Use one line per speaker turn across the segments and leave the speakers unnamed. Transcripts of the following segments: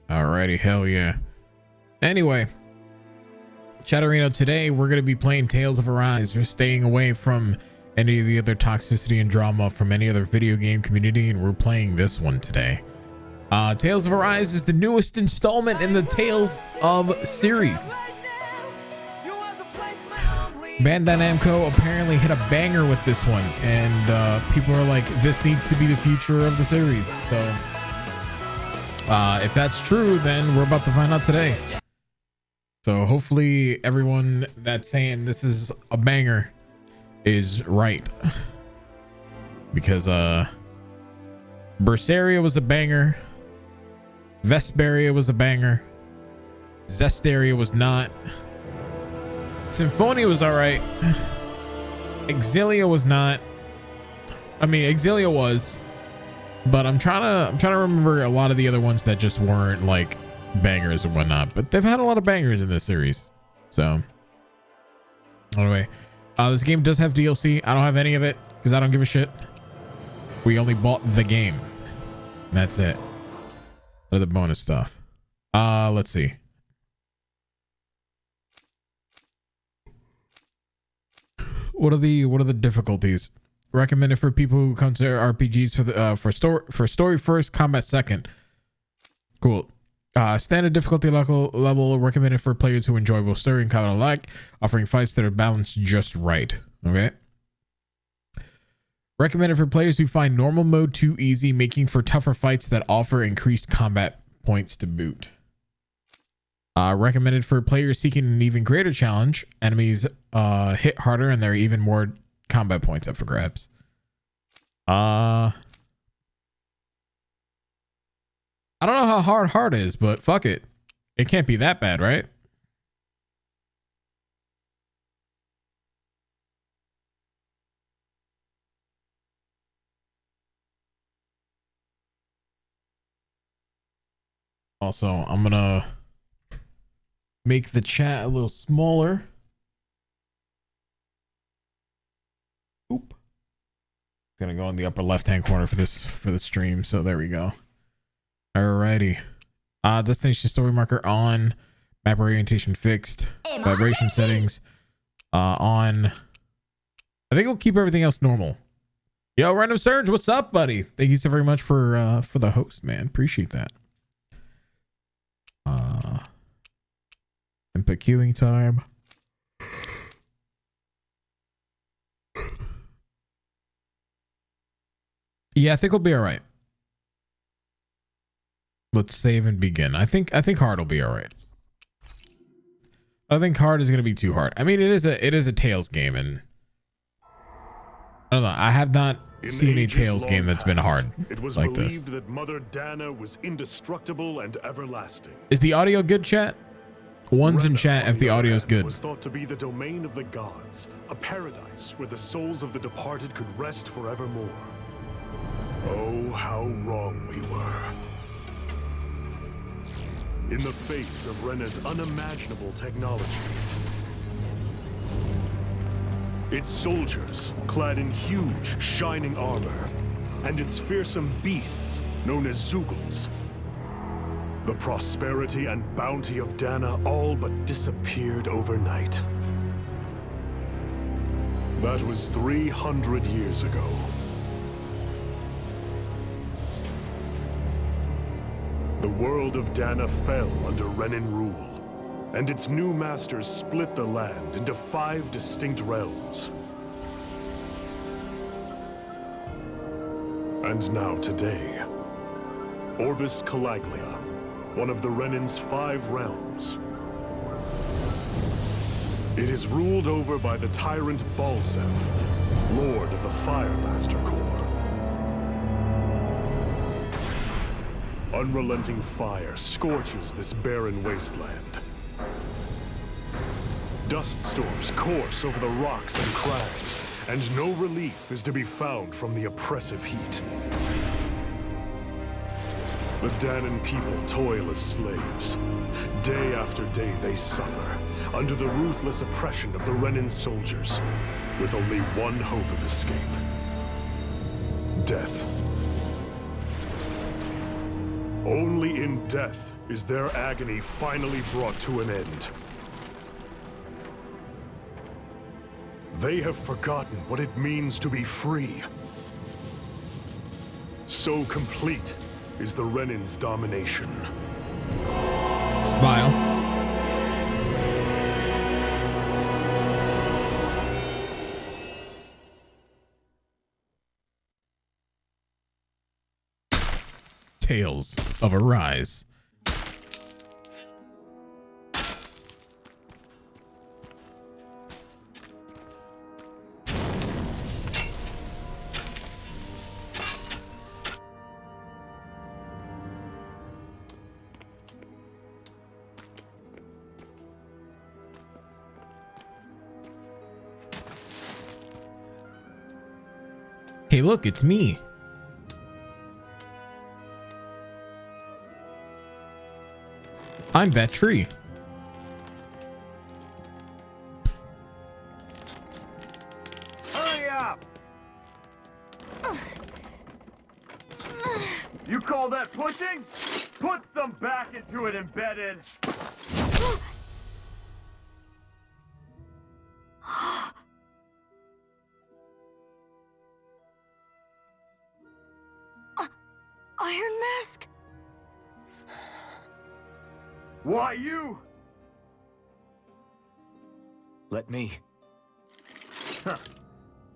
Alrighty, hell yeah. Anyway, Chatterino, today we're going to be playing Tales of Arise. We're staying away from any of the other toxicity and drama from any other video game community, and we're playing this one today. Tales of Arise is the newest installment in the Tales of series. Bandai Namco apparently hit a banger with this one, and people are like, this needs to be the future of the series. So if that's true, then we're about to find out today. So hopefully everyone that's saying this is a banger is right, because Berseria was a banger, Vesperia was a banger, Zestiria was not, Symphonia was all right, Exilia was not. I mean, Exilia was, but I'm trying to remember a lot of the other ones that just weren't like bangers and whatnot, but they've had a lot of bangers in this series. So anyway, this game does have DLC. I don't have any of it because I don't give a shit. We only bought the game. That's it. Other bonus stuff. Let's see. What are the difficulties? Recommended for people who come to RPGs for the for story first, combat second. Cool. Standard difficulty level recommended for players who enjoy both story and combat alike, offering fights that are balanced just right. Okay. Recommended for players who find normal mode too easy, making for tougher fights that offer increased combat points to boot. Recommended for players seeking an even greater challenge. Enemies hit harder and there are even more combat points up for grabs. I don't know how hard is, but fuck it. It can't be that bad, right? Also, I'm gonna make the chat a little smaller. Oop. It's gonna go in the upper left-hand corner for the stream. So there we go. Alrighty. Destination story marker on. Map orientation fixed. Vibration settings on. I think we'll keep everything else normal. Yo, Random Surge, what's up, buddy? Thank you so very much for the host, man. Appreciate that. Input queuing time. Yeah, I think we'll be all right. Let's save and begin. I think hard will be all right. I think hard is going to be too hard. I mean, it is a Tales game, and I don't know. I have not seen a Tales game that's been hard
it was
like
believed
this.
that Mother Dana was indestructible and everlasting.
Is the audio good, chat? One's in chat if the audio is good.
Was thought to be the domain of the gods, a paradise where the souls of the departed could rest forevermore. Oh, how wrong we were. In the face of Rena's unimaginable technology, its soldiers clad in huge, shining armor, and its fearsome beasts known as Zeugles, the prosperity and bounty of Dana all but disappeared overnight. That was 300 years ago. The world of Dana fell under Renan rule, and its new masters split the land into 5 distinct realms. And now today, Orbis Calaglia, one of the Renan's 5 realms. It is ruled over by the tyrant Balseph, Lord of the Firemaster Corps. Unrelenting fire scorches this barren wasteland. Dust storms course over the rocks and crags, and no relief is to be found from the oppressive heat. The Danan people toil as slaves. Day after day they suffer, under the ruthless oppression of the Renan soldiers, with only one hope of escape: death. Only in death is their agony finally brought to an end. They have forgotten what it means to be free. So complete is the Renan's domination.
Smile. Tales of Arise. Hey, look, it's me. I'm that tree.
Hurry up! You call that pushing? Put some back into it, embedded.
Iron Mask?
Why you?
Let me.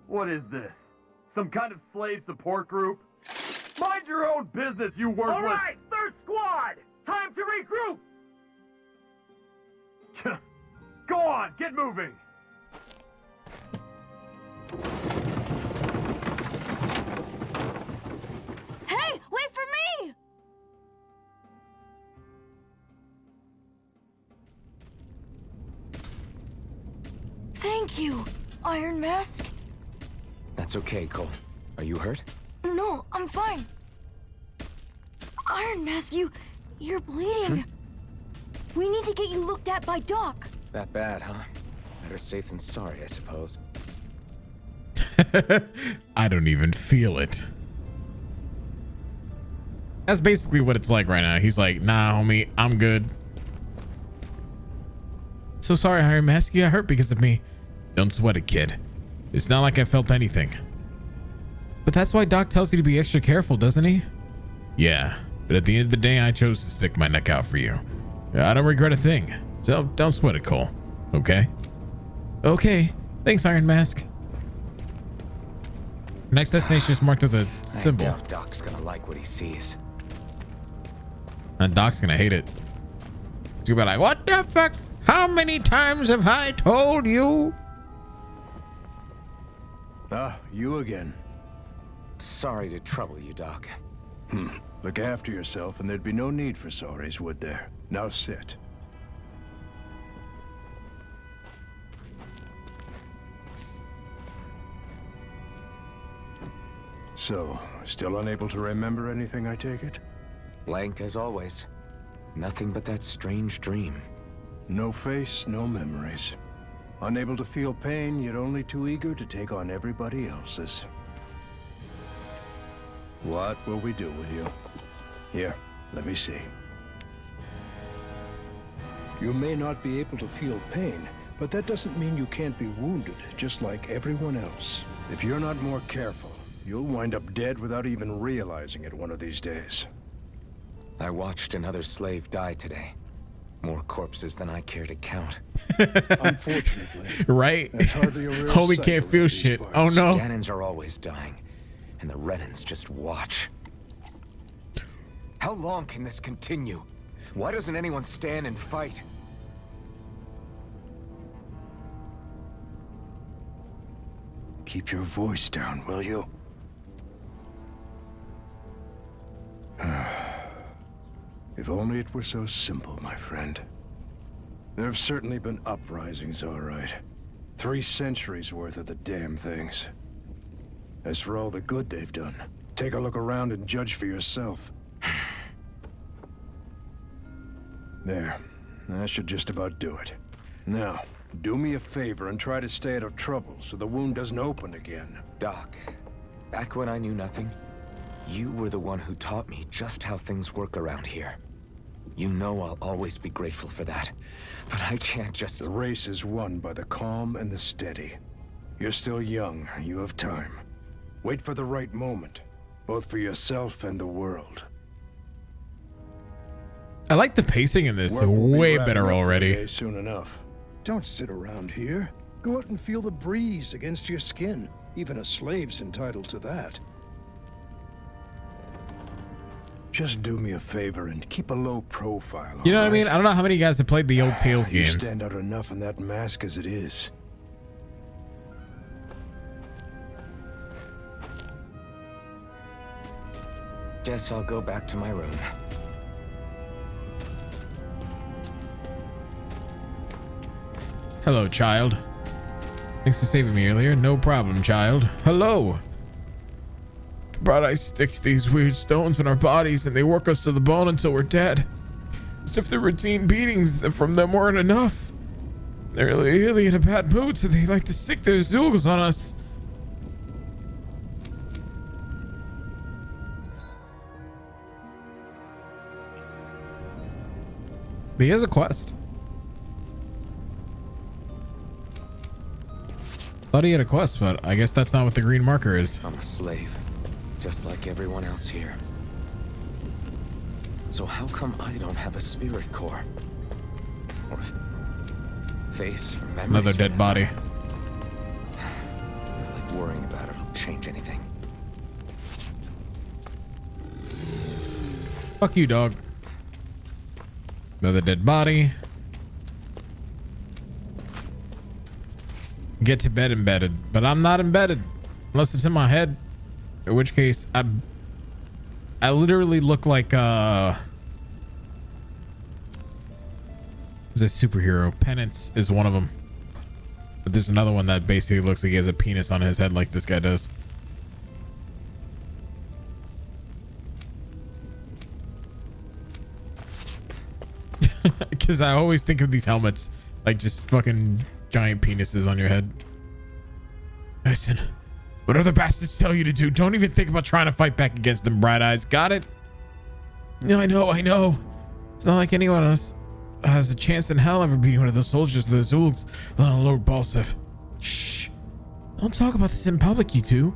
What is this? Some kind of slave support group? Mind your own business, you worthless! All right, third squad! Time to regroup! Go on, get moving!
Hey, wait for me! Thank you, Iron Mask.
That's okay, Cole. Are you hurt?
No, I'm fine. Iron Mask, you're bleeding. We need to get you looked at by Doc.
That bad, huh? Better safe than sorry, I suppose.
I don't even feel it. That's basically what it's like right now. He's like, nah, homie, I'm good. So sorry, Iron Mask. You got hurt because of me. Don't sweat it, kid. It's not like I felt anything. But that's why Doc tells you to be extra careful, doesn't he? Yeah, but at the end of the day, I chose to stick my neck out for you. I don't regret a thing. So don't sweat it, Cole. Okay? Okay. Thanks, Iron Mask. Next destination is marked with a symbol.
I doubt Doc's gonna like what he sees.
And Doc's gonna hate it. He's gonna be like, what the fuck? How many times have I told you?
Ah, you again.
Sorry to trouble you, Doc.
Look after yourself and there'd be no need for sorries, would there? Now sit. So, still unable to remember anything, I take it?
Blank as always. Nothing but that strange dream.
No face, no memories. Unable to feel pain, yet only too eager to take on everybody else's. What will we do with you? Here, let me see. You may not be able to feel pain, but that doesn't mean you can't be wounded, just like everyone else. If you're not more careful, you'll wind up dead without even realizing it one of these days.
I watched another slave die today. More corpses than I care to count.
Unfortunately.
Right?
That's hardly a real
Homie
sight
can't
around
feel
these
shit.
parts.
Oh no.
Danans are always dying, and the Renans just watch. How long can this continue? Why doesn't anyone stand and fight?
Keep your voice down, will you? If only it were so simple, my friend. There have certainly been uprisings, all right. 3 centuries worth of the damn things. As for all the good they've done, take a look around and judge for yourself. There. That should just about do it. Now, do me a favor and try to stay out of trouble so the wound doesn't open again.
Doc, back when I knew nothing, You were the one who taught me just how things work around here. You know I'll always be grateful for that. But I can't just...
The race is won by the calm and the steady. You're still young. You have time. Wait for the right moment, both for yourself and the world.
I like the pacing in this
Work will be
way
wrapping
better
up for the
already.
day soon enough. Don't sit around here. Go out and feel the breeze against your skin. Even a slave's entitled to that. Just do me a favor and keep a low profile.
You know what I
all
mean?
right?
I don't know how many guys have played the old Tales
You
games.
stand out enough in that mask as it is.
Guess I'll go back to my room.
Hello, child. Thanks for saving me earlier. No problem, child. Hello. The Bright Eye sticks these weird stones in our bodies and they work us to the bone until we're dead. As if the routine beatings from them weren't enough. They're really in a bad mood, so they like to stick their zoogles on us. But he has a quest. Thought he had a quest, but I guess that's not what the green marker is.
I'm a slave, just like everyone else here. So how come I don't have a spirit core? Or face or memories?
Another
for
dead
that
body.
matter? Not like worrying about it'll change anything.
Fuck you, dog. Another dead body. Get to bed embedded, but I'm not embedded unless it's in my head, in which case I literally look like is a superhero. Penance is one of them, but there's another one that basically looks like he has a penis on his head like this guy does. Because I always think of these helmets like just fucking giant penises on your head. Listen, whatever the bastards tell you to do, don't even think about trying to fight back against them, Bright Eyes. Got it? No, I know. It's not like anyone else has a chance in hell ever beating one of the soldiers of the Zulks, let alone Lord Balsef. Shh. Don't talk about this in public, you two.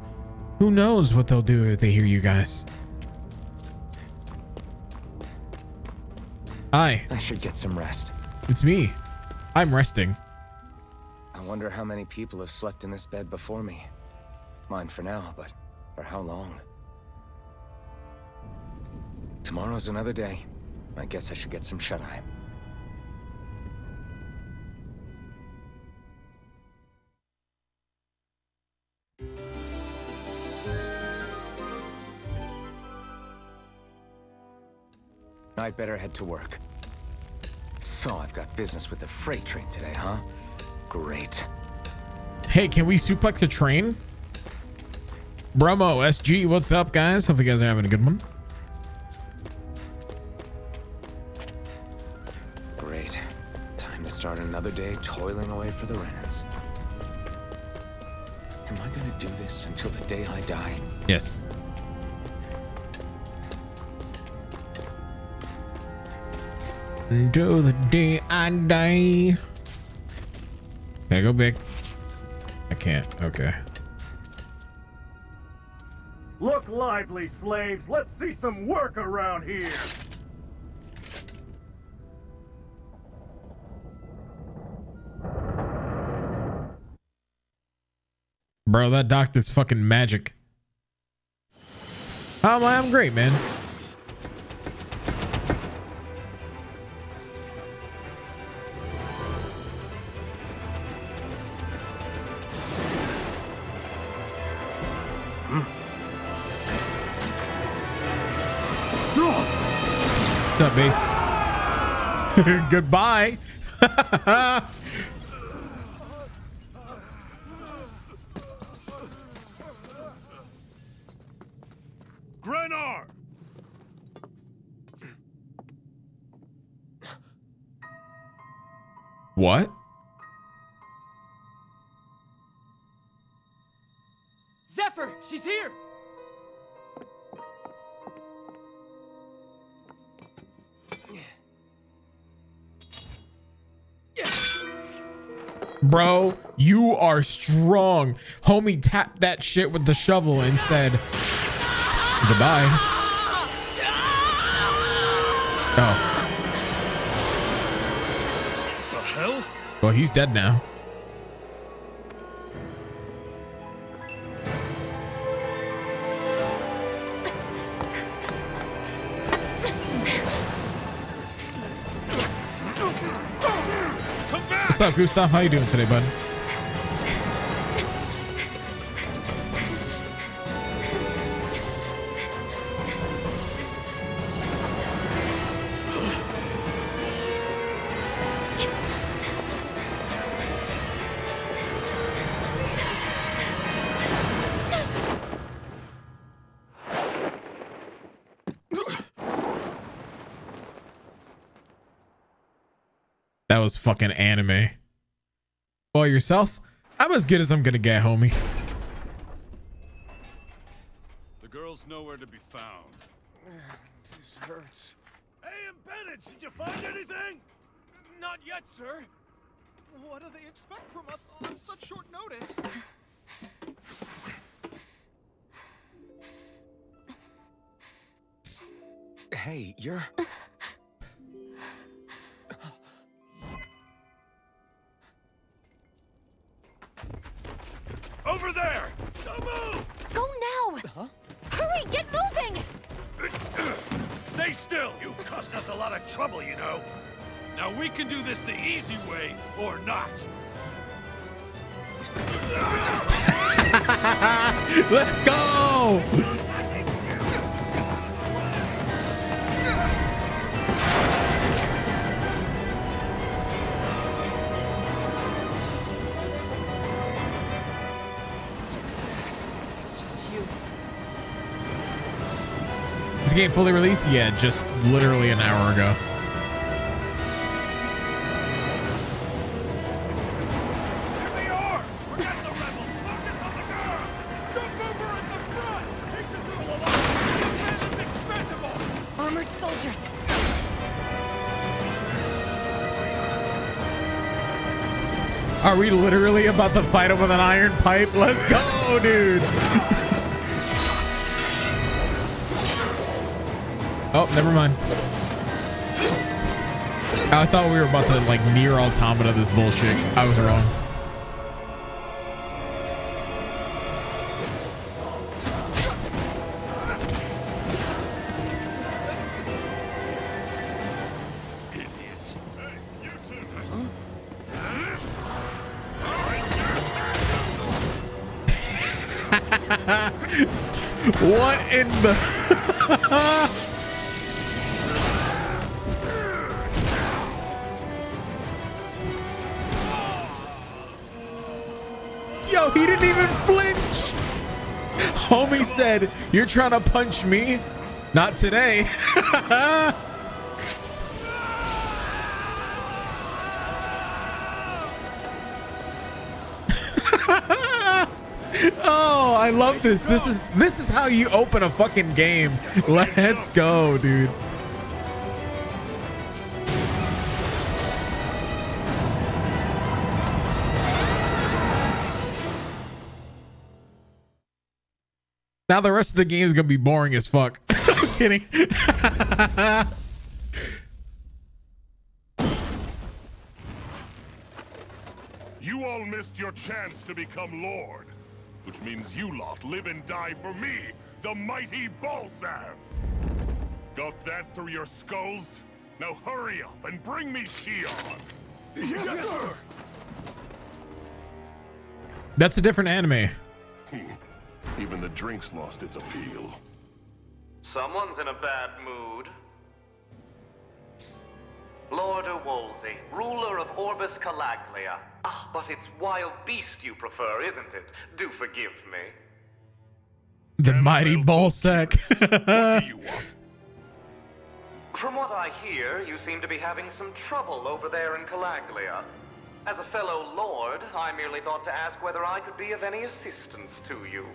Who knows what they'll do if they hear you guys. Hi,
I should get some rest.
it's me. I'm resting.
I wonder how many people have slept in this bed before me. Mine for now, but for how long? Tomorrow's another day. I guess I should get some shut-eye. I'd better head to work. So I've got business with the freight train today, huh? Great.
Hey, can we suplex a train? Bromo, SG, what's up, guys? Hope you guys are having a good one.
Great. Time to start another day toiling away for the Renans. Am I gonna do this until the day I die?
Yes. Until the day I die. Can I go big? I can't. Okay.
Look lively, slaves. Let's see some work around here.
Bro, that doctor's fucking magic. I'm great, man. What's up, base? Goodbye.
Grenar!
What?
Zephyr, she's here!
Bro, you are strong. Homie tapped that shit with the shovel and said, goodbye. Oh.
The hell?
Well, he's dead now. What's up, Gustav? How you doing today, bud? That was fucking anime. Well, yourself? I'm as good as I'm gonna get, homie.
The girl's nowhere to be found.
This hurts.
Hey, Bennett, did you find anything?
Not yet, sir. What do they expect from us on such short notice?
Hey, you're...
Over there! Don't move!
Go now! Huh? Hurry, get moving!
Stay still! You caused us a lot of trouble, you know.
Now we can do this the easy way or not.
Let's go!
It's just you.
Is the game fully released? Yeah, just literally an hour ago.
Here they are! Forget the rebels! Focus on the girl! Jump over at the front! Take the girl alive! The man is expendable!
Armored soldiers.
Are we literally about to fight him with an iron pipe? Let's go, dude. Oh, never mind. I thought we were about to like near automata this bullshit. I was wrong.
Idiots. Hey, you two!
What in the... Yo, he didn't even flinch. Homie said, "You're trying to punch me? Not today." Oh, I love this. This is how you open a fucking game. Let's go, dude. Now the rest of the game is gonna be boring as fuck. I'm kidding.
You all missed your chance to become Lord, which means you lot live and die for me, the mighty Balsav. Got that through your skulls? Now hurry up and bring me Shion. Yes, sir.
That's a different anime.
Even the drink's lost its appeal.
Someone's in a bad mood. Lord Wolsey, ruler of Orbis Calaglia. Ah, but it's wild beast you prefer, isn't it? Do forgive me.
The mighty ballsack.
What do you want?
From what I hear, you seem to be having some trouble over there in Calaglia. As a fellow lord, I merely thought to ask whether I could be of any assistance to you.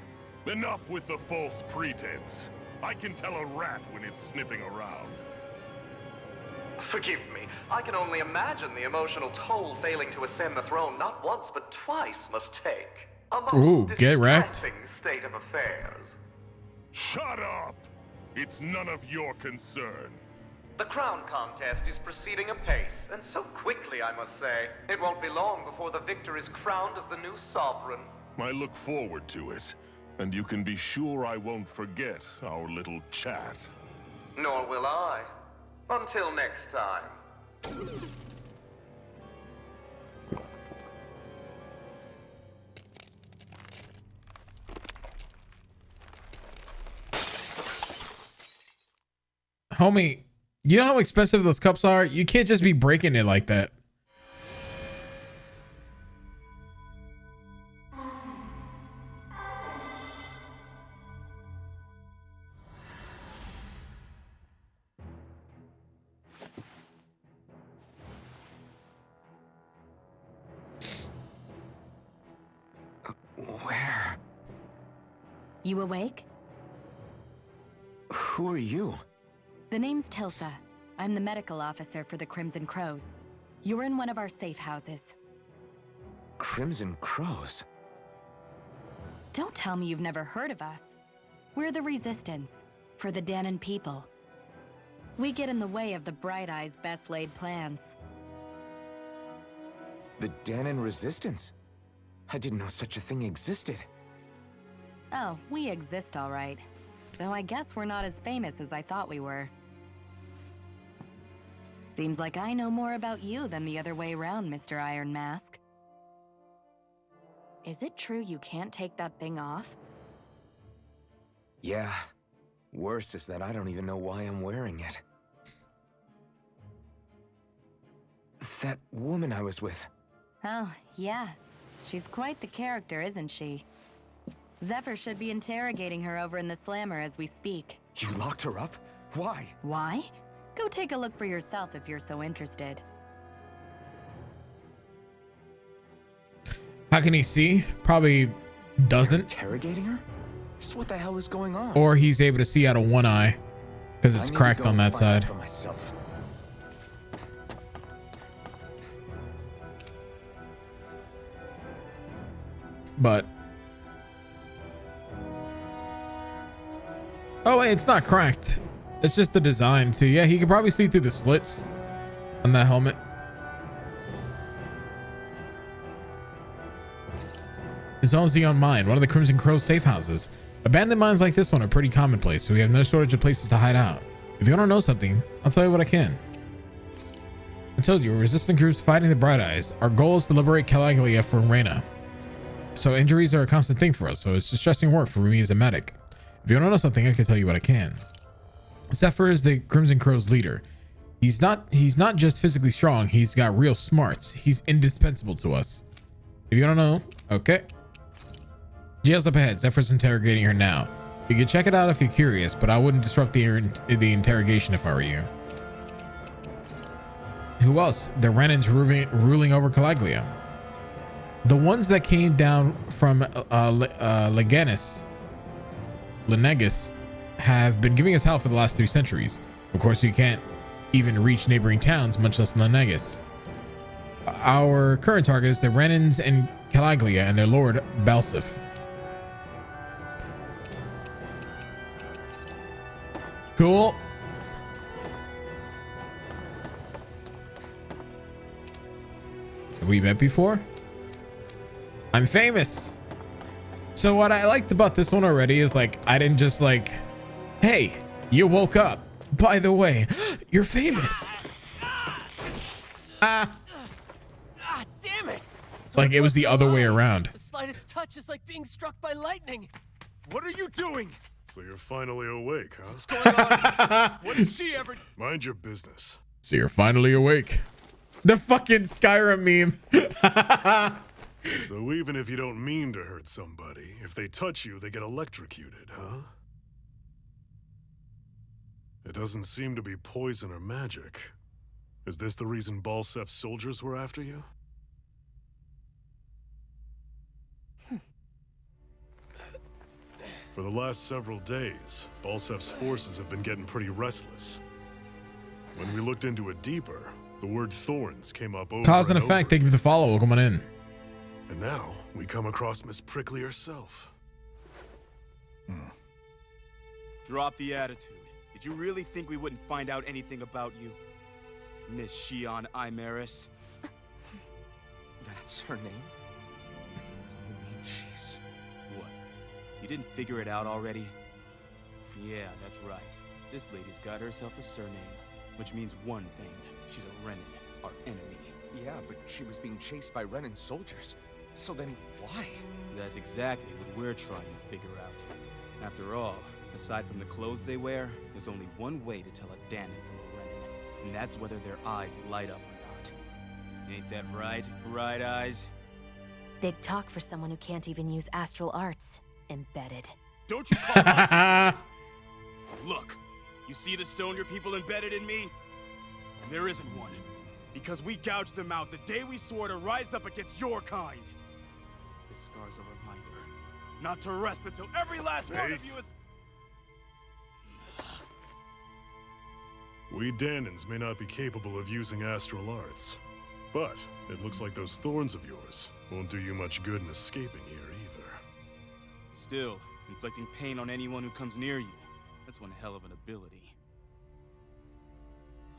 Enough with the false pretense. I can tell a rat when it's sniffing around.
Forgive me, I can only imagine the emotional toll failing to ascend the throne not once but twice must take. A most
Ooh, get wrecked.
distressing state of affairs.
Shut up! It's none of your concern.
The crown contest is proceeding apace, and so quickly, I must say. It won't be long before the victor is crowned as the new sovereign.
I look forward to it, and you can be sure I won't forget our little chat.
Nor will I. Until next time.
Homie, you know how expensive those cups are? You can't just be breaking it like that.
Where?
You awake?
Who are you?
The name's Tilsa. I'm the medical officer for the Crimson Crows. You're in one of our safe houses.
Crimson Crows?
Don't tell me you've never heard of us. We're the Resistance, for the Dahnan people. We get in the way of the Bright Eye's best laid plans.
The Dahnan Resistance? I didn't know such a thing existed.
Oh, we exist all right. Though I guess we're not as famous as I thought we were. Seems like I know more about you than the other way around, Mr. Iron Mask. Is it true you can't take that thing off?
Yeah. Worse is that I don't even know why I'm wearing it. That woman I was with.
Oh, yeah. She's quite the character, isn't she? Zephyr should be interrogating her over in the Slammer as we speak.
You locked her up? Why?
Why? Go take a look for yourself if you're so interested.
How can he see? Probably doesn't.
Interrogating her? Just what the hell is going on?
Or he's able to see out of one eye because it's cracked on that side.
For myself.
But oh wait, it's not cracked. It's just the design. So yeah, he could probably see through the slits on that helmet. Zone's the mine, one of the Crimson Crow's safe houses. Abandoned mines like this one are pretty commonplace, so we have no shortage of places to hide out. If you want to know something, I'll tell you what I can. I told you, resistant groups fighting the Bright Eyes. Our goal is to liberate Calaglia from Reyna. So injuries are a constant thing for us, so it's distressing work for me as a medic. If you want to know something, I can tell you what I can. Zephyr is the Crimson Crow's leader. He's not just physically strong, he's got real smarts. He's indispensable to us. If you don't know, okay. Jail's up ahead. Zephyr's interrogating her now. You can check it out if you're curious, but I wouldn't disrupt the interrogation if I were you. Who else? The Renans ruling over Calaglia. The ones that came down from Lenegus have been giving us hell for the last 3 centuries. Of course, you can't even reach neighboring towns, much less Lenegus. Our current target is the Renans and Calaglia and their lord, Balsif. Cool. Have we met before? I'm famous. So what I liked about this one already is like, I didn't just like, hey, you woke up. By the way, you're famous.
Damn it.
Like it was the other way around.
The slightest touch is like being struck by lightning. What are you doing?
So you're finally awake, huh?
What's going on? What did she ever...
Mind your business.
So you're finally awake. The fucking Skyrim meme.
So even if you don't mean to hurt somebody, if they touch you, they get electrocuted, huh? It doesn't seem to be poison or magic. Is this the reason Balsef's soldiers were after you? For the last several days, Balsef's forces have been getting pretty restless. When we looked into it deeper, the word thorns came up over
Cause and
over
effect. Thank you for the follow. Welcome on in.
And now we come across Miss Prickly herself.
Drop the attitude. Did you really think we wouldn't find out anything about you? Miss Shion Imaris?
That's her name? You mean she's...
What? You didn't figure it out already? Yeah, that's right. This lady's got herself a surname, which means one thing. She's a Renin, our enemy.
Yeah, but she was being chased by Renin soldiers. So then why?
That's exactly what we're trying to figure out. After all, aside from the clothes they wear, there's only one way to tell a Danon from a Renin, and that's whether their eyes light up or not. Ain't that right, Bright Eyes?
Big talk for someone who can't even use astral arts. Embedded.
Don't you call us? Look, you see the stone your people embedded in me? There isn't one. Because we gouged them out the day we swore to rise up against your kind. This scar's a reminder not to rest until every last one of you is...
We Danons may not be capable of using astral arts, but it looks like those thorns of yours won't do you much good in escaping here either.
Still, inflicting pain on anyone who comes near you, that's one hell of an ability.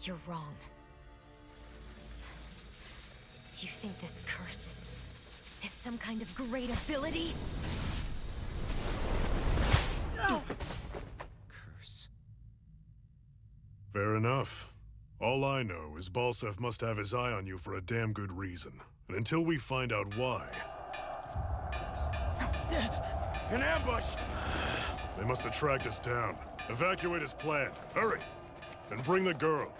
You're wrong. You think this curse is some kind of great ability? No!
Curse.
Fair enough. All I know is Balsef must have his eye on you for a damn good reason. And until we find out why...
An ambush!
They must have tracked us down. Evacuate as planned. Hurry! And bring the girl.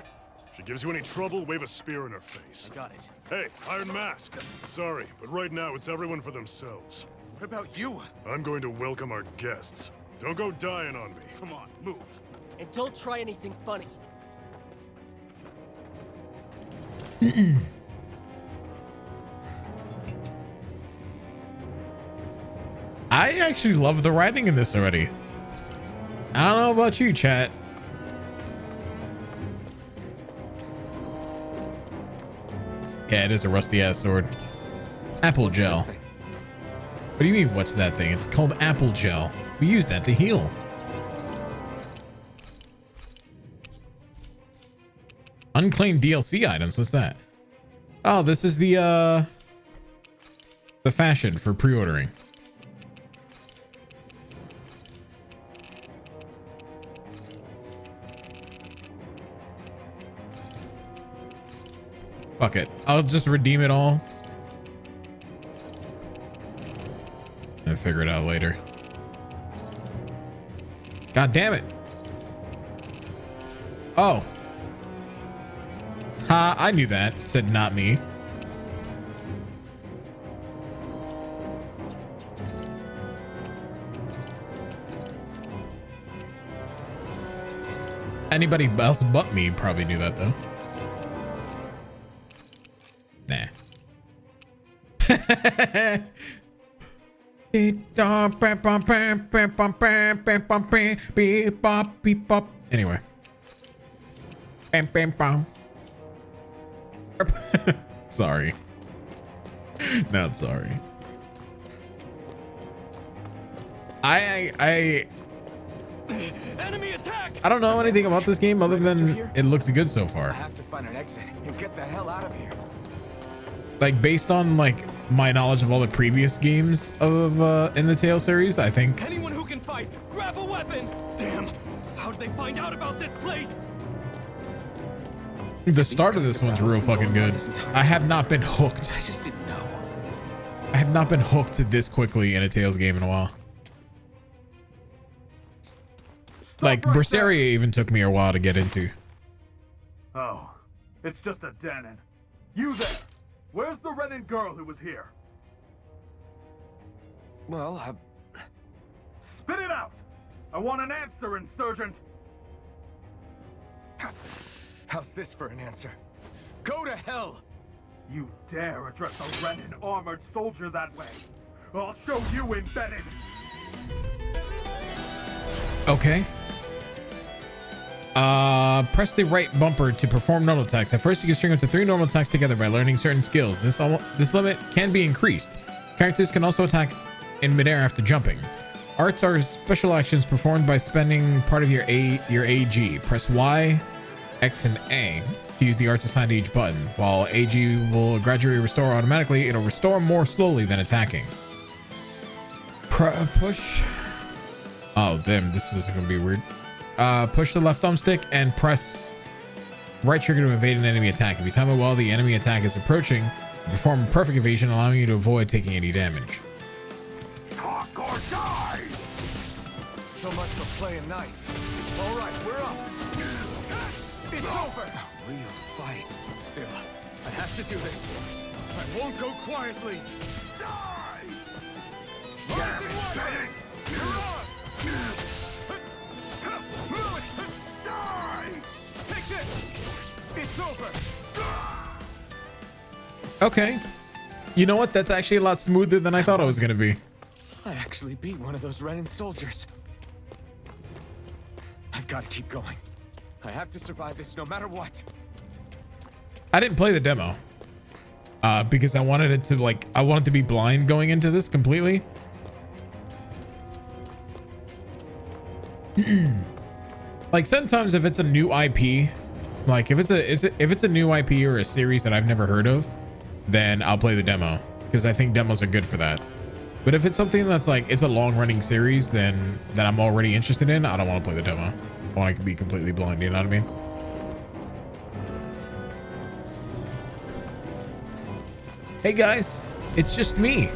She gives you any trouble, wave a spear in her face.
I got it.
Hey, Iron Mask. Sorry, but right now it's everyone for themselves.
What about you?
I'm going to welcome our guests. Don't go dying on me.
Come on, move.
And don't try anything funny.
I actually love the writing in this already. I don't know about you, chat. Yeah, it is a rusty ass sword. Apple gel. What do you mean, what's that thing? It's called apple gel. We use that to heal. Unclaimed DLC items. What's that? Oh, this is the fashion for pre-ordering. Fuck it. I'll just redeem it all and figure it out later. God damn it. Oh. Ha, I knew that. It said not me. Anybody else but me probably knew that though. Nah. Anyway. Sorry. Not sorry.
Enemy attack!
I don't know anything about this game other than it looks good so
I
far.
have to find an exit and get the hell out of here.
Like based on like my knowledge of all the previous games of in the Tale series, I think
Anyone who can fight, grab a weapon! Damn! How did they find out about this place?
the start of this one's real fucking good. I have not been hooked.
I just didn't know.
I have not been hooked this quickly in a Tales game in a while. Like Berseria even took me a while to get into.
Oh, it's just a Danon. You there! Where's the Renin girl who was here?
Well,
Spit it out! I want an answer, Insurgent!
how's this for an answer? Go to hell!
You dare address a Renin armored soldier that way? I'll show you embedded!
Okay. Press the right bumper to perform normal attacks. At first, you can string up to 3 normal attacks together by learning certain skills. This limit can be increased. Characters can also attack in midair after jumping. Arts are special actions performed by spending part of your AG. Press Y, X, and A to use the arts assigned to each button. While AG will gradually restore automatically, it'll restore more slowly than attacking. Push. Oh, damn, this is gonna be weird. Push the left thumbstick and press right trigger to evade an enemy attack. If you time it well, the enemy attack is approaching. Perform a perfect evasion, allowing you to avoid taking any damage.
Talk or die!
So much for playing nice. All right, we're up.
It's over!
A real fight. Still,
I have to do this. I won't go quietly.
Die!
Rising Wyvern! You're on!
Die!
Take this! It's over!
Okay. You know what? That's actually a lot smoother than I thought it was going to be.
I actually beat one of those Renan soldiers. I've got to keep going. I have to survive this no matter what.
I didn't play the demo because I wanted it to I wanted to be blind going into this completely. Like sometimes if it's a new IP, like if it's a new IP or a series that I've never heard of, then I'll play the demo because I think demos are good for that. But if it's something that's like it's a long running series, then that I'm already interested in, I don't want to play the demo. I want to be completely blind. You know what I mean? Hey guys, it's just me.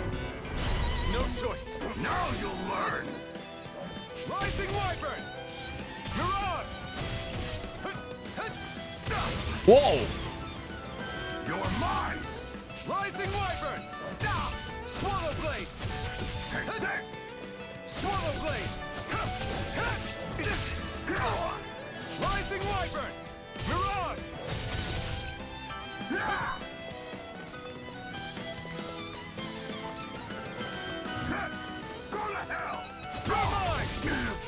No choice.
Now you'll learn!
Rising Wyvern! Mirage!
Whoa!
You're mine!
Rising Wyvern! Swallow Blade! Swallow Blade! Rising Wyvern! Mirage!
Go to hell!
You're mine!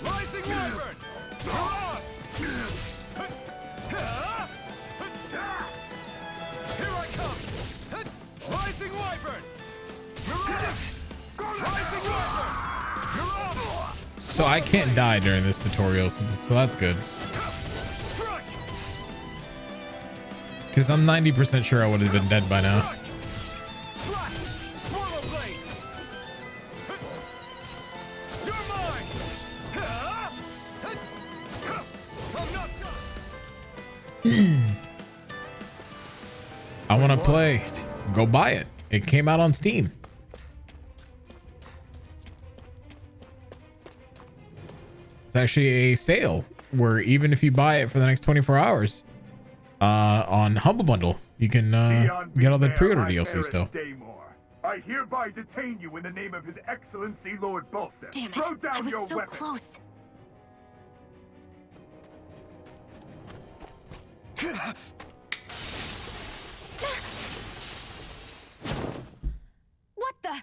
Rising Wyvern! Mirage! Here I come! Rising Wyvern! Mirage! Rising Wyvern! You're up!
So I can't die during this tutorial, so that's good. Because I'm 90% sure I would have been dead by now.
Swallow Blade! You're mine! I'm not done!
I want to play. Go buy it. It came out on Steam. It's actually a sale where even if you buy it for the next 24 hours on Humble Bundle, you can get all the pre-order DLC still.
I hereby detain you in the name of His Excellency Lord Bolster.
Damn it!
Throw down
I was
your
so
weapon.
close.
What the?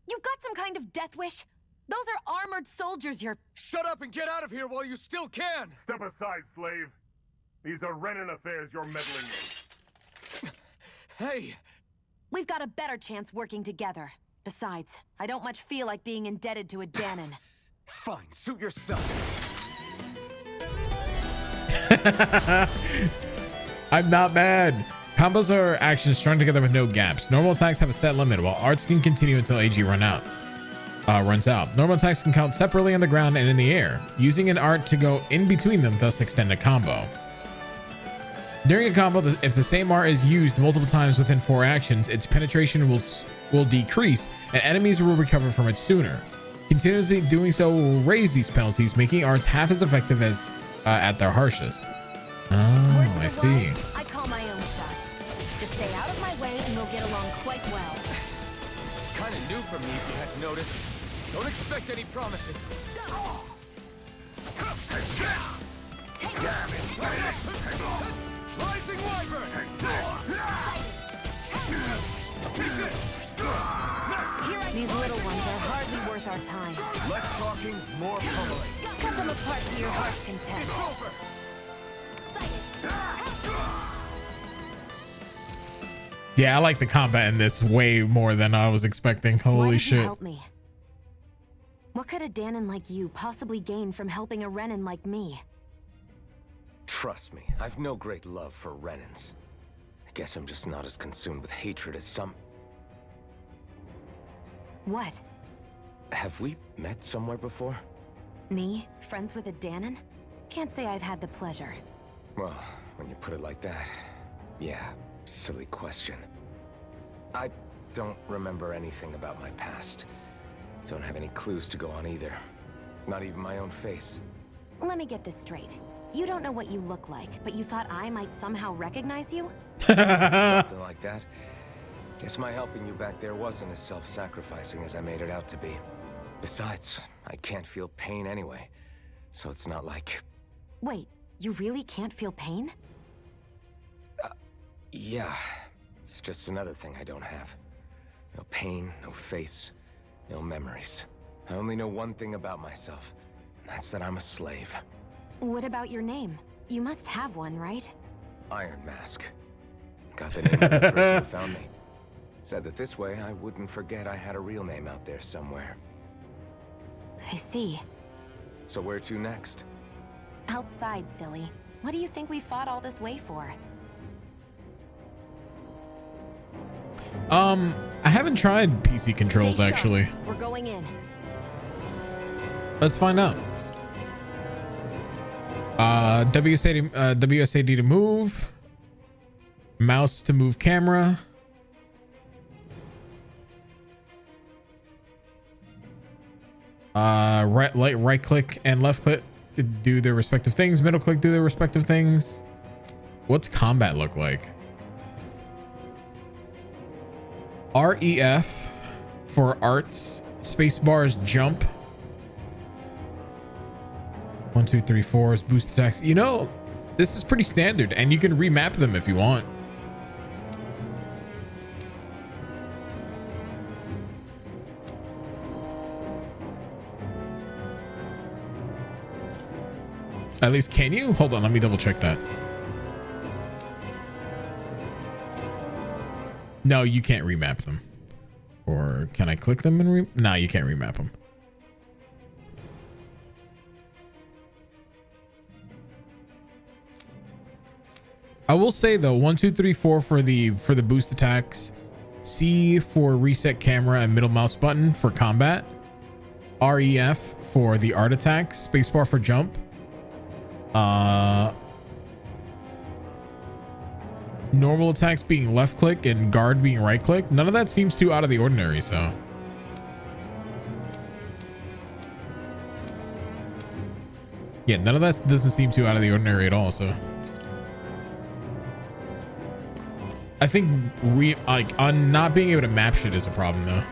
You've got some kind of death wish? Those are armored soldiers you're...
Shut up and get out of here while you still can!
Step aside, slave. These are Renan affairs you're meddling with.
Hey!
We've got a better chance working together. Besides, I don't much feel like being indebted to a Danon.
Fine, suit yourself.
I'm not mad. Combos are actions strung together with no gaps. Normal attacks have a set limit, while arts can continue until AG runs out. Normal attacks can count separately on the ground and in the air. Using an art to go in between them thus extend a combo. During a combo, if the same art is used multiple times within 4 actions, its penetration will decrease and enemies will recover from it sooner. Continuously doing so will raise these penalties, making arts half as effective as at their harshest. Oh, I see.
I call my own shot. Just stay out of my way and we'll get along quite well.
Kind of new for me, if you hadn't noticed. Don't expect any promises.
Rising Wyvern!
These little ones are hardly worth our time.
Less talking, more pummeling.
Cut them apart to your heart's content.
It's over!
Yeah, I like the combat in this way more than I was expecting.
Why
Holy
did you
shit.
help me? What could a Danon like you possibly gain from helping a Renan like me?
Trust me, I've no great love for Renans. I guess I'm just not as consumed with hatred as some...
What?
Have we met somewhere before?
Me? Friends with a Danon? Can't say I've had the pleasure.
Well, when you put it like that, yeah, silly question. I don't remember anything about my past. Don't have any clues to go on either. Not even my own face.
Let me get this straight. You don't know what you look like, but you thought I might somehow recognize you?
Something like that. Guess my helping you back there wasn't as self-sacrificing as I made it out to be. Besides, I can't feel pain anyway, so it's not like...
Wait, you really can't feel pain?
Yeah, it's just another thing I don't have. No pain, no face, no memories. I only know one thing about myself, and that's that I'm a slave.
What about your name? You must have one, right?
Iron Mask. Got the name of the person who found me. Said that this way I wouldn't forget I had a real name out there somewhere.
I see.
So where to next?
Outside, silly. What do you think we fought all this way for?
I haven't tried PC controls
Stay sharp.
actually.
We're going in.
Let's find out. WSAD to move. Mouse to move camera. Right click and left click to do their respective things. Middle click do their respective things. What's combat look like? REF for arts. Space bars jump. 1, 2, 3, 4 is boost attacks. You know, this is pretty standard, and you can remap them if you want. At least, can you? Hold on, let me double check that. No, you can't remap them. Or can I click them and no, you can't remap them. I will say though, 1, 2, 3, 4 for the boost attacks, C for reset camera and middle mouse button for combat, REF for the art attacks, spacebar for jump, normal attacks being left click and guard being right click. None of that seems too out of the ordinary, so. Yeah, none of that doesn't seem too out of the ordinary at all, so. I think on not being able to map shit is a problem though.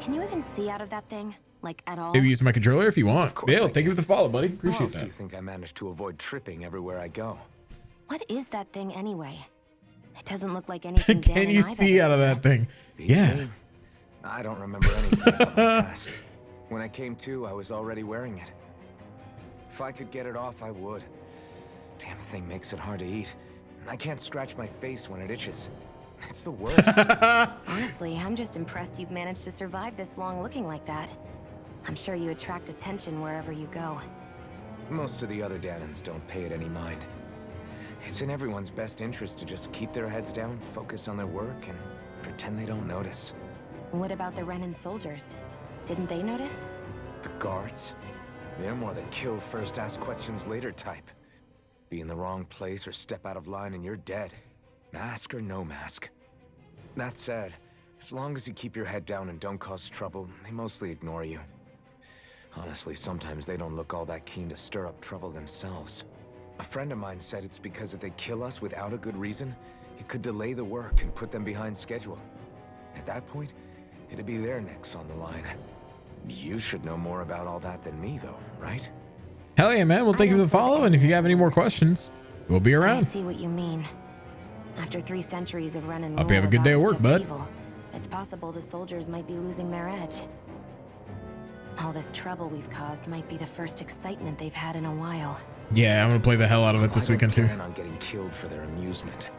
Can you even see out of that thing? Like at all?
Maybe use my controller if you want. Dale, thank you for the follow, buddy.
How
Appreciate
else do you
that.
think I managed to avoid tripping everywhere I go?
What is that thing anyway? It doesn't look like anything.
Can you see out of that thing? Yeah.
I don't remember anything about my past. When I came to, I was already wearing it. If I could get it off, I would. Damn thing makes it hard to eat. And I can't scratch my face when it itches. It's the worst.
Honestly, I'm just impressed you've managed to survive this long looking like that. I'm sure you attract attention wherever you go.
Most of the other Danons don't pay it any mind. It's in everyone's best interest to just keep their heads down, focus on their work, and pretend they don't notice.
What about the Renan soldiers? Didn't they notice?
The guards? They're more the kill first, ask questions later type. Be in the wrong place or step out of line and you're dead. Mask or no mask. That said, as long as you keep your head down and don't cause trouble, they mostly ignore you. Honestly, sometimes they don't look all that keen to stir up trouble themselves. A friend of mine said it's because if they kill us without a good reason, it could delay the work and put them behind schedule. At that point, it'd be their necks on the line. You should know more about all that than me, though, right?
Hell yeah, man. Well, thank you for the follow. And if you have any more questions, we'll be
I
around.
see what you mean. After 3 centuries of Renan
Hope you have a good day at work, bud.
It's possible the soldiers might be losing their edge. All this trouble we've caused might be the first excitement they've had in a while.
Yeah, I'm gonna play the hell out of it this weekend too.
I don't plan on getting killed for their amusement.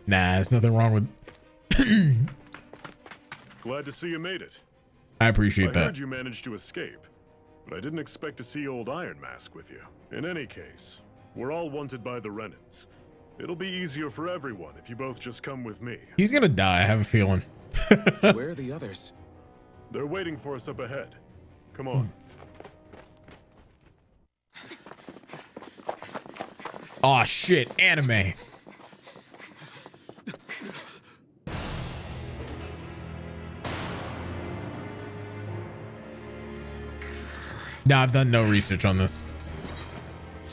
Nah, there's nothing wrong with.
Glad to see you made it.
I appreciate
I
that.
heard you managed to escape, but I didn't expect to see old Iron Mask with you. In any case, we're all wanted by the Renans. It'll be easier for everyone if you both just come with me.
He's gonna die, I have a feeling.
Where are the others?
They're waiting for us up ahead. Come on.
Oh shit, anime. Nah, I've done no research on this.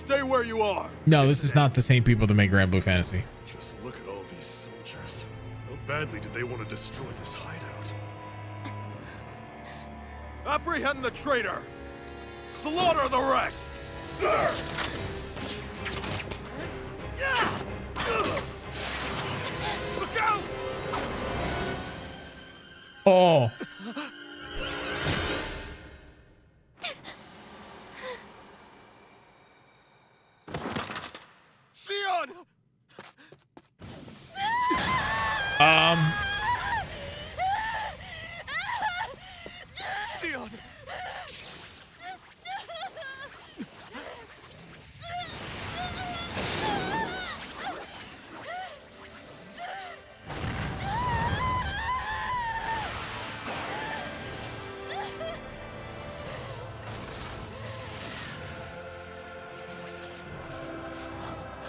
Stay where you are.
No, this is not the same people that make Grand Blue Fantasy.
Just look at all these soldiers. How badly did they want to destroy this hideout?
Apprehend the traitor. Slaughter the rest.
Look out!
Oh.
Sion! Sion!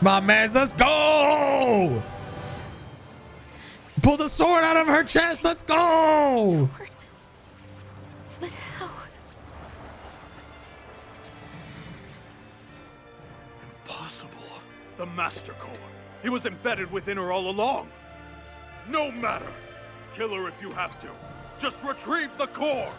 My man, let's go! Pull the sword out of her chest, let's go!
Sword? But how?
Impossible.
The Master Core. He was embedded within her all along. No matter. Kill her if you have to. Just retrieve the core.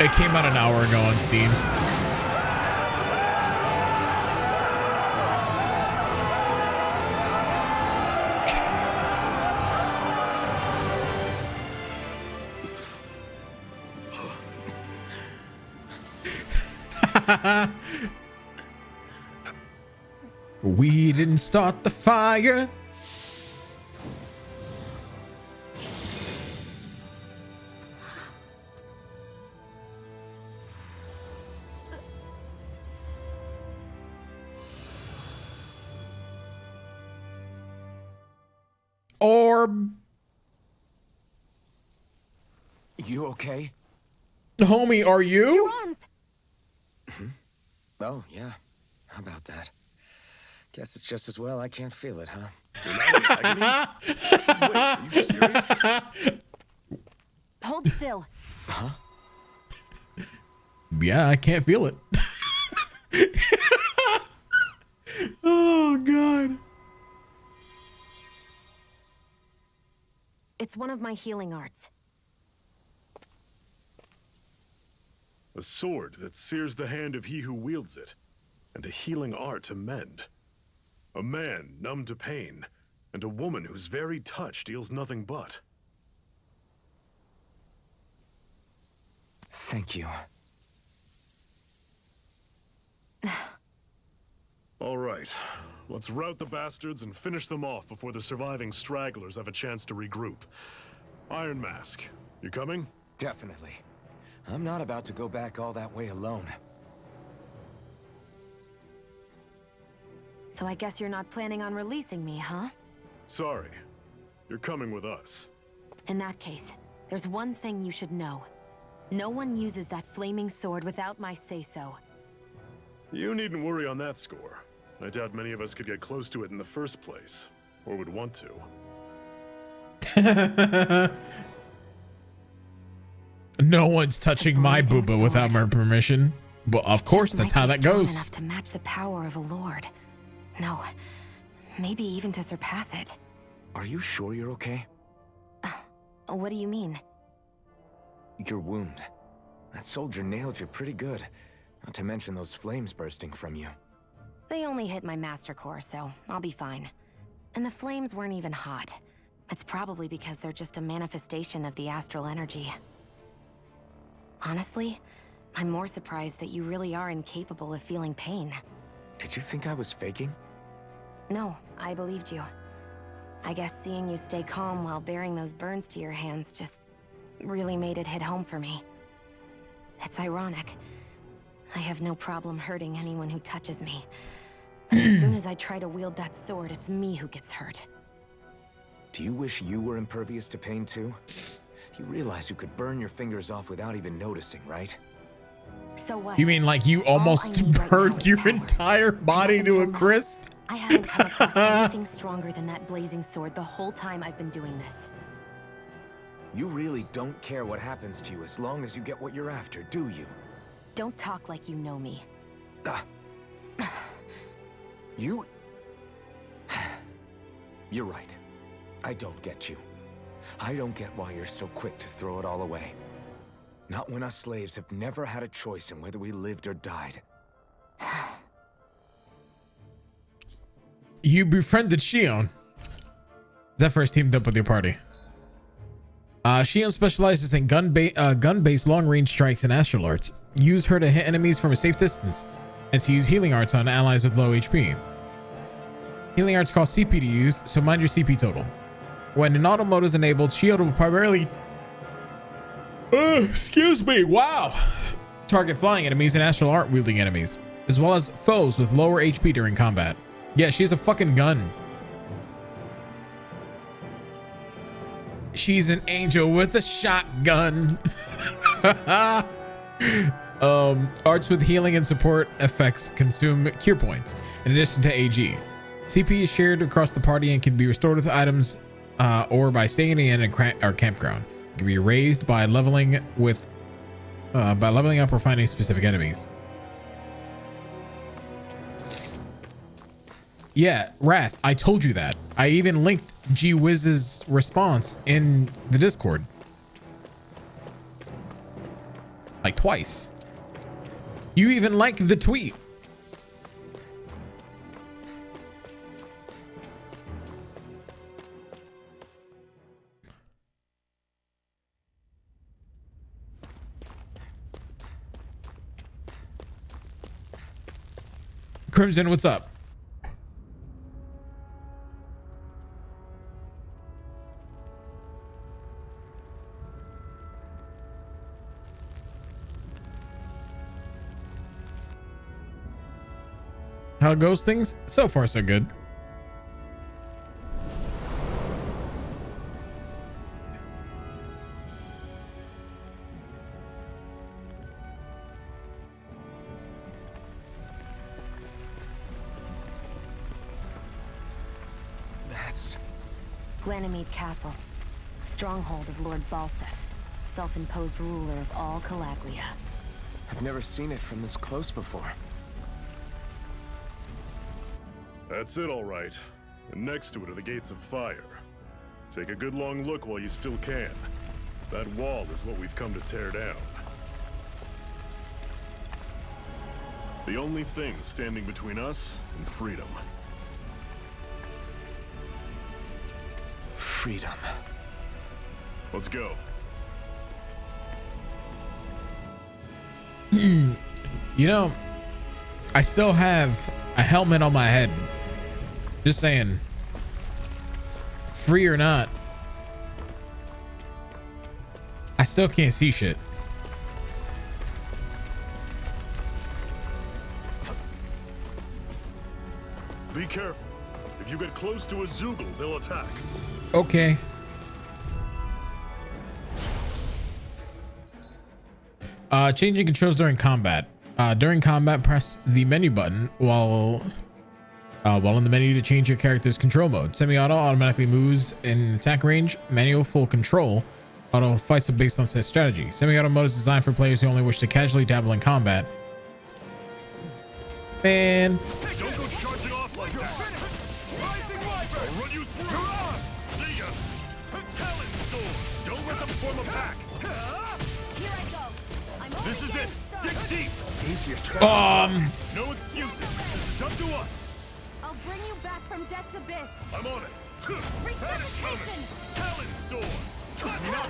It came out an hour ago on Steam. We didn't start the fire. Orb.
You okay?
Homie, are you?
Your arms.
Oh, yeah. How about that? Guess it's just as well I can't feel it, huh?
Wait, are you serious?
Hold still.
Huh?
Yeah, I can't feel it. Oh, God.
It's one of my healing arts.
A sword that sears the hand of he who wields it, and a healing art to mend. A man numb to pain, and a woman whose very touch deals nothing but.
Thank you.
All right, let's rout the bastards and finish them off before the surviving stragglers have a chance to regroup. Iron Mask, you coming?
Definitely. I'm not about to go back all that way alone.
So I guess you're not planning on releasing me, huh?
Sorry, you're coming with us.
In that case, there's one thing you should know. No one uses that flaming sword without my say-so.
You needn't worry on that score. I doubt many of us could get close to it in the first place, or would want to.
No one's touching my booba without my permission. Well, of course, that's how that goes.
Enough to match the power of a lord. No, maybe even to surpass it.
Are you sure you're okay?
What do you mean?
Your wound. That soldier nailed you pretty good. Not to mention those flames bursting from you.
They only hit my master core, so I'll be fine. And the flames weren't even hot. It's probably because they're just a manifestation of the astral energy. Honestly, I'm more surprised that you really are incapable of feeling pain.
Did you think I was faking?
No, I believed you. I guess seeing you stay calm while bearing those burns to your hands just really made it hit home for me. It's ironic. I have no problem hurting anyone who touches me. But as soon as I try to wield that sword, it's me who gets hurt.
Do you wish you were impervious to pain too? You realize you could burn your fingers off without even noticing, right?
So what?
You mean like you almost burned your entire body to a crisp?
I haven't come across anything stronger than that blazing sword the whole time I've been doing this.
You really don't care what happens to you as long as you get what you're after, do you?
Don't talk like you know me.
You... You're right. I don't get you. I don't get why you're so quick to throw it all away. Not when us slaves have never had a choice in whether we lived or died.
You befriended Shion. Zephyrus teamed up with your party. Shion specializes in gun-based long-range strikes and astral arts. Use her to hit enemies from a safe distance, and to use healing arts on allies with low HP. Healing arts cost CP to use, so mind your CP total. When an auto mode is enabled, Shield will primarily... excuse me, wow! Target flying enemies and astral art wielding enemies, as well as foes with lower HP during combat. Yeah, she's a fucking gun. She's an angel with a shotgun. Arts with healing and support effects consume cure points, in addition to AG. CP is shared across the party and can be restored with items or by staying in a campground. It can be raised by leveling up or finding specific enemies. Yeah, Wrath, I told you that. I even linked G-Wiz's response in the Discord. Like twice. You even liked the tweet. Crimson, what's up? How goes things? So far, so good.
That's...
Glanamede Castle. Stronghold of Lord Balseph. Self-imposed ruler of all Calaglia.
I've never seen it from this close before.
That's it, all right. And next to it are the Gates of Fire. Take a good long look while you still can. That wall is what we've come to tear down. The only thing standing between us and freedom.
Freedom.
Let's go.
You know, I still have a helmet on my head. Just saying. Free or not, I still can't see shit.
Be careful. If you get close to a Zoogle, they'll attack.
Okay. Changing controls during combat. During combat, press the menu button while in the menu to change your character's control mode. Semi-auto automatically moves in attack range. Manual full control. Auto fights are based on set strategy. Semi-auto mode is designed for players who only wish to casually dabble in combat. Man.
Don't go charging off like that. I'll run you through. See ya. Talon Storm. Don't let them form a pack.
Here I go.
This is it. Dig deep. No excuses. This is up to us.
I'll bring you back from Death's Abyss.
I'm on it.
Resuscitation.
Talon Storm.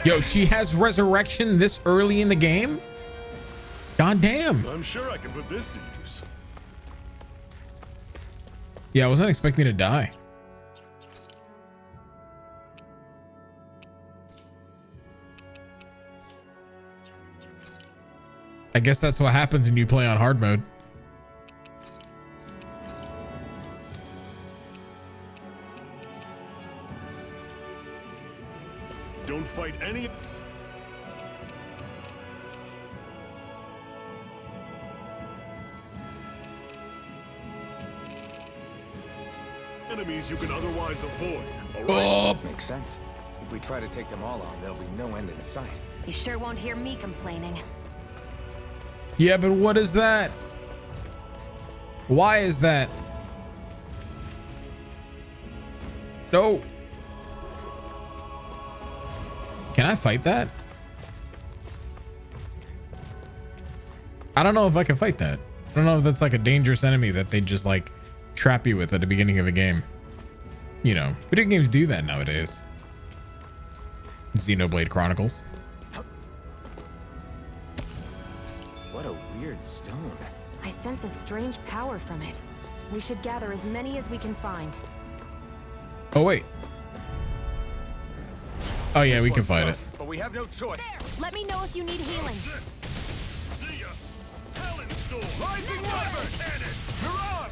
Yo, she has resurrection this early in the game? God damn.
I'm sure I can put this to use.
Yeah, I wasn't expecting to die. I guess that's what happens when you play on hard mode.
Don't fight any... enemies you can otherwise avoid. All right?
Makes sense. If we try to take them all on, there'll be no end in sight.
You sure won't hear me complaining.
Yeah, but what is that? Why is that? No. Can I fight that? I don't know if I can fight that. I don't know if that's like a dangerous enemy that they just like trap you with at the beginning of a game. You know, video games do that nowadays. Xenoblade Chronicles.
What a weird stone.
I sense a strange power from it. We should gather as many as we can find.
Oh, wait. Oh, yeah, we can fight it.
But we have no choice.
There! Let me know if you need healing.
See ya! Talon Storm! Rising Wyvern! Cannon! Mirage!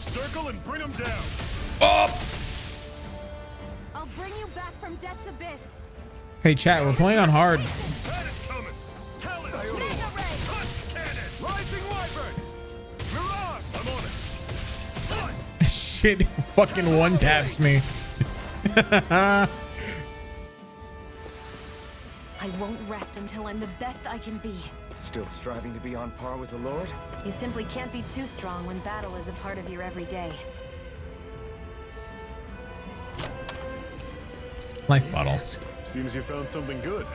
Circle and bring them down!
Oh!
I'll bring you back from Death's Abyss.
Hey, chat, we're playing on hard.
That is coming! Talon Storm! Touch Cannon! Rising Wyvern! Mirage! I'm on it!
Shit, fucking one taps me.
I won't rest until I'm the best I can be.
Still striving to be on par with the Lord?
You simply can't be too strong when battle is a part of your everyday.
Life bottle.
Seems you found something good.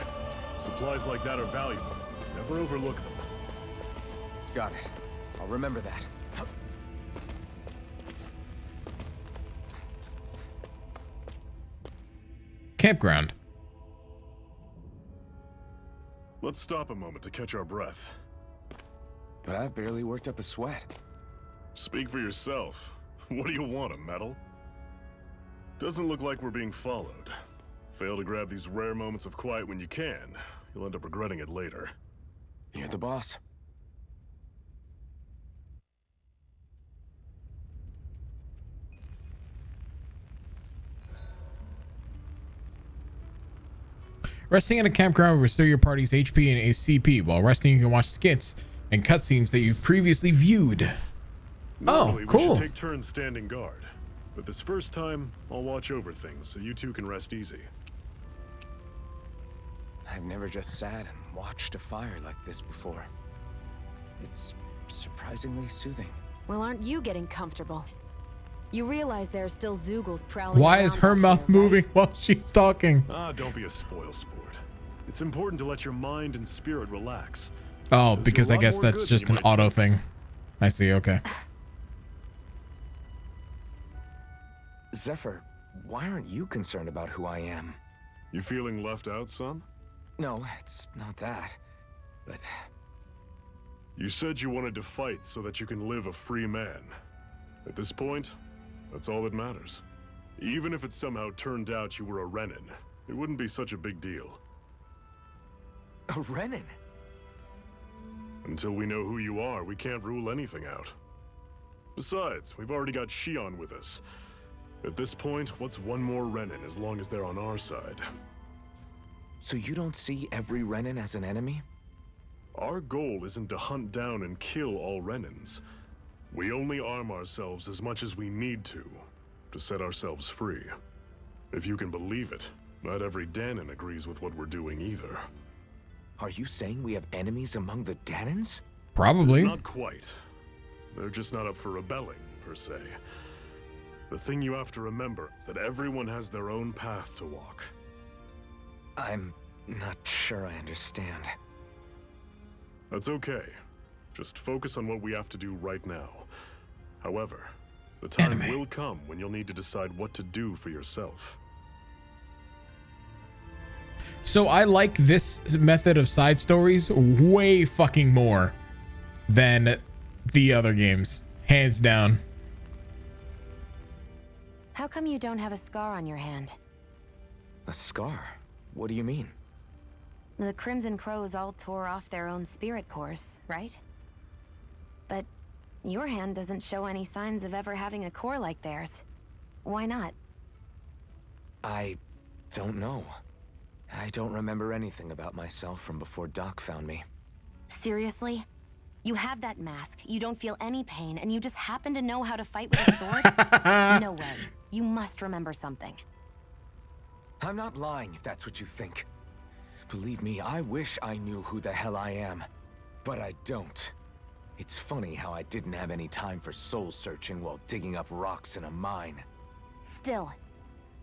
Supplies like that are valuable. Never overlook them.
Got it. I'll remember that.
Campground.
Let's stop a moment to catch our breath.
But I've barely worked up a sweat.
Speak for yourself. What do you want, a medal? Doesn't look like we're being followed. Fail to grab these rare moments of quiet when you can. You'll end up regretting it later.
You're the boss.
Resting in a campground will restore your party's HP and ACP. While resting, you can watch skits and cutscenes that you've previously viewed.
Normally,
Oh, cool.
we should take turns standing guard. But this first time, I'll watch over things so you two can rest easy.
I've never just sat and watched a fire like this before. It's surprisingly soothing.
Well, aren't you getting comfortable? You realize there are still Zoogles prowling
Why
around
is her
out
mouth
there, right?
moving while she's talking?
Ah, don't be a spoilsport. It's important to let your mind and spirit relax.
Oh,
Does
because
you a
I
lot
guess
more
that's
good
just
than
an
you might
auto
think.
thing. I see, okay.
Zephyr, why aren't you concerned about who I am?
You feeling left out, son?
No, it's not that. But
You said you wanted to fight so that you can live a free man. At this point, that's all that matters. Even if it somehow turned out you were a Renin, it wouldn't be such a big deal.
a Renin?
Until we know who you are, we can't rule anything out. Besides, we've already got Shion with us. At this point, what's one more Renin as long as they're on our side?
So you don't see every Renin as an enemy?
Our goal isn't to hunt down and kill all Renins. We only arm ourselves as much as we need to set ourselves free. If you can believe it, not every Danon agrees with what we're doing either.
Are you saying we have enemies among the Danons?
Probably.
Not quite. They're just not up for rebelling, per se. The thing you have to remember is that everyone has their own path to walk.
I'm not sure I understand.
That's okay. Just focus on what we have to do right now. However, the time will come when you'll need to decide what to do for yourself.
So I like this method of side stories way fucking more than the other games, hands down.
How come you don't have a scar on your hand?
A scar? What do you mean?
The Crimson Crows all tore off their own spirit cores, right? But your hand doesn't show any signs of ever having a core like theirs. Why not?
I don't know. I don't remember anything about myself from before Doc found me.
Seriously? You have that mask, you don't feel any pain, and you just happen to know how to fight with a sword? No way. You must remember something.
I'm not lying if that's what you think. Believe me, I wish I knew who the hell I am. But I don't. It's funny how I didn't have any time for soul searching while digging up rocks in a mine.
Still.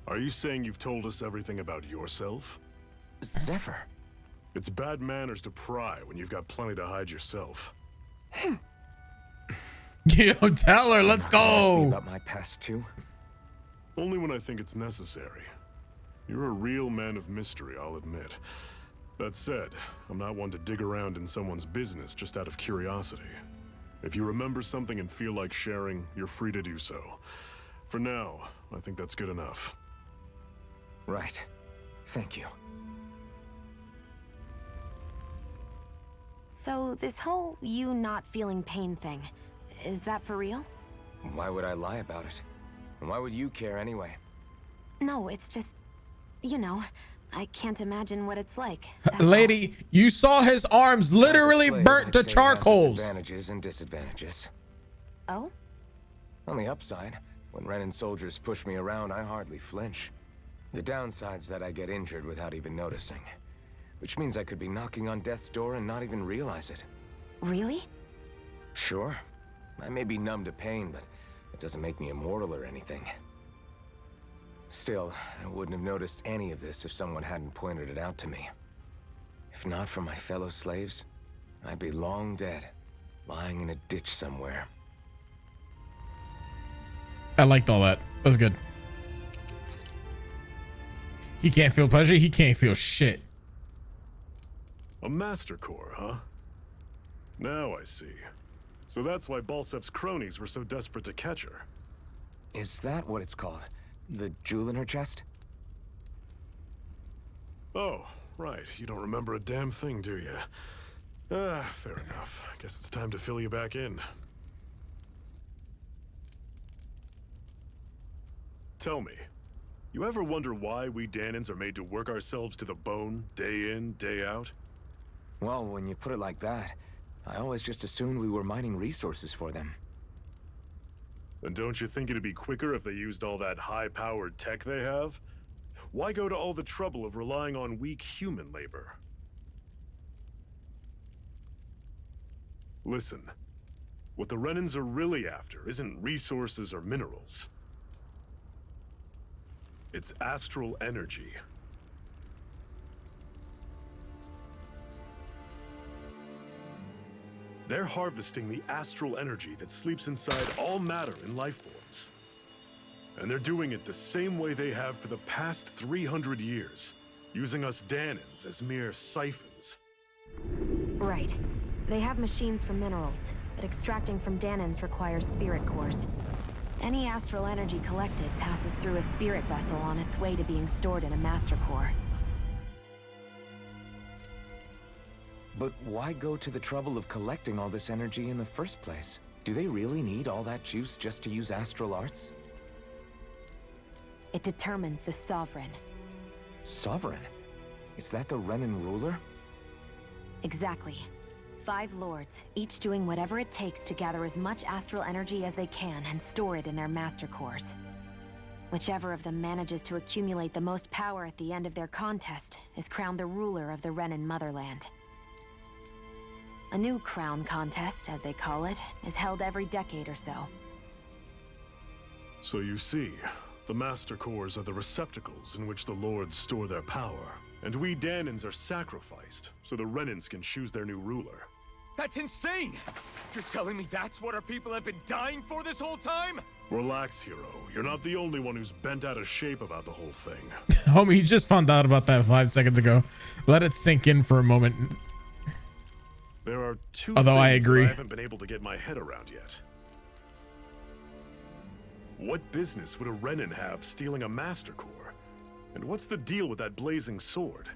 Are you saying you've told us everything about yourself?
Zephyr.
It's bad manners to pry when you've got plenty to hide yourself.
Yo, tell her, let's
Ask me
go.
about my past too?
Only when I think it's necessary. You're a real man of mystery, I'll admit. That said, I'm not one to dig around in someone's business just out of curiosity. If you remember something and feel like sharing, you're free to do so. For now, I think that's good enough.
Right. Thank you.
So this whole you not feeling pain thing, is that for real?
Why would I lie about it? And why would you care anyway?
No, it's just, you know, I can't imagine what it's like.
Lady, you saw his arms literally
As a slave,
burnt
I'd
to
say it has its
charcoals.
advantages and disadvantages.
Oh?
On the upside, when Renan soldiers push me around, I hardly flinch. The downside's that I get injured without even noticing. Which means I could be knocking on death's door and not even realize it.
Really?
Sure. I may be numb to pain, but it doesn't make me immortal or anything. Still, I wouldn't have noticed any of this if someone hadn't pointed it out to me. If not for my fellow slaves, I'd be long dead, lying in a ditch somewhere.
I liked all that. That was good. He can't feel pleasure. He can't feel shit.
A Master Core, huh? Now I see. So that's why Balsef's cronies were so desperate to catch her.
Is that what it's called? The jewel in her chest?
Oh, right. You don't remember a damn thing, do you? Fair enough. Guess it's time to fill you back in. Tell me, you ever wonder why we Dahnans are made to work ourselves to the bone, day in, day out?
Well, when you put it like that, I always just assumed we were mining resources for them.
And don't you think it'd be quicker if they used all that high-powered tech they have? Why go to all the trouble of relying on weak human labor? Listen, what the Renans are really after isn't resources or minerals. It's astral energy. They're harvesting the astral energy that sleeps inside all matter in life forms. And they're doing it the same way they have for the past 300 years, using us Dahnans as mere siphons.
Right. They have machines for minerals, but extracting from Dahnans requires spirit cores. Any astral energy collected passes through a spirit vessel on its way to being stored in a master core.
But why go to the trouble of collecting all this energy in the first place? Do they really need all that juice just to use astral arts?
It determines the Sovereign.
Sovereign? Is that the Renan ruler?
Exactly. 5 lords, each doing whatever it takes to gather as much astral energy as they can and store it in their master cores. Whichever of them manages to accumulate the most power at the end of their contest is crowned the ruler of the Renan motherland. A new crown contest, as they call it, is held every decade or so.
So you see, the Master Cores are the receptacles in which the Lords store their power. And we Dahnans are sacrificed, so the Renans can choose their new ruler.
That's insane! You're telling me that's what our people have been dying for this whole time?
Relax, hero. You're not the only one who's bent out of shape about the whole thing.
Homie, you just found out about that 5 seconds ago. Let it sink in for a moment.
There are two
Although I
things
agree.
I haven't been able to get my head around yet. What business would a Renin have stealing a Master Core? And what's the deal with that blazing sword?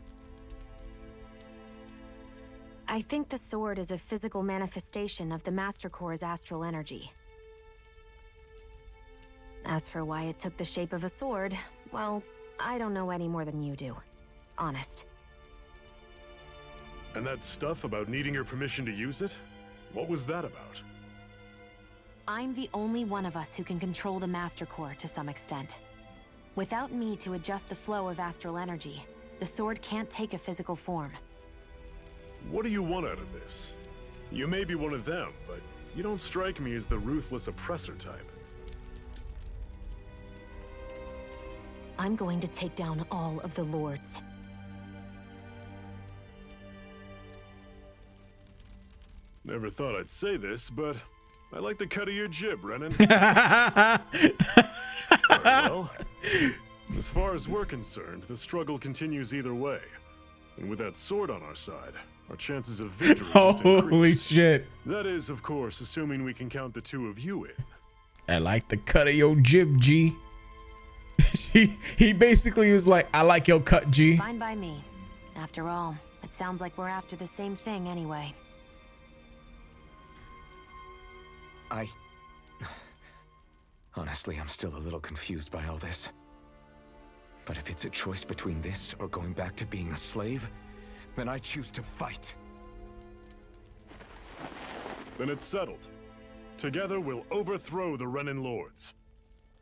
I think the sword is a physical manifestation of the Master Core's astral energy. As for why it took the shape of a sword, well, I don't know any more than you do. Honest.
And that stuff about needing your permission to use it? What was that about?
I'm the only one of us who can control the Master Core to some extent. Without me to adjust the flow of astral energy, the sword can't take a physical form.
What do you want out of this? You may be one of them, but you don't strike me as the ruthless oppressor type.
I'm going to take down all of the lords.
Never thought I'd say this, but I like the cut of your jib, Renin. Very well. As far as we're concerned, the struggle continues either way. And with that sword on our side, our chances of victory just
Holy
increase.
shit.
That is, of course, assuming we can count the two of you in.
I like the cut of your jib, G. He basically was like, I like your cut, G.
Fine by me. After all, it sounds like we're after the same thing anyway.
Honestly, I'm still a little confused by all this. But if it's a choice between this or going back to being a slave, then I choose to fight.
Then it's settled. Together, we'll overthrow the Renin Lords.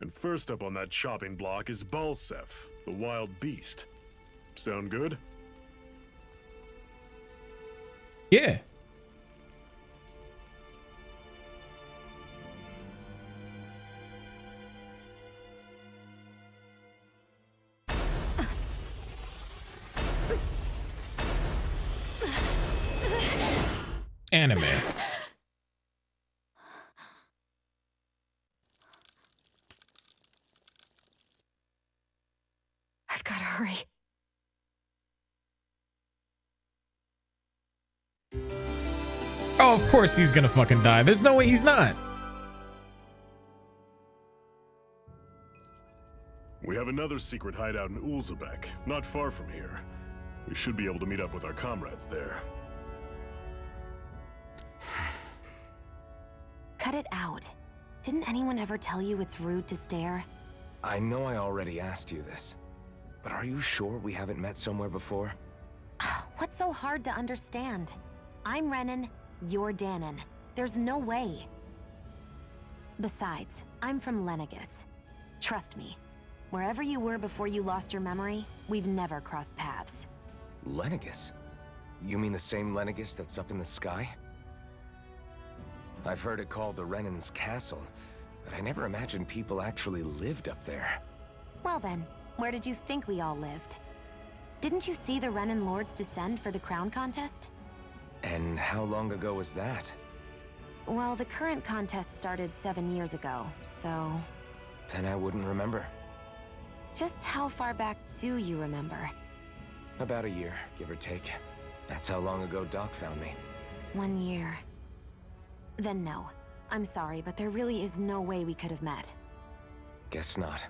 And first up on that chopping block is Balsef, the wild beast. Sound good?
Yeah. Anime.
I've gotta hurry.
Oh, of course he's gonna fucking die. There's no way he's not.
We have another secret hideout in Ulzebek, not far from here. We should be able to meet up with our comrades there.
Cut it out. Didn't anyone ever tell you it's rude to stare?
I know I already asked you this, but are you sure we haven't met somewhere before?
What's so hard to understand? I'm Renin, you're Danon. There's no way. Besides, I'm from Lenegis. Trust me, wherever you were before you lost your memory, we've never crossed paths.
Lenegis? You mean the same Lenegis that's up in the sky? I've heard it called the Renin's Castle, but I never imagined people actually lived up there.
Well then, where did you think we all lived? Didn't you see the Renin Lords descend for the crown contest?
And how long ago was that?
Well, the current contest started 7 years ago, so...
Then I wouldn't remember.
Just how far back do you remember?
About a year, give or take. That's how long ago Doc found me.
1 year. Then no. I'm sorry, but there really is no way we could have met.
Guess not.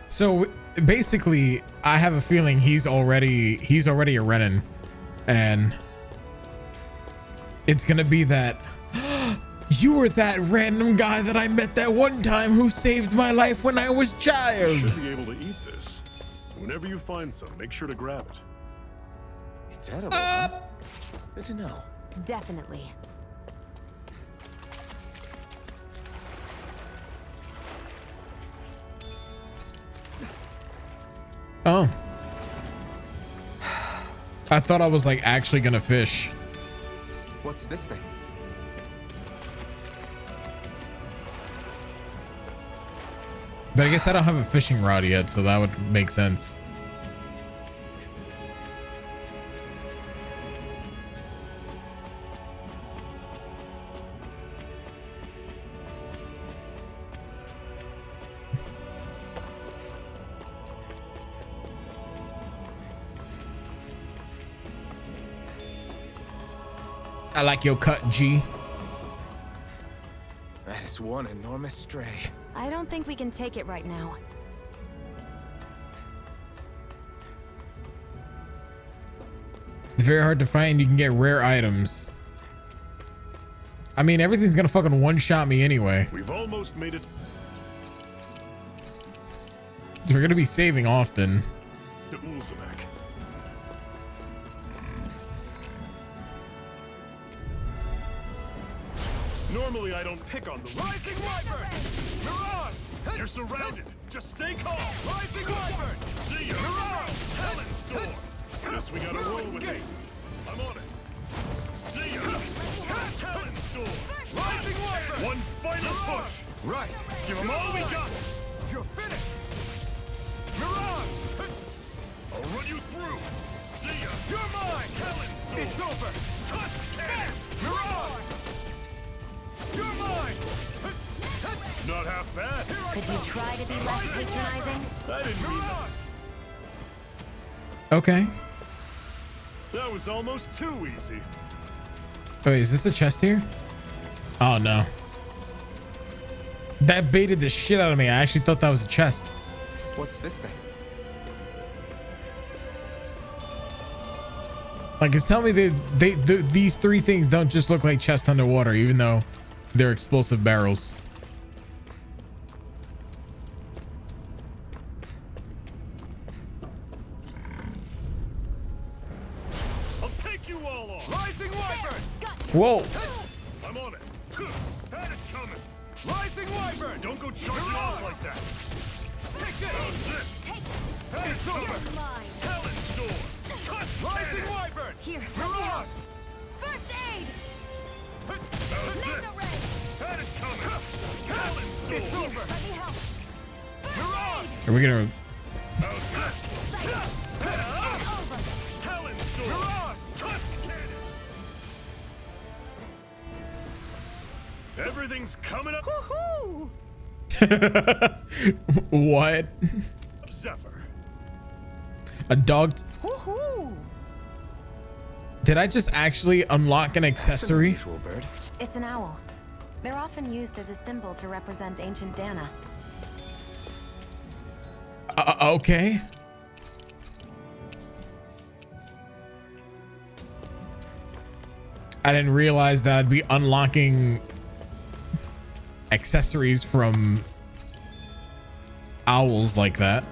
So basically, I have a feeling he's already a Renin, and it's gonna be that you were that random guy that I met that one time who saved my life when I was child.
You should be able to eat this. Whenever you find some, make sure to grab it.
It's edible, huh? Good to know.
Definitely.
Oh. I thought I was like actually gonna fish.
What's this thing?
But I guess I don't have a fishing rod yet, so that would make sense. I like your cut, G.
That is one enormous stray.
I don't think we can take it right now.
It's very hard to find. You can get rare items. I mean, everything's gonna fucking one-shot me anyway.
We've almost made it
So we're gonna be saving often.
to Ulzamek. Normally I don't pick on the Rising Wyvern! Mirage! You're surrounded! Just stay calm! Rising Wyvern! See ya! Mirage! Talon's door! Guess we gotta roll with it. I'm on it. See ya! Talon's door! Rising Wyvern! One final push! Right! Give them all we got! You're finished! Mirage! I'll run you through! See ya! You're mine! Talon's door! It's over! Tusk cannon! Mirage! You're mine! Not half bad.
Could you try to be less patronizing?
I didn't mean that.
Okay.
That was almost too easy.
Wait, is this a chest here? Oh no. That baited the shit out of me. I actually thought that was a chest.
What's this thing?
Like, it's telling me these three things don't just look like chests underwater, even though they're explosive barrels.
I'll take you all on. Rising Wyvern!
Whoa.
I'm on it. Had it coming. Rising Wyvern! Don't go charging off like that. Take this! Had it over! Talon's door! Rising Wyvern!
Here,
Mirage!
first aid!
Had it coming! Talon's door! It's over!
Let me help.
Mirage!
Are we gonna?
Talon's door! Mirage! Tusk cannon! Everything's coming up. Woohoo!
What?
Zephyr.
A dog?
Woohoo!
Did I just actually unlock an accessory?
Bird.
It's an owl. They're often used as a symbol to represent ancient Dana.
Okay. I didn't realize that I'd be unlocking accessories from owls like that.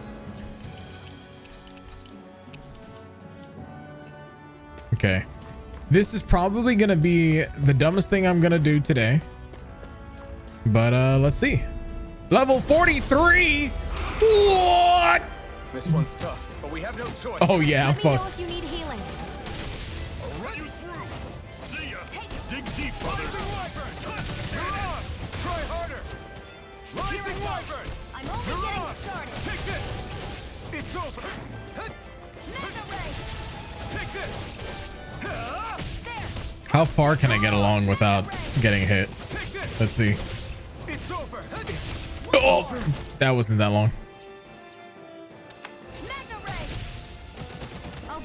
Okay. This is probably gonna be the dumbest thing I'm gonna do today. But let's see. Level 43? What?
This one's tough, but we have no choice.
Oh yeah, I'm
Let me know
fucked.
if you need healing.
I'll run you through. See ya. Dig deep, brothers. Mirage! Try harder. Rising Wyvern!
I'm only getting started.
Take this! It's over!
Mega ray!
Take this!
How far can I get along without getting hit? Let's see.
It's over!
Oh, that wasn't that long.
Mega ray! I'll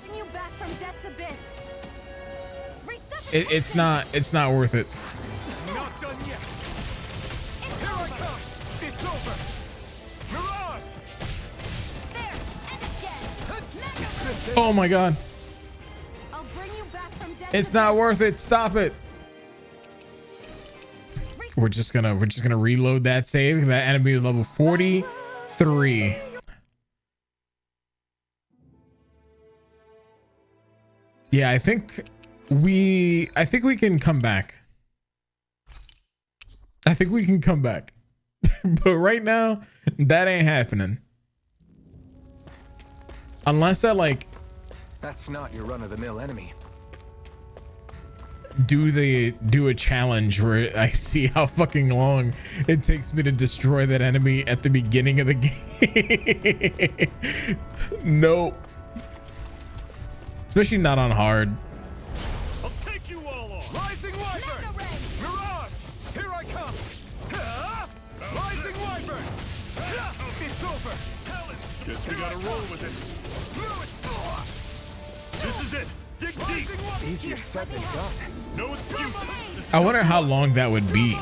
bring you back from death's abyss.
It's not worth it.
Not done yet! Here I come! It's over! Mirage!
There! And again!
Oh my god.
I'll bring you back from death's
It's not worth it. Stop it. We're just gonna reload that save. That enemy is level 43. Yeah, I think we can come back. I think we can come back. But right now, that ain't happening. Unless I like
That's not your run-of-the-mill enemy.
do a challenge where I see how fucking long it takes me to destroy that enemy at the beginning of the game. Nope. Especially not on hard.
I'll take you all on! Rising Wyvern! Mirage! Here I come! Rising Wyvern! It's over! Guess we gotta roll with it. This is it! Dig deep!
Easier said than done.
No excuses.
I wonder how long that would be.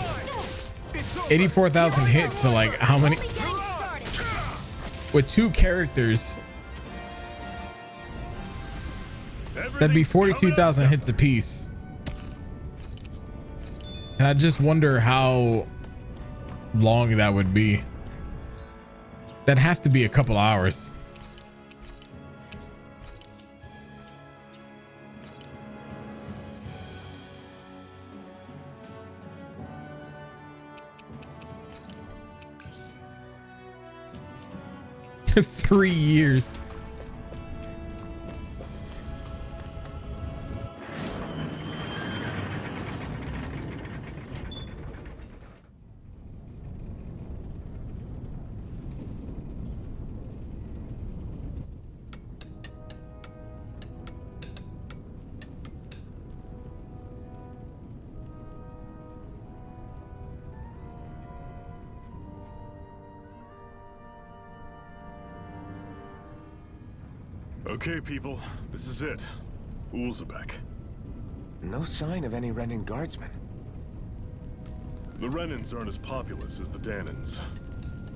84,000 hits, but like how many? With 2 characters, that'd be 42,000 hits apiece. And I just wonder how long that would be. That'd have to be a couple hours. Three years.
Okay, people, this is it. Ulzebek.
No sign of any Renan guardsmen.
The Renans aren't as populous as the Danans.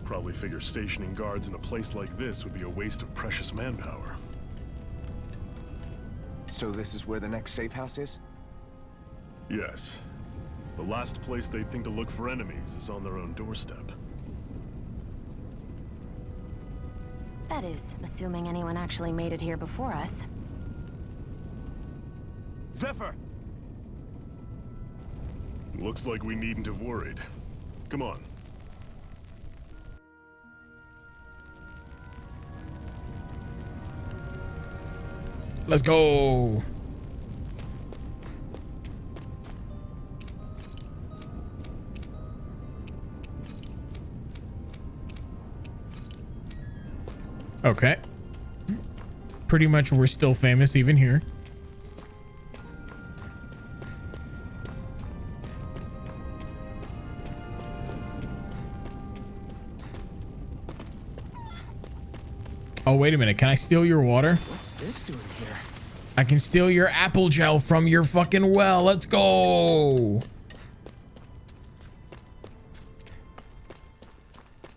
Probably figure stationing guards in a place like this would be a waste of precious manpower.
So this is where the next safe house is?
Yes. The last place they'd think to look for enemies is on their own doorstep.
That is, assuming anyone actually made it here before us.
Zephyr!
Looks like we needn't have worried. Come on.
Let's go. Okay. Pretty much we're still famous even here. Oh, wait a minute. Can I steal your water?
What's this doing here?
I can steal your apple gel from your fucking well. Let's go.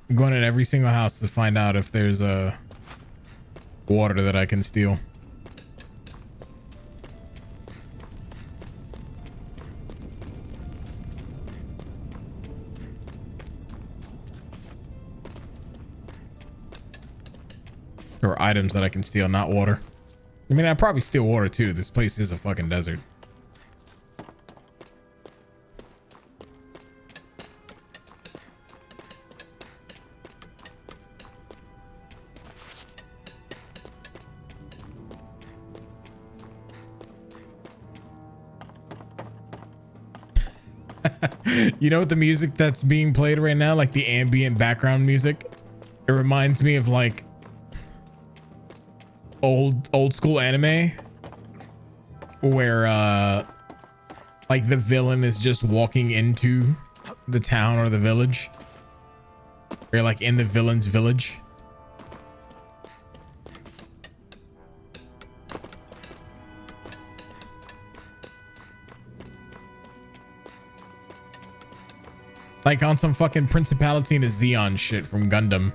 I'm going at every single house to find out if there's a water that I can steal. Or items that I can steal, not water. I mean, I'd probably steal water too. This place is a fucking desert. You know what the music that's being played right now, like the ambient background music, it reminds me of like old school anime where like the villain is just walking into the town or the village. You're like in the villain's village. Like on some fucking Principality and a Xeon shit from Gundam.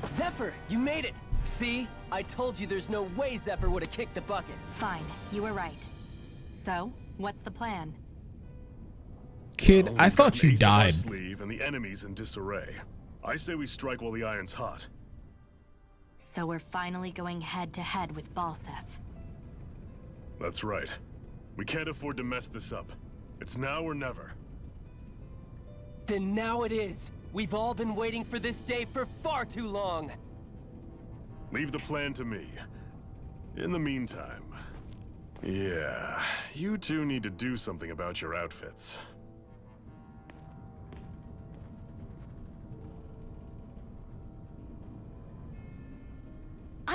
Zephyr, you made it! See? I told you there's no way Zephyr would have kicked the bucket.
Fine, you were right. So, what's the plan?
Kid,
Well,
I
we've
thought
got
you
an ace up our
died.
sleeve and the enemy's in disarray. I say we strike while the iron's hot.
So we're finally going head to head with Balseph.
That's right. We can't afford to mess this up. It's now or never.
Then now it is. We've all been waiting for this day for far too long.
Leave the plan to me. In the meantime, yeah, you two need to do something about your outfits.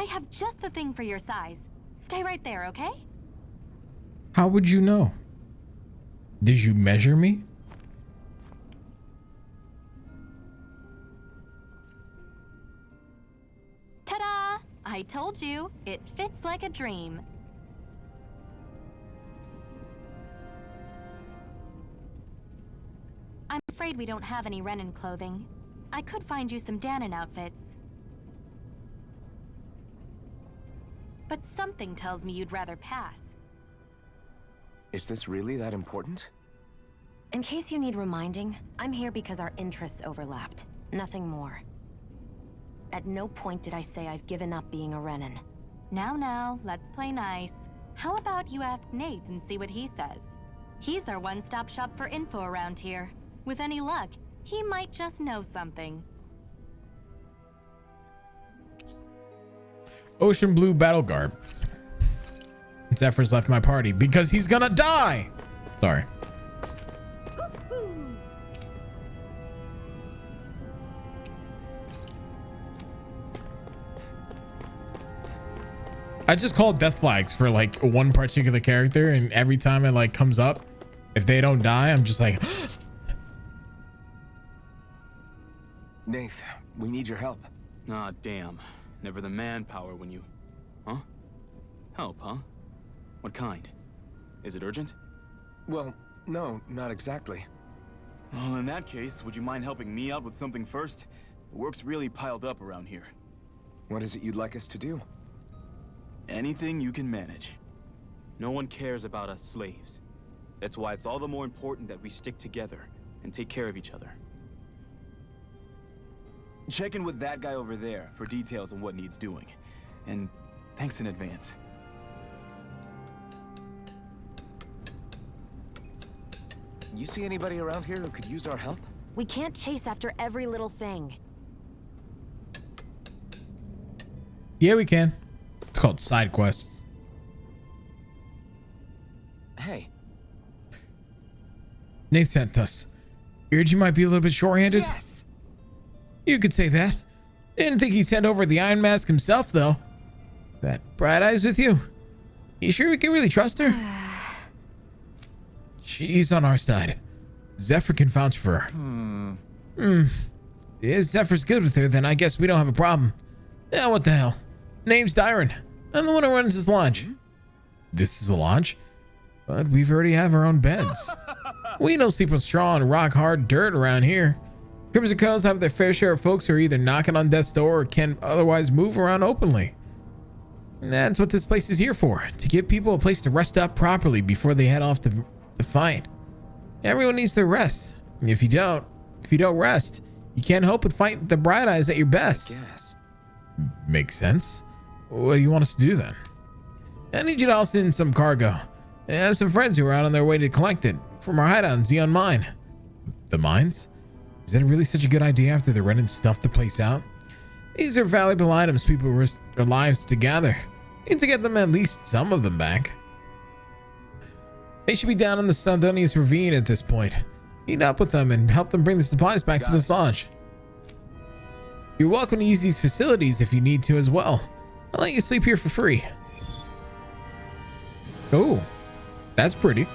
have just the thing for your size. Stay right there, okay?
How would you know? Did you measure me?
Ta-da! I told you, it fits like a dream. I'm afraid we don't have any Renan clothing. I could find you some Danon outfits. But something tells me you'd rather pass.
Is this really that important?
In case you need reminding, I'm here because our interests overlapped. Nothing more. At no point did I say I've given up being a Renan.
Now, let's play nice. How about you ask Nath and see what he says? He's our one-stop shop for info around here. With any luck, he might just know something.
Ocean Blue Battle Garb. Zephyr's left my party because he's gonna die. Sorry. I just call death flags for like one particular character, and every time it like comes up, if they don't die, I'm just like
Nath, we need your help.
Ah, damn. Never the manpower when you... Huh? Help, huh? What kind? Is it urgent?
Well, no, not exactly.
Well, in that case, would you mind helping me out with something first? The work's really piled up around here.
What is it you'd like us to do?
Anything you can manage. No one cares about us slaves. That's why it's all the more important that we stick together and take care of each other. Check in with that guy over there for details on what needs doing. And thanks in advance.
You see anybody around here who could use our help?
We can't chase after every little thing.
yeah, we can. It's called side quests.
Hey.
Nate sent us. Feared you might be a little bit short-handed.
Yes!
You could say that. Didn't think he sent over the Iron Mask himself, though. That Bright Eyes with you? You sure we can really trust her? She's on our side. Zephyr can vouch for her. If Zephyr's good with her, then I guess we don't have a problem. Yeah, what the hell? Name's Dyron. I'm the one who runs this lodge. This is a lodge? But we've already have our own beds. We don't sleep on straw and rock hard dirt around here. Crimson Cones have their fair share of folks who are either knocking on death's door or can otherwise move around openly. And that's what this place is here for, to give people a place to rest up properly before they head off to fight. Everyone needs their rest. If you don't rest, you can't hope to fight the Bright Eyes at your best.
Yes.
Makes sense. What do you want us to do then? I need you to haul in some cargo. I have some friends who are out on their way to collect it from our hideout in Xeon Mine. The mines? Is that really such a good idea after the Renan stuffed the place out? These are valuable items people risk their lives to gather. Need to get them at least some of them back. They should be down in the Saldonius Ravine at this point. Meet up with them and help them bring the supplies back to this lodge. You're welcome to use these facilities if you need to as well. I'll let you sleep here for free. Oh, that's pretty.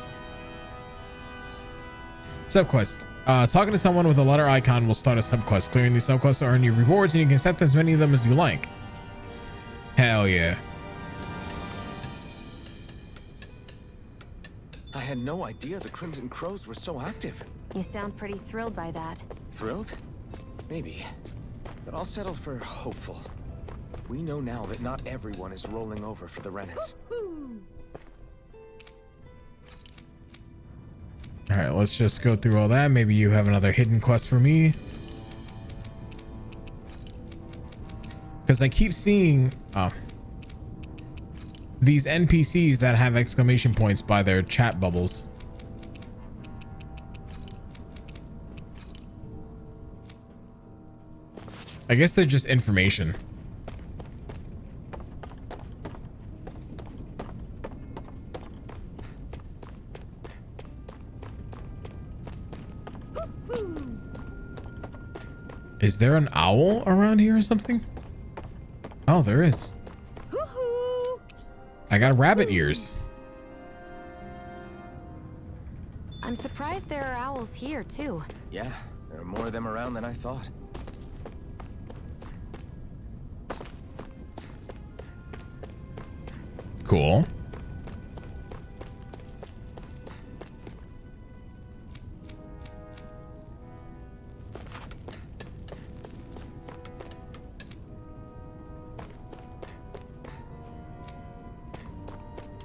Subquest. Talking to someone with a letter icon will start a subquest. Clearing these subquests will earn you rewards, and you can accept as many of them as you like. Hell yeah.
I had no idea the Crimson Crows were so active.
You sound pretty thrilled by that.
Thrilled? Maybe. But I'll settle for hopeful. We know now that not everyone is rolling over for the Renans.
All right, let's just go through all that. Maybe you have another hidden quest for me. Because I keep seeing these NPCs that have exclamation points by their chat bubbles. I guess they're just information. Is there an owl around here or something? Oh, there is. I got rabbit ears.
I'm surprised there are owls here, too.
Yeah, there are more of them around than I thought.
Cool.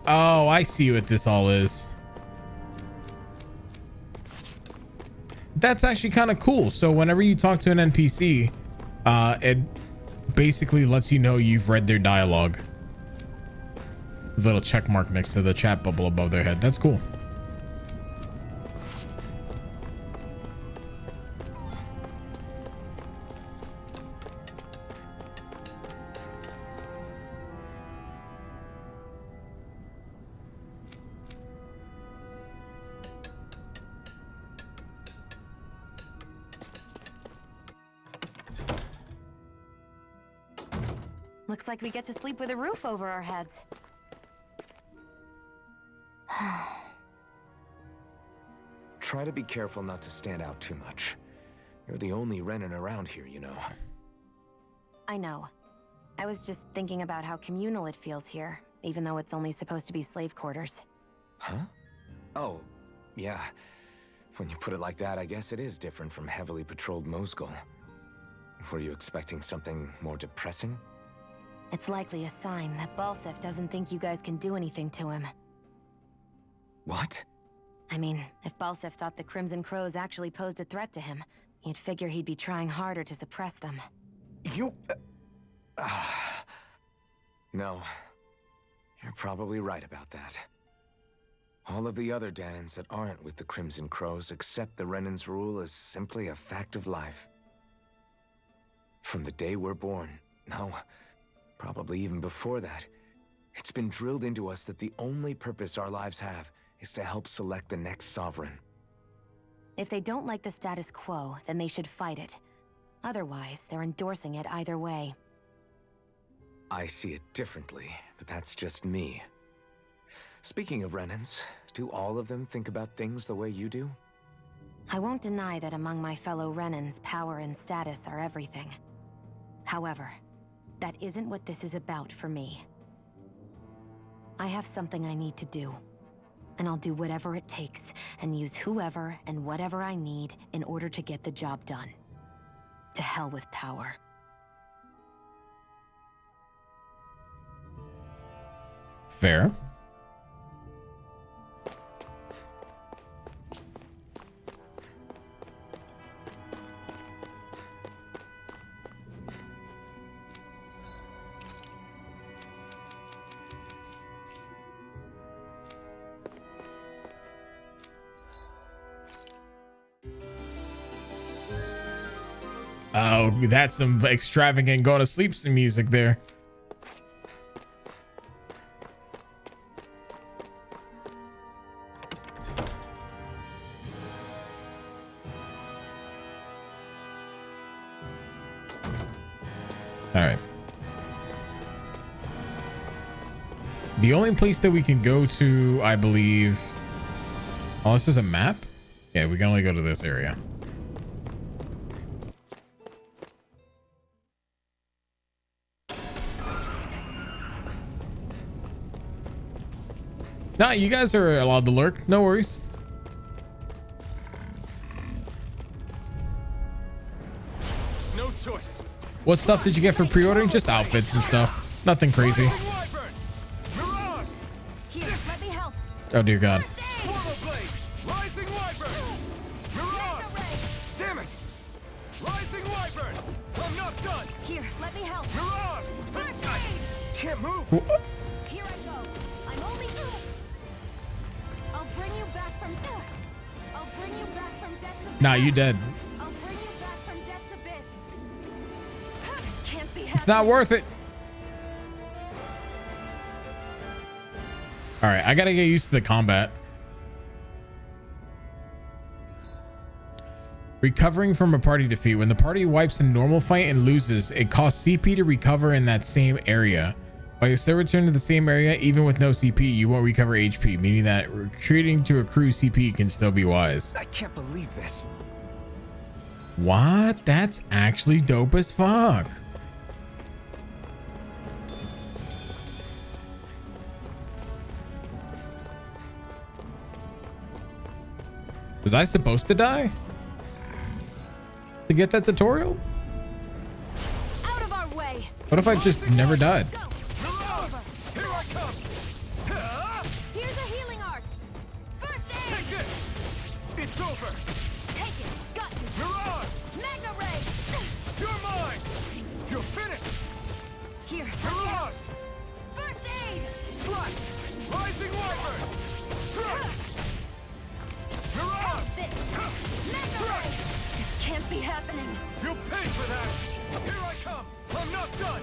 Oh, I see what this all is. That's actually kind of cool. So whenever you talk to an NPC, it basically lets you know you've read their dialogue. Little check mark next to the chat bubble above their head. That's cool.
Looks like we get to sleep with a roof over our heads.
Try to be careful not to stand out too much. You're the only Renan around here, you know.
I know. I was just thinking about how communal it feels here, even though it's only supposed to be slave quarters.
Huh? Oh, yeah. When you put it like that, I guess it is different from heavily patrolled Mosgul. Were you expecting something more depressing?
It's likely a sign that Balsef doesn't think you guys can do anything to him.
What?
I mean, if Balsef thought the Crimson Crows actually posed a threat to him, you'd figure he'd be trying harder to suppress them.
You... No. You're probably right about that. All of the other Danans that aren't with the Crimson Crows accept the Renan's rule as simply a fact of life. From the day we're born, no, probably even before that, it's been drilled into us that the only purpose our lives have is to help select the next sovereign.
If they don't like the status quo, then they should fight it. Otherwise, they're endorsing it either way.
I see it differently, but that's just me. Speaking of Renans, do all of them think about things the way you do?
I won't deny that among my fellow Renans, power and status are everything. However, that isn't what this is about for me. I have something I need to do, and I'll do whatever it takes and use whoever and whatever I need in order to get the job done. To hell with power.
Fair. Oh, that's some extravagant going to sleep some music there. All right. The only place that we can go to, I believe, oh, this is a map. Yeah, we can only go to this area. Nah, you guys are allowed to lurk. No worries.
No choice.
What stuff did you get for pre-ordering? Just outfits and stuff. Nothing crazy.
Here, let me help.
Oh dear God.
Rising Wyvern! Mirage! Damn it! Rising Wyvern! I'm not done!
Here, let me help.
Mirage! I can't move!
Here I go. I'm only... I'll bring you back from... I'll bring you back from death's abyss.
Nah, you dead.
I'll bring you back from death's abyss. This can't be
It's not worth it. All right, I gotta get used to the combat. Recovering from a party defeat. When the party wipes a normal fight and loses, it costs CP to recover in that same area. While you still return to the same area, even with no CP, you won't recover HP, meaning that retreating to accrue CP can still be wise.
I can't believe this.
What? That's actually dope as fuck. Was I supposed to die to get that tutorial?
Out of our way.
What if I just never died?
Here's a healing arc. First aid.
Take this! It's over!
Take it. Got you.
Mirage!
Magna ray.
You're mine! You're finished!
Here.
Mirage!
First aid.
Slash! Rising Wyvern! Strike! Mirage!
Magna ray. This can't be happening.
You'll pay for that! Here I come! I'm not done!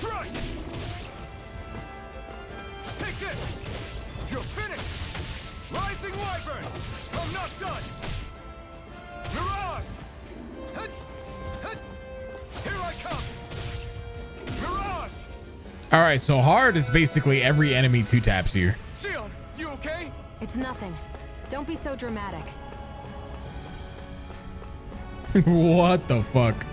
Strike! Take this! You're finished! Rising Wyvern! I'm not done! Mirage! Hut! Hut! Here I come! Mirage!
All right, so hard is basically every enemy 2-taps here.
Sion, you okay?
It's nothing. Don't be so dramatic.
What the fuck?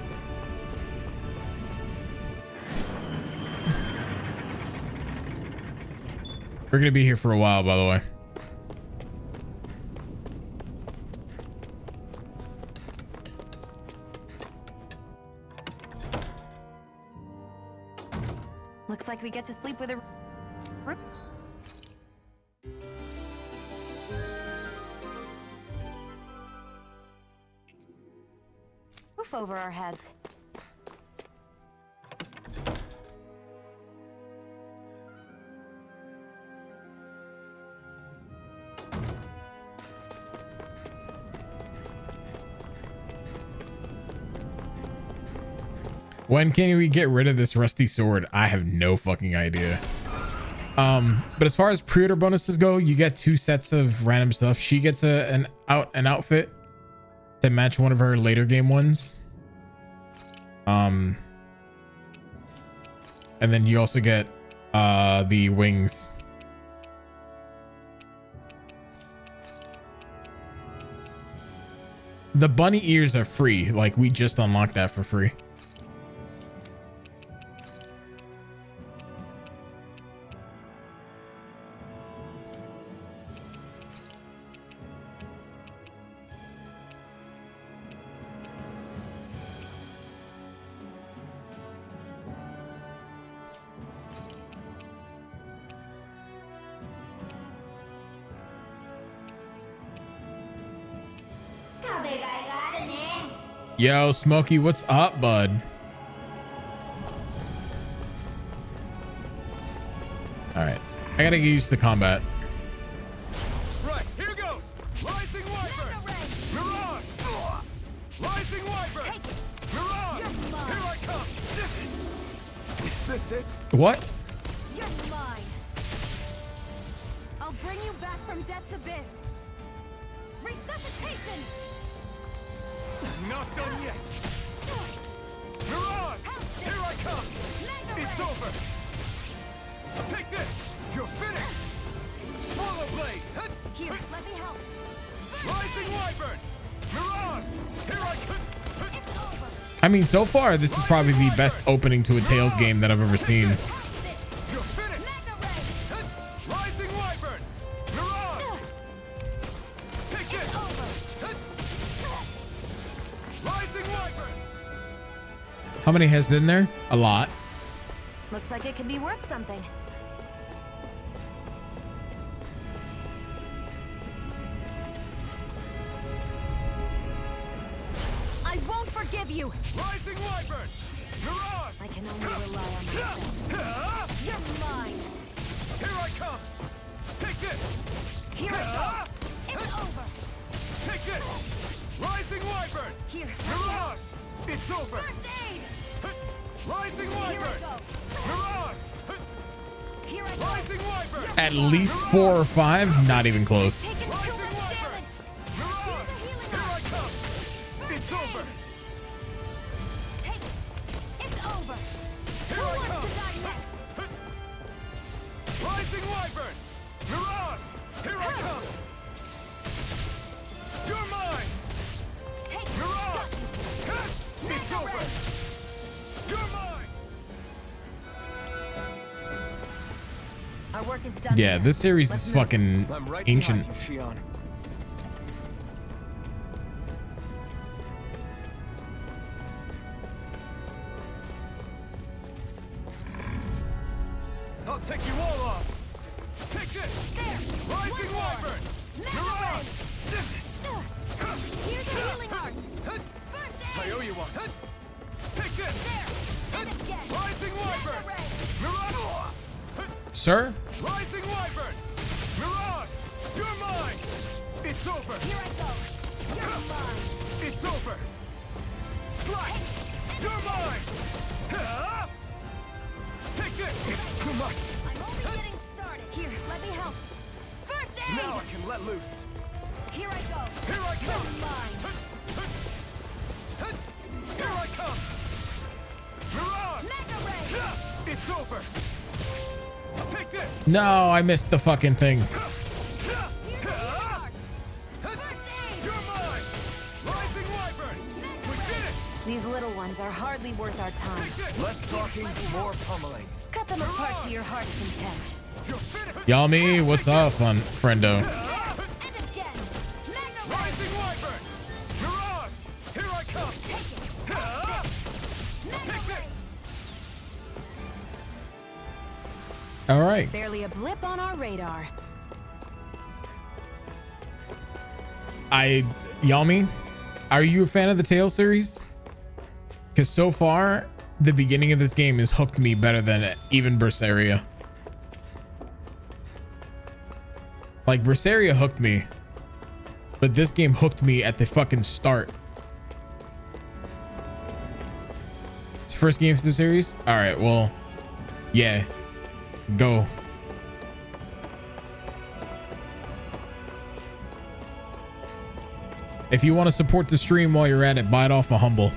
We're gonna be here for a while, by the way.
Looks like we get to sleep with a... roof over our heads.
When can we get rid of this rusty sword? I have no fucking idea. But as far as pre-order bonuses go, you get 2 sets of random stuff. She gets an outfit to match one of her later game ones. And then you also get the wings. The bunny ears are free. Like, we just unlocked that for free. Yo, Smokey, what's up, bud? All right, I gotta get used to the combat.
Right, here goes! Rising Wyvern! Mirage! Rising Wyvern! Mirage! Here I come! Is this it?
What?
You're mine. I'll bring you back from death's abyss. Resuscitation.
Not done yet! Mirage! Here I come! It's over! Take this! You're finished! Swallow Blade!
Here, let me help.
Rising Wyvern! Mirage! Here I come!
It's over.
I mean, so far, this is probably the best opening to a Tales game that I've ever seen.
You're finished! Rising Wyvern! Mirage! Take it! Rising Wyvern!
How many has in there? A lot.
Looks like it could be worth something.
I won't forgive you.
Rising Wyvern! Mirage!
I can only rely on myself. You're mine.
Here I come! Take this!
Here I go. It's over.
Take this! Rising Wyvern!
Here.
Mirage! It's over!
First aid.
Rising
Here I
Wyvern!
go.
Mirage!
Here I go.
Rising Wyvern!
At least 4 or 5, not even close.
Rising Wyvern! Mirage! Here I come! It's over!
Take it. It's over.
Here I come! Wyvern! Mirage! Here I come! You're mine!
Take
Mirage! It's over! You're mine!
Our work is done.
Yeah,
here.
this series
Let's
is
move.
fucking
I'm right
ancient.
behind you, Shion.
I'll take you all off! Take this!
There!
Rising Wyvern! Mirage!
Here's a healing art!
I owe you one! Take this!
There! And again!
Rising Wyvern! Mirage!
Sir?
Rising Wyvern! Mirage! You're mine! It's over!
Here I go! You're mine!
It's over! Slash! You're mine! Take this! It's too much!
I'm only getting started! Here, let me help! First aid!
Now I can let loose!
Here I go!
Here I come!
You're mine!
Here I come! Mirage!
Mega Ray!
It's over! Take this!
No, I missed the fucking thing.
You're mine! Rising Wyvern! We did it!
These little ones are hardly worth our time.
Less talking, more pummeling.
Cut them apart to your heart's content.
Yami, what's up, friendo?
And again! Rising Wyvern! Mirage! Here I come! Take this!
All right.
Barely a blip on our radar.
Yami, are you a fan of the Tales series? Because so far, the beginning of this game has hooked me better than even Berseria. Like, Berseria hooked me, but this game hooked me at the fucking start. It's the first game for the series? All right, well, yeah, go. If you want to support the stream while you're at it, buy it off a Humble.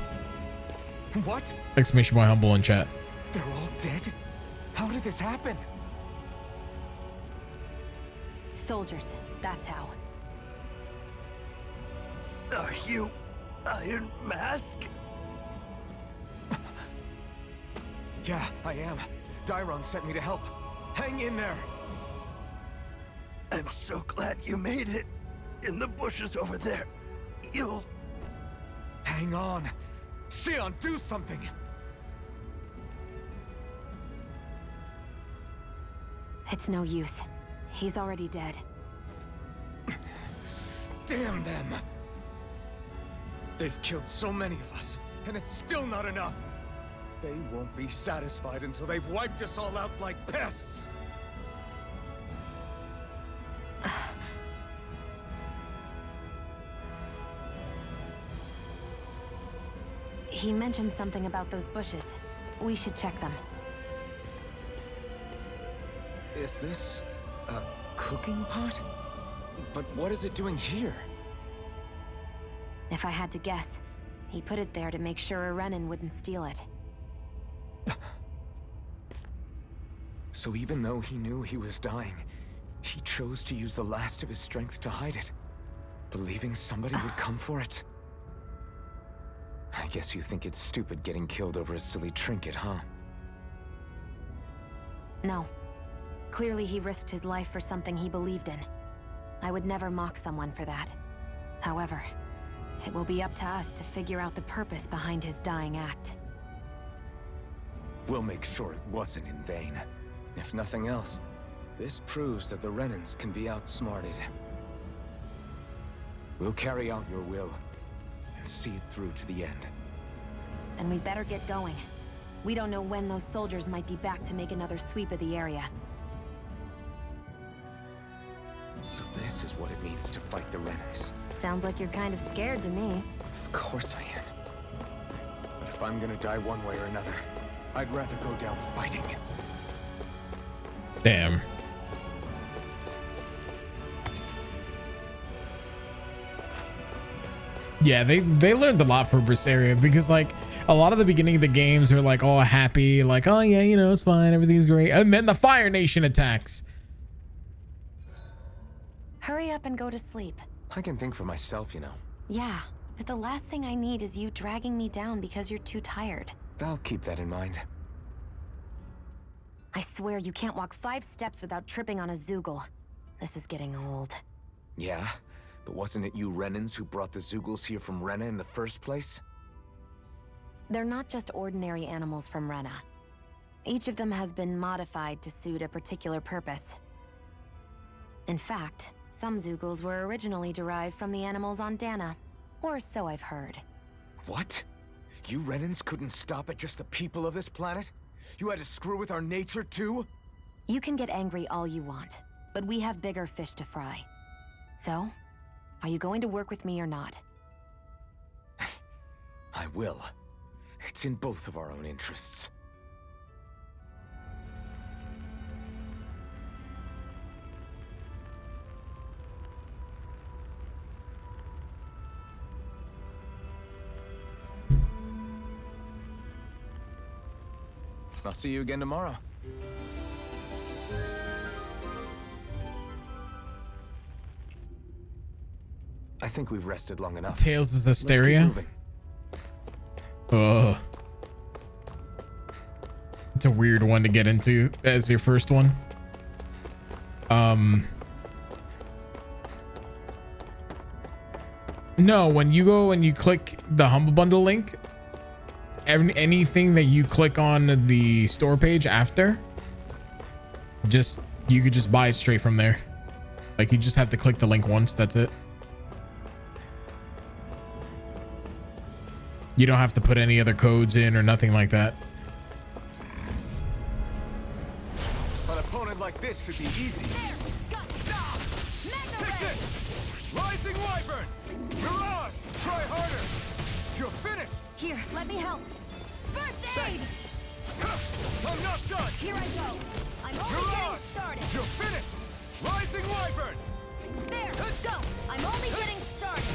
What?
Exclamation point Humble in chat.
They're all dead? How did this happen?
Soldiers, that's how.
Are you Iron Mask?
Yeah, I am. Dairon sent me to help. Hang in there.
I'm so glad you made it. In the bushes over there. You'll...
Hang on. Shion, do something!
It's no use. He's already dead.
Damn them! They've killed so many of us, and it's still not enough! They won't be satisfied until they've wiped us all out like pests!
He mentioned something about those bushes. We should check them.
Is this a cooking pot? But what is it doing here?
If I had to guess, he put it there to make sure a Renan wouldn't steal it.
So even though he knew he was dying, he chose to use the last of his strength to hide it, believing somebody would come for it. I guess you think it's stupid getting killed over a silly trinket, huh?
No. Clearly he risked his life for something he believed in. I would never mock someone for that. However, it will be up to us to figure out the purpose behind his dying act.
We'll make sure it wasn't in vain. If nothing else, this proves that the Renans can be outsmarted. We'll carry out your will, and see it through to the end.
Then we'd better get going. We don't know when those soldiers might be back to make another sweep of the area.
So this is what it means to fight the Renans.
Sounds like you're kind of scared to me.
Of course I am. But if I'm gonna die one way or another, I'd rather go down fighting.
Damn. Yeah, they learned a lot from Berseria because like a lot of the beginning of the games are like all happy, like, oh yeah, you know, it's fine, everything's great. And then the Fire Nation attacks.
Hurry up and go to sleep.
I can think for myself, you know.
Yeah, but the last thing I need is you dragging me down because you're too tired.
I'll keep that in mind.
I swear you can't walk 5 steps without tripping on a Zoogle. This is getting old.
Yeah? But wasn't it you Renans who brought the Zoogles here from Rena in the first place?
They're not just ordinary animals from Rena. Each of them has been modified to suit a particular purpose. In fact, some Zoogles were originally derived from the animals on Dana. Or so I've heard.
What? You Renans couldn't stop at just the people of this planet? You had to screw with our nature too?
You can get angry all you want, but we have bigger fish to fry. So, are you going to work with me or not?
I will. It's in both of our own interests. I'll see you again tomorrow. I think we've rested long enough.
Tails is Zestiria. Oh, it's a weird one to get into as your first one. No, when you go and you click the Humble Bundle link, anything that you click on the store page after, you could just buy it straight from there. Like, you just have to click the link once. That's it. You don't have to put any other codes in or nothing like that.
An opponent like this should be easy. Take this! Rising Wyvern! Mirage! Try harder! You're finished!
Here, let me help. First aid!
I'm not done!
Here I go. I'm only
Mirage!
getting started.
You're finished! Rising Wyvern!
There, go. I'm only getting started.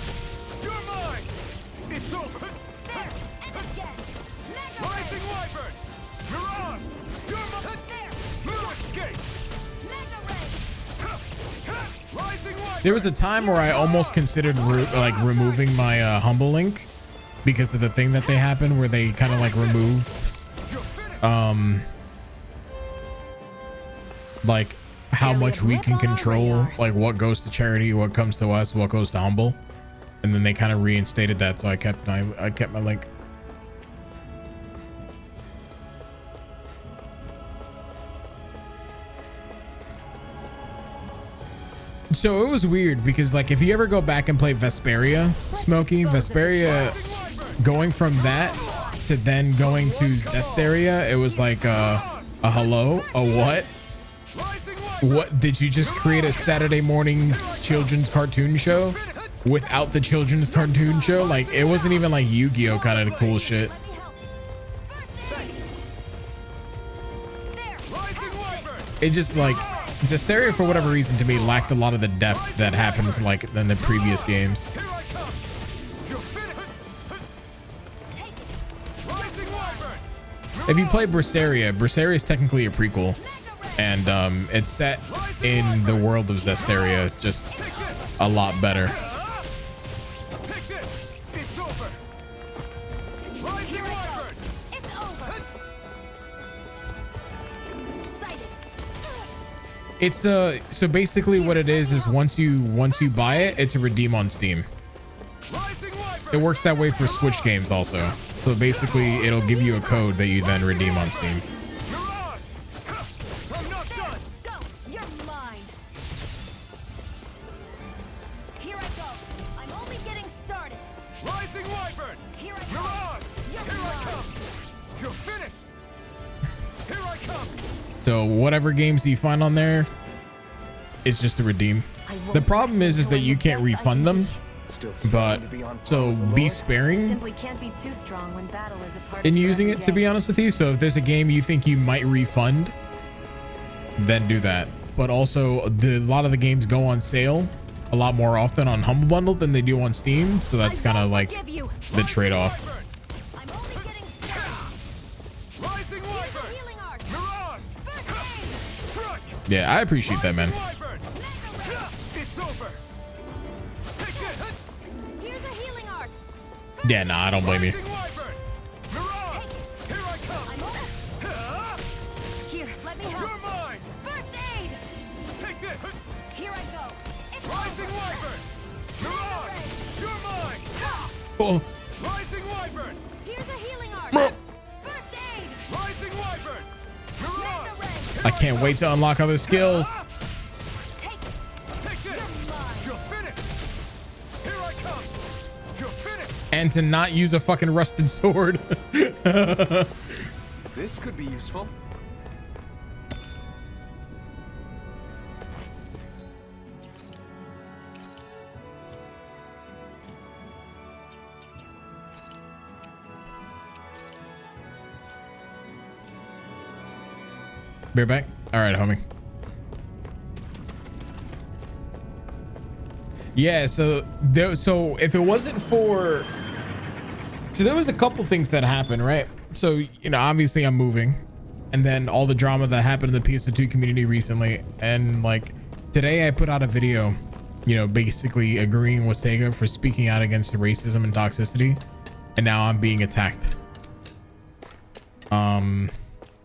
You're mine! It's over!
There, and again. Mega
Rising
Ray.
Wyvern! Mirage! You're mine!
There.
No escape!
Mega Ray.
Rising Wyvern!
There was a time where I almost considered removing my Humble link because of the thing that they happened where they kind of like removed like how much we can control, like what goes to charity, what comes to us, what goes to Humble, and then they kind of reinstated that, so I kept my link. So it was weird because, like, if you ever go back and play Vesperia, Smokey, Vesperia, going from that to then going to Zestiria, it was like a hello, a what? What did you just create a Saturday morning children's cartoon show without the children's cartoon show? Like, it wasn't even like Yu-Gi-Oh kind of cool shit. It just like Zestiria, for whatever reason, to me lacked a lot of the depth that happened from like in the previous games. If you play Berseria, Berseria is technically a prequel, and it's set in the world of Zestiria, just a lot better. It's so basically what it is once you buy it, it's a redeem on Steam. It works that way for Switch games also. So basically it'll give you a code that you then redeem on Steam. So whatever games you find on there, it's just to redeem. The problem is that you can't refund them. But so be sparing
Simply can't be too strong when battle is a part
in
of
using
every
it, to be
day.
honest with you. So if there's a game you think you might refund, then do that. But also a lot of the games go on sale a lot more often on Humble Bundle than they do on Steam. So that's kind of like the trade-off. Yeah, I appreciate that, man. Yeah, nah, I don't blame you.
Here, let me help.
You're mine.
First aid.
Take this.
Here I go. It's
Rising
over.
Wyvern. Mirage. You're mine.
Oh.
Rising Wyvern.
Here's a healing art.
Bro.
First aid.
Rising Wyvern. Mirage.
I can't wait to unlock other skills.
Take this. You're finished. Here I come. You're finished.
And to not use a fucking rusted sword.
This could be useful.
Bear back. All right, homie. Yeah, so if it wasn't for, so there was a couple things that happened, right? So, you know, obviously I'm moving, and then all the drama that happened in the PS2 community recently, and like today I put out a video, you know, basically agreeing with Sega for speaking out against racism and toxicity, and now I'm being attacked.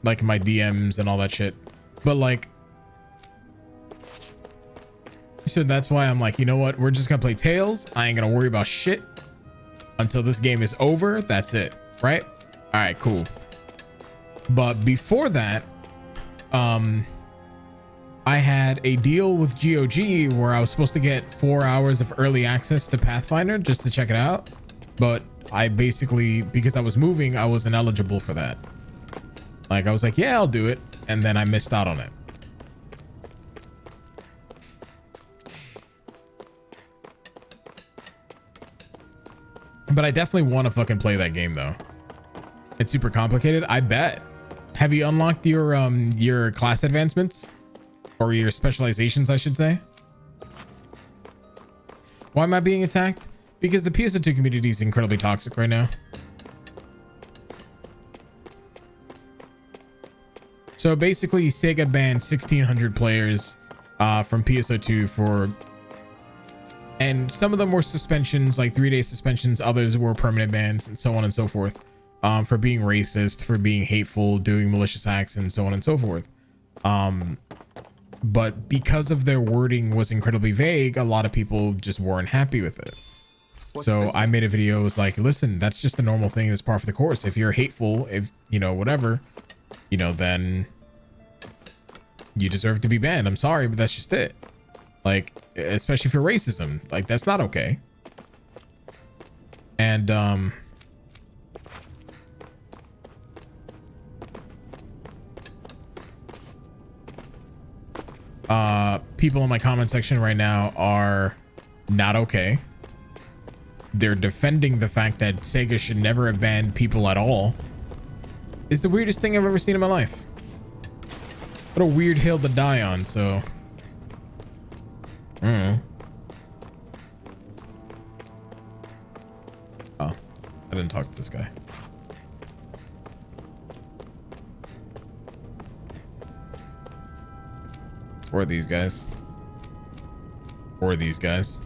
Like my DMs and all that shit, but like, so that's why I'm like, you know what, we're just gonna play Tales. I ain't gonna worry about shit until this game is over. That's it, right? All right, cool. But before that, I had a deal with GOG where I was supposed to get 4 hours of early access to Pathfinder just to check it out, but I basically, because I was moving, I wasn't eligible for that. Like, I was like, yeah, I'll do it. And then I missed out on it. But I definitely want to fucking play that game, though. It's super complicated, I bet. Have you unlocked your class advancements? Or your specializations, I should say? Why am I being attacked? Because the PS2 community is incredibly toxic right now. So basically, Sega banned 1,600 players from PSO2 for, and some of them were suspensions, like 3-day suspensions. Others were permanent bans, and so on and so forth, for being racist, for being hateful, doing malicious acts, and so on and so forth. But because of their wording was incredibly vague, a lot of people just weren't happy with it. So I made a video. It was like, listen, that's just the normal thing. That's par for the course. If you're hateful, if you know, whatever, you know, then you deserve to be banned. I'm sorry, but that's just it. Like, especially for racism, like that's not okay. And people in my comment section right now are not okay. They're defending the fact that Sega should never have banned people at all. It's the weirdest thing I've ever seen in my life. What a weird hill to die on, so. Oh, I didn't talk to this guy. Or these guys. Or these guys.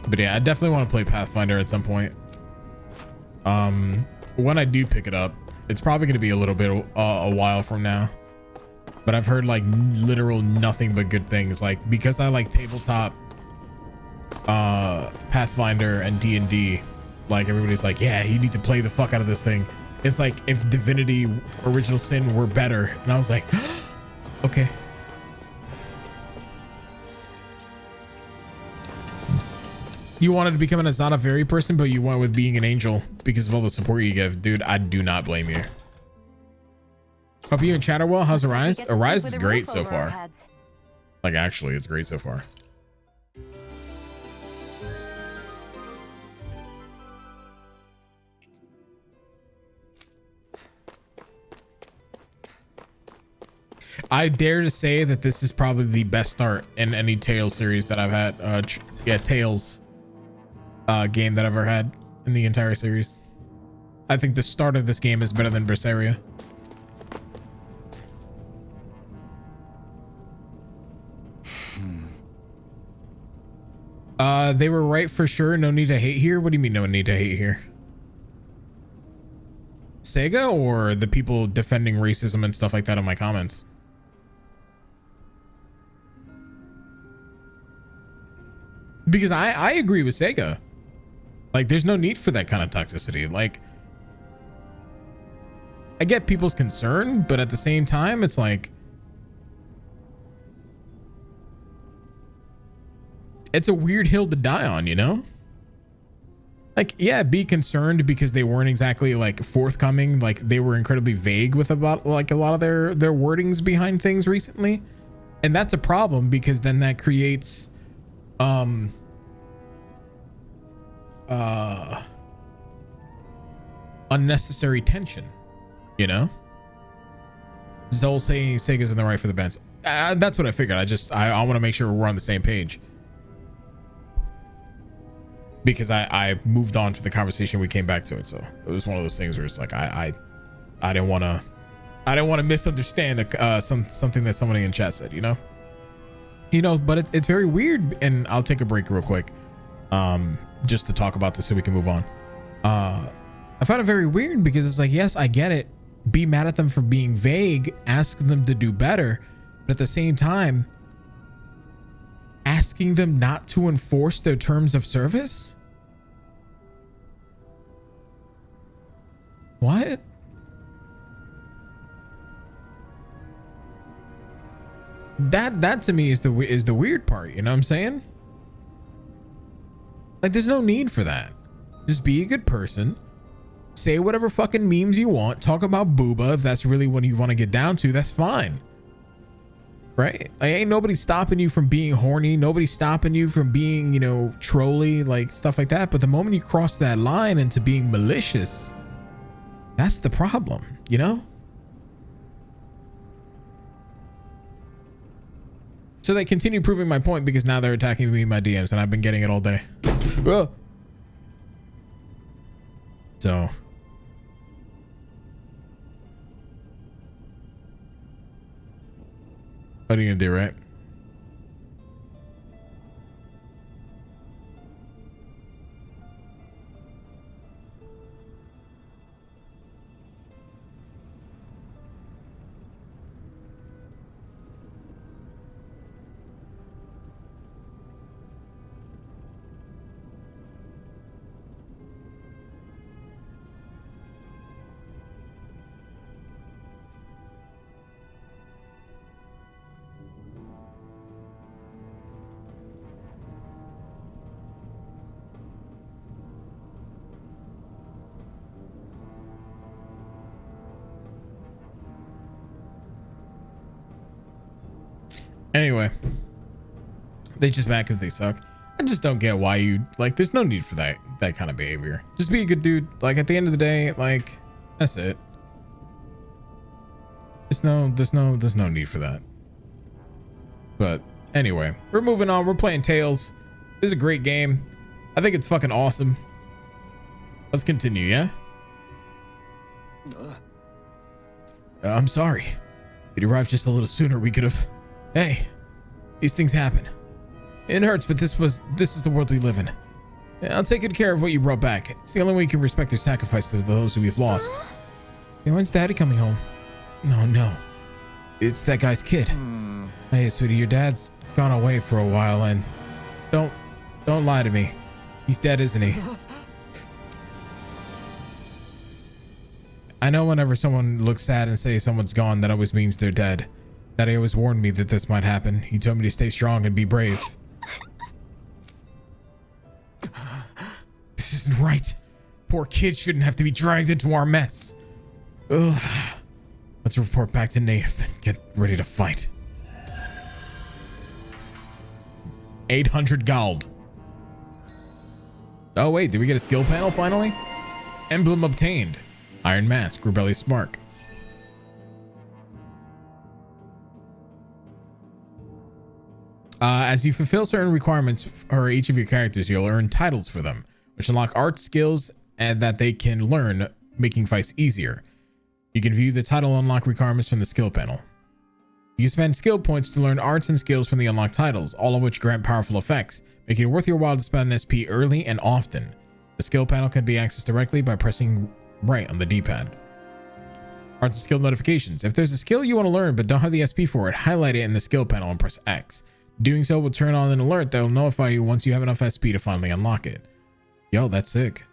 But yeah, I definitely want to play Pathfinder at some point. When I do pick it up, it's probably going to be a little bit a while from now. But I've heard like literal nothing but good things. Like, because I like tabletop Pathfinder and D&D, like everybody's like, yeah, you need to play the fuck out of this thing. It's like if Divinity Original Sin were better. And I was like, okay. You wanted to become an Azana Fairy person, but you went with being an angel because of all the support you give. Dude, I do not blame you. Hope you and chat are well. How's Arise? Arise is great so far. Like, actually, it's great so far. I dare to say that this is probably the best start in any Tales series that I've had. Yeah, Tales game that I've ever had in the entire series. I think the start of this game is better than Berseria. They were right for sure. No need to hate here. What do you mean no need to hate here? Sega or the people defending racism and stuff like that in my comments? Because I agree with Sega. Like, there's no need for that kind of toxicity. Like, I get people's concern, but at the same time, it's like, it's a weird hill to die on, you know? Like, yeah, be concerned because they weren't exactly like forthcoming. Like, they were incredibly vague with about like a lot of their wordings behind things recently. And that's a problem because then that creates unnecessary tension, you know? Zol saying Sega's in the right for the bans. That's what I figured. I want to make sure we're on the same page. Because I moved on for the conversation, we came back to it, so it was one of those things where it's like I didn't want to misunderstand something that somebody in chat said, you know. But it's very weird, and I'll take a break real quick, just to talk about this so we can move on. I found it very weird because it's like, yes, I get it. Be mad at them for being vague, ask them to do better, but at the same time, asking them not to enforce their terms of service? What? That to me is the weird part, you know what I'm saying? Like, there's no need for that. Just be a good person. Say whatever fucking memes you want. Talk about booba if that's really what you want to get down to. That's fine. Right? Like, ain't nobody stopping you from being horny. Nobody's stopping you from being, you know, trolly, like stuff like that. But the moment you cross that line into being malicious, that's the problem, you know? So they continue proving my point because now they're attacking me in my DMs and I've been getting it all day. So. What are you gonna do, right? Anyway, they just mad because they suck. I just don't get why you like. There's no need for that kind of behavior. Just be a good dude. Like, at the end of the day, like, that's it. There's no need for that. But anyway, we're moving on. We're playing Tales. This is a great game. I think it's fucking awesome. Let's continue, yeah? I'm sorry. If you'd arrived just a little sooner, we could have. Hey, these things happen. It hurts, but this is the world we live in. I'll take good care of what you brought back. It's the only way we can respect their sacrifice to those who we've lost. Hey, when's Daddy coming home? No. It's that guy's kid. Hey, sweetie, your dad's gone away for a while, and don't lie to me. He's dead, isn't he? I know whenever someone looks sad and say someone's gone, that always means they're dead. Daddy always warned me that this might happen. He told me to stay strong and be brave. This isn't right. Poor kid shouldn't have to be dragged into our mess. Ugh. Let's report back to Nath and get ready to fight. 800 gold. Oh wait, did we get a skill panel finally? Emblem obtained. Iron Mask, Rebellious Spark. As you fulfill certain requirements for each of your characters, you'll earn titles for them, which unlock art skills and that they can learn making fights easier. You can view the title unlock requirements from the skill panel. You can spend skill points to learn arts and skills from the unlocked titles, all of which grant powerful effects, making it worth your while to spend an SP early and often. The skill panel can be accessed directly by pressing right on the D-pad. Arts and skill notifications. If there's a skill you want to learn but don't have the SP for it, highlight it in the skill panel and press X. Doing so will turn on an alert that will notify you once you have enough SP to finally unlock it. Yo, that's sick.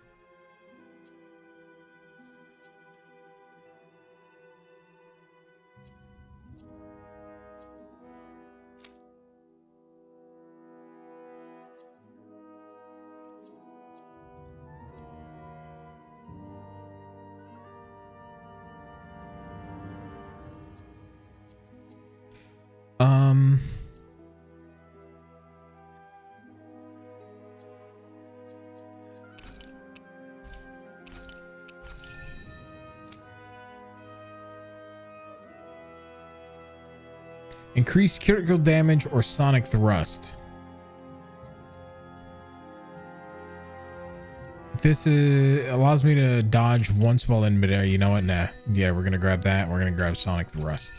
Increase critical damage or sonic thrust. This allows me to dodge once while in midair. You know what? Nah. Yeah, we're gonna grab that. We're gonna grab sonic thrust.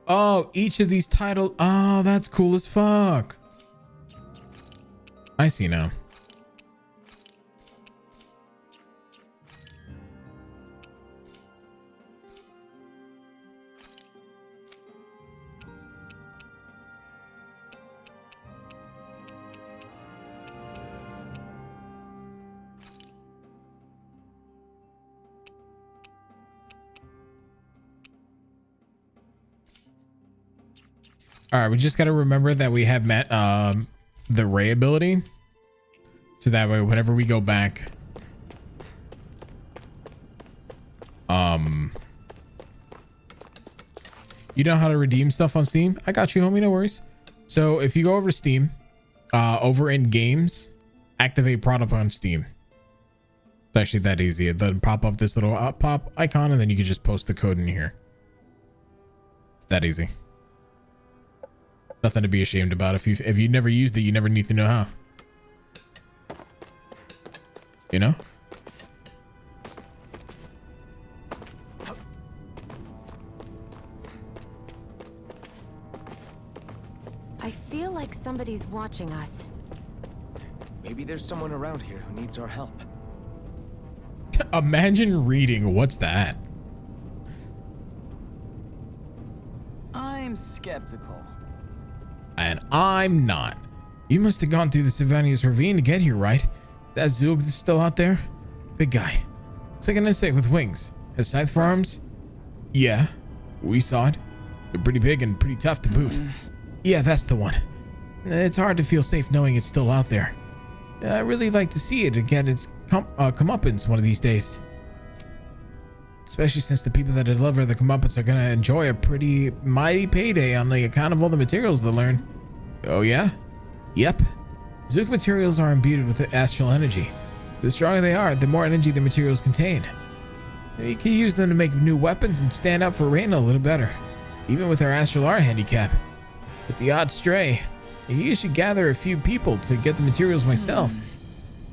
Oh, each of these titles. Oh, that's cool as fuck. I see now. All right, we just got to remember that we have met the Ray ability, so that way whenever we go back, you know how to redeem stuff on Steam? I got you, homie, no worries. So if you go over to Steam, over in games, activate product on Steam. It's actually that easy. It doesn't pop up this little pop icon, and then you can just post the code in here. It's that easy. Nothing to be ashamed about. If you never used it, you never need to know how. You know?
I feel like somebody's watching us.
Maybe there's someone around here who needs our help.
Imagine reading. What's that?
I'm skeptical.
And I'm not. You must have gone through the Sylvanius ravine to get here, right? That Zoog is still out there? Big guy. It's like an insect with wings. Has scythe for arms? Yeah, we saw it. They're pretty big and pretty tough to boot. Yeah, that's the one. It's hard to feel safe knowing it's still out there. I really like to see it get its comeuppance one of these days. Especially since the people that deliver the comeuppance are going to enjoy a pretty mighty payday on the account of all the materials they learn. Oh yeah? Yep. Zook materials are imbued with astral energy. The stronger they are, the more energy the materials contain. You can use them to make new weapons and stand up for Reyna a little better, even with our astral art handicap. With the odd stray, I usually gather a few people to get the materials myself.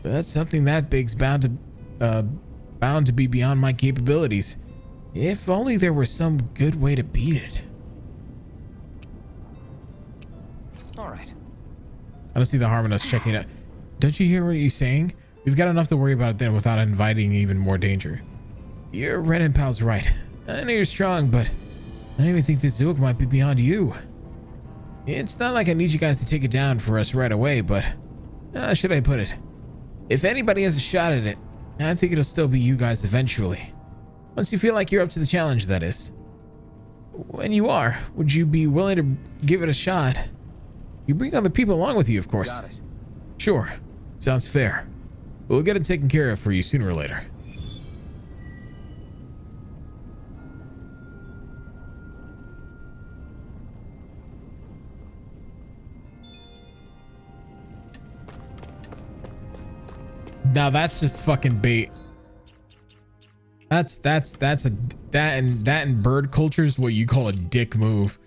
But that's something that big's bound to be beyond my capabilities. If only there were some good way to beat it.
All right.
I don't see the harm in us checking it. Don't you hear what he's saying? We've got enough to worry about then without inviting even more danger. Your Renan pal's right. I know you're strong, but I don't even think this Zook might be beyond you. It's not like I need you guys to take it down for us right away, but how should I put it? If anybody has a shot at it, I think it'll still be you guys eventually. Once you feel like you're up to the challenge, that is. When you are, would you be willing to give it a shot? You bring other people along with you, of course.
Got it.
Sure. Sounds fair. We'll get it taken care of for you sooner or later. Now that's just fucking bait. That in bird culture is what you call a dick move.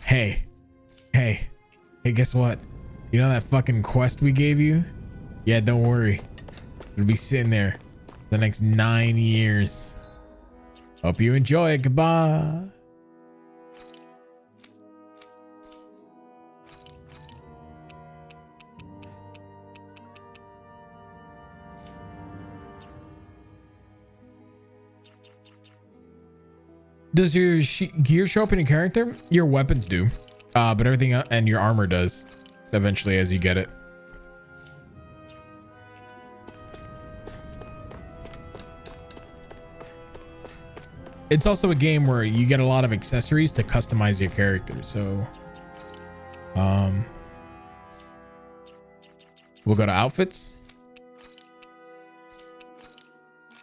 Hey, guess what? You know that fucking quest we gave you? Yeah, don't worry. It'll be sitting there the next 9 years. Hope you enjoy it. Goodbye. Does your gear show up in your character? Your weapons do, but everything and your armor does eventually as you get it. It's also a game where you get a lot of accessories to customize your character. So, we'll go to outfits.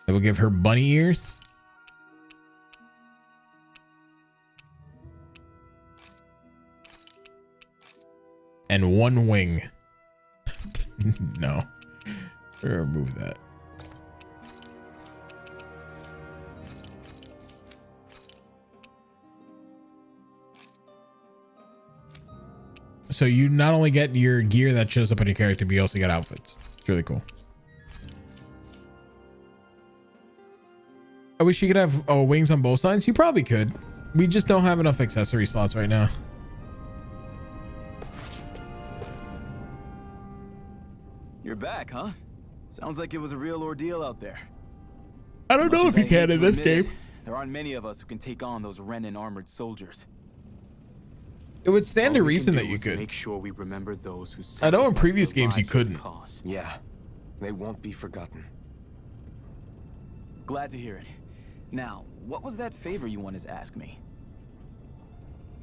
Then we'll give her bunny ears. And one wing. No. Remove that. So you not only get your gear that shows up on your character, but you also get outfits. It's really cool. I wish you could have wings on both sides. You probably could. We just don't have enough accessory slots right now.
You're back, huh? Sounds like it was a real ordeal out there.
I don't know if you can in this game.
There aren't many of us who can take on those Renan armored soldiers.
It would stand to reason that you could.
Make sure we remember those who.
I know in previous games you couldn't.
Yeah, they won't be forgotten.
Glad to hear it. Now, what was that favor you wanted to ask me?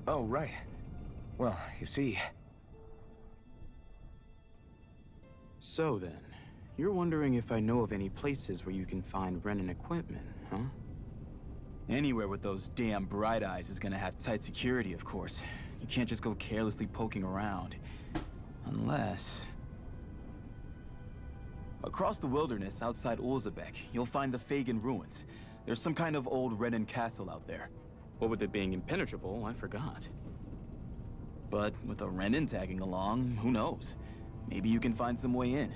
Oh, right. Well, you see.
So then, you're wondering if I know of any places where you can find Renan equipment, huh?
Anywhere with those damn bright eyes is gonna have tight security, of course. You can't just go carelessly poking around. Unless... Across the wilderness outside Ulzebek, you'll find the Fagan ruins. There's some kind of old Renan castle out there.
What with it being impenetrable, I forgot.
But with a Renan tagging along, who knows? Maybe you can find some way in.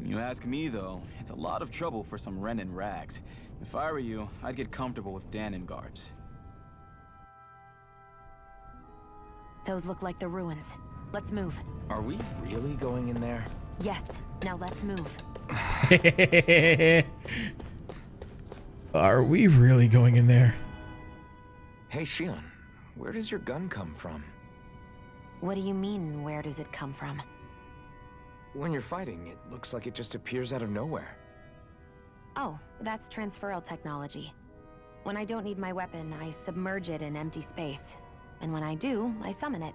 You ask me, though, it's a lot of trouble for some Renan rags. If I were you, I'd get comfortable with Danon garbs.
Those look like the ruins. Let's move.
Are we really going in there?
Yes. Now let's move.
Are we really going in there?
Hey, Shion, where does your gun come from?
What do you mean, where does it come from?
When you're fighting, it looks like it just appears out of nowhere.
Oh, that's transferal technology. When I don't need my weapon, I submerge it in empty space. And when I do, I summon it.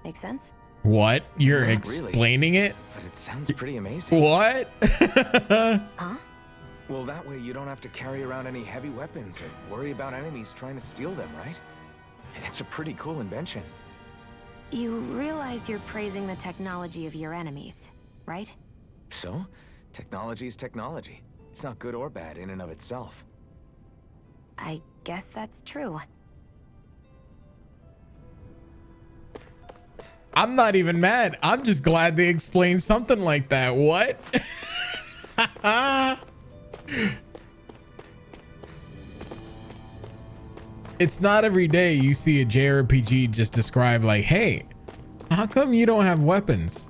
Make sense?
What? You're
Not
explaining
really,
it?
But it sounds pretty amazing.
What?
Huh?
Well, that way you don't have to carry around any heavy weapons or worry about enemies trying to steal them, right? It's a pretty cool invention.
You realize you're praising the technology of your enemies, right?
So, technology is technology. It's not good or bad in and of itself.
I guess that's true.
I'm not even mad. I'm just glad they explained something like that. What? It's not every day you see a JRPG just describe like, hey, how come you don't have weapons?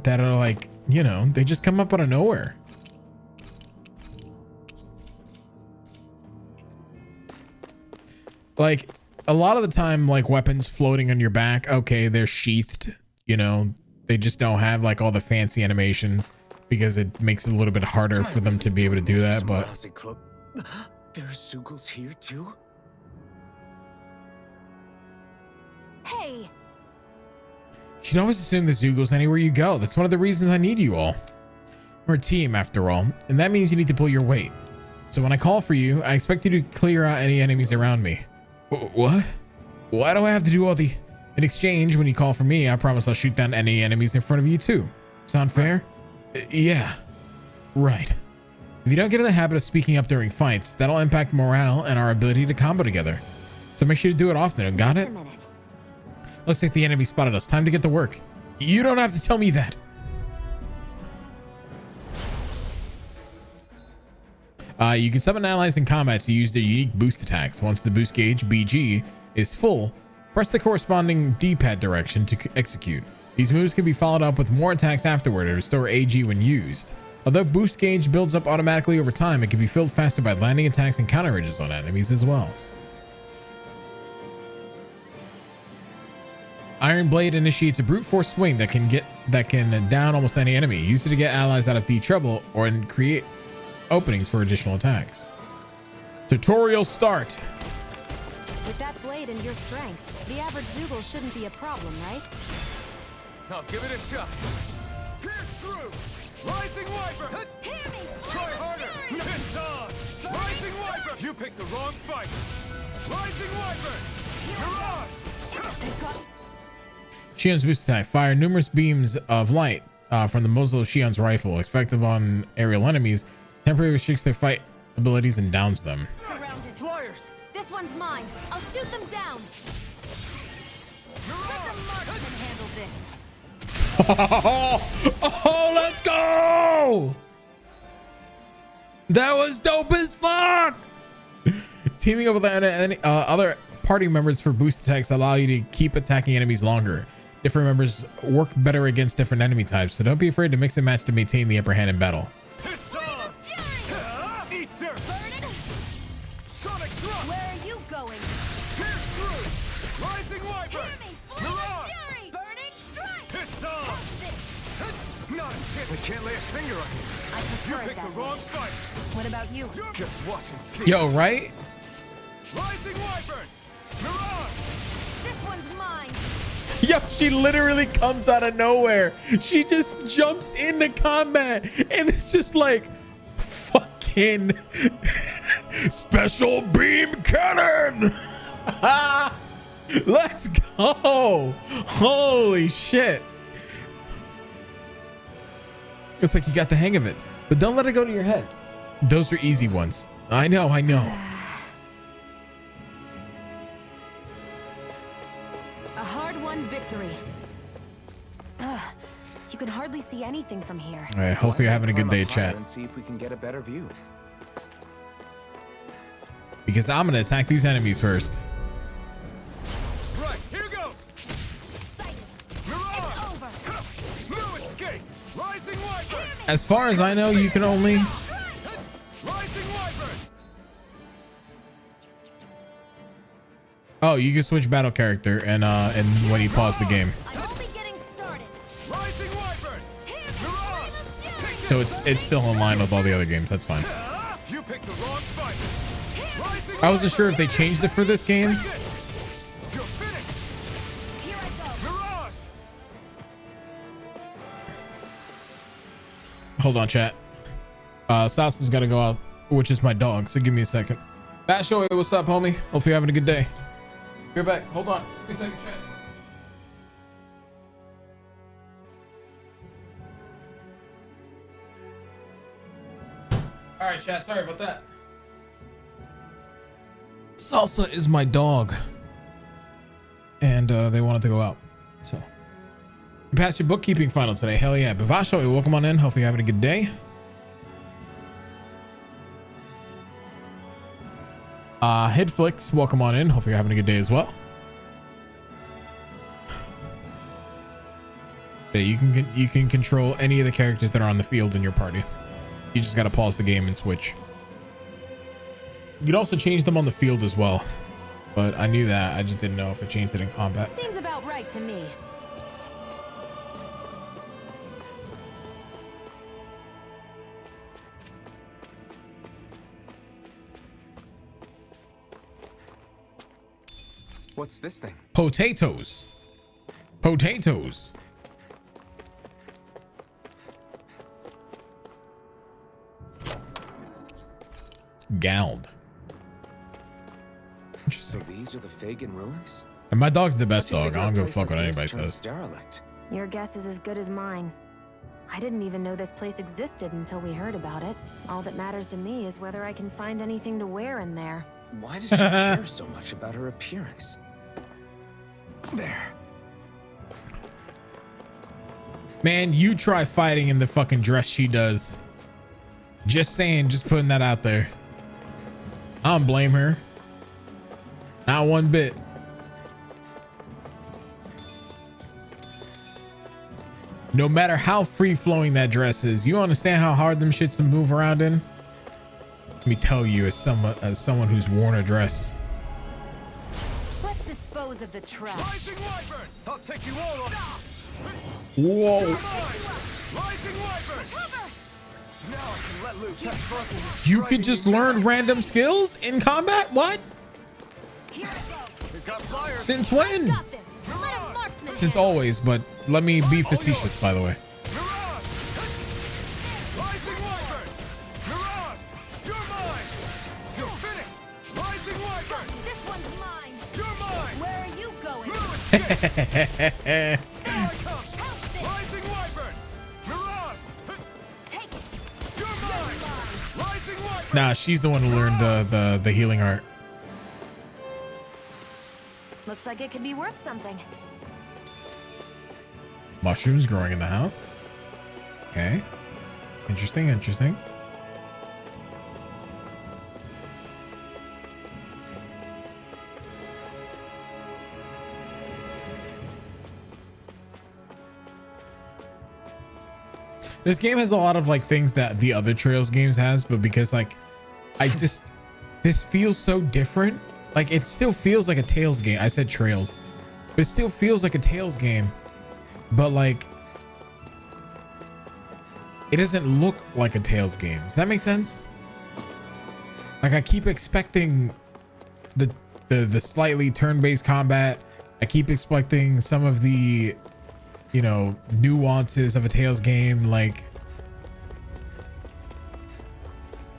That are like, you know, they just come up out of nowhere. Like, a lot of the time, like weapons floating on your back, okay, they're sheathed, you know, they just don't have like all the fancy animations because it makes it a little bit harder for them to be able to do that. But
there's Zeugles here too?
Hey!
She'd always assume the Zeugles anywhere you go. That's one of the reasons I need you all. We're a team after all, and that means you need to pull your weight. So when I call for you, I expect you to clear out any enemies around me. What? Why do I have to do all the... In exchange, when you call for me, I promise I'll shoot down any enemies in front of you too. Sound fair? Yeah. Right. If you don't get in the habit of speaking up during fights, that'll impact morale and our ability to combo together. So make sure to do it often. Got it? Looks like the enemy spotted us. Time to get to work. You don't have to tell me that. You can summon allies in combat to use their unique boost attacks. Once the boost gauge, BG, is full, press the corresponding D-pad direction to execute. These moves can be followed up with more attacks afterward to restore AG when used. Although boost gauge builds up automatically over time, it can be filled faster by landing attacks and counter ridges on enemies as well. Iron Blade initiates a brute force swing that can down almost any enemy. Use it to get allies out of deep trouble or create openings for additional attacks. Tutorial start.
With that blade and your strength, the average Zoogle shouldn't be a problem, right?
Now give it a shot. Pierce through. Rising Wiper.
Hear me.
Try harder. Hit on. Rising Wiper. You picked the wrong fight. Rising Wiper. Mirage.
Shion's boost attack. Fire numerous beams of light from the muzzle of Shion's rifle. Effective on aerial enemies. Temporarily restricts their fight abilities and downs them.
Surrounded. Flyers. This one's mine. I'll shoot them down. Let the marksman handle this.
Oh, let's go! That was dope as fuck! Teaming up with other party members for boost attacks allow you to keep attacking enemies longer. Different members work better against different enemy types, so don't be afraid to mix and match to maintain the upper hand in battle.
Where are you going?
Pierce through. Rising Wiper.
Hear me. Mirage. Fury. Burning strike.
Hit on. Not a chance. I can't lay a finger on you.
I prefer
You
it
picked
that
the
way.
wrong fight.
What about you?
Just watch and see.
Yo, right?
Rising Wyvern. Mirage.
This one's mine.
Yo, she literally comes out of nowhere. She just jumps into combat and it's just like fucking special beam cannon. Let's go. Holy shit. It's like you got the hang of it, but don't let it go to your head. Those are easy ones. I know.
A hard-won victory. You can hardly see anything from here.
All right, hopefully you're having a good day, chat.
And see if we can get a better view.
Because I'm gonna attack these enemies first.
Right, here goes. Mirage.
Over.
No escape. Rising Wyvern.
As far as I know, you can only.
Rising Wyvern.
Oh, you can switch battle character and when you pause the game.
I'm only getting started.
Rising Wyvern. Mirage.
So it's still in line with all the other games. That's fine.
You picked the wrong fight. Rising
I wasn't sure if they changed it for this game.
You're finished.
Here I go.
Mirage.
Hold on, chat. Salsa's got to go out, which is my dog. So give me a second. Basho, what's up, homie? Hope you're having a good day. You're back. Hold on. Give me a second, chat. All right, chat. Sorry about that. Salsa is my dog, and they wanted to go out. So you passed your bookkeeping final today. Hell yeah. Bavasho, welcome on in. Hopefully you're having a good day. Hitflix, welcome on in. Hopefully you're having a good day as well. Yeah, you can control any of the characters that are on the field in your party. You just got to pause the game and switch. You can also change them on the field as well, but I knew that. I just didn't know if it changed it in combat.
Seems about right to me.
What's this thing?
Potatoes. Potatoes. Gald.
So these are the Fagin ruins?
And my dog's the best dog. I don't give a
Place
fuck
like
what
this
anybody
turns
says.
derelict.
Your guess is as good as mine.
I didn't even know this place existed until we heard about it. All that matters to me is whether I can find anything to wear in there.
Why does she care so much about her appearance? There.
Man, you try fighting in the fucking dress she does. Just saying, just putting that out there. I don't blame her. Not one bit. No matter how free-flowing that dress is, you understand how hard them shits to move around in? Let me tell you, as someone who's worn a dress.
Let's dispose of the trash.
Rising Wyvern! I'll take you all on.
Whoa.
Rising Wyvern! Now I can let loose that fucking.
You can just learn random skills in combat? What? Since when? Since always, but let me be facetious, by the way.
Rising Wyvern! Mirage! You're mine! You're finished! Rising Wyvern!
This one's mine.
You're mine!
Where are you going?
Here I come! Rising Wyvern! Mirage!
Take it.
You're mine! Rising Wyvern!
Nah, she's the one who learned the healing art.
Looks like it could be worth something.
Mushrooms growing in the house. Okay. Interesting, interesting. This game has a lot of like things that the other Trails games has, but because like this feels so different. Like it still feels like a Tales game. I said Trails, but it still feels like a Tales game. But like it doesn't look like a Tales game. Does that make sense? Like I keep expecting the slightly turn-based combat. I keep expecting some of the, you know, nuances of a Tales game. Like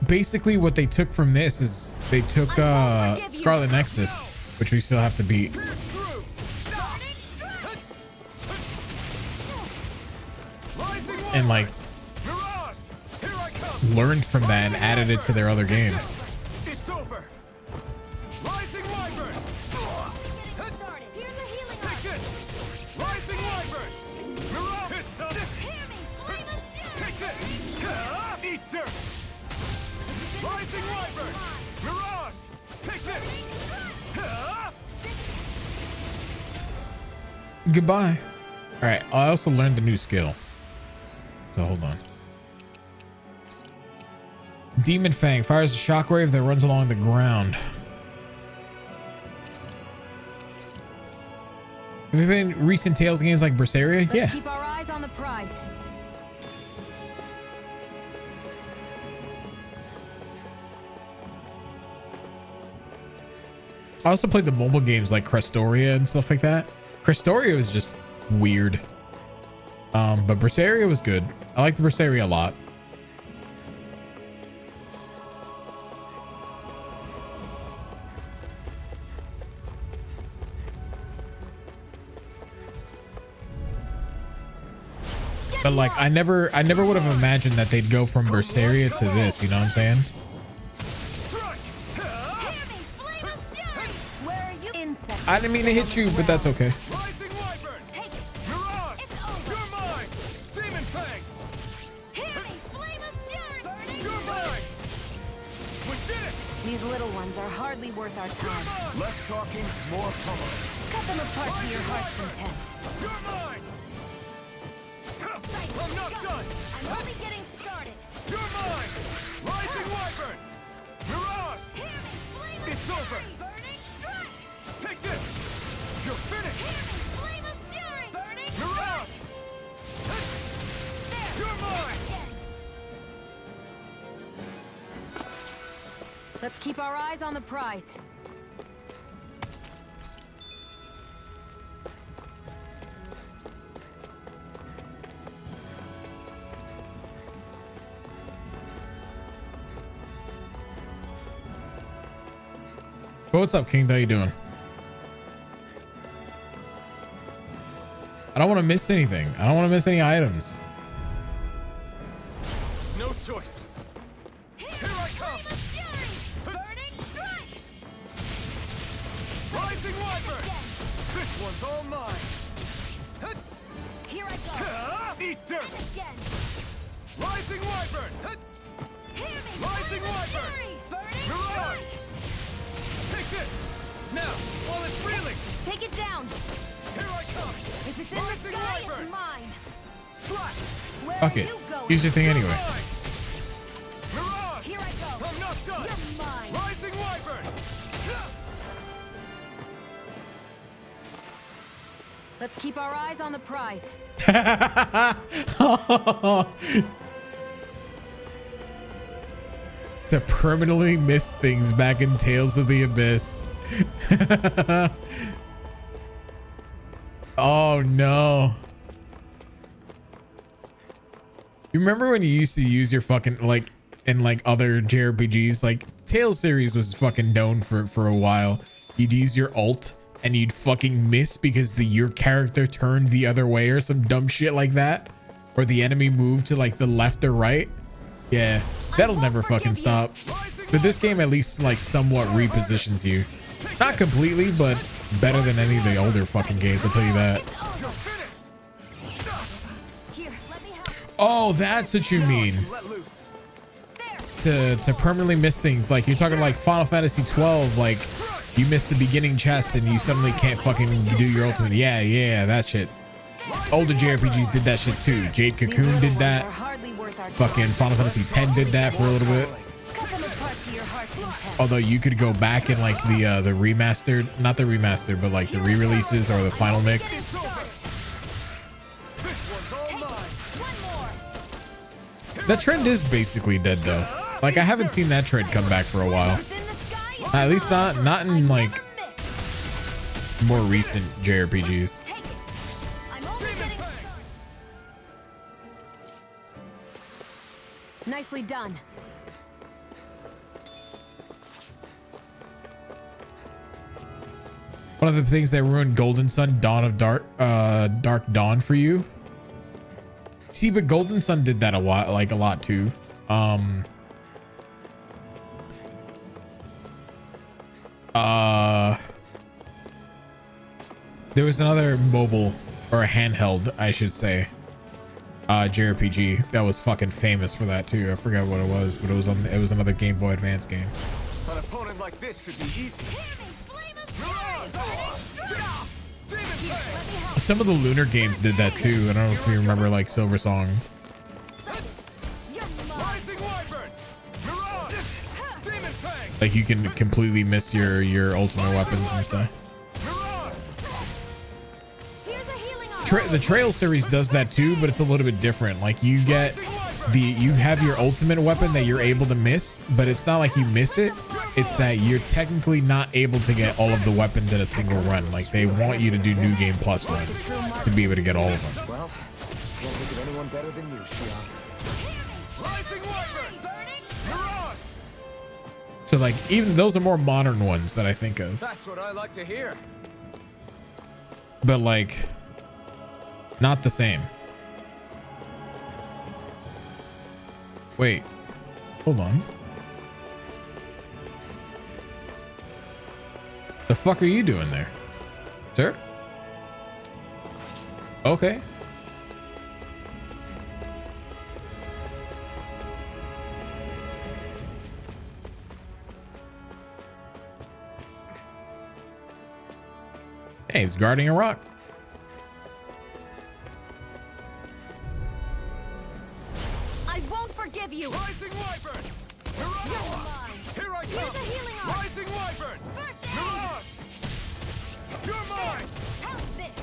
basically what they took from this is they took Scarlet Nexus, which we still have to beat. And like learned from that and added it to their other games.
It's over! Rising Wyvern!
Here's a healing
Take this! Rising Wyvern! Mirage! Hit some! Take this! Eat dirt! Rising Wyvern! Mirage! Take this!
Goodbye. All right, I also learned a new skill. So hold on. Demon Fang fires a shockwave that runs along the ground. Have you been in recent Tales games like Berseria?
Let's
Yeah.
keep our eyes on the prize.
I also played the mobile games like Crestoria and stuff like that. Crestoria was just weird. But Berseria was good. I liked Berseria a lot. But like I never would have imagined that they'd go from Berseria to this, you know what I'm saying?
Where are you? Insect.
I didn't mean to hit you, but that's okay.
Rising Wyvern!
Take it.
Mirage!
It's over.
You're mine! Demon Fang!
Hear me, flame of fury. Burning.
You're mine! We did it!
These little ones are hardly worth our time.
Less talking, more pummeling.
Cut them apart to your heart's content.
You're mine! I'm not done!
I'm only getting started.
You're mine! Rising Wyvern! Mirage!
Hear me, flame of
It's
fury.
over!
Burning strike.
Take this! You're finished!
Hear me, flame of fury. Burning
Mirage!
There.
You're mine!
Let's keep our eyes on the prize.
What's up, King? How you doing? I don't want to miss anything. I don't want to miss any items.
choice. Here I come.
Burning strike.
Rising Wyvern. This one's all mine.
Here I go.
Eat dirt.
Again.
Rising Wyvern.
Hear me.
Rising Wyvern.
Burning
Mirage.
strike.
Take this. Now, while it's reeling.
Take it down.
Here I come.
If it's in
Rising
the sky,
Wyvern.
it's mine.
Slash.
Where
Fuck
are
it.
you going?
Use your thing anyway.
Mirage.
Here I go.
I'm not done.
You're mine.
Rising Wyvern.
Let's keep our eyes on the prize.
To permanently miss things back in Tales of the Abyss. Oh no. You remember when you used to use your fucking, like, in like other JRPGs, like Tales series was fucking known for a while. You'd use your ult and you'd fucking miss because your character turned the other way or some dumb shit like that, or the enemy moved to like the left or right. Yeah, that'll never fucking stop. But this game at least like somewhat repositions you. Not completely, but better than any of the older fucking games, I'll tell you that. Oh, that's what you mean. To permanently miss things. Like you're talking like Final Fantasy 12, like you miss the beginning chest and you suddenly can't fucking do your ultimate. Yeah, that shit. Older JRPGs did that shit too. Jade Cocoon did that. Fucking Final Fantasy 10 did that for a little bit. Although you could go back and like the remastered, not the remastered, but like the re-releases or the final mix. That trend is basically dead though. Like I haven't seen that trend come back for a while. At least not in like more recent JRPGs.
Nicely done.
One of the things that ruined Golden Sun, Dark Dawn for you. See, but Golden Sun did that a lot too. There was another mobile or a handheld, I should say, JRPG that was fucking famous for that too. I forgot what it was, but it was another Game Boy Advance game.
An opponent like this should be easy.
Some of the Lunar games did that too. I don't know if you remember like Silver Song. Like you can completely miss your ultimate weapons and stuff. The Trail series does that too, but it's a little bit different. Like you have your ultimate weapon that you're able to miss, but it's not like you miss it. It's that you're technically not able to get all of the weapons in a single run. Like they want you to do New Game Plus runs to be able to get all of them.
Well, can't think of anyone better than you, Xion.
So like even those are more modern ones that I think of.
That's what I like to hear.
But like not the same. Wait, hold on. The fuck are you doing there, sir? Okay. Hey, he's guarding a rock.
I won't forgive you.
Rising Wyvern. Here I come.
Here's a healing arm.
Rising Wyvern.
First
Mirage. You're mine.
How's this?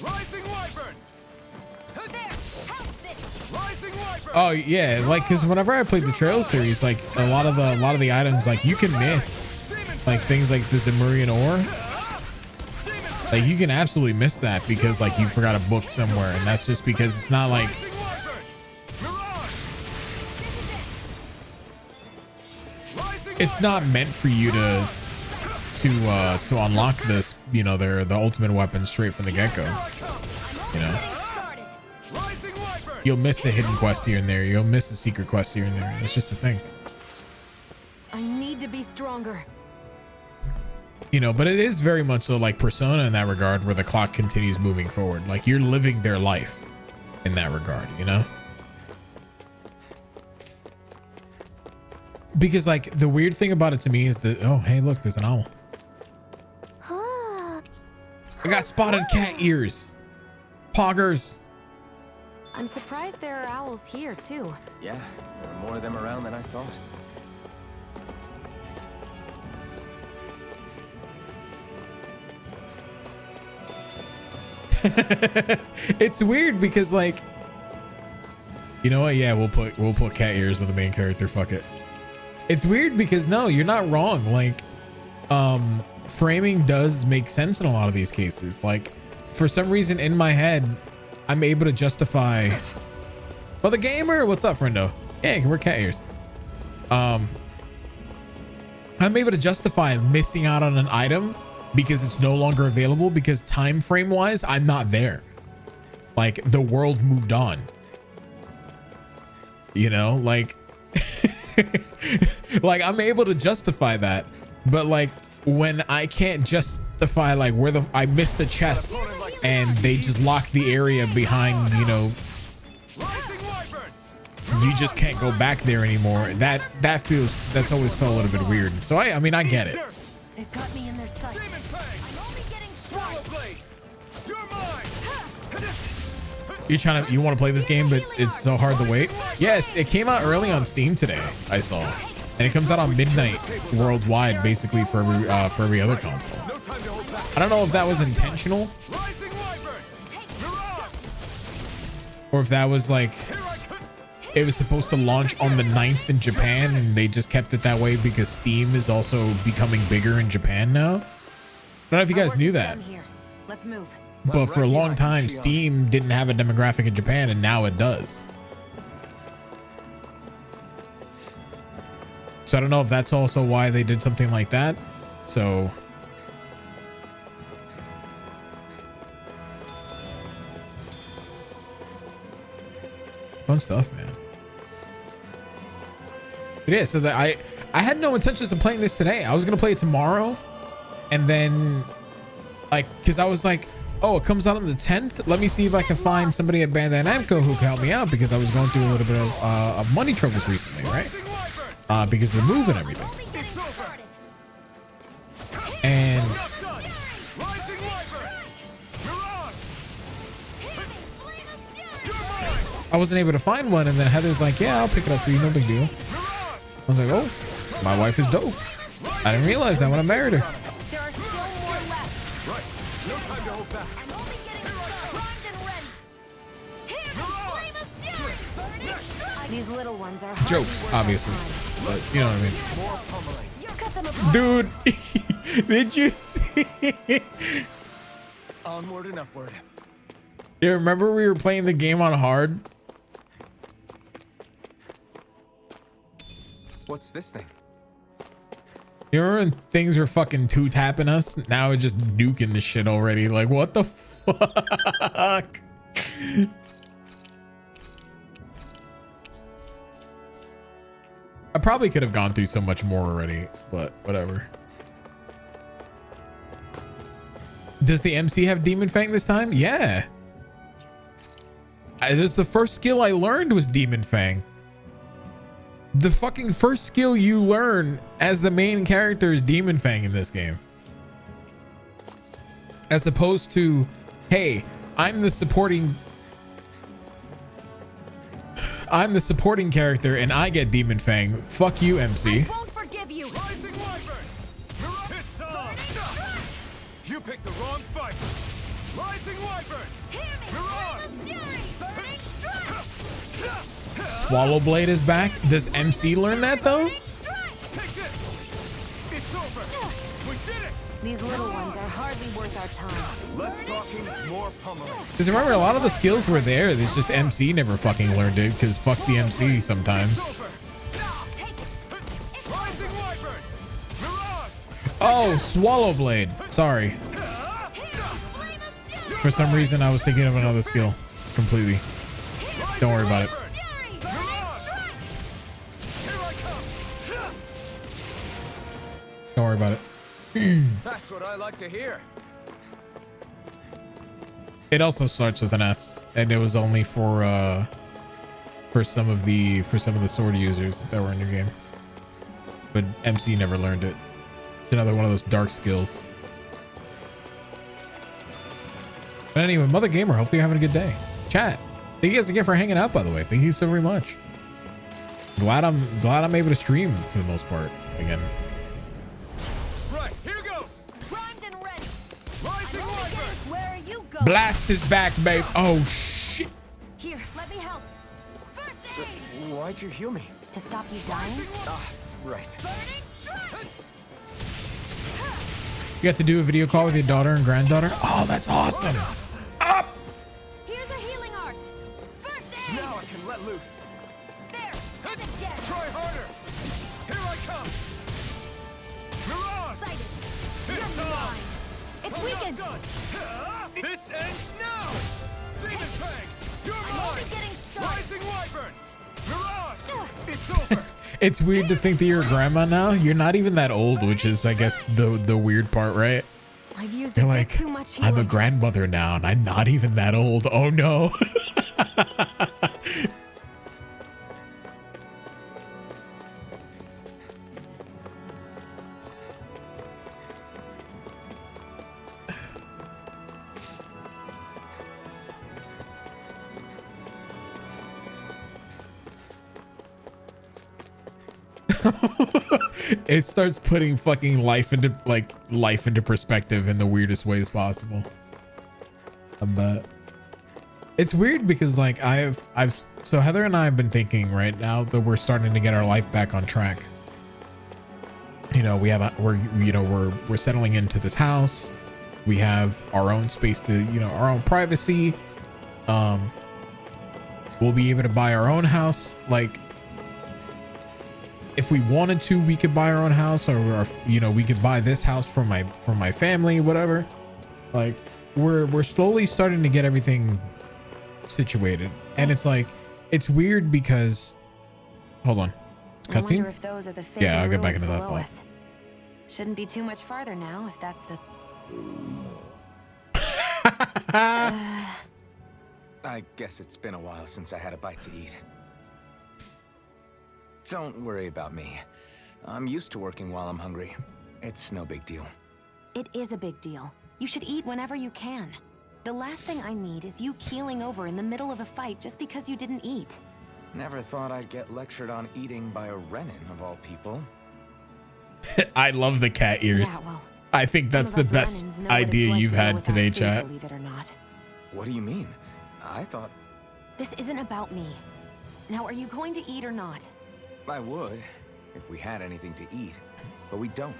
Rising Wyvern.
There. How's this?
Rising Wyvern.
Oh yeah, like because whenever I played the Trail series, like a lot of the items, like you can miss, like things like the Zemurian ore. Like you can absolutely miss that because like you forgot a book somewhere, and that's just because it's not like. It's not meant for you to unlock this, you know, the ultimate weapon straight from the get-go, you know. You'll miss a hidden quest here and there. You'll miss a secret quest here and there. It's just the thing.
I need to be stronger.
You know, but it is very much so like Persona in that regard, where the clock continues moving forward. Like you're living their life in that regard, you know? Because like the weird thing about it to me is that, oh, hey, look, there's an owl. I got spotted cat ears. Poggers.
I'm surprised there are owls here too.
Yeah, there are more of them around than I thought.
It's weird because like, you know what? Yeah, we'll put cat ears on the main character. Fuck it. It's weird because no, you're not wrong. Like, framing does make sense in a lot of these cases. Like, for some reason in my head, I'm able to justify. Well, the gamer, what's up, friendo? Yeah, we're cat ears. I'm able to justify missing out on an item because it's no longer available, because time frame wise, I'm not there. Like the world moved on. You know, like, like I'm able to justify that, but like when I can't justify like where I missed the chest and they just lock the area behind, you know, you just can't go back there anymore. That's always felt a little bit weird. So I mean, I get it.
They've got me in their sights. I'm only getting started.
You want to play this game, but it's so hard to wait. Yes, it came out early on Steam today, I saw, and it comes out on midnight worldwide, basically for every other console. I don't know if that was intentional, or if that was like it was supposed to launch on the 9th in Japan and they just kept it that way because Steam is also becoming bigger in Japan now. I don't know if you guys knew that.
Let's move.
But for a long time, Steam didn't have a demographic in Japan, and now it does. So I don't know if that's also why they did something like that. So fun stuff, man. But yeah, so that I had no intentions of playing this today. I was gonna play it tomorrow, and then like, because I was like, oh, it comes out on the 10th. Let me see if I can find somebody at Bandai Namco who can help me out, because I was going through a little bit of money troubles recently, right? Because of the move and everything. And I wasn't able to find one, and then Heather's like, yeah, I'll pick it up for you, no big deal. I was like, oh, my wife is dope. I didn't realize that when I married her.
These little ones are
jokes, obviously, but you know what I mean. Dude, did you see?
Onward and upward.
You remember we were playing the game on hard?
What's this thing?
You remember when things were fucking two-tapping us? Now it's just nuking the shit already. Like, what the fuck? I probably could have gone through so much more already, but whatever. Does the MC have Demon Fang this time? Yeah. This is the first skill I learned was Demon Fang. The fucking first skill you learn as the main character is Demon Fang in this game. As opposed to, hey, I'm the supporting character and I get Demon Fang. Fuck you, MC.
I won't forgive you.
You picked the wrong fight. Rising Wyvern.
Swallow Blade is back. Does MC learn that though?
It's over. We did it.
These little ones are hardly worth our time.
Less talking, more pummeling.
Because remember, a lot of the skills were there. It's just MC never fucking learned it because fuck the MC sometimes. Oh, Swallow Blade. Sorry. For some reason, I was thinking of another skill completely. Don't worry about it. Don't worry about it.
That's what I like to hear.
It also starts with an S, and it was only for some of the sword users that were in your game. But MC never learned it. It's another one of those dark skills. But anyway, Mother Gamer, hopefully you're having a good day. Chat, thank you guys again for hanging out, by the way. Thank you so very much. Glad I'm able to stream for the most part again.
Right, here goes.
Primed and ready.
Rising Wyvern.
Where you go?
Blast is back, babe. Oh shit.
Here, let me help. First aid.
Why'd you heal me?
To stop you dying?
Ah, right.
You got to do a video call with your daughter and granddaughter? Oh, that's awesome. Up.
Here's a healing art. First aid.
Now I can let loose.
There. Hit it again.
Try harder. Here I come. Mirage.
Sighted.
It's
You're
on.
mine. It's weakened.
This ends now. Demon Fang. You're
I'm
mine.
only getting started.
Rising Wyvern. Mirage. It's over.
It's weird to think that you're a grandma now. You're not even that old, which is, I guess, the weird part, right?
I've used
You're
a bit
like,
too much
I'm a
healing.
grandmother now, and I'm not even that old. Oh no. It starts putting fucking life into perspective in the weirdest ways possible. But it's weird because like so Heather and I have been thinking right now that we're starting to get our life back on track. You know, we're settling into this house. We have our own space to, our own privacy. We'll be able to buy our own house. Like, if we wanted to, we could buy our own house, or we could buy this house from my family, whatever. Like, we're slowly starting to get everything situated, and it's like, it's weird because, hold on,
I wonder
cutscene.
if those are the
Yeah, I'll get back
ruins
into that
below
point.
us. Shouldn't be too much farther now if that's the.
I guess it's been a while since I had a bite to eat. Don't worry about me. I'm used to working while I'm hungry. It's no big deal.
It is a big deal. You should eat whenever you can. The last thing I need is you keeling over in the middle of a fight just because you didn't eat.
Never thought I'd get lectured on eating by a Renin, of all people.
I love the cat ears.
Yeah, well,
I think that's the best idea you've had today, chat.
Believe it or not.
What do you mean? I thought
This isn't about me. Now, are you going to eat or not?
I would, if we had anything to eat, but we don't.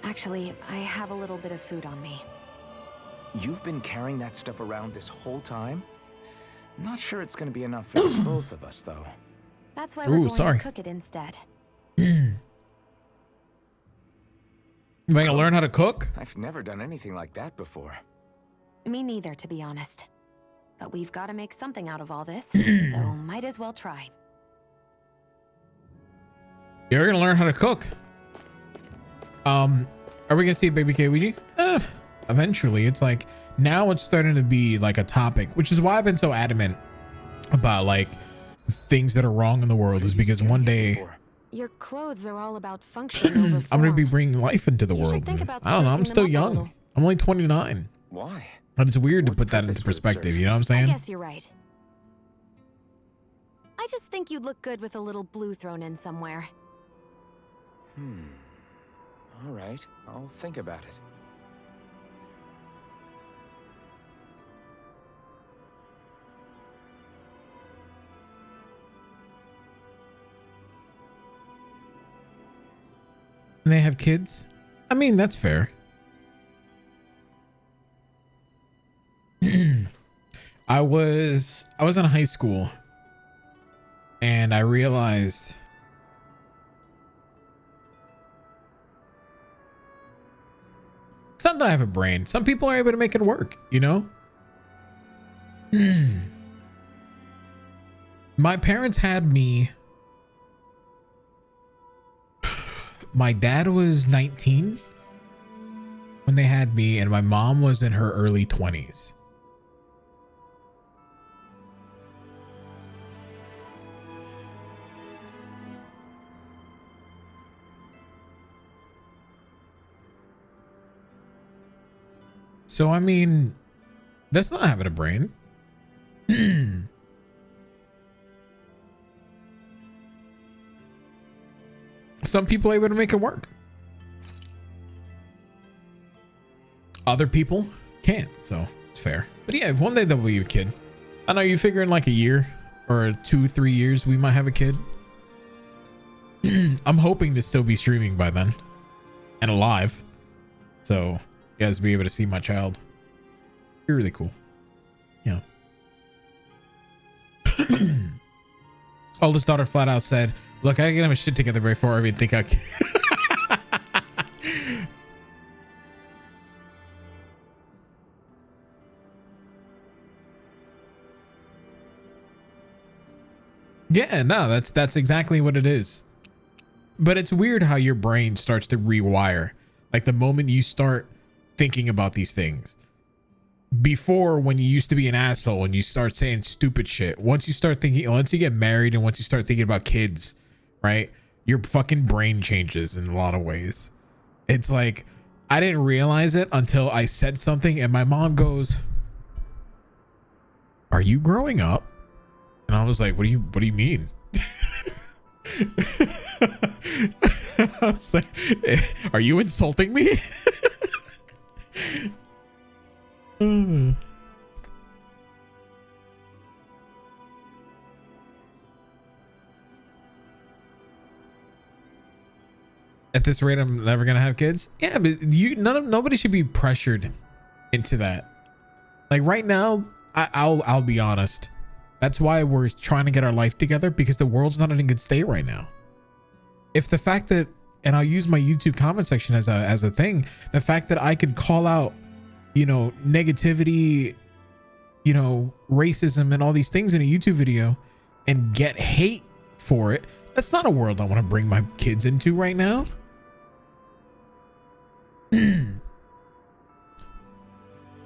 Actually, I have a little bit of food on me.
You've been carrying that stuff around this whole time? Not sure it's gonna be enough for the both of us, though.
That's why we're going
sorry.
to cook it instead.
You gonna learn how to cook?
I've never done anything like that before.
Me neither, to be honest. But we've got to make something out of all this, so might as well try.
You're gonna learn how to cook. Are we gonna see Baby KWG? Eventually. It's like, now it's starting to be like a topic, which is why I've been so adamant about like things that are wrong in the world, is because one day
Your clothes are all about function over form.
I'm gonna be bringing life into the
You should
world.
think about
I don't know, I'm
sprucing
still
them up a
young.
little.
I'm only 29.
Why?
But it's weird to put that into perspective, you know what I'm saying?
I guess you're right. I just think you'd look good with a little blue thrown in somewhere.
All right, I'll think about it.
And they have kids? I mean, that's fair. I was in high school and I realized it's not that I have a brain. Some people are able to make it work, you know? My parents had me. My dad was 19 when they had me, and my mom was in her early 20s. So, I mean, that's not having a brain. Some people are able to make it work. Other people can't, so it's fair. But yeah, one day there'll be a kid. I know you figure in like a year or 2-3 years we might have a kid. I'm hoping to still be streaming by then and alive, so you guys be able to see my child. You're really cool. Yeah. Oldest daughter flat out said, look, I gotta get my shit together before I even think I can. Yeah, no, that's exactly what it is. But it's weird how your brain starts to rewire. Like the moment you start thinking about these things. Before, when you used to be an asshole and you start saying stupid shit, once you start thinking, once you get married and once you start thinking about kids, right? Your fucking brain changes in a lot of ways. It's like, I didn't realize it until I said something and my mom goes, are you growing up? And I was like, what do you mean? I was like, are you insulting me? At this rate, I'm never gonna have kids. Yeah, but nobody should be pressured into that. Like right now, I'll be honest. That's why we're trying to get our life together, because the world's not in a good state right now. If the fact that, and I'll use my YouTube comment section as a thing, the fact that I could call out, you know, negativity, you know, racism and all these things in a YouTube video and get hate for it, that's not a world I want to bring my kids into right now. You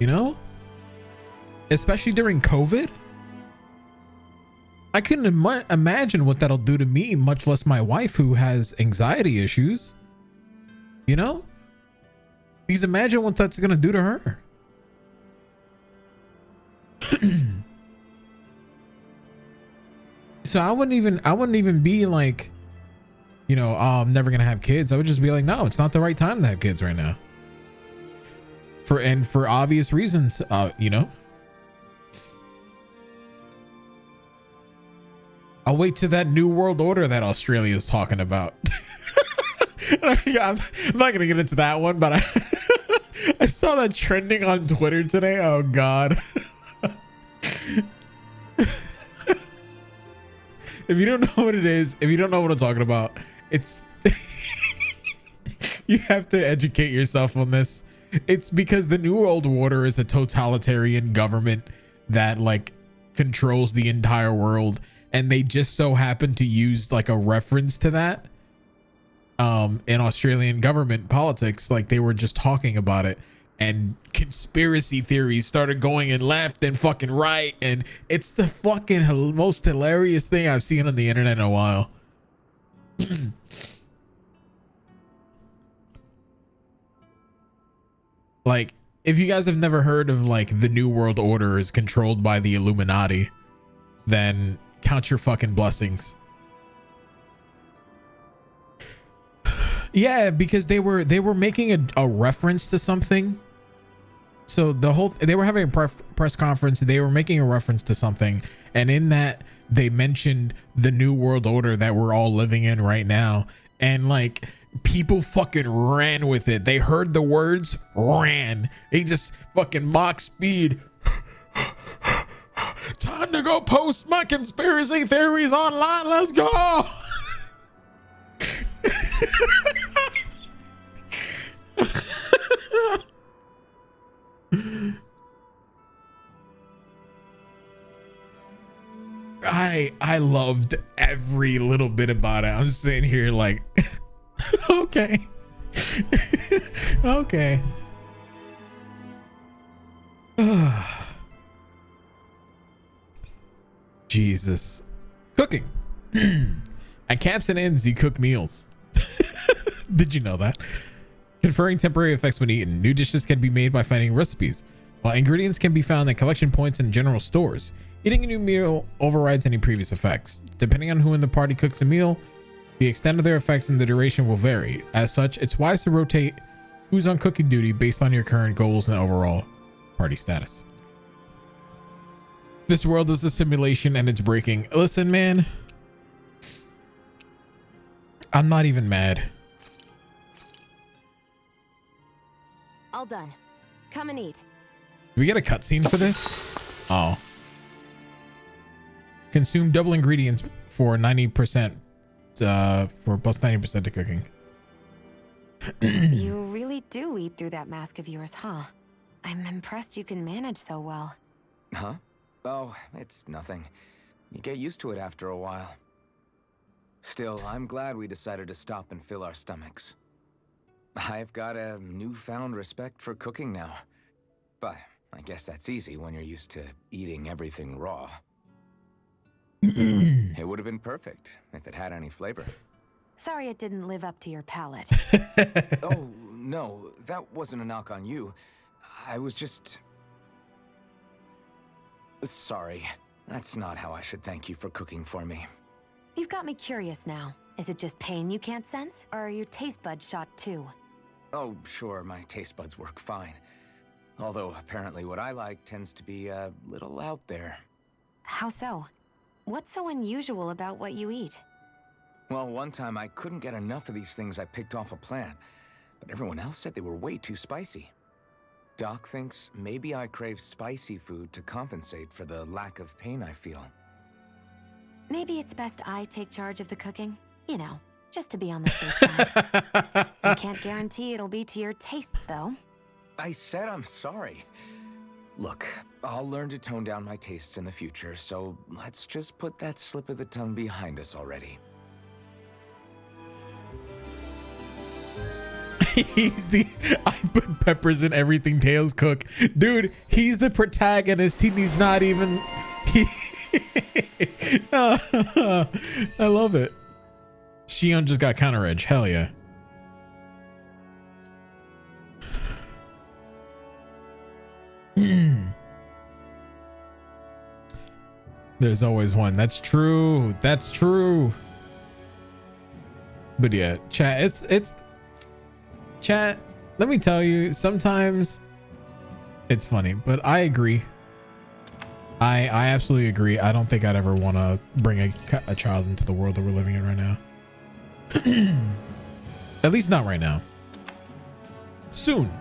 know, especially during COVID. I couldn't imagine what that'll do to me, much less my wife, who has anxiety issues. You know, because imagine what that's gonna do to her. So I wouldn't even be like, you know, oh, I'm never gonna have kids. I would just be like, no, it's not the right time to have kids right now. For obvious reasons, you know. I'll wait to that new world order that Australia is talking about. I'm not gonna get into that one, but I saw that trending on Twitter today. Oh God. If you don't know what it is, if you don't know what I'm talking about, it's you have to educate yourself on this. It's because the new world order is a totalitarian government that like controls the entire world. And they just so happen to use like a reference to that in Australian government politics. Like they were just talking about it, and conspiracy theories started going in left and fucking right. And it's the fucking most hilarious thing I've seen on the internet in a while. Like, if you guys have never heard of like the New World Order is controlled by the Illuminati, then count your fucking blessings. Yeah, because they were making a reference to something. So they were having a press conference. They were making a reference to something, and in that they mentioned the new world order that we're all living in right now. And like people fucking ran with it. They heard the words, ran. They just fucking Mach speed. Time to go post my conspiracy theories online. Let's go. I loved every little bit about it. I'm sitting here like, okay. Okay. Jesus. Cooking. At camps and inns, you cook meals. Did you know that? Conferring temporary effects when eaten. New dishes can be made by finding recipes, while ingredients can be found at collection points in general stores. Eating a new meal overrides any previous effects. Depending on who in the party cooks a meal, the extent of their effects and the duration will vary. As such, it's wise to rotate who's on cooking duty based on your current goals and overall party status. This world is a simulation and it's breaking. Listen, man, I'm not even mad.
All done. Come and eat.
Do we get a cutscene for this? Oh. Consume double ingredients for 90%, for plus 90% to cooking.
You really do eat through that mask of yours, huh? I'm impressed you can manage so well.
Huh? Oh, it's nothing. You get used to it after a while. Still, I'm glad we decided to stop and fill our stomachs. I've got a newfound respect for cooking now. But I guess that's easy when you're used to eating everything raw. It would have been perfect if it had any flavor.
Sorry it didn't live up to your palate.
Oh, no, that wasn't a knock on you. I was just... Sorry. That's not how I should thank you for cooking for me.
You've got me curious now. Is it just pain you can't sense? Or are your taste buds shot too?
Oh, sure, my taste buds work fine. Although apparently what I like tends to be a little out there.
How so? What's so unusual about what you eat?
Well, one time I couldn't get enough of these things I picked off a plant, but everyone else said they were way too spicy. Doc thinks maybe I crave spicy food to compensate for the lack of pain I feel.
Maybe it's best I take charge of the cooking. You know, just to be on the safe side. I can't guarantee it'll be to your tastes, though.
I said I'm sorry. Look, I'll learn to tone down my tastes in the future, so let's just put that slip of the tongue behind us already.
He's the I put peppers in everything Tails cook. Dude, he's the protagonist. He's not even I love it. Shion just got counter edge. Hell yeah. There's always one. That's true. That's true. But yeah, chat, it's chat, let me tell you, sometimes it's funny, but I agree. I absolutely agree. I don't think I'd ever want to bring a child into the world that we're living in right now. At least not right now. Soon.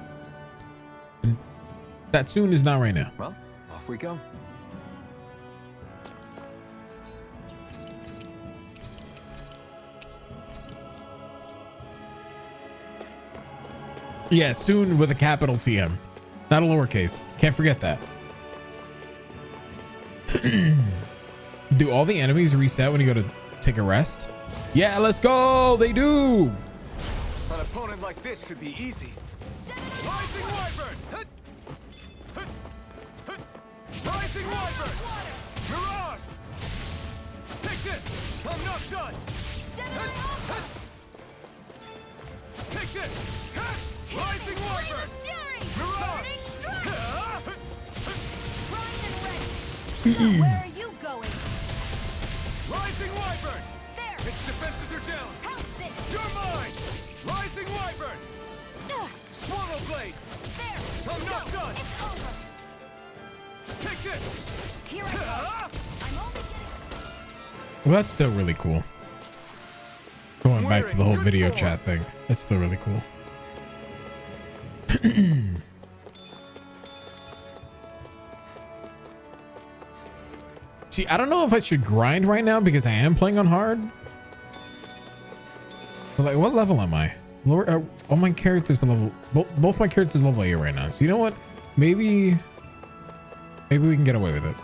And that soon is not right now.
Well, off we go.
Yeah, soon with a capital TM, not a lowercase. Can't forget that. Do all the enemies reset when you go to take a rest? Yeah, let's go. They do.
An opponent like this should be easy.
Rising Wyvern! Rising Wyvern! Mirage! Take this! I'm not done! Take this! Rising Wyvern! Mirage!
Where are you going?
Rising Wyvern!
There!
Its defenses are down!
House it!
You're mine! Rising Wyvern! Swallow Blade!
There!
I'm not done!
It's over!
Take this!
Here I go! I'm only getting...
Well, that's still really cool. Going back to the whole video chat thing, that's still really cool. See, I don't know if I should grind right now because I am playing on hard. But like, what level am I? Lower. All my characters are level. Both my characters are level 8 right now. So you know what? Maybe we can get away with it.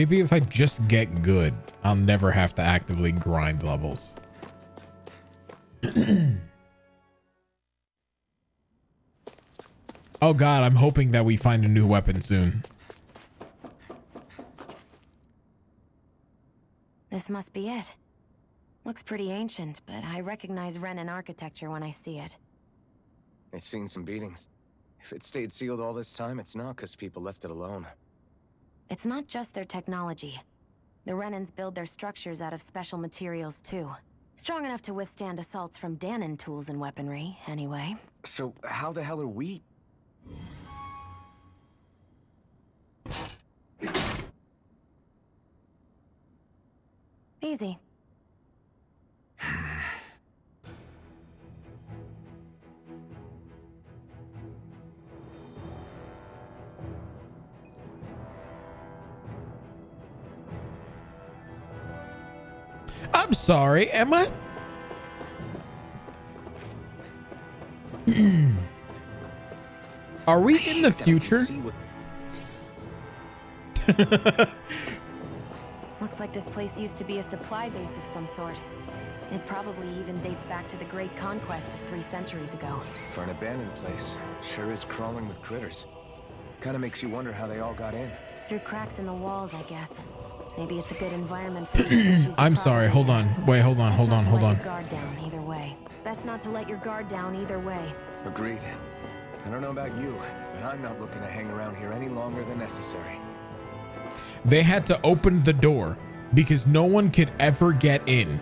Maybe if I just get good, I'll never have to actively grind levels. Oh God, I'm hoping that we find a new weapon soon.
This must be it. Looks pretty ancient, but I recognize Renan architecture when I see it.
It's seen some beatings. If it stayed sealed all this time, it's not because people left it alone.
It's not just their technology. The Renans build their structures out of special materials too. Strong enough to withstand assaults from Danon tools and weaponry, anyway.
So how the hell are we?
Easy.
I'm sorry, am I? Are we in the future?
Looks like this place used to be a supply base of some sort. It probably even dates back to the Great Conquest of 3 centuries ago.
For an abandoned place, sure is crawling with critters. Kinda makes you wonder how they all got in.
Through cracks in the walls, I guess. Maybe it's a good environment for the species.
I'm sorry, hold on. Wait, hold on.
Guard down either way. Best not to let your guard down either way.
Agreed. I don't know about you, but I'm not looking to hang around here any longer than necessary.
They had to open the door because no one could ever get in.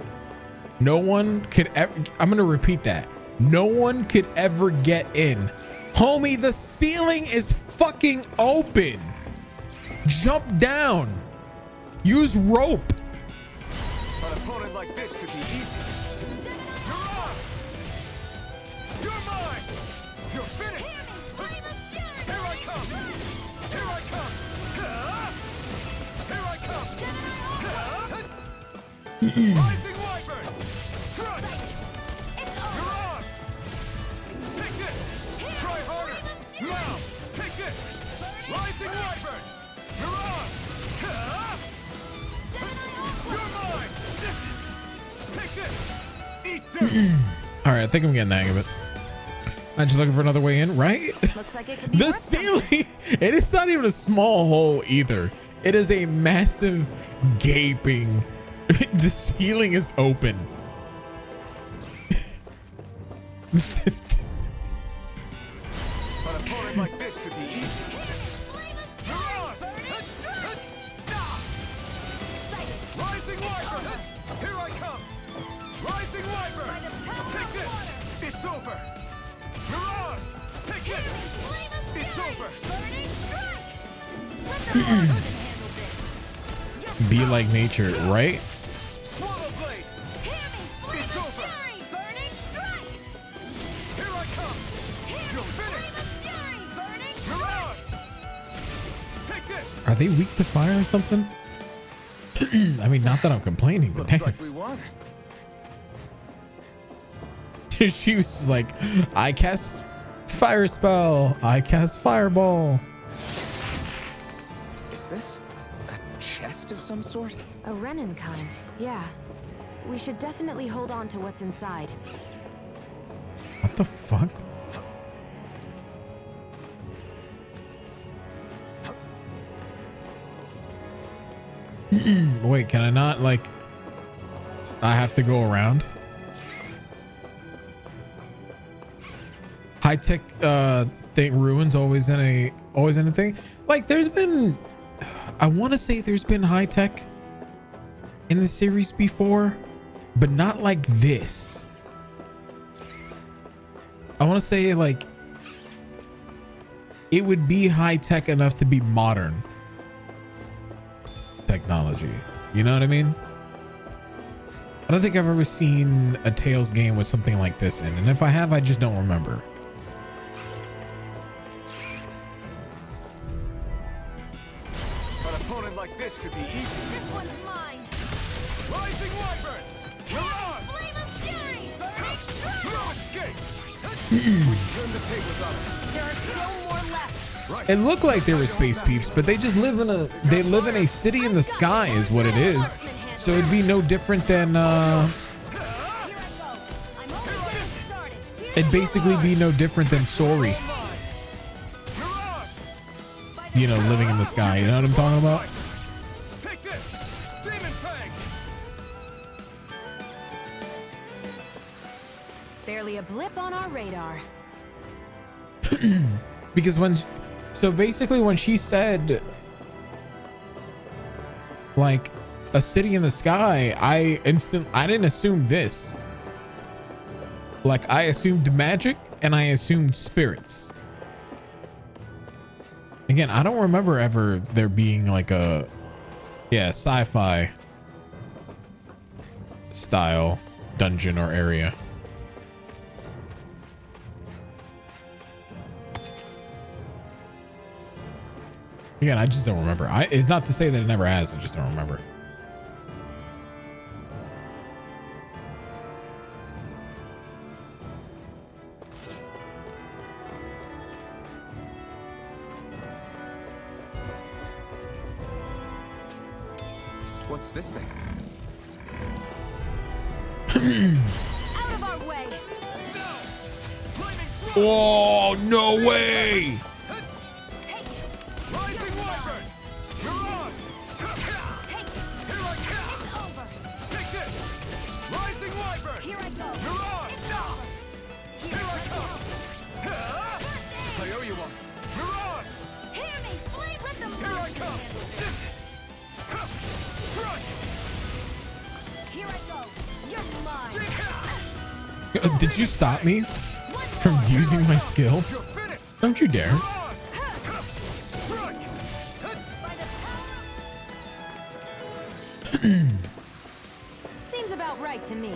No one could ever, I'm gonna repeat that. No one could ever get in. Homie, the ceiling is fucking open. Jump down. Use rope.
An opponent like this should be easy. You're on! You're mine! You're finished! Here I come! Here I come! Here I come! Rising Wyvern! Strut! You're on! Take this! Try harder! Now! Take this! Rising Wyvern! You're on! You're mine! Take this! Eat dirt!
All right, I think I'm getting the hang of it. I'm just looking for another way in, right?
Looks like it could be
The ceiling, it is not even a small hole either. It is a massive gaping. The ceiling is open.
An opponent like this should be easy. You're on! Rising Wyvern! Here I come! Rising Wyvern! Take this! It's over! You're on! Take it! It's over!
Be like nature, right?
Swallow Blade! It's over! Here I come! You're finished! You're on! Take this!
Are they weak to fire or something? I mean, not that I'm complaining, but
Looks
damn.
like we won.
She was like, I cast fire spell. I cast fireball.
Is this a chest of some sort?
A Renan kind, yeah. We should definitely hold on to what's inside.
What the fuck? Wait, can I not, like, I have to go around? High tech thing ruins always in a thing. Like, there's been, I want to say there's been high tech in the series before, but not like this. I want to say, like, it would be high tech enough to be modern technology. You know what I mean? I don't think I've ever seen a Tales game with something like this in, and if I have, I just don't remember.
An opponent like this should be easy.
This one's mine.
Rising Wyvern! You're on!
Flame of Fury! Burning
No escape! We turned the tables on him.
There are still more left.
it looked like they were space peeps, but they just live in a city in the sky is what it is. So it'd be no different than it'd basically be no different than Sori. You know, living in the sky. You know what I'm talking about?
Take this! Demon Fang!
Barely a blip on our radar.
Because so basically when she said like a city in the sky, I didn't assume this. Like I assumed magic and I assumed spirits. Again, I don't remember ever there being like a sci-fi style dungeon or area. Again, I just don't remember. It's not to say that it never has, I just don't remember.
What's this thing?
Out of our way.
Oh, no way.
Rising Wyvern! Mirage! Here I come!
It's over.
Take this! Rising Wyvern!
Here I go.
Mirage!
It's over.
Here I come! I owe you one! Mirage!
Hear me, flame with the
Here I come! Crush!
Here I go. You're mine.
Did you stop me from using my skill? Don't you dare.
Seems about right to me.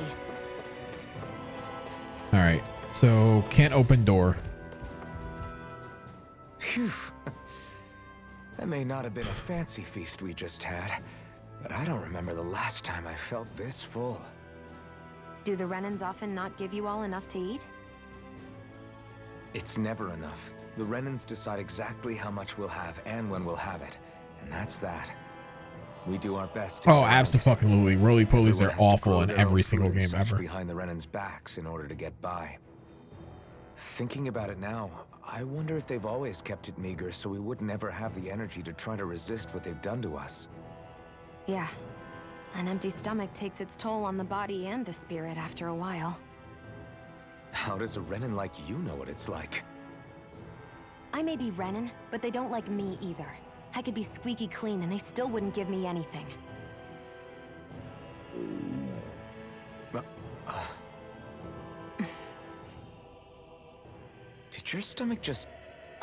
All right. So can't open door.
Phew. That may not have been a fancy feast we just had, but I don't remember the last time I felt this full.
Do the Renans often not give you all enough to eat?
It's never enough. The Renans decide exactly how much we'll have and when we'll have it, and that's that. We do our best to
Oh, absolutely. Roly polies are awful in every single game ever.
behind the Renans' backs in order to get by. Thinking about it now, I wonder if they've always kept it meager so we would never have the energy to try to resist what they've done to us.
Yeah. An empty stomach takes its toll on the body and the spirit after a while.
How does a Renan like you know what it's like?
I may be Renan, but they don't like me either. I could be squeaky clean and they still wouldn't give me anything.
Did your stomach just...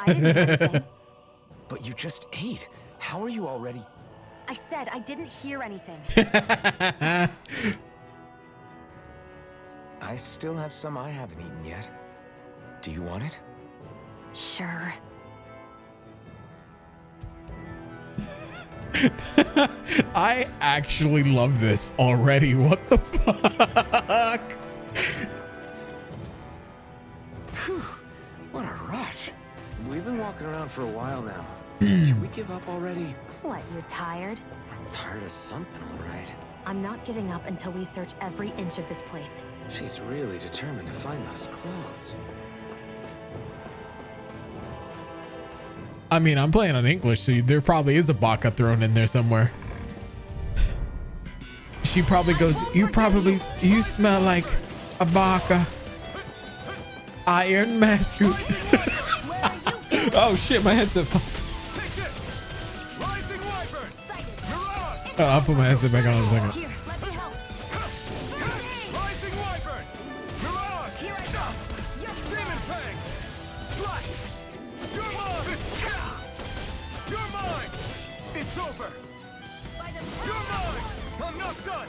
I didn't do anything.
But you just ate. How are you already...
I said I didn't hear anything.
I still have some I haven't eaten yet. Do you want it?
Sure.
I actually love this already. What the fuck?
Phew, what a rush. We've been walking around for a while now. Should we give up already?
What, you're tired?
I'm tired of something, all right.
I'm not giving up until we search every inch of this place.
She's really determined to find those clothes.
I mean, I'm playing on English, so there probably is a baka thrown in there somewhere. She probably goes, you smell like a baka. Iron mask. Oh shit, my headset. Oh, I'll put my headset back on in a second.
It's over. You're mine. I'm not done.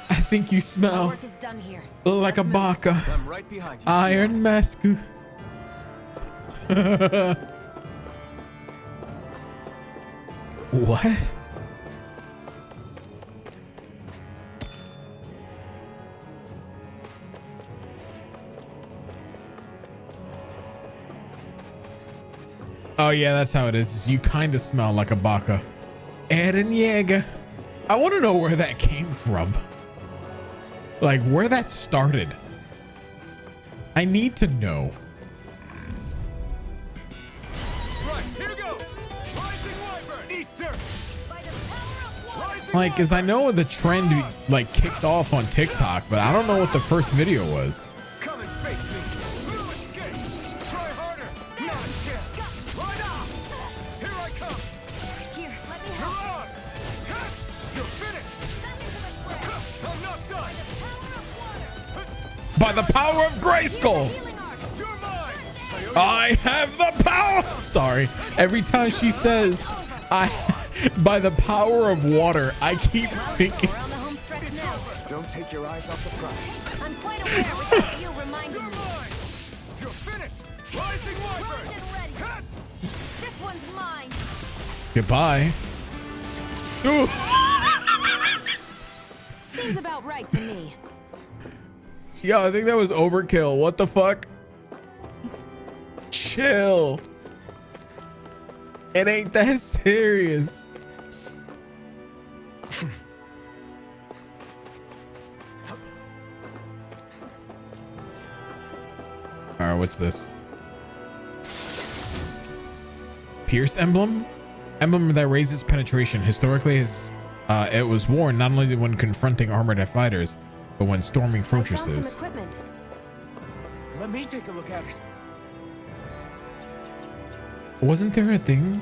I think you smell
Work is done here.
like a baka.
I'm right behind you.
Iron mask. What? yeah, that's how it is. You kind of smell like a Baka. Eren Yeager. I want to know where that came from. Like where that started. I need to know.
Right, here goes. Rising Wyvern. Eat dirt.
Like, cause I know the trend like kicked off on TikTok, but I don't know what the first video was.
Come and face me. No escape. Try harder. Not yet. Right off. Here I come.
Here, let me
You're
help.
on. You're finished. I'm not done.
By the power of Grayskull.
You're mine.
I have the power. Sorry. Every time she says, by the power of water, I keep thinking.
Don't take your eyes off the prize.
I'm quite aware without you reminding me.
You're finished. Rising Wyvern.
This one's mine.
Goodbye. Ooh.
Seems about right to me.
Yo, I think that was overkill. What the fuck? Chill. It ain't that serious. All right, what's this? Pierce emblem? Emblem that raises penetration. Historically, it was worn not only when confronting armored fighters, but when storming fortresses.
Equipment.
Let me take a look at it.
Wasn't there a thing?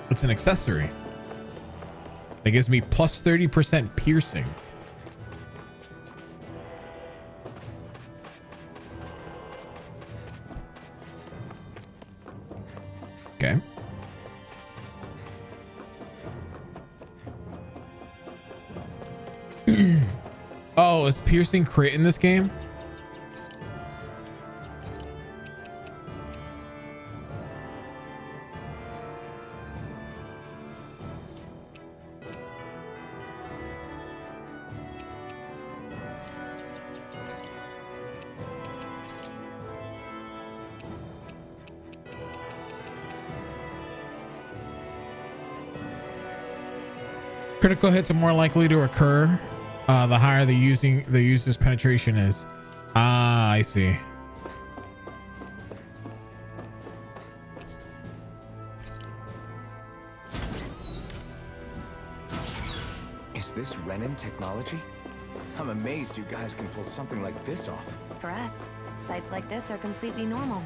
It's an accessory. That gives me plus 30% piercing. Okay. Oh, is piercing crit in this game? Critical hits are more likely to occur the higher the user's penetration is. Ah, I see.
Is this Renin technology? I'm amazed you guys can pull something like this off.
For us, sites like this are completely normal.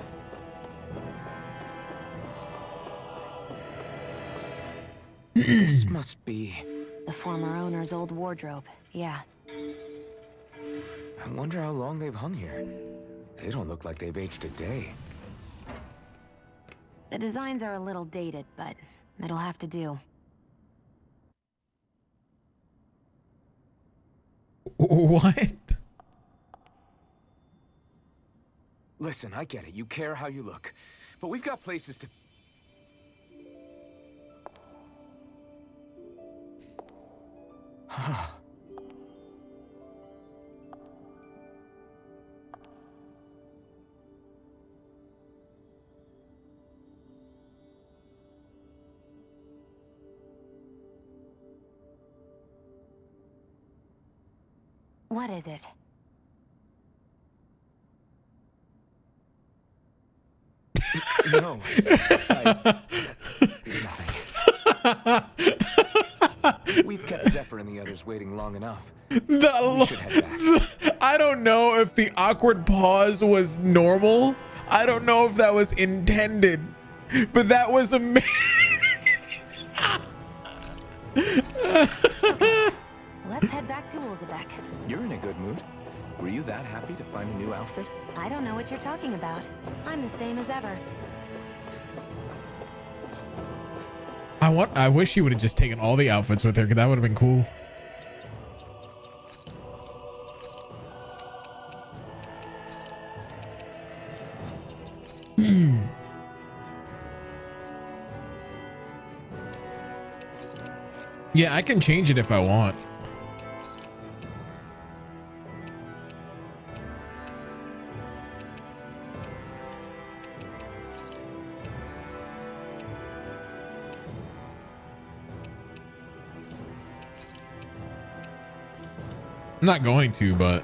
This must be...
The former owner's old wardrobe, yeah.
I wonder how long they've hung here. They don't look like they've aged a day.
The designs are a little dated, but it'll have to do.
What?
Listen, I get it. You care how you look. But we've got places to...
What is it?
No. We've kept Zephyr and the others waiting long enough. We should head back.
I don't know if the awkward pause was normal. I don't know if that was intended, but that was amazing.
Let's head back to Ulzebek.
You're in a good mood. Were you that happy to find a new outfit?
I don't know what you're talking about. I'm the same as ever.
I wish she would have just taken all the outfits with her, because that would have been cool. Yeah, I can change it if I want. I'm not going to, but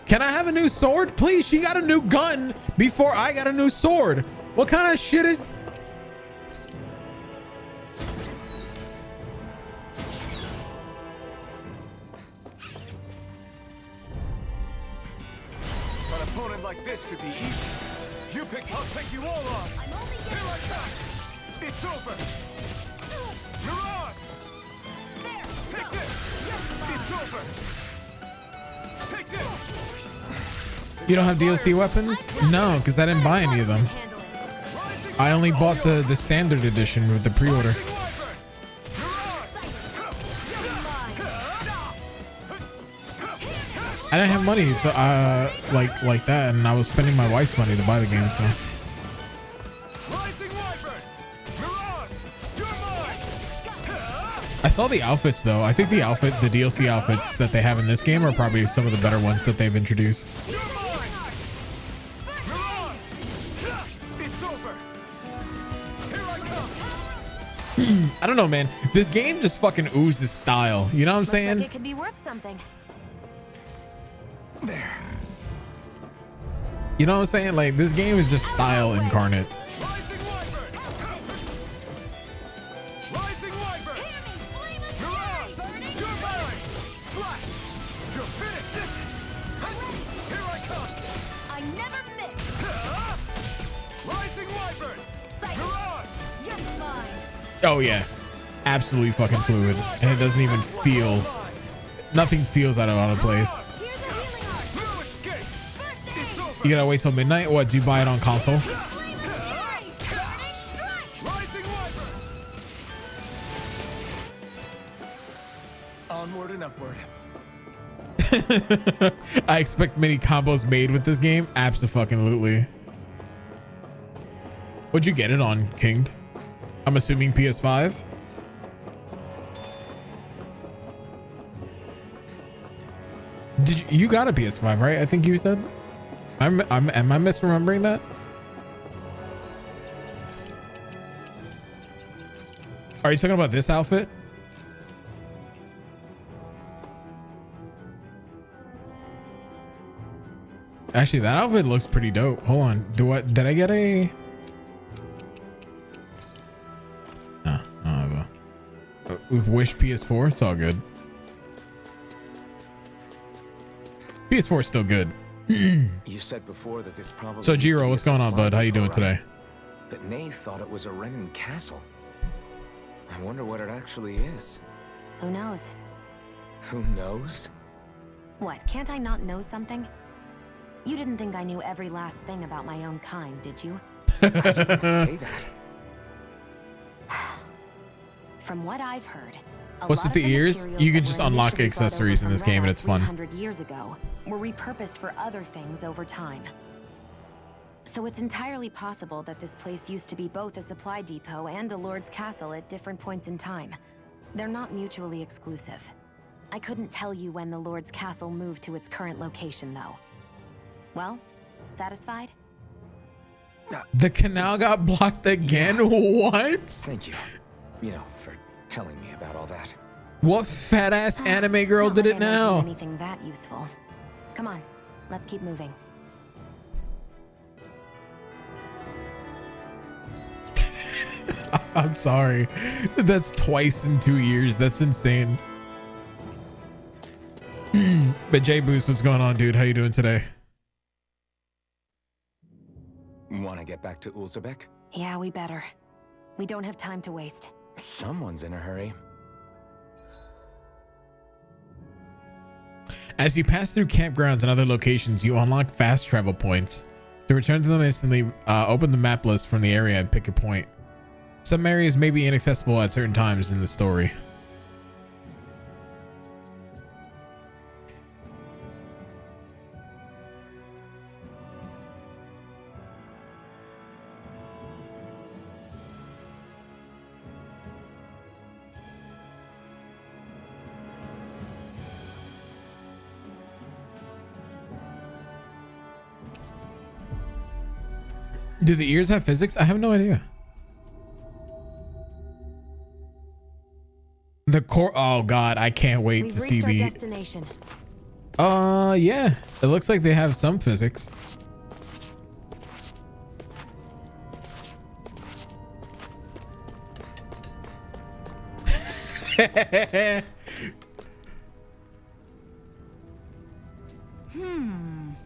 can I have a new sword, please? She got a new gun before I got a new sword. What kind of shit is?
An opponent like this should be easy. You pick, I'll take you all on. Here I come. It's over. Mirage! Take this! It's over! Take this!
You don't have DLC weapons? No, because I didn't buy any of them. I only bought the standard edition with the pre-order. I didn't have money, so like that, and I was spending my wife's money to buy the game. So I saw the outfits though. I think the DLC outfits that they have in this game are probably some of the better ones that they've introduced. I don't know, man. This game just fucking oozes style. You know what I'm saying?
Like it could be worth something.
There.
You know what I'm saying? Like, this game is just style incarnate. Oh yeah, absolutely fucking fluid, and it doesn't even feel, nothing feels out of place. You gotta wait till midnight. What, do you buy it on console?
Onward and upward.
I expect many combos made with this game. Abso-fucking-lutely. What'd you get it on, Kinged? I'm assuming PS5. Did you got a PS5, right? I think you said. Am I misremembering that? Are you talking about this outfit? Actually, that outfit looks pretty dope. Hold on. Did I get a? With Wish PS4, it's all good. PS4 is still good.
You said before that this probably.
So Jiro, what's going on, bud? How you doing today?
But Nay thought it was a Renan castle. I wonder what it actually is.
Who knows?
Who knows?
What, can't I not know something? You didn't think I knew every last thing about my own kind, did you?
I didn't say that.
From what I've heard,
what's with the ears? You can just unlock accessories in this game and it's fun.
300 years ago were repurposed for other things over time. So it's entirely possible that this place used to be both a supply depot and a lord's castle at different points in time. They're not mutually exclusive. I couldn't tell you when the lord's castle moved to its current location, though. Well, satisfied?
The canal got blocked again? What?
Thank you. You know, for telling me about all that.
What fat ass anime girl did it now?
Anything that useful. Come on, let's keep moving.
I'm sorry. That's twice in 2 years. That's insane. But Jay Boost, what's going on, dude? How you doing today?
Want to get back to Ulzebek?
Yeah, we better. We don't have time to waste.
Someone's in a hurry.
As you pass through campgrounds and other locations, you unlock fast travel points. To return to them instantly, open the map list from the area and pick a point. Some areas may be inaccessible at certain times in the story. Do the ears have physics? I have no idea. The core. Oh God, I can't wait
We've
to see
reached our
the.
destination.
Yeah. It looks like they have some physics.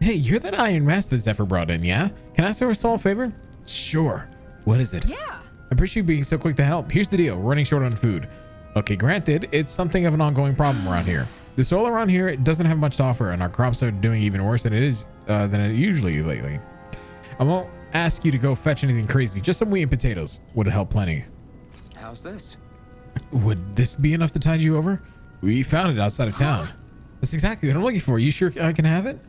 Hey, you're that Iron Mask that Zephyr brought in, yeah? Can I ask for a small favor? Sure. What is it?
Yeah.
I appreciate you being so quick to help. Here's the deal. We're running short on food. Okay, granted, it's something of an ongoing problem around here. The soil around here, it doesn't have much to offer, and our crops are doing even worse than it usually lately. I won't ask you to go fetch anything crazy. Just some wheat and potatoes would help plenty.
How's this?
Would this be enough to tide you over? We found it outside of town. That's exactly what I'm looking for. You sure I can have it?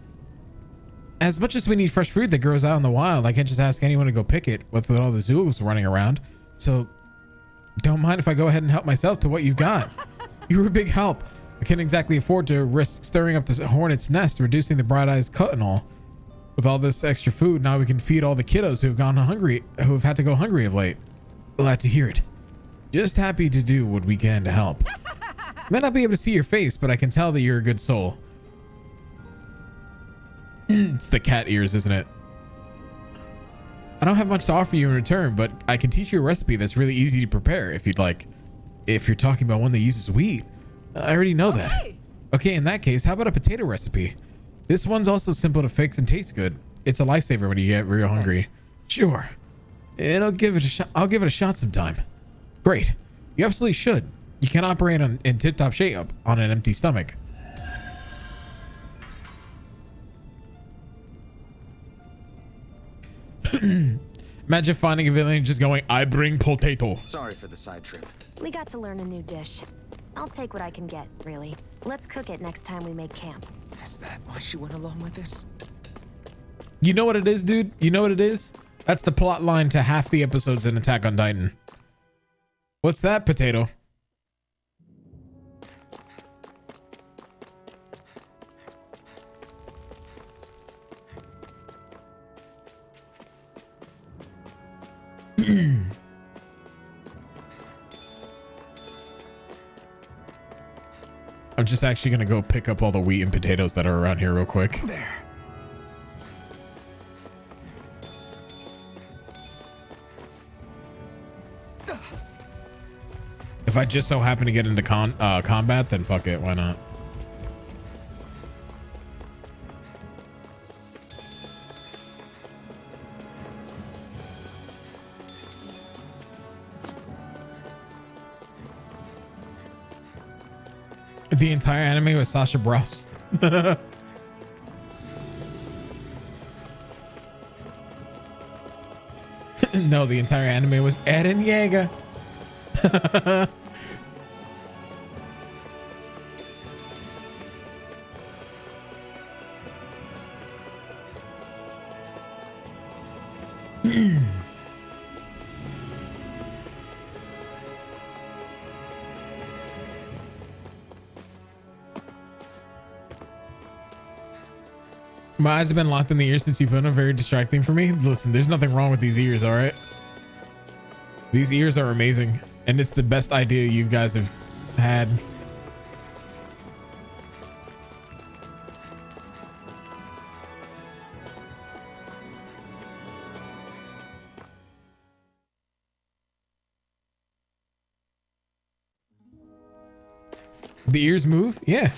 As much as we need fresh food that grows out in the wild, I can't just ask anyone to go pick it with all the zoos running around. So don't mind if I go ahead and help myself to what you've got. You were a big help. I can't exactly afford to risk stirring up this hornet's nest, reducing the Bright Eyes cut and all. With all this extra food, now we can feed all the kiddos who have had to go hungry of late. Glad to hear it. Just happy to do what we can to help. May not be able to see your face, but I can tell that you're a good soul. It's the cat ears, isn't it? I don't have much to offer you in return, but I can teach you a recipe that's really easy to prepare if you'd like. If you're talking about one that uses wheat, I already know that. Okay, in that case, how about a potato recipe? This one's also simple to fix and tastes good. It's a lifesaver when you get real hungry. Sure. I'll give it a shot sometime. Great. You absolutely should. You can operate in tip-top shape on an empty stomach. Imagine finding a villain just going, I bring potato.
Sorry for the side trip.
We got to learn a new dish. I'll take what I can get, really. Let's cook it next time we make camp.
Is that why she went along with this?
You know what it is, dude? You know what it is? That's the plot line to half the episodes in Attack on Titan. What's that, potato? I'm just actually gonna go pick up all the wheat and potatoes that are around here real quick.
There.
If I just so happen to get into combat, then fuck it, why not? The entire anime was Sasha Brous. No, the entire anime was Eren Yeager. My eyes have been locked in the ears since you put them. Very distracting for me. Listen, there's nothing wrong with these ears, all right? These ears are amazing, and it's the best idea you guys have had. The ears move? Yeah.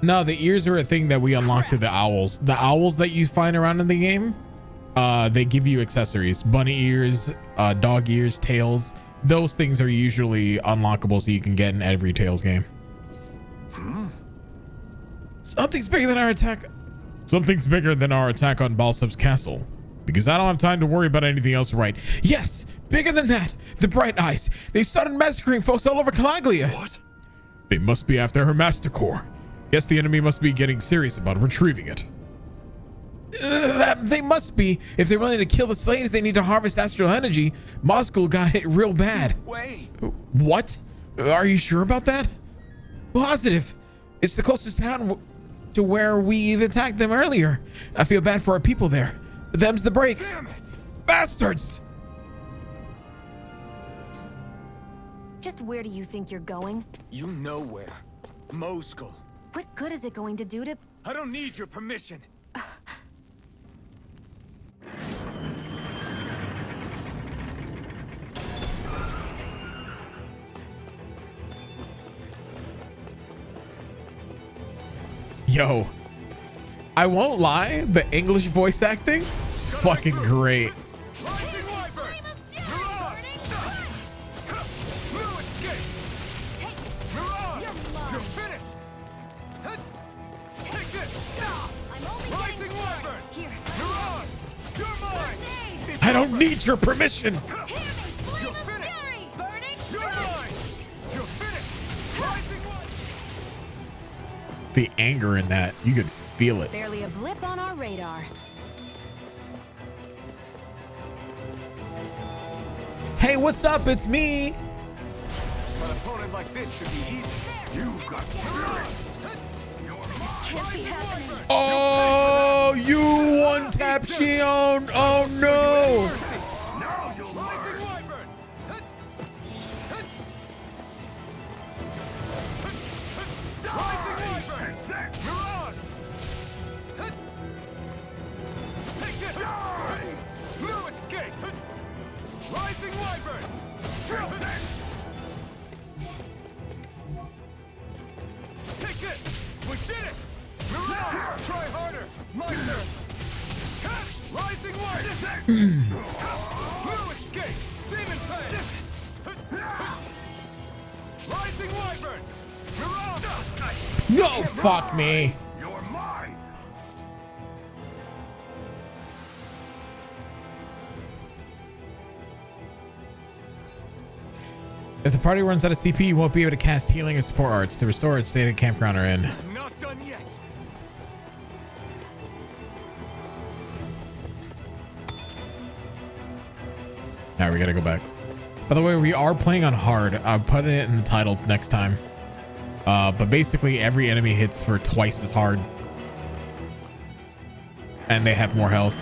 No, the ears are a thing that we unlocked to the owls. The owls that you find around in the game, they give you accessories. Bunny ears, dog ears, tails. Those things are usually unlockable so you can get in every Tails game. Something's bigger than our attack. Something's bigger than our attack on Balsub's castle. Because I don't have time to worry about anything else, right? Yes, bigger than that. The Bright Eyes. They started massacring folks all over Calaglia. What? They must be after her Master Core. Guess the enemy must be getting serious about retrieving it. They must be. If they're willing to kill the slaves, they need to harvest astral energy. Moscow got hit real bad.
Wait.
What? Are you sure about that? Positive. It's the closest town to where we attacked them earlier. I feel bad for our people there. Them's the breaks.
Damn it.
Bastards!
Just where do you think you're going?
You know where. Moscow.
What good is it going to do to...
I don't need your permission.
Yo, I won't lie, the English voice acting is fucking great. I don't need your permission. The anger in that, you could feel it.
Barely a blip on our radar.
Hey, what's up? It's me.
An opponent like this should be easy. You got
Oh, you one-tap Shion. Oh, no.
Now you'll learn. Mirage! Take this! No escape! Rising Wyvern! Take this! We did it! Mirage! Try harder! My turn! Rising Wyvern! No escape! Demon Fang! Rising Wyvern! Mirage!
No, fuck me.
You're mine!
If the party runs out of CP, you won't be able to cast healing or support arts. To restore its state of campground are in.
Not done yet!
All right, we gotta go back. By the way, we are playing on hard. I'm putting it in the title next time. But basically every enemy hits for twice as hard. And they have more health.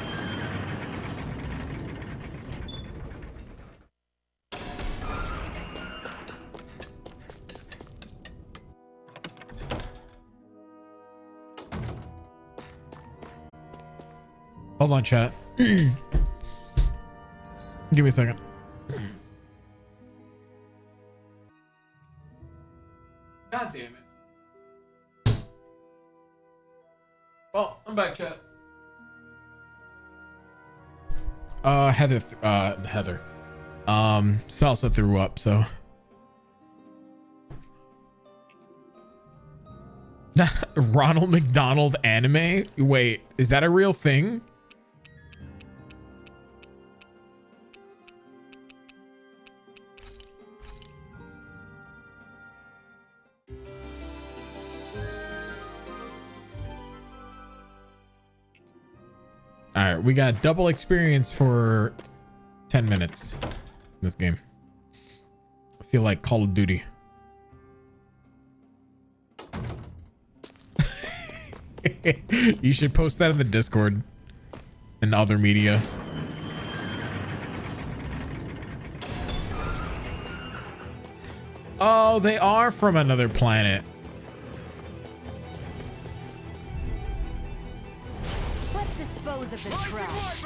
Hold on, chat. Give me a second. God damn it. Well, I'm back, chat. Heather. Salsa threw up, so. Ronald McDonald anime? Wait, is that a real thing? All right, we got double experience for 10 minutes in this game. I feel like Call of Duty. You should post that in the Discord and other media. Oh, they are from another planet.
Let's dispose of this trash.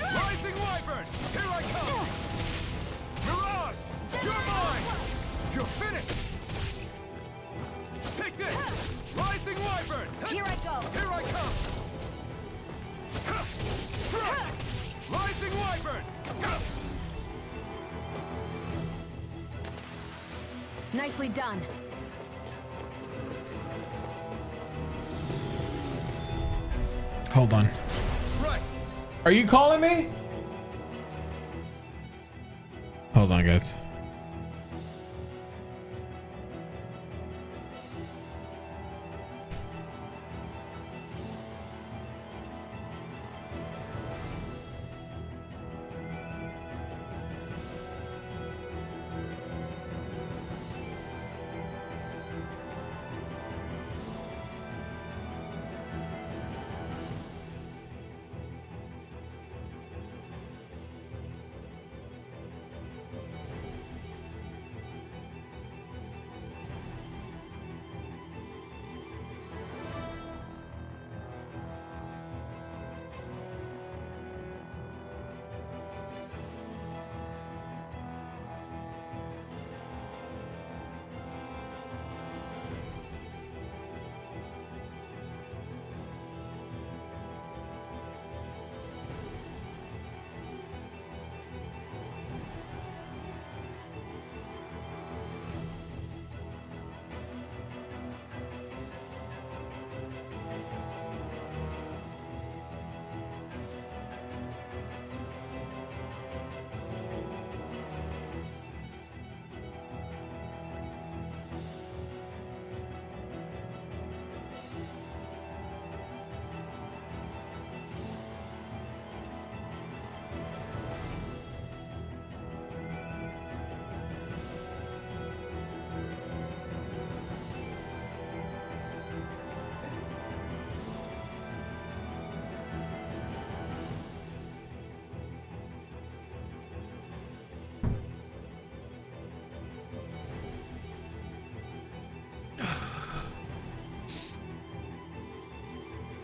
Rising Wyvern! Here I come! Mirage! You're mine! You're finished! Take this! Rising Wyvern!
Here I go!
Here I come! Rising Wyvern!
Nicely done.
Hold on.
Right.
Are you calling me? Hold on, guys.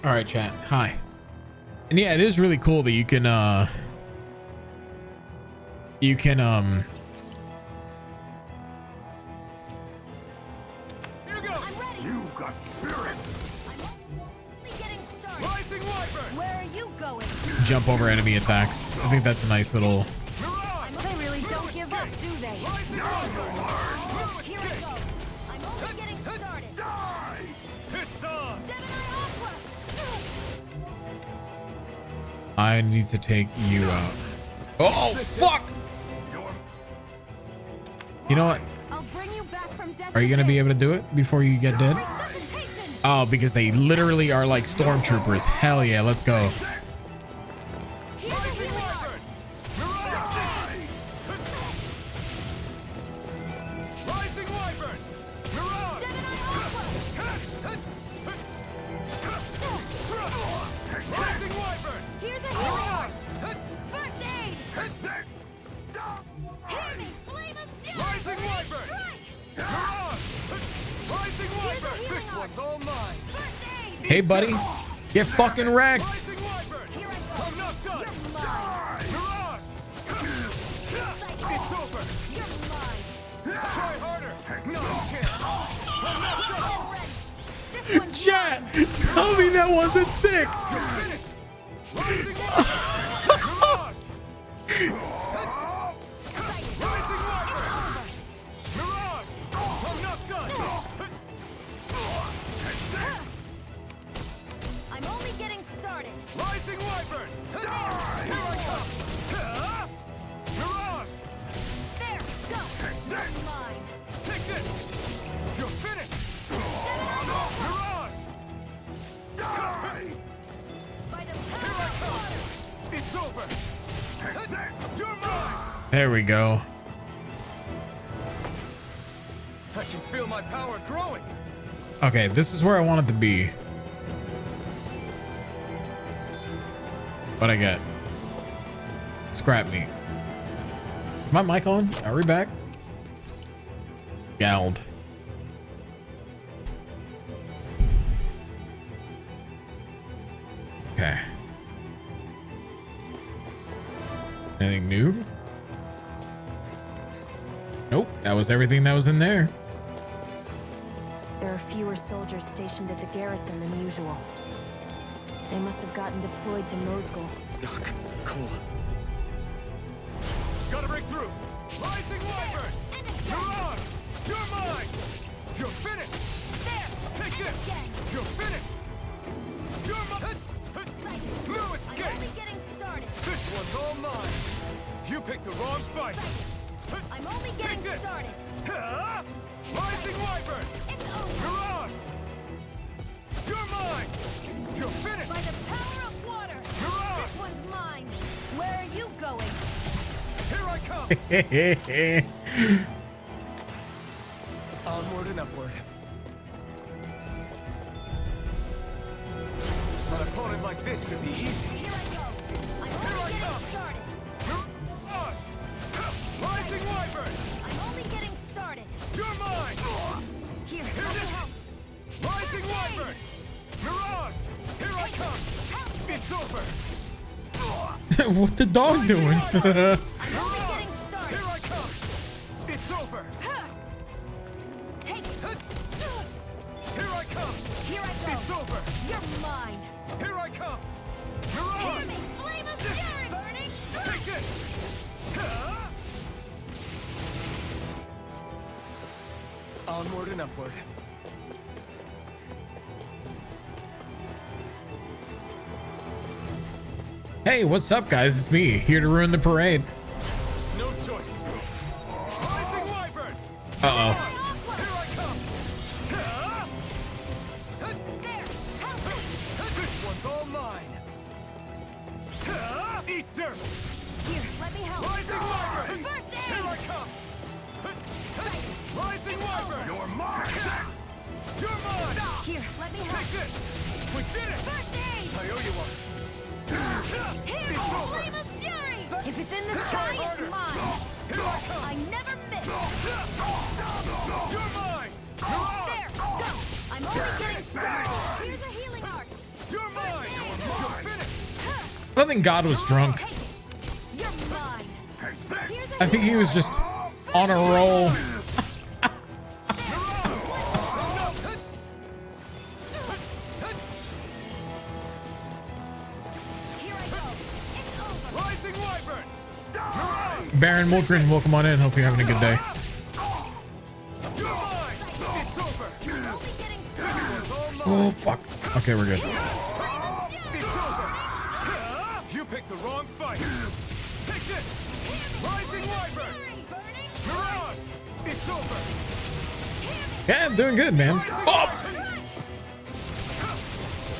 All right, chat. Hi. And yeah, it is really cool that you can you
got spirit.
Where are you going?
jump over enemy attacks. I think that's a nice little.
They really don't give up, do they? Here I go. I'm only getting started.
It's on.
I need to take you out. Oh fuck! You know what?
I'll bring you back from death.
Are you gonna be able to do it before you get dead? Oh, because they literally are like stormtroopers. Hell yeah, let's go. Hey, buddy, get fucking wrecked. Chat, tell me that wasn't sick.
I'm only getting started.
Rising Wyvern! Here I come! Mirage!
There, go. You're mine.
Take this! You're finished! Mirage! Die!
By the
Here I come! It's over! You're mine!
There we go.
I can feel my power growing!
Okay, this is where I wanted to be. What I get? Scrap meat. Is my mic on? Are we back? Gald. Okay. Anything new? Nope, that was everything that was in there.
There are fewer soldiers stationed at the garrison than usual. They must have gotten deployed to Mosgul.
Doc, cool.
Gotta break through! Rising Wyvern! Mirage! You're mine! You're finished!
There!
Take this! You're finished! You're mine! No escape!
I'm only getting started.
This one's all mine! You picked the wrong fight!
I'm only getting
Take this.
started.
Rising Wyvern!
It's over.
Mirage! You're mine! You're finished!
By the power of water.
Mirage!
This one's mine. Where are you going?
Here I come!
Onward and upward. An opponent like this should be easy.
Here I go. I'm only getting started.
Mirage! Rising Wyvern!
I'm only getting started.
You're mine!
Here,
Here
let me
it is!
help.
Rising Wyvern! Mirage! Here I come! It's over!
What the dog doing?
Mirage! Here I come! It's over!
Take it.
Here I come!
Here I go.
It's over!
You're mine.
Here I come!
Hear
Mirage!
me. Flame of fury. Burning strike.
Take this!
Onward and upward.
Hey, what's up, guys? It's me, here to ruin the parade.
No choice! Rising Wyvern!
Uh-oh.
Here I come!
There. Help me.
This one's all mine! Eat dirt!
Here, let me help.
Rising Wyvern!
First aid.
Here I come! Rising Wyvern! You're mine! You're mine!
Here, let me help.
Take this! We did it!
First aid.
I owe you one!
Here,
It's over!
flame of fury. If it's in the
Try
sky,
harder.
it's mine.
Here I come!
I never miss.
You're mine!
There, go. I'm only getting started. Here's a healing art.
You're mine! You're finished!
I don't think God was drunk.
You're mine. Here's a
I think he was just on a roll.
Here I go. It's over.
Rising Wyvern!
Baron Mulgren, welcome on in. Hope you're having a good day.
You're mine! It's over!
Only getting
This one's all mine!
Oh, fuck. Okay, we're good.
It's over! You picked the wrong fight! Take this! Rising Wyvern! Mirage! It's over!
Yeah, I'm doing good, man. Oh!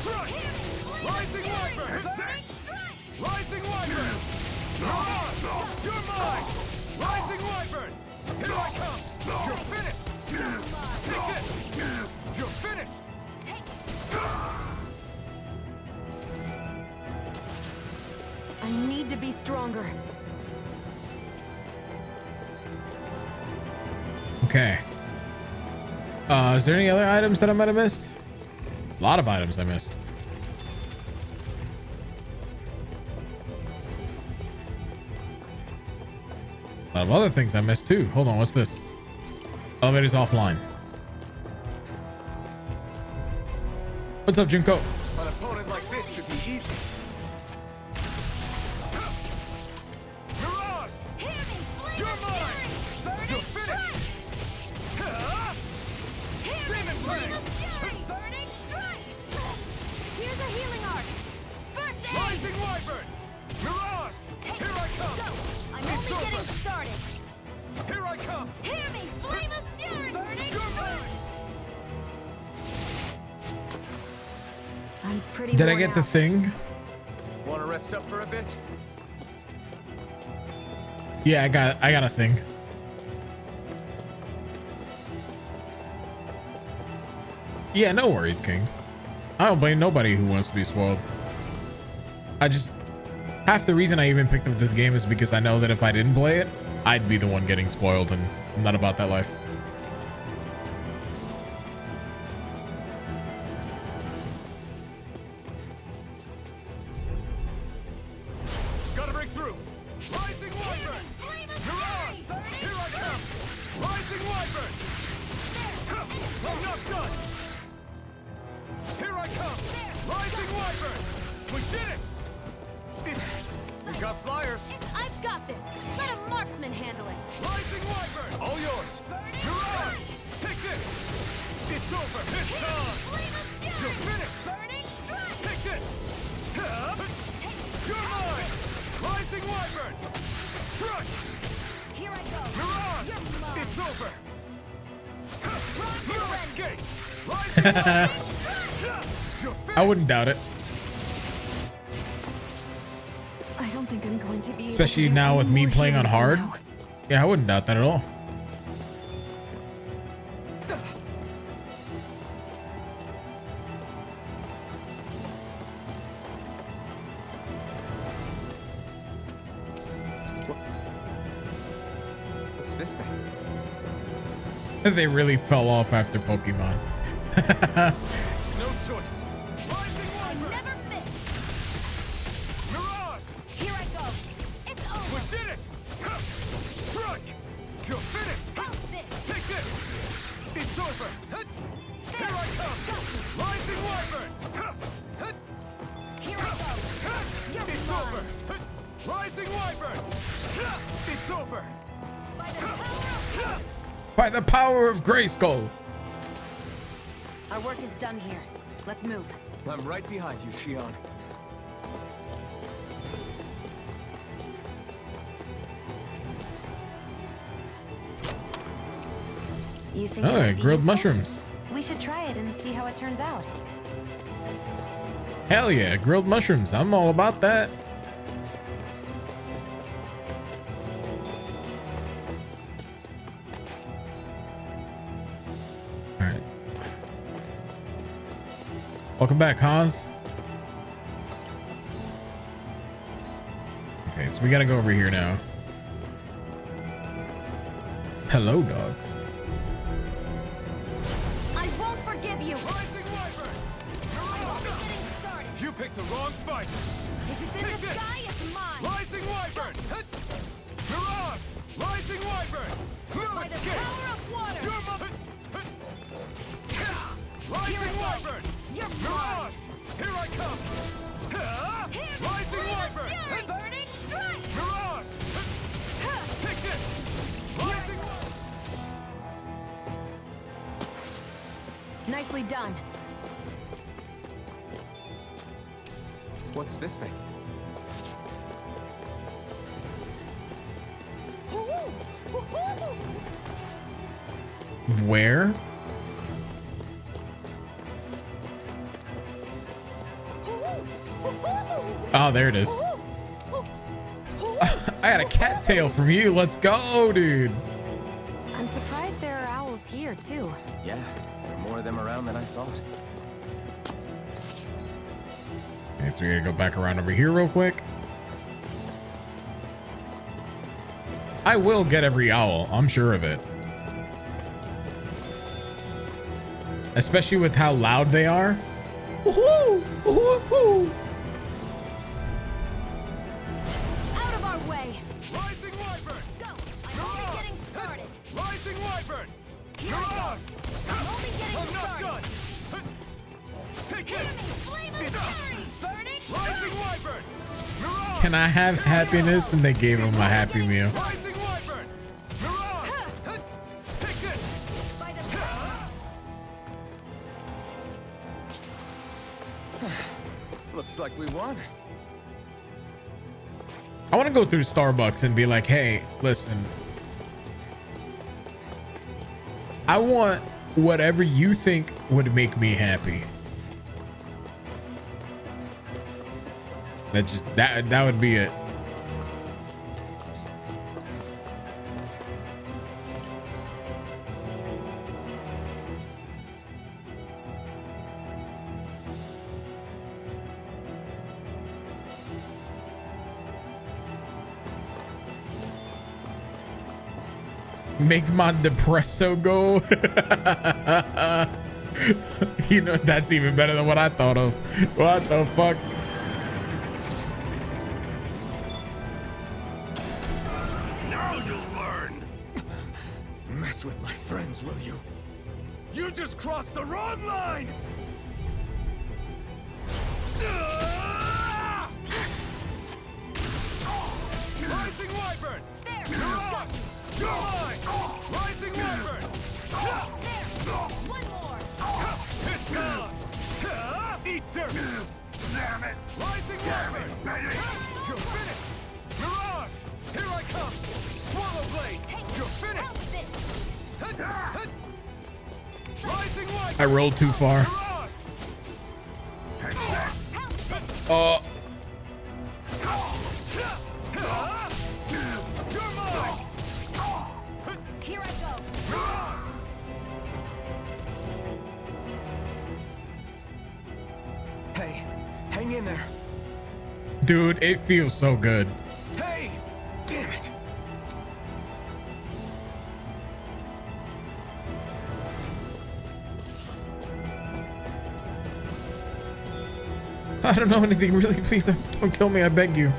Strike! Rising Wyvern! Rising Wyvern! Mirage! You're mine! Rising Wyvern! Here I come! You're finished! Take this! You're finished!
I need to be stronger.
Okay. Is there any other items that I might have missed? A lot of items I missed. A lot of other things I missed too. Hold on, what's this? Elevator's offline. What's up, Junko?
An opponent like this should be easy.
Mirage! You're mine! You're finished! Demon Flame!
Burning strike. Here's a healing art. First aid.
Rising Wyvern! Mirage! Here I come!
I'm
It's
only
over.
getting started.
Here I come!
Hear me, flame of fury. Burning strike. I'm pretty.
Did I
worn
get the
out.
thing?
Want to rest up for a bit?
Yeah, I got a thing. Yeah, no worries, King. I don't blame nobody who wants to be spoiled. Half the reason I even picked up this game is because I know that if I didn't play it, I'd be the one getting spoiled, and I'm not about that life.
Gotta break through! Rising Wyvern! Mirage! Here I come! Rising Wyvern! I'm not done! Here I come! Rising Wyvern! We did it! We got flyers!
I've got this. Let a marksman handle it.
Rising Wyvern! All yours! Mirage! Take this! It's over! It's done! You're finished!
Burning strike.
Take this! You're mine! Rising Wyvern! Strike!
Here I go.
Mirage! It's over.
I wouldn't doubt it.
I don't think I'm going to be
Especially
able to do
now with
any
me
more
playing on
healing
hard.
now.
Yeah, I wouldn't doubt that at all.
What's this thing?
They really fell off after Pokemon.
No choice.
Never miss.
Mirage!
Here I go. It's over.
We did it! Strike! You're finished!
Bounce it.
Take this! It's over! Here I come! Rising Wyvern!
Here I go. You're
It's
mine.
over! Rising Wyvern! It's over!
By the power of Grayskull.
Our work is done here. Let's move.
I'm right behind you, Shion.
You think it
Oh,
might be
grilled
useful?
mushrooms.
We should try it and see how it turns out.
Hell yeah, grilled mushrooms. I'm all about that. All right. Welcome back, Hans. Okay, so we gotta go over here now. Hello, dogs.
I won't forgive you.
Rising Wyvern!
I'm only getting started.
You picked the wrong fight!
If it's in the sky, it's mine.
Rising Wyvern! Mirage! Rising Wyvern! No
By the
escape!
power of water.
Your Rising Wyvern!
You're
Mirage! Here I come!
Here's
Rising Wyvern!
fury, burning strike.
Mirage! Take this! Rising
Nicely done.
What's this thing?
Where? Oh, there it is. I got a cattail from you. Let's go, dude.
I'm surprised there are owls here, too.
Yeah, there are more of them around than I thought.
Okay, so we gotta go back around over here real quick. I will get every owl. I'm sure of it. Especially with how loud they are. Woohoo! Woohoo!
Out of our way.
Rising Wyvern!
Go. I'm only getting started.
Rising Wyvern!
Here I go. I'm only getting
I'm not
started.
done! Take it!
Flame of fury. Burning
Rising Wyvern! Mirage!
Can I have happiness? And they gave him a Happy Meal.
Rising Wyvern! Mirage! Take this!
by the power.
Looks like we won.
I want to go through Starbucks and be like, hey, listen. I want whatever you think would make me happy. That would be it. Make my depresso go. You know, that's even better than what I thought of. What the fuck?
Now you'll learn! Mess with my friends, will you? You just crossed the wrong line! Rising Wyvern!
There.
Mirage! You're mine! Rising Wyvern!
One more.
It's gone! Eat dirt! Damn it! Rising Wyvern! You're finished! Mirage! Here I come! Swallow Blade! You're finished!
I rolled too far. Oh.
Here I go.
Hey, hang in there.
Dude, it feels so good.
Hey! Damn it!
I don't know anything, really. Please don't kill me, I beg you.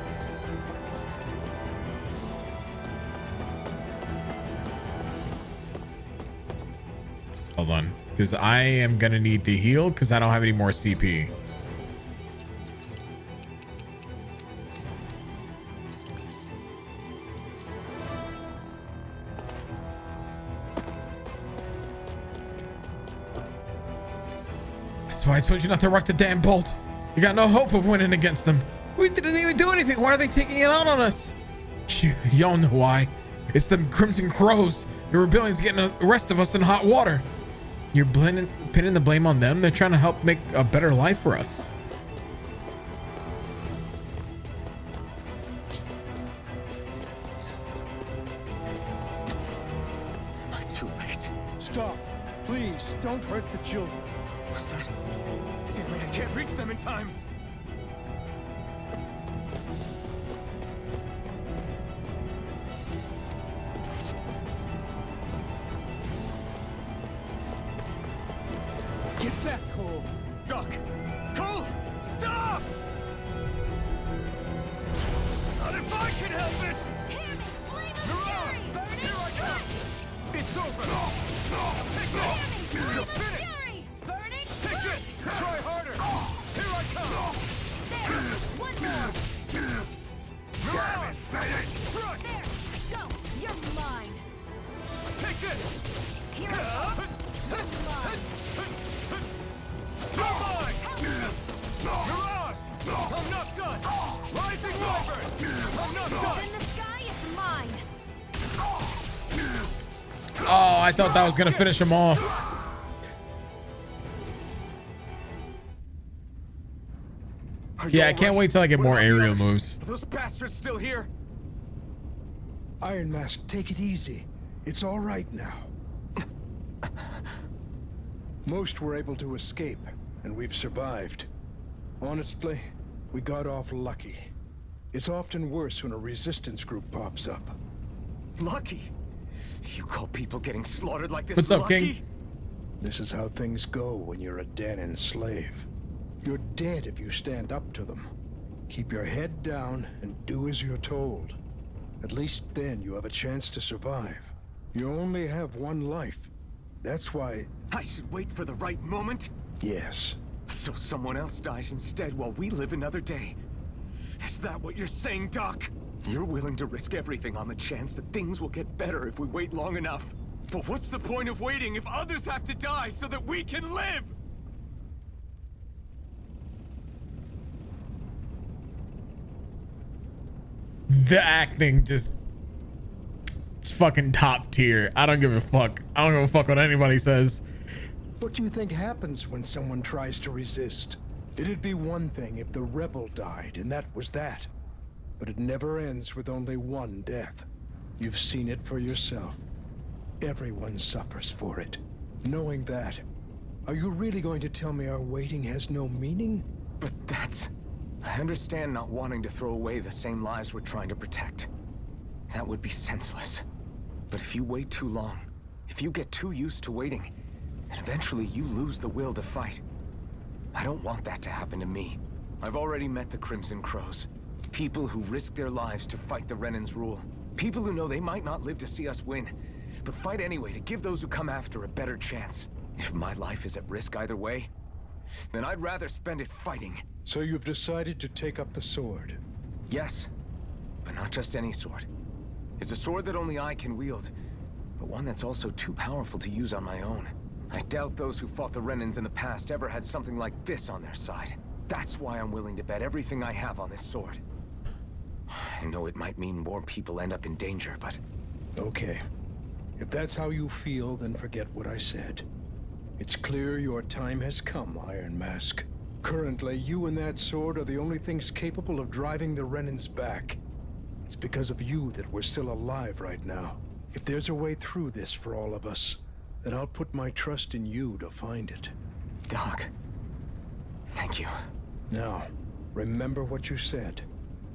Hold on, because I am gonna need to heal because I don't have any more CP. That's why I told you not to rock the damn bolt. You got no hope of winning against them. We didn't even do anything. Why are they taking it out on us? Y'all know why. It's them Crimson Crows. The rebellion's getting the rest of us in hot water. You're pinning the blame on them. They're trying to help make a better life for us.
Too late.
Stop. Please, don't hurt the children.
What's that? Damn it, I can't reach them in time.
Get back, Cole.
Duck! Cole! Stop! Not if I can help it! Mirage! Here I come! It's over! Take this! You'll finish! Take this! Try harder! Here I come!
One more.
Mirage! Struck!
There. Go. You're mine.
Take this!
Here I go. You're mine.
You're mine! Mirage! I'm not done! Rising Wyvern! I'm not done!
In the sky, it's mine.
Oh, I thought that was gonna finish him off. Yeah, I can't wait till I get more aerial moves.
Are those bastards still here?
Iron Mask, take it easy. It's all right now. Most were able to escape, and we've survived. Honestly, we got off lucky. It's often worse when a resistance group pops up.
Lucky? You call people getting slaughtered like this
What's up,
lucky?
King?
This is how things go when you're a Danan slave. You're dead if you stand up to them. Keep your head down and do as you're told. At least then you have a chance to survive. You only have one life. That's why...
I should wait for the right moment?
Yes.
So someone else dies instead while we live another day. Is that what you're saying, Doc? You're willing to risk everything on the chance that things will get better if we wait long enough. But what's the point of waiting if others have to die so that we can live?
The acting just, it's fucking top tier. I don't give a fuck. I don't give a fuck what anybody says.
What do you think happens when someone tries to resist? It'd be one thing if the rebel died, and that was that. But it never ends with only one death. You've seen it for yourself. Everyone suffers for it. Knowing that, are you really going to tell me our waiting has no meaning?
But that's... I understand not wanting to throw away the same lives we're trying to protect. That would be senseless. But if you wait too long, if you get too used to waiting, then eventually you lose the will to fight. I don't want that to happen to me. I've already met the Crimson Crows. People who risk their lives to fight the Renan's rule. People who know they might not live to see us win, but fight anyway to give those who come after a better chance. If my life is at risk either way, then I'd rather spend it fighting.
So you've decided to take up the sword?
Yes, but not just any sword. It's a sword that only I can wield, but one that's also too powerful to use on my own. I doubt those who fought the Renans in the past ever had something like this on their side. That's why I'm willing to bet everything I have on this sword. I know it might mean more people end up in danger, but...
Okay. If that's how you feel, then forget what I said. It's clear your time has come, Iron Mask. Currently, you and that sword are the only things capable of driving the Renans back. It's because of you that we're still alive right now. If there's a way through this for all of us, then I'll put my trust in you to find it.
Doc, thank you.
Now, remember what you said.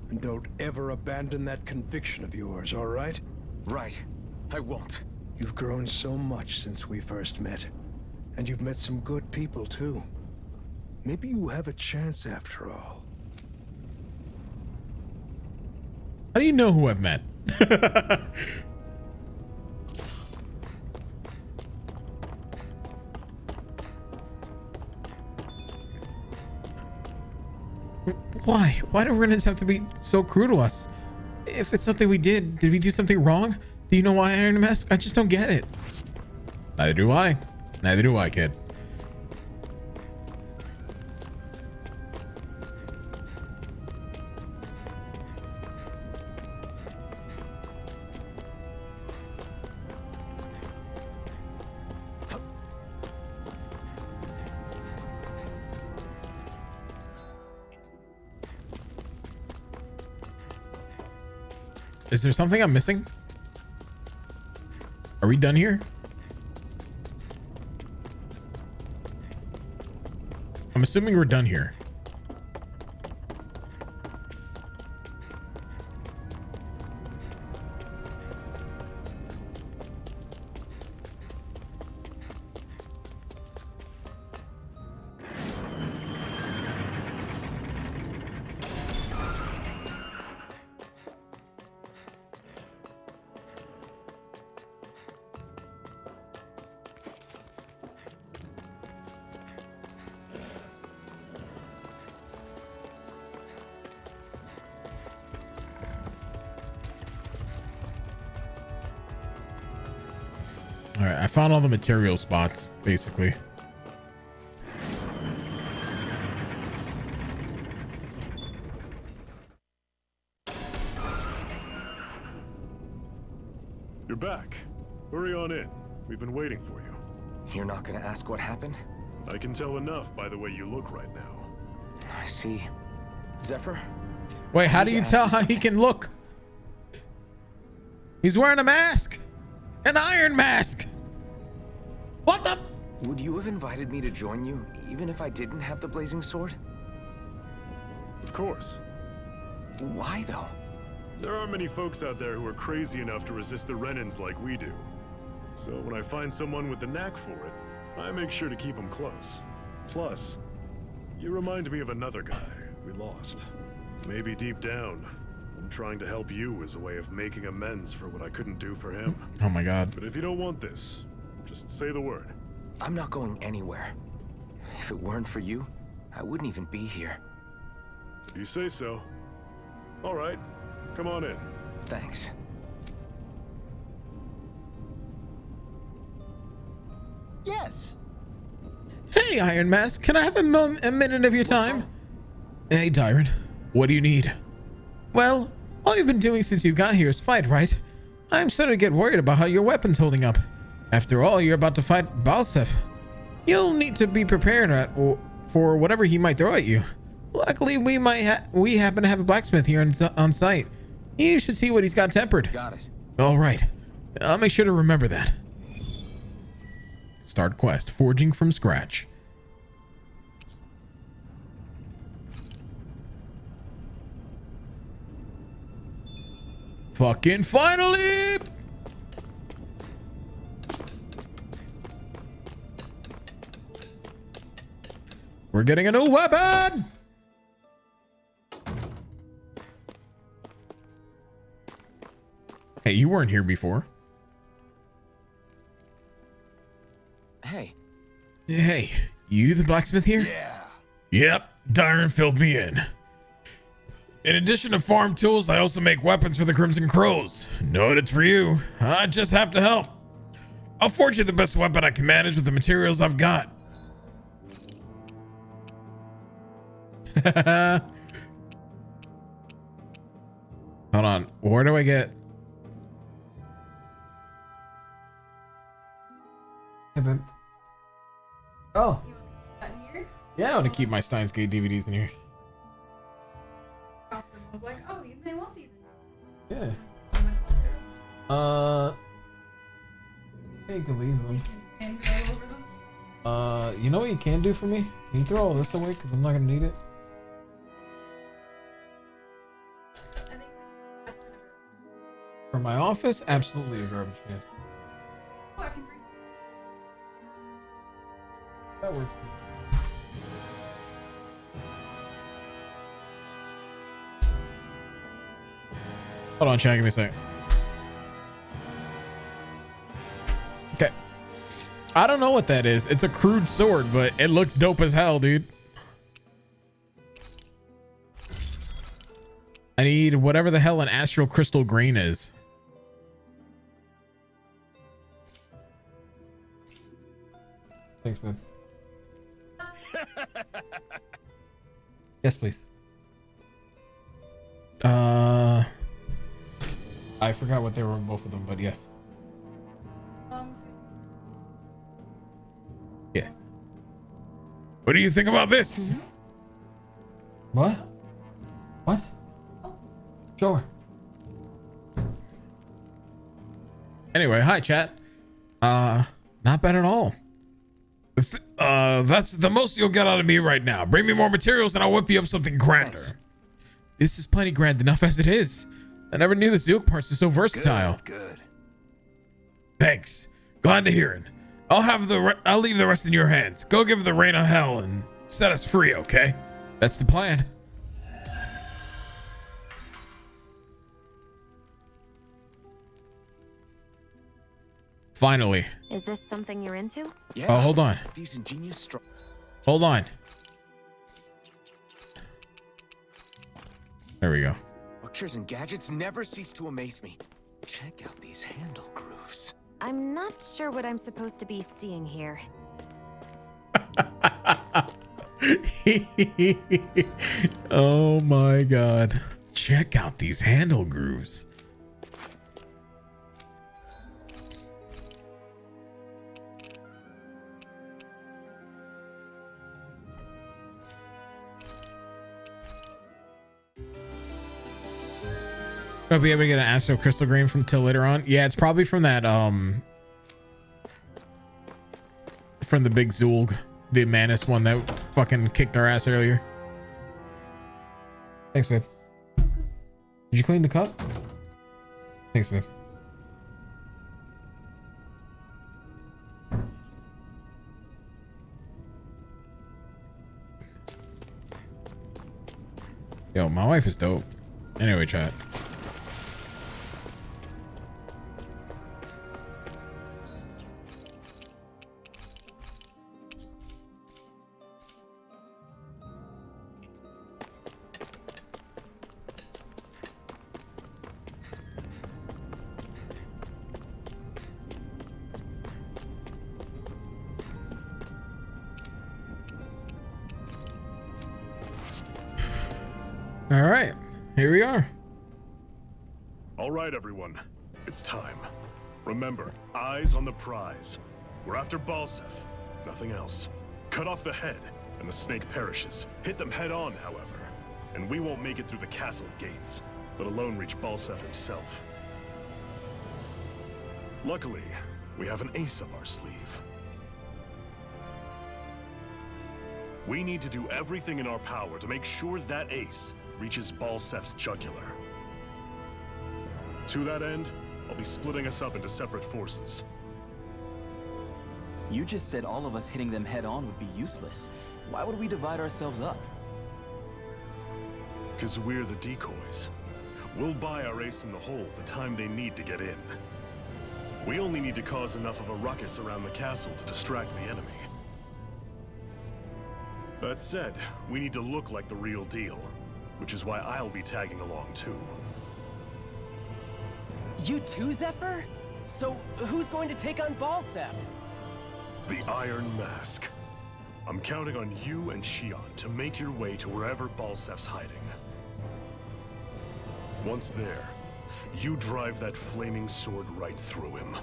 And don't ever abandon that conviction of yours, all right?
Right. I won't.
You've grown so much since we first met. And you've met some good people, too. Maybe you have a chance after all.
How do you know who I've met? Why? Why do Renans have to be so cruel to us? If it's something we did we do something wrong? Do you know why, Iron Mask? I just don't get it. Neither do I. Neither do I, kid. Is there something I'm missing? Are we done here? I'm assuming we're done here. All right, I found all the material spots, basically.
You're back. Hurry on in. We've been waiting for you.
You're not gonna ask what happened?
I can tell enough by the way you look right now.
I see. Zephyr?
Wait, how do you tell how he can look? He's wearing a mask. An iron mask. What the?
Would you have invited me to join you, even if I didn't have the blazing sword?
Of course.
Why, though?
There aren't many folks out there who are crazy enough to resist the Renans like we do. So when I find someone with the knack for it, I make sure to keep them close. Plus, you remind me of another guy we lost. Maybe deep down, I'm trying to help you as a way of making amends for what I couldn't do for him.
Oh my God.
But if you don't want this, just say the word.
I'm not going anywhere. If it weren't for you, I wouldn't even be here.
If you say so. All right, come on in.
Thanks.
Yes.
Hey, Iron Mask, can I have a minute of your time? Hey, Tyrant, what do you need? Well, all you've been doing since you got here is fight, right? I'm starting to get worried about how your weapon's holding up. After all, you're about to fight Balseph. You'll need to be prepared for whatever he might throw at you. Luckily, we happen to have a blacksmith here on site. You should see what he's got tempered.
Got it.
All right. I'll make sure to remember that. Start quest, forging from scratch. Fucking finally! We're getting a new weapon! Hey, you weren't here before.
Hey.
Hey, you the blacksmith here?
Yeah.
Yep, Dyron filled me in. In addition to farm tools, I also make weapons for the Crimson Crows. Know it's for you. I just have to help. I'll forge you the best weapon I can manage with the materials I've got. Hold on. Where do I get? down to keep my Steins Gate DVDs in here.
Austin was like, oh, you may want these.
Yeah. Yeah, you can leave them.
And go over them.
You know what you can do for me? Can you throw all this away? Because I'm not going to need it. For my office, absolutely a garbage can.
Oh, I can bring.
That works too. Hold on, chat. Give me a sec. Okay. I don't know what that is. It's a crude sword, but it looks dope as hell, dude. I need whatever the hell an astral crystal grain is. Thanks, man. Yes, please. I forgot what they were in both of them, but yes. Yeah. What do you think about this? What? What? Sure. Anyway, hi chat. Not bad at all. That's the most you'll get out of me right now. Bring me more materials and I'll whip you up something grander. Thanks. This is plenty grand enough as it is. I never knew the Zook parts were so versatile.
Good.
Thanks. Glad to hear it. I'll leave the rest in your hands. Go give the rain of hell and set us free, okay? That's the plan. Finally.
Is this something you're into?
Yeah.
Oh, hold on.
These ingenious
Hold on. There we go.
structures and gadgets never cease to amaze me. Check out these handle grooves.
I'm not sure what I'm supposed to be seeing here.
Oh my god. Check out these handle grooves. I'll be able to get an Astro Crystal Grain from till later on. Yeah, it's probably from that from the big Zulg, the Manus one that fucking kicked our ass earlier. Thanks, babe. Did you clean the cup? Thanks, babe. Yo, my wife is dope. Anyway, chat. All right, here we are.
All right, everyone. It's time. Remember, eyes on the prize. We're after Balseph, nothing else. Cut off the head, and the snake perishes. Hit them head on, however, and we won't make it through the castle gates, let alone reach Balseph himself. Luckily, we have an ace up our sleeve. We need to do everything in our power to make sure that ace reaches Balseph's jugular. To that end, I'll be splitting us up into separate forces.
You just said all of us hitting them head on would be useless. Why would we divide ourselves up?
Because we're the decoys. We'll buy our ace in the hole the time they need to get in. We only need to cause enough of a ruckus around the castle to distract the enemy. That said, we need to look like the real deal, which is why I'll be tagging along too.
You too, Zephyr? So who's going to take on Balseph?
The Iron Mask. I'm counting on you and Xion to make your way to wherever Balseph's hiding. Once there, you drive that flaming sword right through him.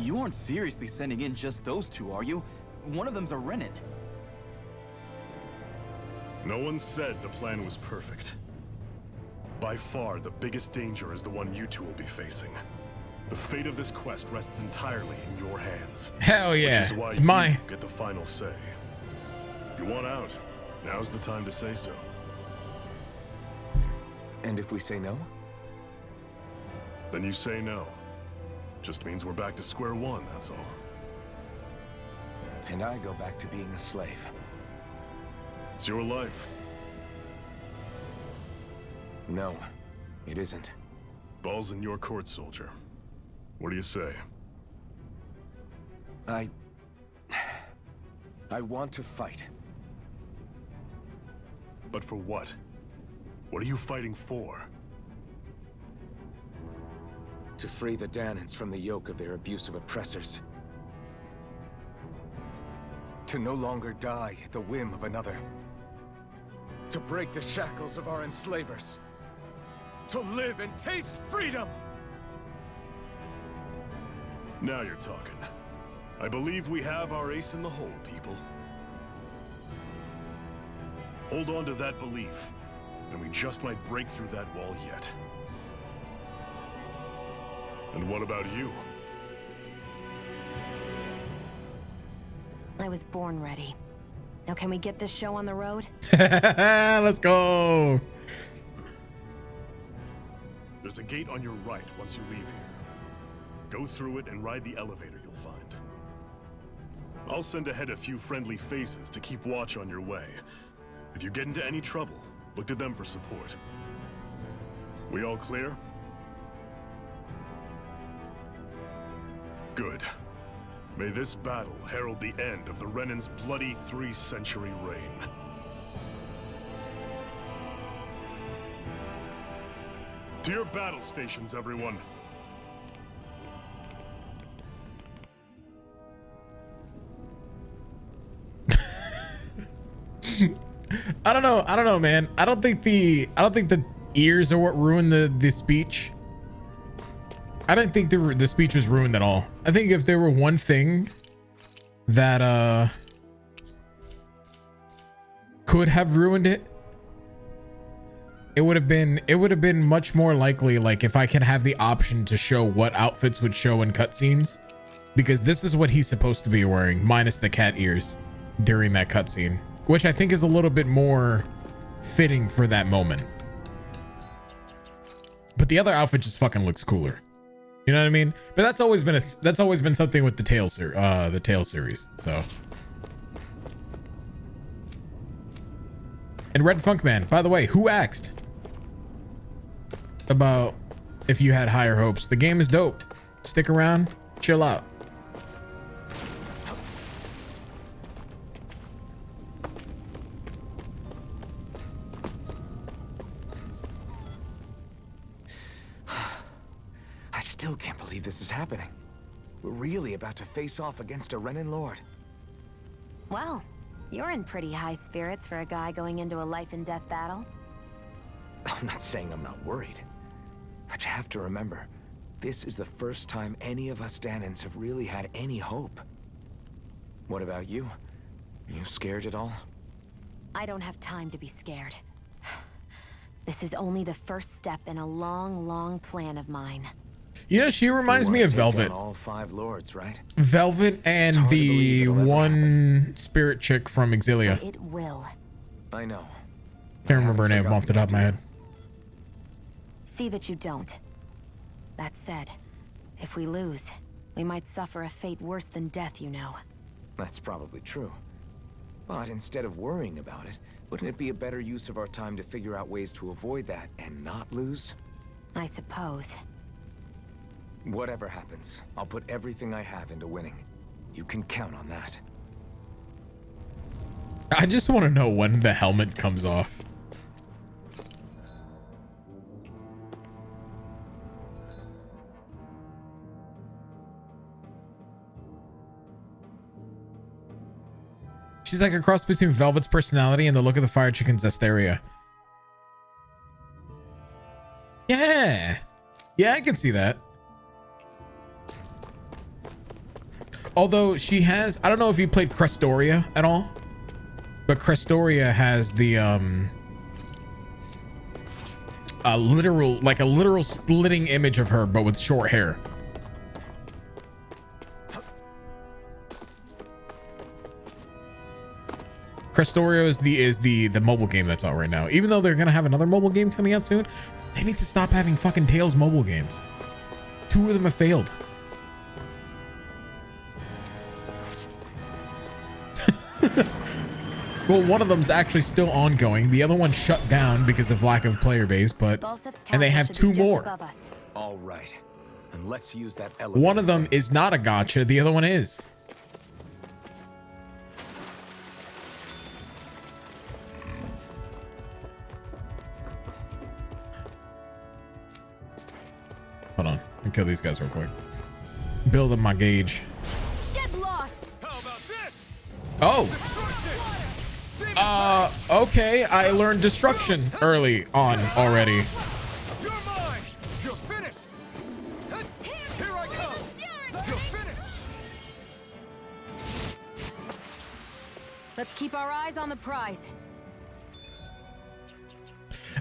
You aren't seriously sending in just those two, are you? One of them's a Renin.
No one said the plan was perfect. By far, the biggest danger is the one you two will be facing. The fate of this quest rests entirely in your hands.
Hell yeah,
which is why
it's mine.
You get the final say. You want out? Now's the time to say so.
And if we say no?
Then you say no. Just means we're back to square one, that's all.
And I go back to being a slave.
It's your life.
No, it isn't.
Ball's in your court, soldier. What do you say?
I want to fight.
But for what? What are you fighting for?
To free the Dahnans from the yoke of their abusive oppressors. To no longer die at the whim of another. To break the shackles of our enslavers. To live and taste freedom!
Now you're talking. I believe we have our ace in the hole, people. Hold on to that belief, and we just might break through that wall yet. And what about you?
I was born ready. Now can we get this show on the road?
Let's go.
There's a gate on your right once you leave here. Go through it and ride the elevator you'll find. I'll send ahead a few friendly faces to keep watch on your way. If you get into any trouble, look to them for support. We all clear? Good. May this battle herald the end of the Renan's bloody 3-century reign. To your battle stations, everyone.
I don't know, man. I don't think the ears are what ruined the speech. I didn't think the speech was ruined at all. I think if there were one thing that could have ruined it, it would have been much more likely like if I could have the option to show what outfits would show in cutscenes, because this is what he's supposed to be wearing minus the cat ears during that cutscene, which I think is a little bit more fitting for that moment. But the other outfit just fucking looks cooler. You know what I mean? But that's always been something with the Tales series. So. And Red Funk Man, by the way, who asked about if you had higher hopes? The game is dope. Stick around, chill out.
I still can't believe this is happening. We're really about to face off against a Renan Lord.
Well, you're in pretty high spirits for a guy going into a life and death battle.
I'm not saying I'm not worried. But you have to remember, this is the first time any of us Dahnans have really had any hope. What about you? Are you scared at all?
I don't have time to be scared. This is only the first step in a long, long plan of mine.
You know, she reminds me of Velvet.
All 5 lords, right?
Velvet and the one spirit chick from Exilia.
It will.
I know.
Can't remember her name off the top of my head.
See that you don't. That said, if we lose, we might suffer a fate worse than death, you know.
That's probably true. But instead of worrying about it, wouldn't it be a better use of our time to figure out ways to avoid that and not lose?
I suppose.
Whatever happens, I'll put everything I have into winning. You can count on that.
I just want to know when the helmet comes off. She's like a cross between Velvet's personality and the look of the Fire Chicken's Zesteria. Yeah. Yeah, I can see that. although she has, I don't know if you played Crestoria at all, but Crestoria has the a literal splitting image of her, but with short hair. Crestoria is the mobile game that's out right now. Even though they're gonna have another mobile game coming out soon, they need to stop having fucking Tales mobile games. 2 of them have failed. Well, one of them's actually still ongoing. The other one shut down because of lack of player base, but and they have 2 more.
All right, and let's use that
One of them is not a gacha. The other one is. Hold on, let me kill these guys real quick. Build up my gauge.
Get lost.
Oh. Okay. I learned destruction early on already.
You're mine. You're finished. Here I come. You're finished.
Let's keep our eyes on the prize.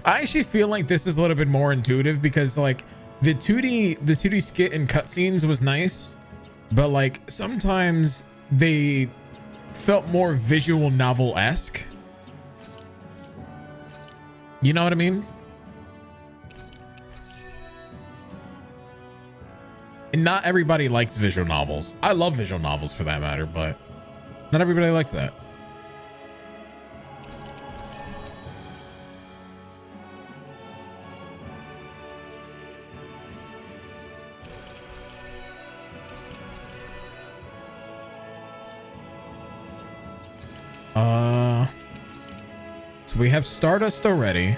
I actually feel like this is a little bit more intuitive because like the 2D skit and cutscenes was nice, but like sometimes they felt more visual novel-esque. You know what I mean? And not everybody likes visual novels. I love visual novels for that matter, but not everybody likes that. So we have Stardust already.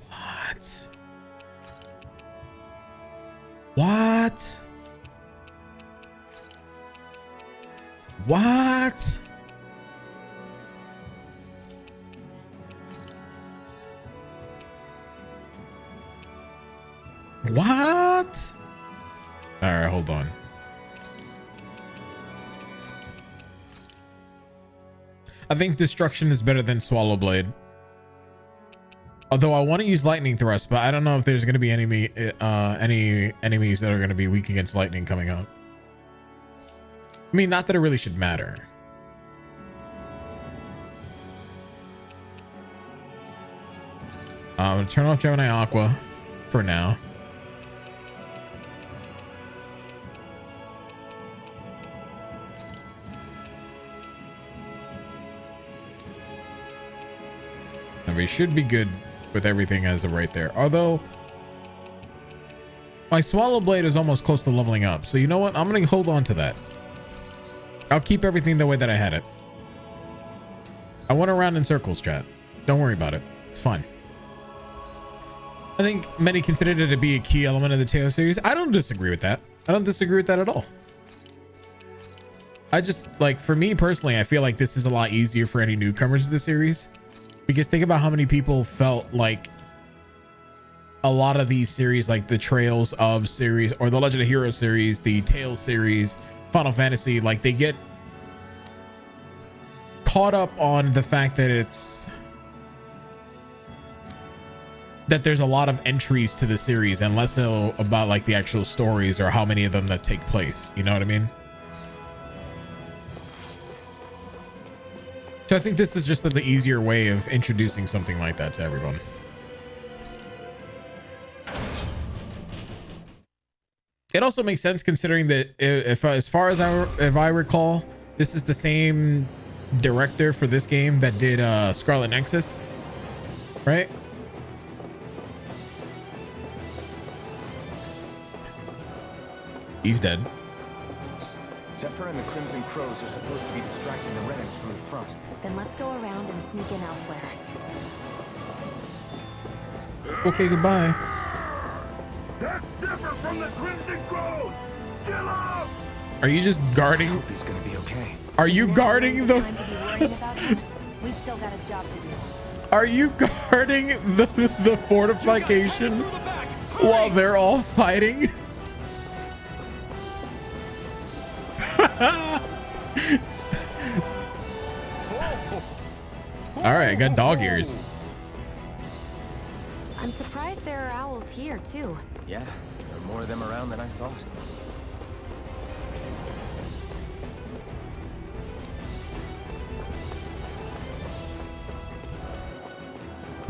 What? What? What? What? All right, hold on. I think Destruction is better than Swallow Blade. Although I want to use Lightning Thrust, but I don't know if there's going to be any enemies that are going to be weak against lightning coming up. I mean, not that it really should matter. I'm going to turn off Gemini Aqua for now. And we should be good with everything as of right there. Although my Swallow Blade is almost close to leveling up. So you know what? I'm going to hold on to that. I'll keep everything the way that I had it. I went around in circles, chat. Don't worry about it. It's fine. I think many considered it to be a key element of the Tales series. I don't disagree with that. I don't disagree with that at all. I just, like, for me personally, I feel like this is a lot easier for any newcomers to the series. Because think about how many people felt like a lot of these series, like the Trails of series or the Legend of Heroes series, the Tales series, Final Fantasy, like they get caught up on the fact that there's a lot of entries to the series and less so about like the actual stories or how many of them that take place. You know what I mean? So I think this is just the easier way of introducing something like that to everyone. It also makes sense considering that if I recall, this is the same director for this game that did Scarlet Nexus, right? He's dead.
Zephyr and the Crimson Crows are supposed to be distracting the Renans from the front.
Then let's go around and sneak in elsewhere.
Okay, goodbye.
That's Zephyr from the Crimson Crows! Kill him!
Are you just guarding?
He's gonna be okay.
Are you guarding the?
We've still got a job to do.
Are you guarding the fortification while they're all fighting? All right, I got dog ears.
I'm surprised there are owls here, too.
Yeah, there are more of them around than I thought.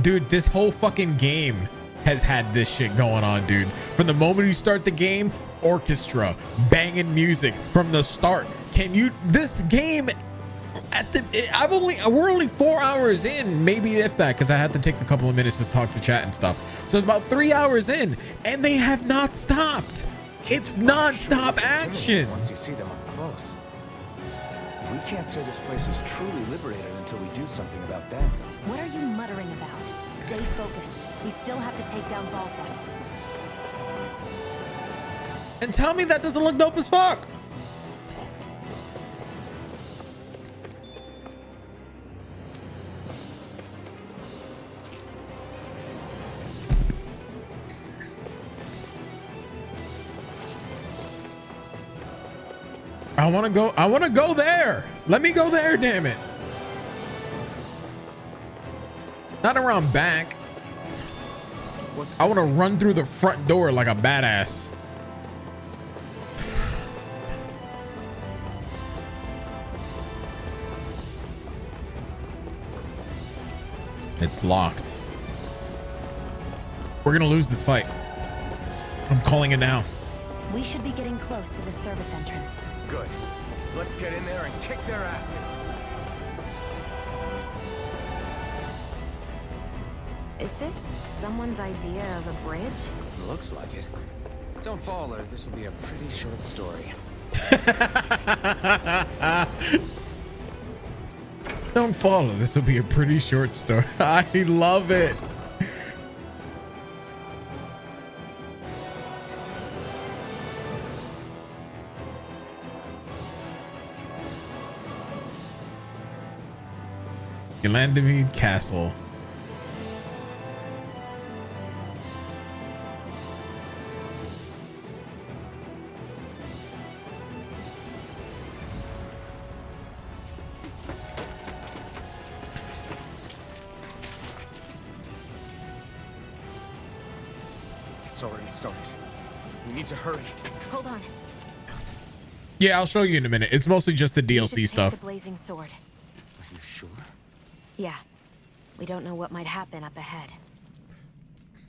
Dude, this whole fucking game has had this shit going on, dude. From the moment you start the game, orchestra, banging music from the start. This game we're only 4 hours in, maybe if that, because I had to take a couple of minutes to talk to chat and stuff. So it's about 3 hours in, and they have not stopped. It's non-stop action.
Once you see them up close. We can't say this place is truly liberated until we do something about them.
What are you muttering about? Stay focused. We still have to take down Balsec.
And tell me that doesn't look dope as fuck. I want to go there. Let me go there, damn it. Not around back. I want to run through the front door like a badass. It's locked. We're gonna lose this fight. I'm calling it now.
We should be getting close to the service entrance.
Good. Let's get in there and kick their asses.
Is this someone's idea of a bridge?
Looks like it. Don't fall, or this will be a pretty short story.
Don't follow. This will be a pretty short story. I love it. Glandamine Castle.
It's already started. We need to hurry.
Hold on.
Yeah, I'll show you in a minute. It's mostly just the DLC stuff.
The blazing sword.
Are you sure?
Yeah. We don't know what might happen up ahead.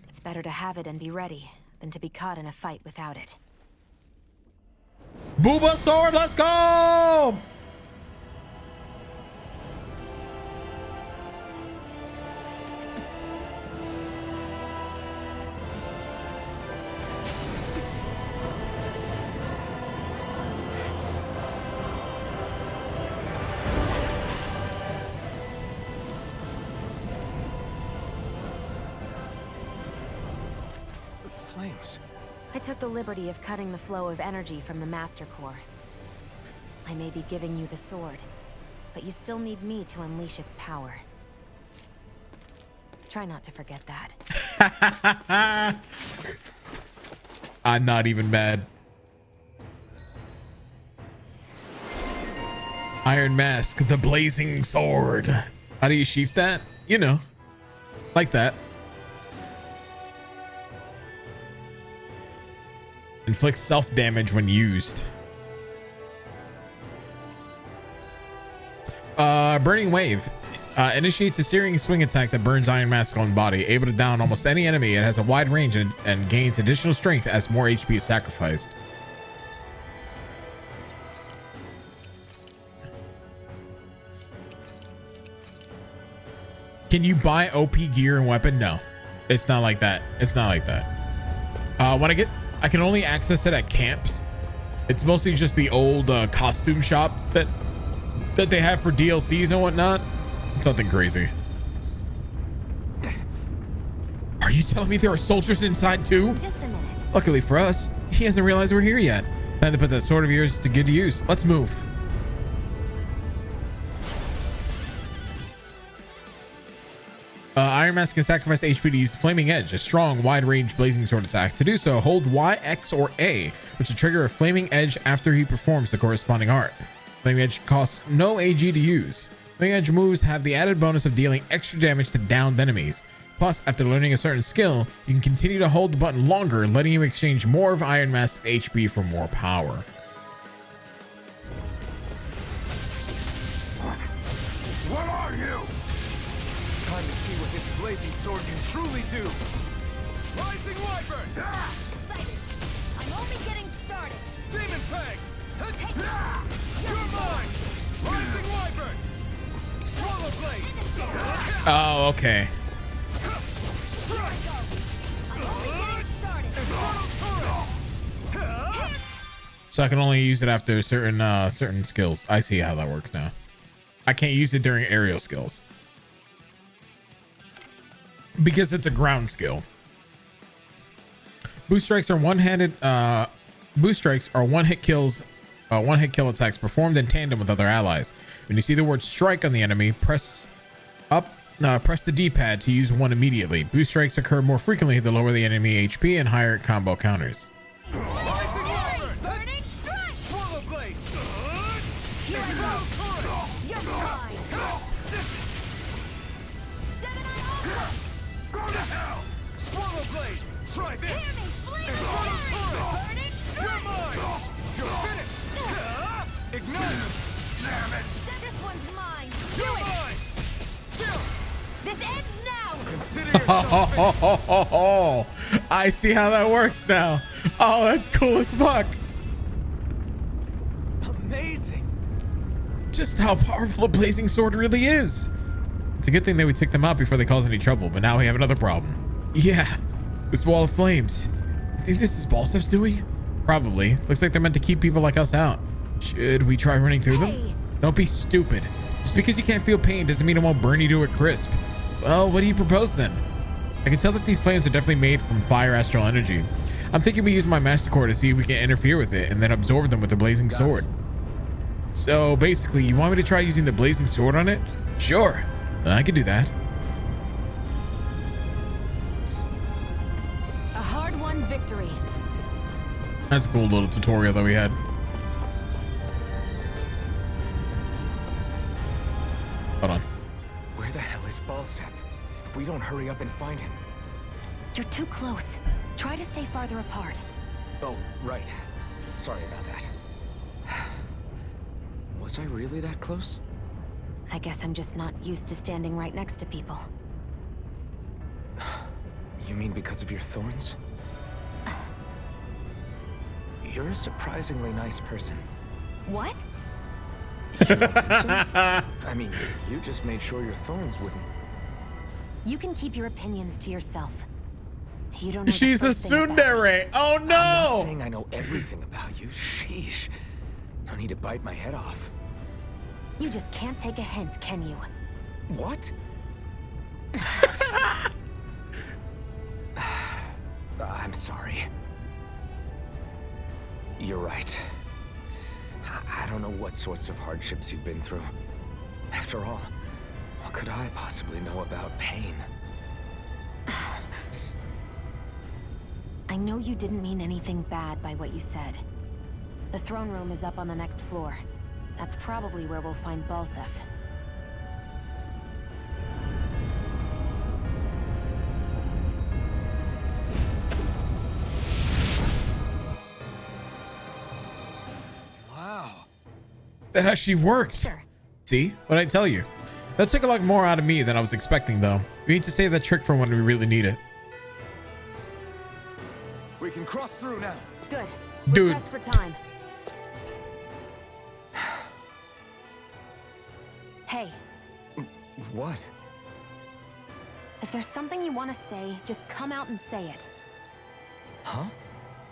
It's better to have it and be ready than to be caught in a fight without it.
Booba sword, let's go!
I took the liberty of cutting the flow of energy from the Master Core. I may be giving you the sword, but you still need me to unleash its power. Try not to forget that.
I'm not even mad. Iron Mask, the blazing sword. How do you sheath that? You know, like that. Inflicts self-damage when used. Burning Wave. Initiates a searing swing attack that burns Iron Mask's own body. Able to down almost any enemy. It has a wide range and gains additional strength as more HP is sacrificed. Can you buy OP gear and weapon? No. It's not like that. It's not like that. I can only access it at camps. It's mostly just the old costume shop that they have for DLCs and whatnot. It's nothing crazy. Are you telling me there are soldiers inside too?
Just a minute.
Luckily for us, he hasn't realized we're here yet. Time to put that sword of yours to good use. Let's move. Iron Mask can sacrifice HP to use Flaming Edge, a strong, wide-range blazing sword attack. To do so, hold Y, X, or A, which will trigger a Flaming Edge after he performs the corresponding art. Flaming Edge costs no AG to use. Flaming Edge moves have the added bonus of dealing extra damage to downed enemies. Plus, after learning a certain skill, you can continue to hold the button longer, letting you exchange more of Iron Mask's HP for more power.
What are you? Time to see what this blazing sword can truly do. Rising Wyvern!
Excited. I'm only getting started.
Demon Peg!
Take
You're mine! Rising Wyvern! Swallow Blade!
Oh, okay. So I can only use it after certain skills. I see how that works now. I can't use it during aerial skills because it's a ground skill. Boost strikes are one-handed. Boost strikes are one-hit kills. One-hit kill attacks performed in tandem with other allies. When you see the word "strike" on the enemy, press the D-pad to use one immediately. Boost strikes occur more frequently the lower the enemy HP and higher combo counters.
Swallow Blade!
You're mine.
Go to hell! Swallow Blade! Try this!
Hear me, flaming
Burning You're mine! You're finished! Ignite! Damn it!
This one's mine.
You're mine! Chill!
This ends now.
Consider yourself
I see how that works now. Oh, that's cool as fuck.
amazing!
Just how powerful a blazing sword really is. It's a good thing that we took them out before they caused any trouble, but now we have another problem. Yeah, this wall of flames. You think this is Balsef's doing? Probably. Looks like they're meant to keep people like us out. Should we try running through them? Don't be stupid. Just because you can't feel pain doesn't mean it won't burn you to a crisp. Well, what do you propose then? I can tell that these flames are definitely made from fire astral energy. I'm thinking we use my Master Core to see if we can interfere with it and then absorb them with the blazing sword. So basically, you want me to try using the blazing sword on it? Sure, I could do that.
A hard-won victory.
That's a cool little tutorial that we had. Hold on.
Where the hell is Balsef? If we don't hurry up and find him.
You're too close. Try to stay farther apart.
Oh, right. Sorry about that. Was I really that close?
I guess I'm just not used to standing right next to people.
You mean because of your thorns? You're a surprisingly nice person.
What?
You don't think so? I mean, you just made sure your thorns wouldn't.
You can keep your opinions to yourself. You don't know.
She's a tsundere. Oh no!
I'm not saying I know everything about you. Sheesh. No need to bite my head off.
You just can't take a hint, can you?
What? I'm sorry. You're right. I don't know what sorts of hardships you've been through. After all, what could I possibly know about pain?
I know you didn't mean anything bad by what you said. The throne room is up on the next floor. That's probably where we'll find Balsef.
Wow.
That actually works.
Sure.
See? What'd I tell you? That took a lot more out of me than I was expecting, though. We need to save that trick for when we really need it.
We can cross through now.
Good.
Dude.
We're pressed for time. Hey,
What?
if there's something you want to say, just come out and say it.
Huh?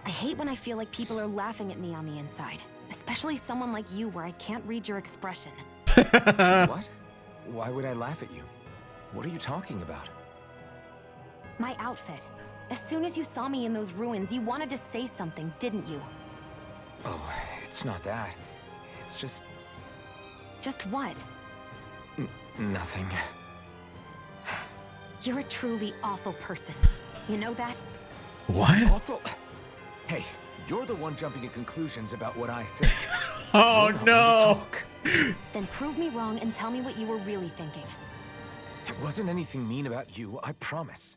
I hate when I feel like people are laughing at me on the inside. Especially someone like you where I can't read your expression.
What? Why would I laugh at you? What are you talking about?
My outfit. As soon as you saw me in those ruins, you wanted to say something, didn't you?
Oh, it's not that. It's just
Just what?
nothing.
You're a truly awful person. You know that?
What?
Awful. Hey, you're the one jumping to conclusions about what I think.
Oh no!
Then prove me wrong and tell me what you were really thinking.
There wasn't anything mean about you, I promise.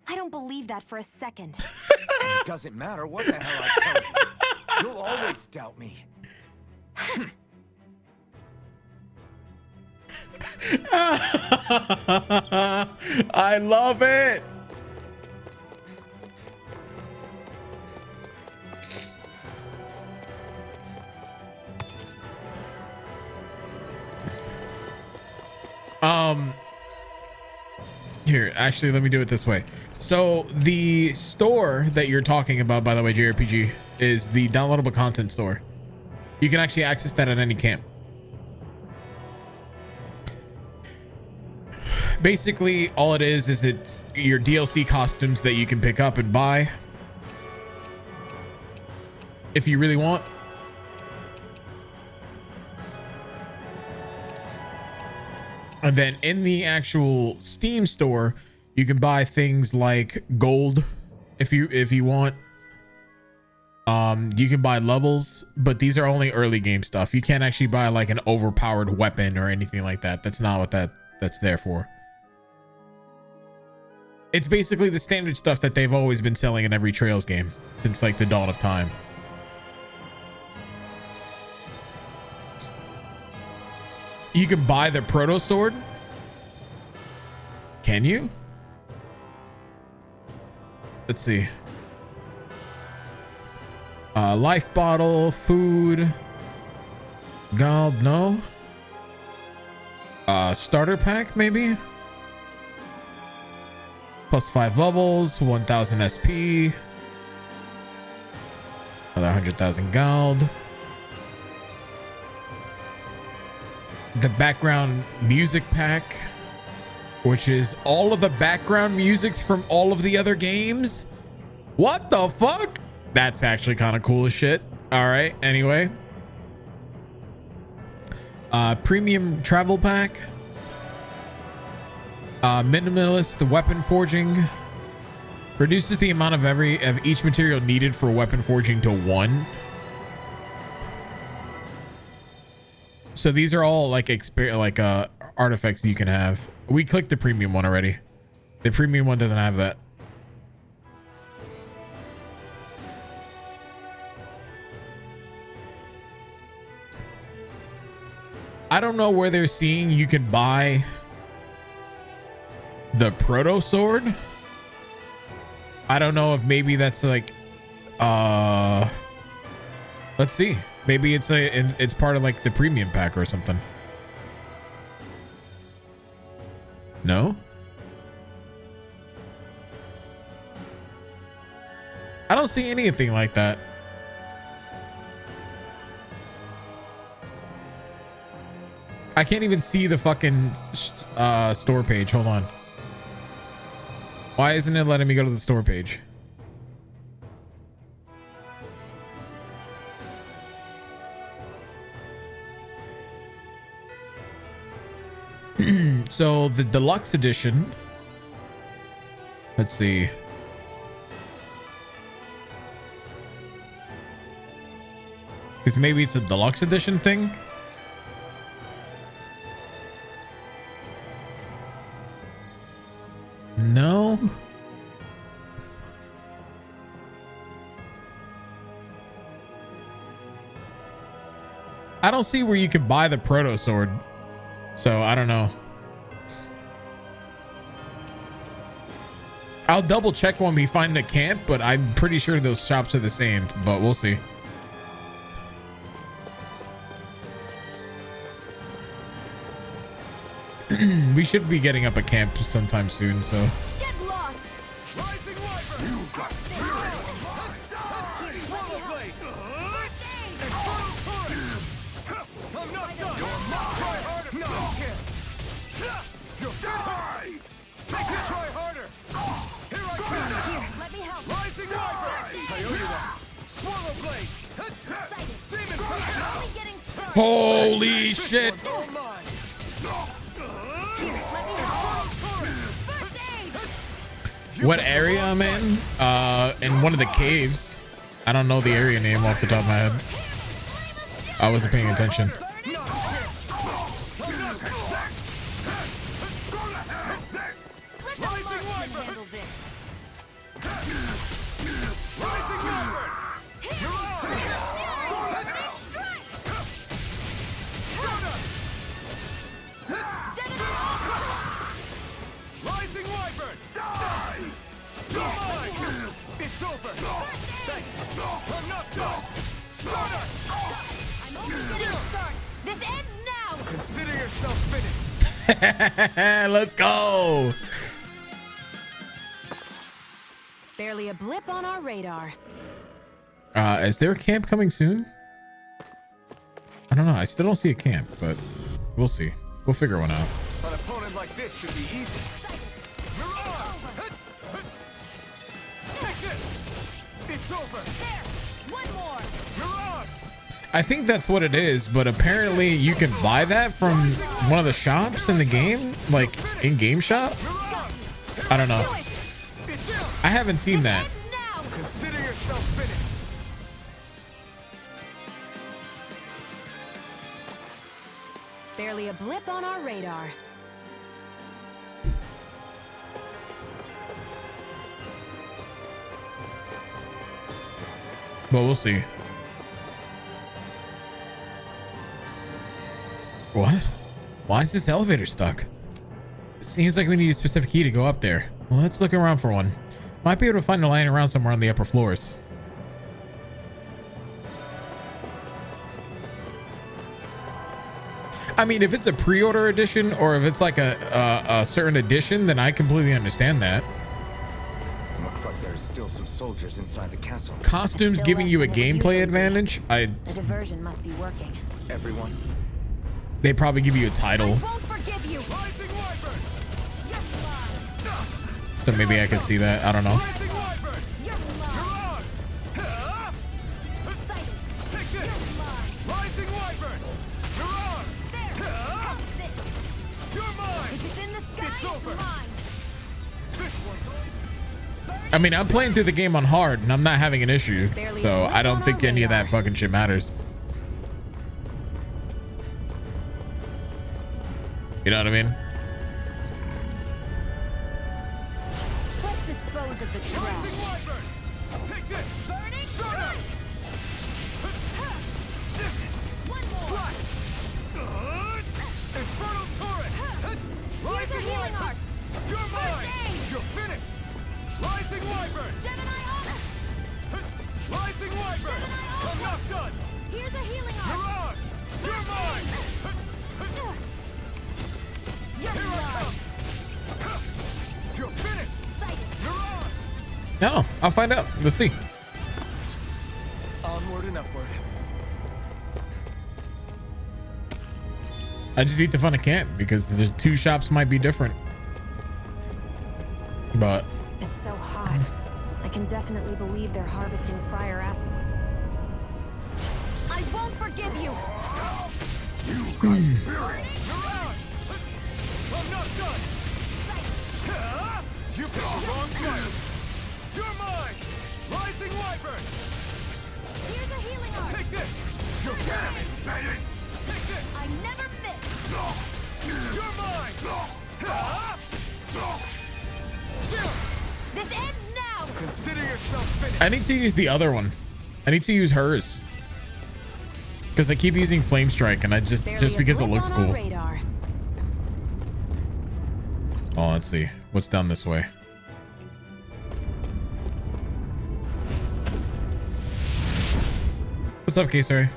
I don't believe that for a second.
It doesn't matter what the hell I tell you. You'll always doubt me.
I love it. Here, actually, let me do it this way. So the store that you're talking about, by the way, JRPG, is the downloadable content store. You can actually access that at any camp. Basically, all it is it's your DLC costumes that you can pick up and buy if you really want. And then in the actual Steam store, you can buy things like gold if you want. You can buy levels, but these are only early game stuff. You can't actually buy like an overpowered weapon or anything like that. That's not what that's there for. It's basically the standard stuff that they've always been selling in every Trails game since like the dawn of time. You can buy the proto sword. Can you? Let's see. Life bottle, food. Gold, no. Starter pack, maybe. Plus 5 levels, 1000 SP. Another 100,000 gold. The background music pack, which is all of the background musics from all of the other games. What the fuck? That's actually kind of cool as shit. All right, anyway. Premium travel pack. Minimalist weapon forging. Reduces the amount of each material needed for weapon forging to 1. So these are all like artifacts you can have. We clicked the premium one already. The premium one doesn't have that. I don't know where they're seeing you can buy the proto sword. I don't know if maybe that's like let's see. Maybe it's part of like the premium pack or something. No? I don't see anything like that. I can't even see the fucking store page. Hold on. Why isn't it letting me go to the store page? So the deluxe edition, let's see. Because maybe it's a deluxe edition thing. No. I don't see where you can buy the proto sword. So I don't know. I'll double check when we find the camp, but I'm pretty sure those shops are the same, but we'll see. We should be getting up a camp sometime soon, so.
Get lost.
Rising Wyvern. You got fury. Swallow blade. Explode push. I'm not done. You're mine. Try harder. No, you can't. You're die. Make it try harder. Here I come.
Here, let me help.
Rising Wyvern. I owe you one. Swallow blade. Demon fire.
Holy shit.
All mine.
Here, let me help.
what area I'm in one of the caves. I don't know the area name off the top of my head. I wasn't paying attention.
It's over! Thanks! I'm not done! Starter!
I'm only getting started! This ends now!
Consider yourself finished!
Let's go!
Barely a blip on our radar.
Is there a camp coming soon? I don't know. I still don't see a camp, but we'll see. We'll figure one out.
An opponent like this should be easy. Take this! It's over!
There! One more!
Mirage!
I think that's what it is, but apparently you can buy that from one of the shops in the game, like in-game shop. I don't know. I haven't seen that.
Consider yourself finished.
Barely a blip on our radar.
But we'll see. What? Why is this elevator stuck? It seems like we need a specific key to go up there. Well, let's look around for one. Might be able to find a lying around somewhere on the upper floors. I mean, if it's a pre-order edition or if it's like a certain edition, then I completely understand that.
Looks like there's still some soldiers inside the castle.
Costumes giving you a gameplay advantage.
The diversion must be working.
Everyone.
They probably give you a title.
Won't forgive you!
So maybe I could see that. I don't know. I mean, I'm playing through the game on hard and I'm not having an issue. So I don't think any of that fucking shit matters. You know what I mean?
Let's dispose of the trash.
Take this!
Burning
Starter!
One more!
Infernal turret!
Here's a healing art!
You're mine! You're finished! Rising Wyvern!
Gemini on!
Rising Wyvern! I'm not done!
Here's a healing art!
Mirage! You're mine! Here I come! You're finished! Mirage!
No, I'll find out. Let's see.
Onward and upward.
I just need to find a camp because the two shops might be different. But
It's so hot. I can definitely believe they're harvesting fire as.
I won't forgive you!
I'm not done! You picked the wrong fight! You're mine! Rising Wyvern!
Here's a healing art!
Take this! You're getting me! Take this!
I never miss!
You're mine!
This ends now!
Consider yourself finished!
I need to use the other one. I need to use hers. Because I keep using Flame Strike and I just because it looks cool. Oh, let's see. What's down this way? What's up, Kesari?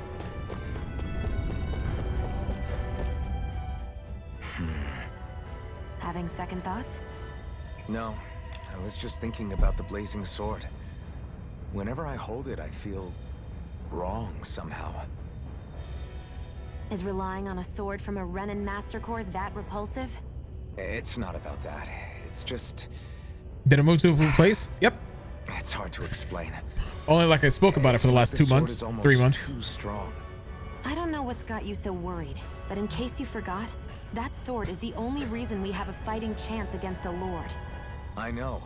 Having second thoughts?
No, I was just thinking about the blazing sword. Whenever I hold it, I feel wrong somehow.
Is relying on a sword from a Renin Master Core that repulsive?
It's not about that. It's just...
Did it move to a blue place? Yep.
It's hard to explain.
Only like I spoke about it for the last 2 months, 3 months.
Too strong.
I don't know what's got you so worried, but in case you forgot, that sword is the only reason we have a fighting chance against a lord.
I know.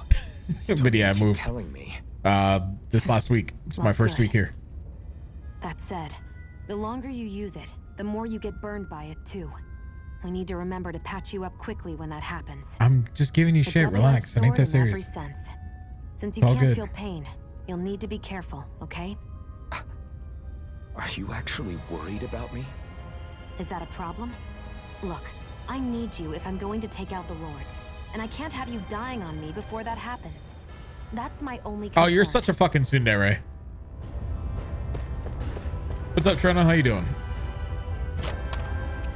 But yeah, I moved.
Telling me.
This last week. It's my
Well,
first
good.
week here.
That said, the longer you use it, the more you get burned by it too. We need to remember to patch you up quickly when that happens.
I'm just giving you
A
shit.
double-edged
Relax. It ain't that
sword in every
serious.
sense. Since you
It's all
can't
good.
feel pain, you'll need to be careful, okay?
Are you actually worried about me?
Is that a problem? Look, I need you if I'm going to take out the Lords, and I can't have you dying on me before that happens. That's my only concern.
Oh, you're such a fucking tsundere. What's up, Trina? How you doing?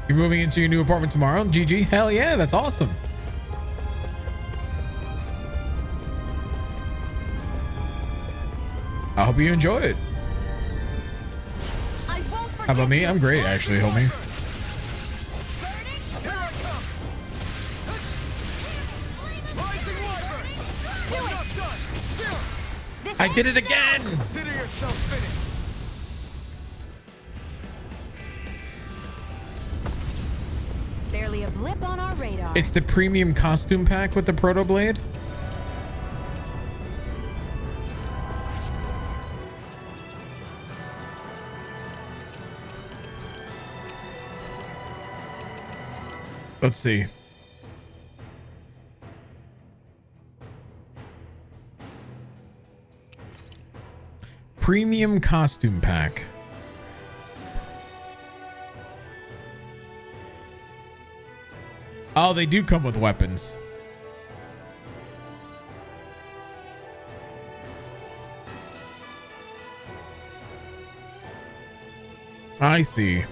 You're moving into your new apartment tomorrow? GG? Hell yeah, that's awesome. I hope you enjoy it. How about me? I'm great, actually, homie. I did it again!
Consider yourself finished.
Barely a blip on our radar.
It's the premium costume pack with the Proto Blade. Let's see. Premium costume pack. Oh, they do come with weapons. I see.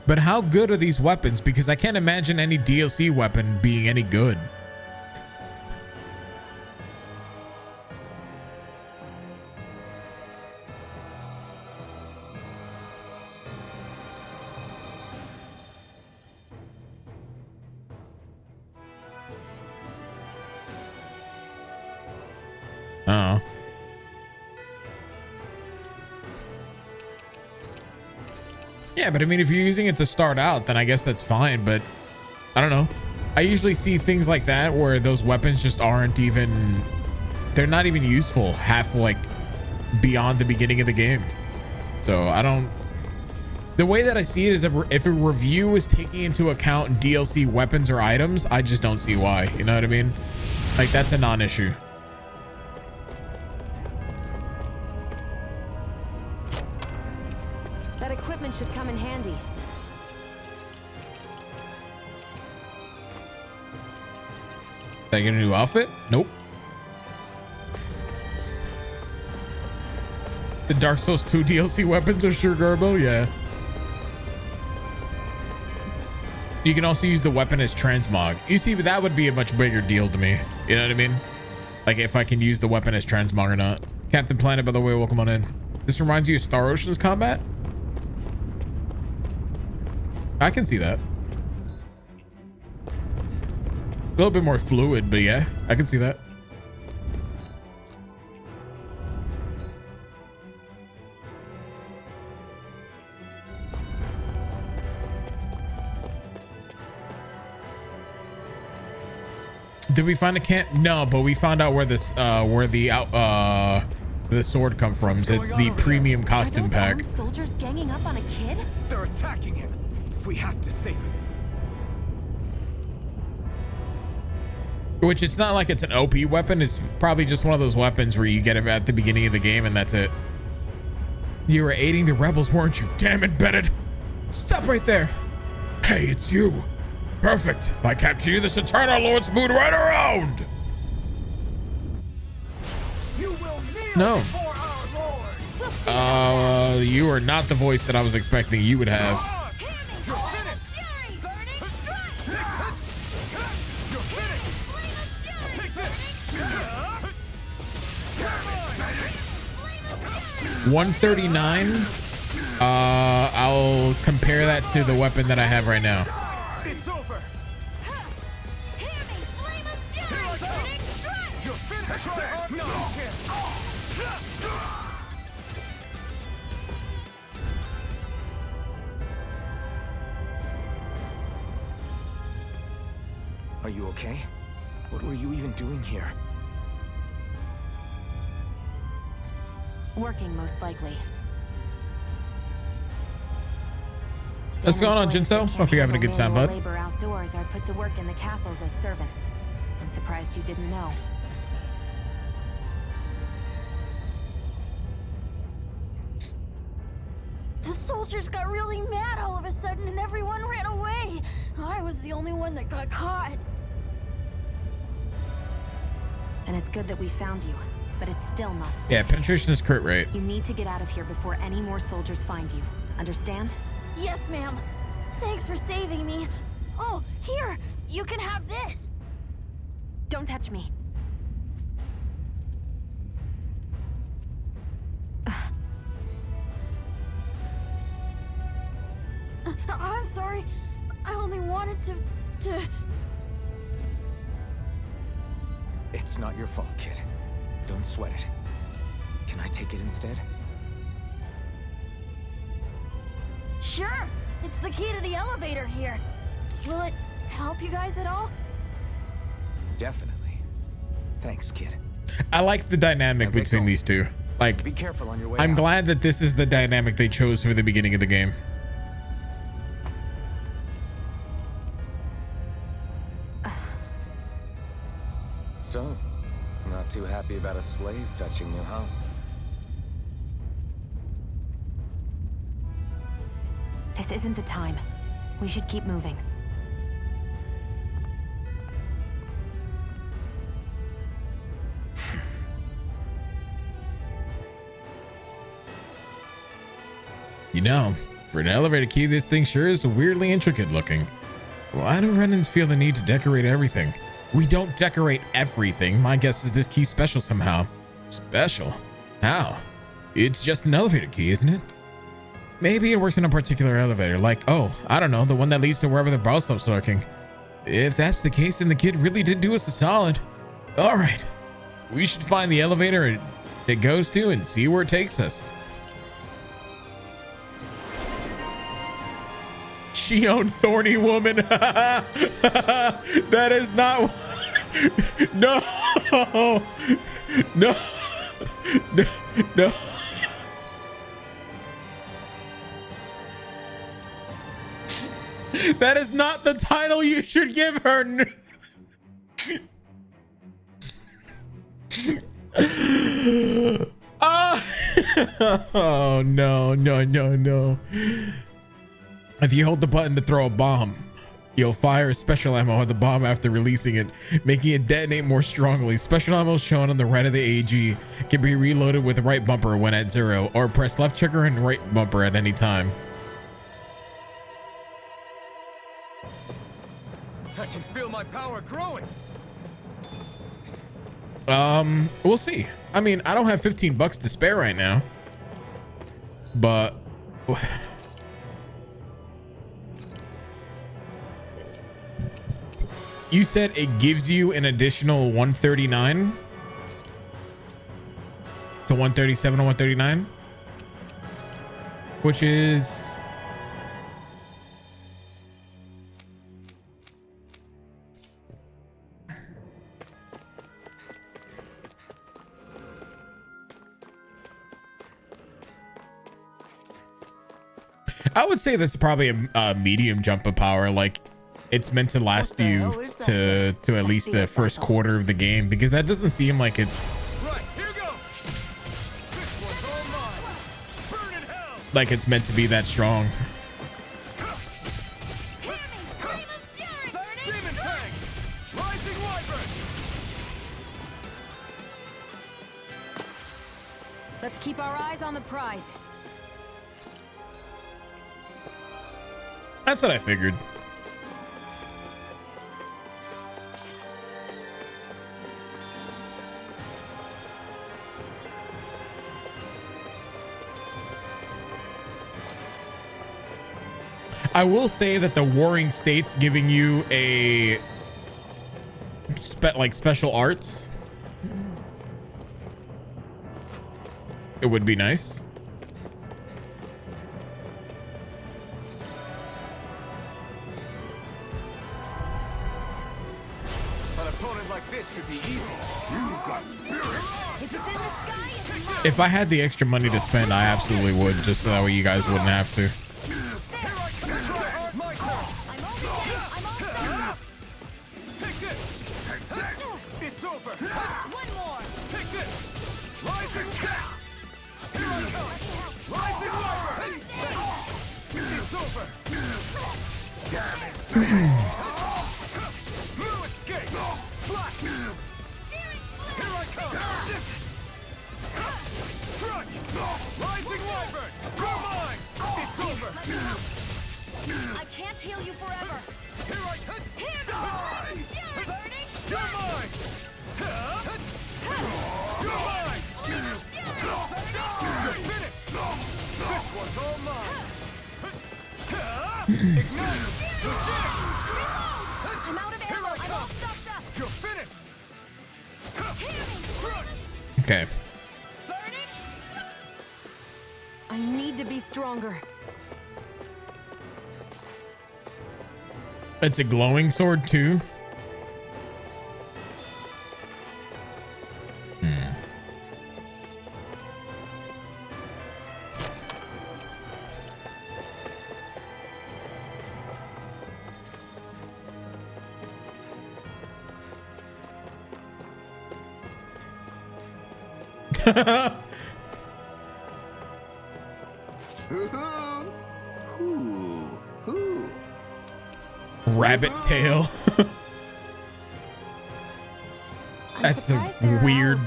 But how good are these weapons? Because I can't imagine any DLC weapon being any good. Oh. Yeah, but I mean, if you're using it to start out, then I guess that's fine. But I don't know. I usually see things like that where those weapons just aren't even, they're not even useful half like beyond the beginning of the game. So I don't, the way that I see it is if a review is taking into account DLC weapons or items, I just don't see why. You know what I mean? Like, that's a non-issue.
That equipment should come in handy.
Did I get a new outfit? Nope. The Dark Souls 2 DLC weapons are sure Garbo? Yeah. You can also use the weapon as transmog. You see, that would be a much bigger deal to me. You know what I mean? Like if I can use the weapon as transmog or not. Captain Planet, by the way, welcome on in. This reminds you of Star Ocean's combat? I can see that. A little bit more fluid, but yeah, I can see that. Did we find a camp? No, but we found out where this where the sword come from. It's the premium costume pack.
Soldiers ganging up on a kid?
They're attacking him. We have to save him.
Which it's not like it's an OP weapon. It's probably just one of those weapons where you get it at the beginning of the game and that's it. You were aiding the rebels, weren't you? Damn it, Bennett. Stop right there. Hey, it's you. Perfect. If I capture you, this entire Lord's mood right around.
You will kneel
No.
before our Lord.
You are not the voice that I was expecting you would have.
You're finished. You're finished. Take this.
139. I'll compare that to the weapon that I have right now.
It's over. You're finished. Try hard. No, you can't.
Are you okay? What were you even doing here?
Working, most likely.
What's going on, Jinso? Hope you're having a good time, bud.
Labor outdoors are put to work in the castles as servants. I'm surprised you didn't know.
The soldiers got really mad all of a sudden and everyone ran away. I was the only one that got caught.
And it's good that we found you, but it's still not safe.
Yeah, penetration is crit rate.
You need to get out of here before any more soldiers find you. Understand?
Yes, ma'am. Thanks for saving me. Oh, here! You can have this!
Don't touch me.
I'm sorry. I only wanted to...
It's not your fault, kid. Don't sweat it. Can I take it instead?
Sure! It's the key to the elevator here. Will it help you guys at all?
Definitely. Thanks, kid.
I like the dynamic between these two. Like,
be careful on your way
I'm
out.
glad that this is the dynamic they chose for the beginning of the game.
So, not too happy about a slave touching you, huh?
This isn't the time. We should keep moving.
You know, for an elevator key, this thing sure is weirdly intricate looking. Why do Renans feel the need to decorate everything? We don't decorate everything. My guess is this key's special somehow. Special? How? It's just an elevator key, isn't it? Maybe it works in a particular elevator, like, oh, I don't know, the one that leads to wherever the Ballstop's lurking. If that's the case, then the kid really did do us a solid. All right, we should find the elevator it goes to and see where it takes us. She owned Thorny Woman. That is not. No. No. No. No. That is not the title you should give her. Oh no, no, no, no. If you hold the button to throw a bomb, you'll fire special ammo at the bomb after releasing it, making it detonate more strongly. Special ammo shown on the right of the AG can be reloaded with right bumper when at 0, or press left trigger and right bumper at any time.
I can feel my power growing.
We'll see. I mean, I don't have $15 to spare right now, but you said it gives you an additional 139 to 137 or 139, which is I would say that's probably a medium jump of power. Like, it's meant to last you to at least the first quarter of the game, because that doesn't seem like it's like it's meant to be that strong.
Let's keep our eyes on the prize.
That's what I figured. I will say that the Warring States giving you a special arts, it would be nice.
should be easy.
If it's in the sky, it's mine.
If I had the extra money to spend, I absolutely would, just so that way you guys wouldn't have to.
Take this! It's over!
One more.
Take this! Rising cat! Here I come! Rising wyvern! It's over! Damn it! No escape! Slash! Here I come! Strike! Rising wyvern! You're mine! It's over!
I can't heal you forever.
Here I come!
Here me! Burning!
You're mine! You're mine! You're finished! This one's all mine! Ignite!
I'm out of ammo. I'm all stuffed up.
You're finished!
Okay.
I need to be stronger.
It's a glowing sword too. Rabbit tail. That's a weird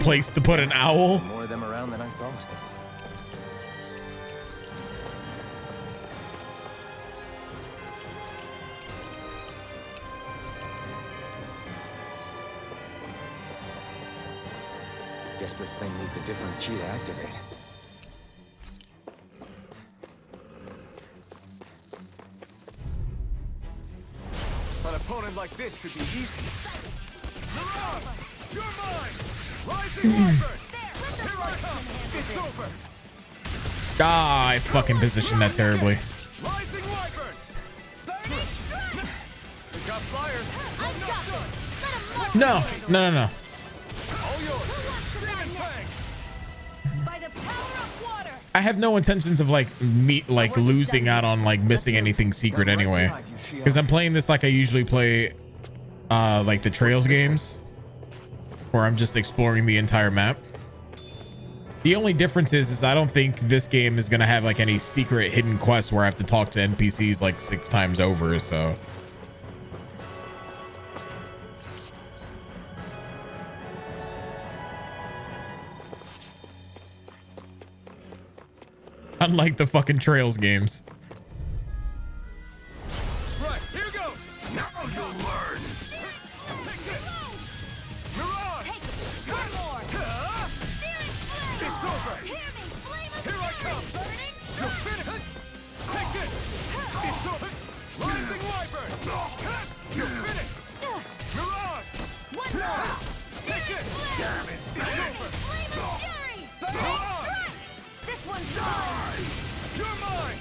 place to put an owl.
More of them around than I thought. Guess this thing needs a different key to activate.
An opponent like this should be easy. Mirage! You're mine! Rising wyvern! Here I come! It's over!
Ah, I fucking positioned that terribly.
Rising wyvern! We got flyers!
No, no, no, no.
All yours! Demon Fang!
By the power of water.
I have no intentions of like losing out on like missing anything secret anyway, because I'm playing this like I usually play like the Trails games, where I'm just exploring the entire map. The only difference is I don't think this game is gonna have like any secret hidden quests where I have to talk to NPCs like 6 times over. So unlike the fucking Trails games.
Right, here goes! Now you'll learn! Take this! Mirage!
One more.
It's over! Here I come! You're finished! Take this! It's over! Rising wyvern! You're finished! Mirage!
One more.
Take it! Damn it! It's over! Mirage!
This one's mine.
You're mine!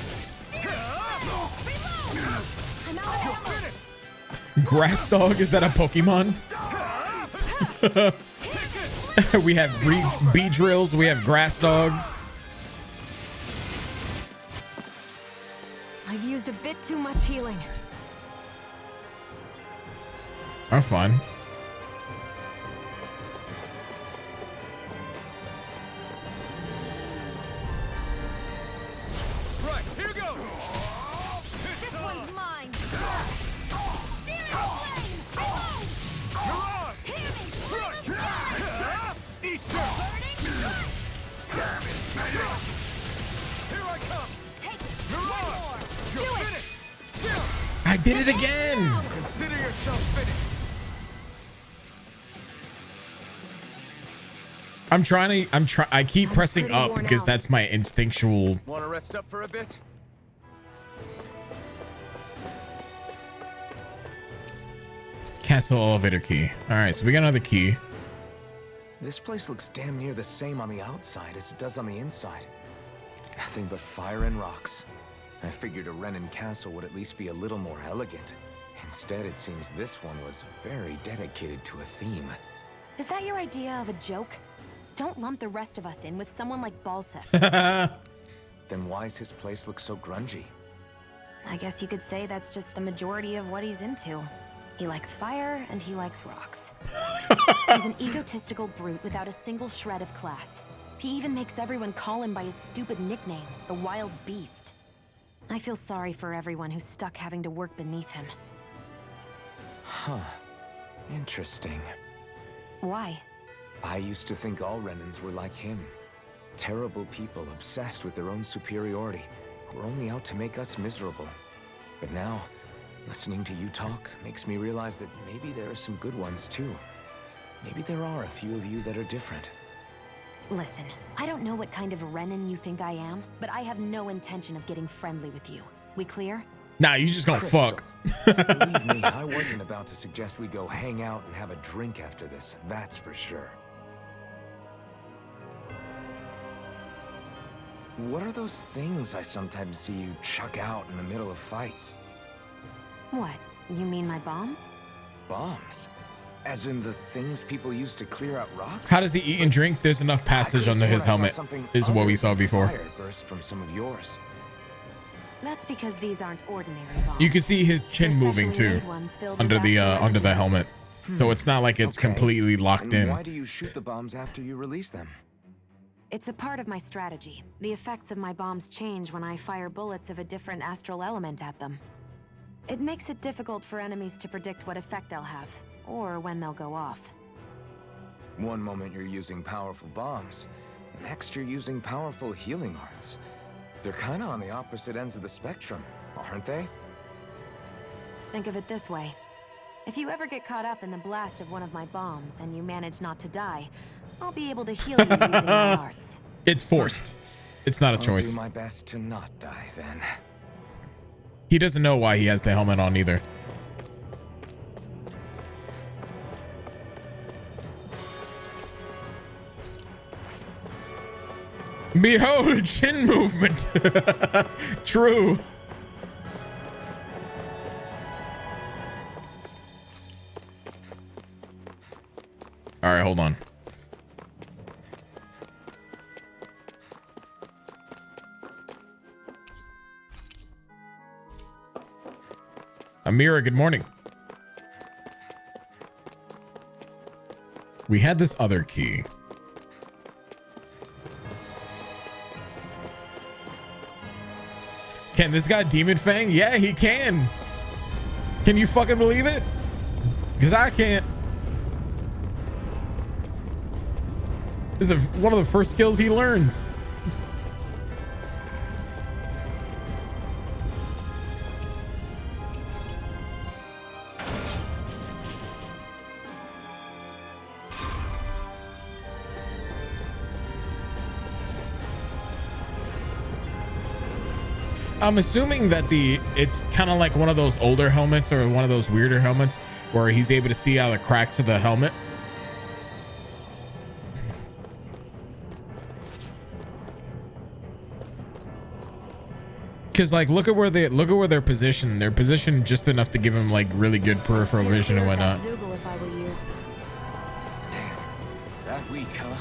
I'm out of ammo.
Grass dog, is that a Pokemon? We have bee drills, we have grass dogs.
I've used a bit too much healing.
I'm fine.
Right, here goes!
This one's mine.
Mirage! Eat this! Damn it! Here I come! Mirage! You're finished!
I did it again!
Consider yourself finished!
I keep pressing up because that's my instinctual.
Want to rest up for a bit?
Castle elevator key. All right, so we got another key.
This place looks damn near the same on the outside as it does on the inside. Nothing but fire and rocks. I figured a Renin castle would at least be a little more elegant, Instead, it seems this one was very dedicated to a theme.
Is that your idea of a joke? Don't lump the rest of us in with someone like Balseth.
Then why's his place look so grungy?
I guess you could say that's just the majority of what he's into. He likes fire and he likes rocks. He's an egotistical brute without a single shred of class. He even makes everyone call him by his stupid nickname, the Wild Beast. I feel sorry for everyone who's stuck having to work beneath him.
Huh. Interesting.
Why?
I used to think all Renans were like him. Terrible people obsessed with their own superiority, who are only out to make us miserable. But now, listening to you talk makes me realize that maybe there are some good ones too. Maybe there are a few of you that are different.
Listen, I don't know what kind of Renan you think I am, but I have no intention of getting friendly with you. We clear?
Nah, you just gonna fuck.
Believe me, I wasn't about to suggest we go hang out and have a drink after this, that's for sure. What are those things I sometimes see you chuck out in the middle of fights?
What? You mean my bombs?
Bombs? As in the things people use to clear out rocks?
How does he eat and drink? There's enough passage under his helmet, is what we saw before.
Fire burst from some of yours.
That's because these aren't ordinary bombs.
You can see his chin moving too, under the helmet. So it's not like it's completely locked
And
in.
why do you shoot the bombs after you release them?
It's a part of my strategy. The effects of my bombs change when I fire bullets of a different astral element at them. It makes it difficult for enemies to predict what effect they'll have, or when they'll go off.
One moment you're using powerful bombs, the next you're using powerful healing arts. They're kinda on the opposite ends of the spectrum, aren't they?
Think of it this way. If you ever get caught up in the blast of one of my bombs and you manage not to die, I'll be able to heal you using my arts.
It's forced. It's not a choice.
I'll do my best to not die then.
He doesn't know why he has the helmet on either. Behold, chin movement. True. All right, hold on. Amira, good morning. We had this other key. Can this guy Demon Fang? Yeah, he can. Can you fucking believe it? Because I can't. This is one of the first skills he learns. I'm assuming that it's kind of like one of those older helmets or one of those weirder helmets where he's able to see out of the cracks of the helmet. Cause like look at where they're positioned. They're positioned just enough to give him like really good peripheral vision and whatnot.
Zoogle if I were you.
Damn, that weak, huh?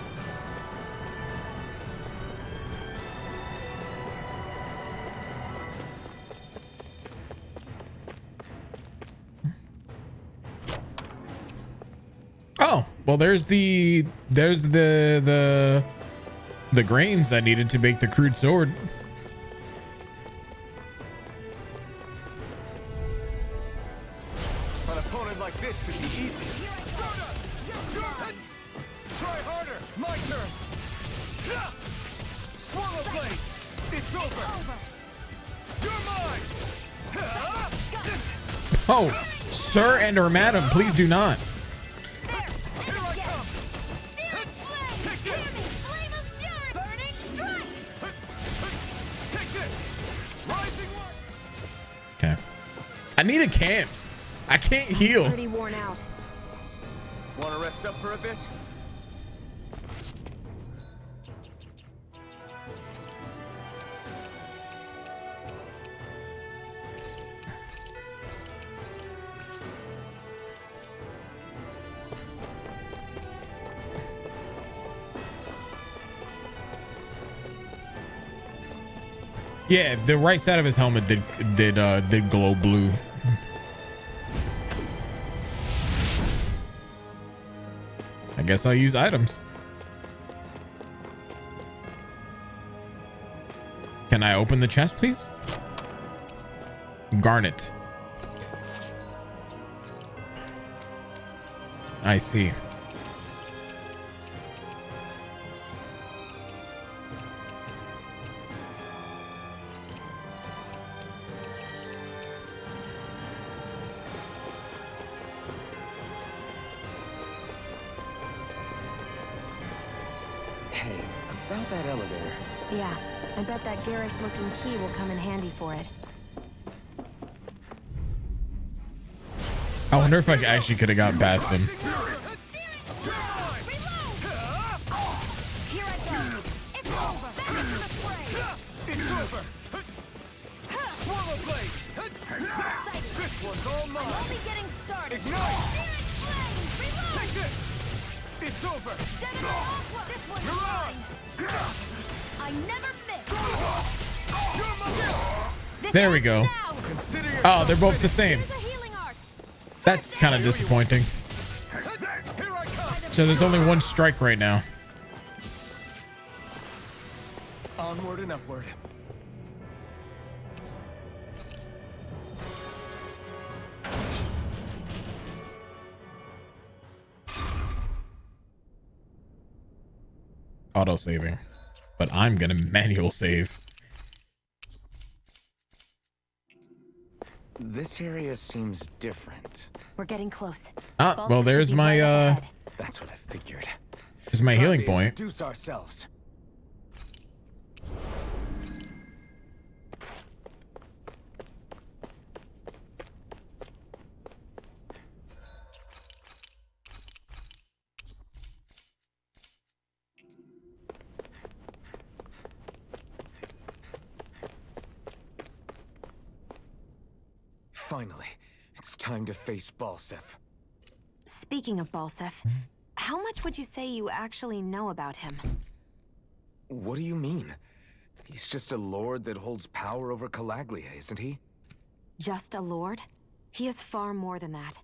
Oh, well there's the grains that needed to make the crude sword.
An opponent like this should be easy. Try harder. My turn. Swallow blade. It's over. You're mine.
Oh, sir and or madam, please do not. Okay. I need a camp. I can't heal.
Pretty worn out.
Want to rest up for a bit?
Yeah, the right side of his helmet did glow blue. I guess I'll use items. Can I open the chest, please? Garnet. I see.
Hey, about that elevator.
Yeah, I bet that garish-looking key will come in handy for it.
I wonder if I actually could have gotten past him.
This one's all mine.
I'm only getting started.
Ignite!
Take
this! It's over!
This one's mine. I never miss.
There we go. Oh, they're both the same. That's kind of disappointing. So there's only one strike right now.
Onward and upward.
Auto saving, but I'm gonna manual save.
This area seems different.
We're getting close.
Ah, well, there's my
That's what I figured.
there's my healing point.
Introduce ourselves. Finally, it's time to face Balseph.
Speaking of Balseph, how much would you say you actually know about him?
What do you mean? He's just a lord that holds power over Calaglia, isn't he?
Just a lord? He is far more than that.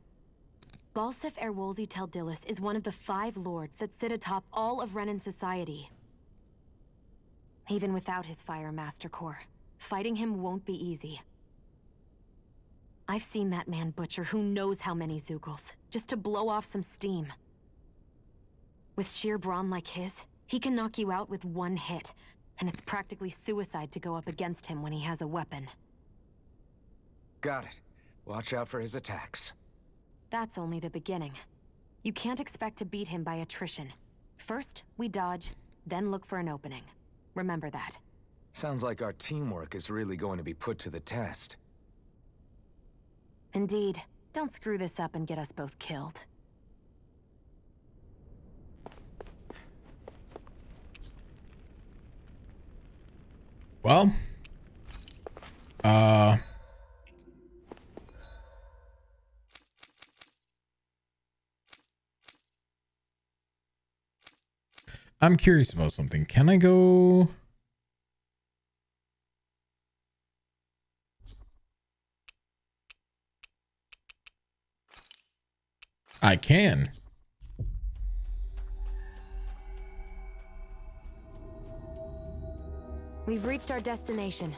Balseph Erwolzi Teldilis is one of the 5 lords that sit atop all of Renan society. Even without his Fire Master Core, fighting him won't be easy. I've seen that man butcher who knows how many Zeugles, just to blow off some steam. With sheer brawn like his, he can knock you out with one hit, and it's practically suicide to go up against him when he has a weapon.
Got it. Watch out for his attacks.
That's only the beginning. You can't expect to beat him by attrition. First, we dodge, then look for an opening. Remember that.
Sounds like our teamwork is really going to be put to the test.
Indeed. Don't screw this up and get us both killed.
Well, I'm curious about something. Can I go? I can.
We've reached our destination.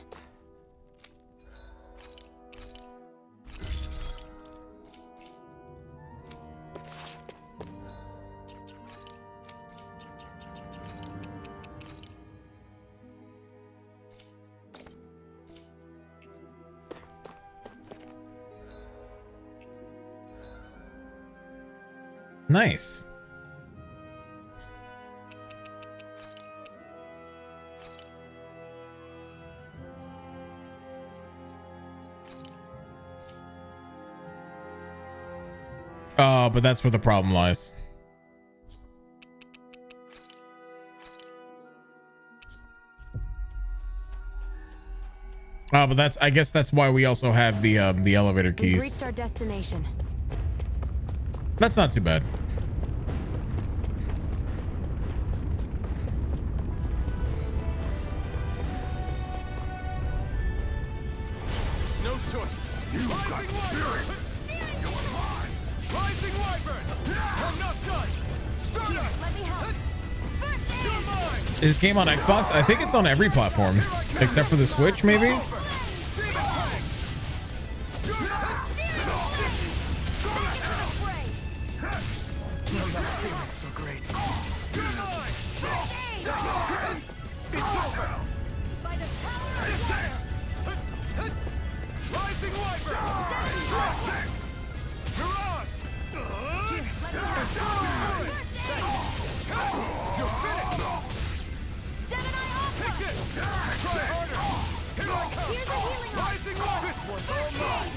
Nice. But that's where the problem lies. But I guess that's why we also have the elevator keys.
We've reached our destination.
That's not too bad.
choice. Rising Wyvern! You are mine! Rising Wyvern! I'm not done! Starter!
Let me help.
You're mine!
Is this game on Xbox? I think it's on every platform except for the Switch, maybe.
So great. You're mine! It's over!
By the power of water.
Rising Wyvern! Mirage! You're finished!
Gemini Alpha.
Take this! Try harder! Here I come!
Here's a healing arm.
Rising Wyvern! This one's all mine!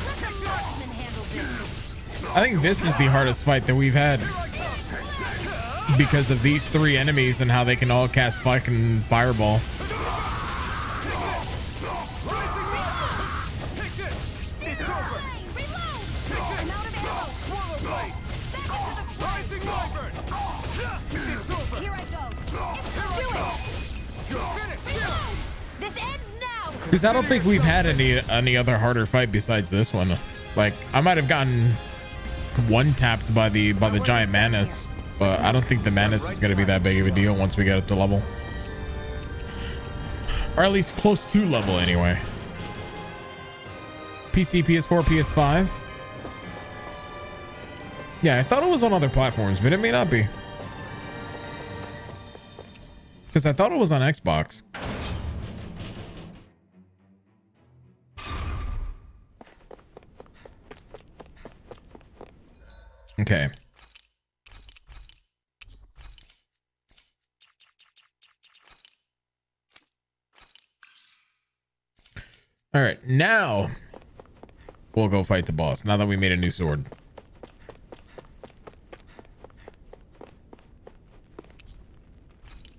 Let the marksman handle this.
I think this is the hardest fight that we've had because of these three enemies and how they can all cast fucking fireball.
Take this! It's over!
Reload.
I'm out of ammo! Swallow blade! Rising Wyvern! It's over!
Here I go.
Do it! You're finished!
Reload. This ends now.
Because I don't think we've had any other harder fight besides this one. Like I might have gotten one tapped by the giant Manus, but I don't think the Manus is going to be that big of a deal once we get up to level, or at least close to level anyway. PC, PS4, PS5. Yeah, I thought it was on other platforms, but it may not be, because I thought it was on Xbox. Okay. All right, now we'll go fight the boss. Now that we made a new sword.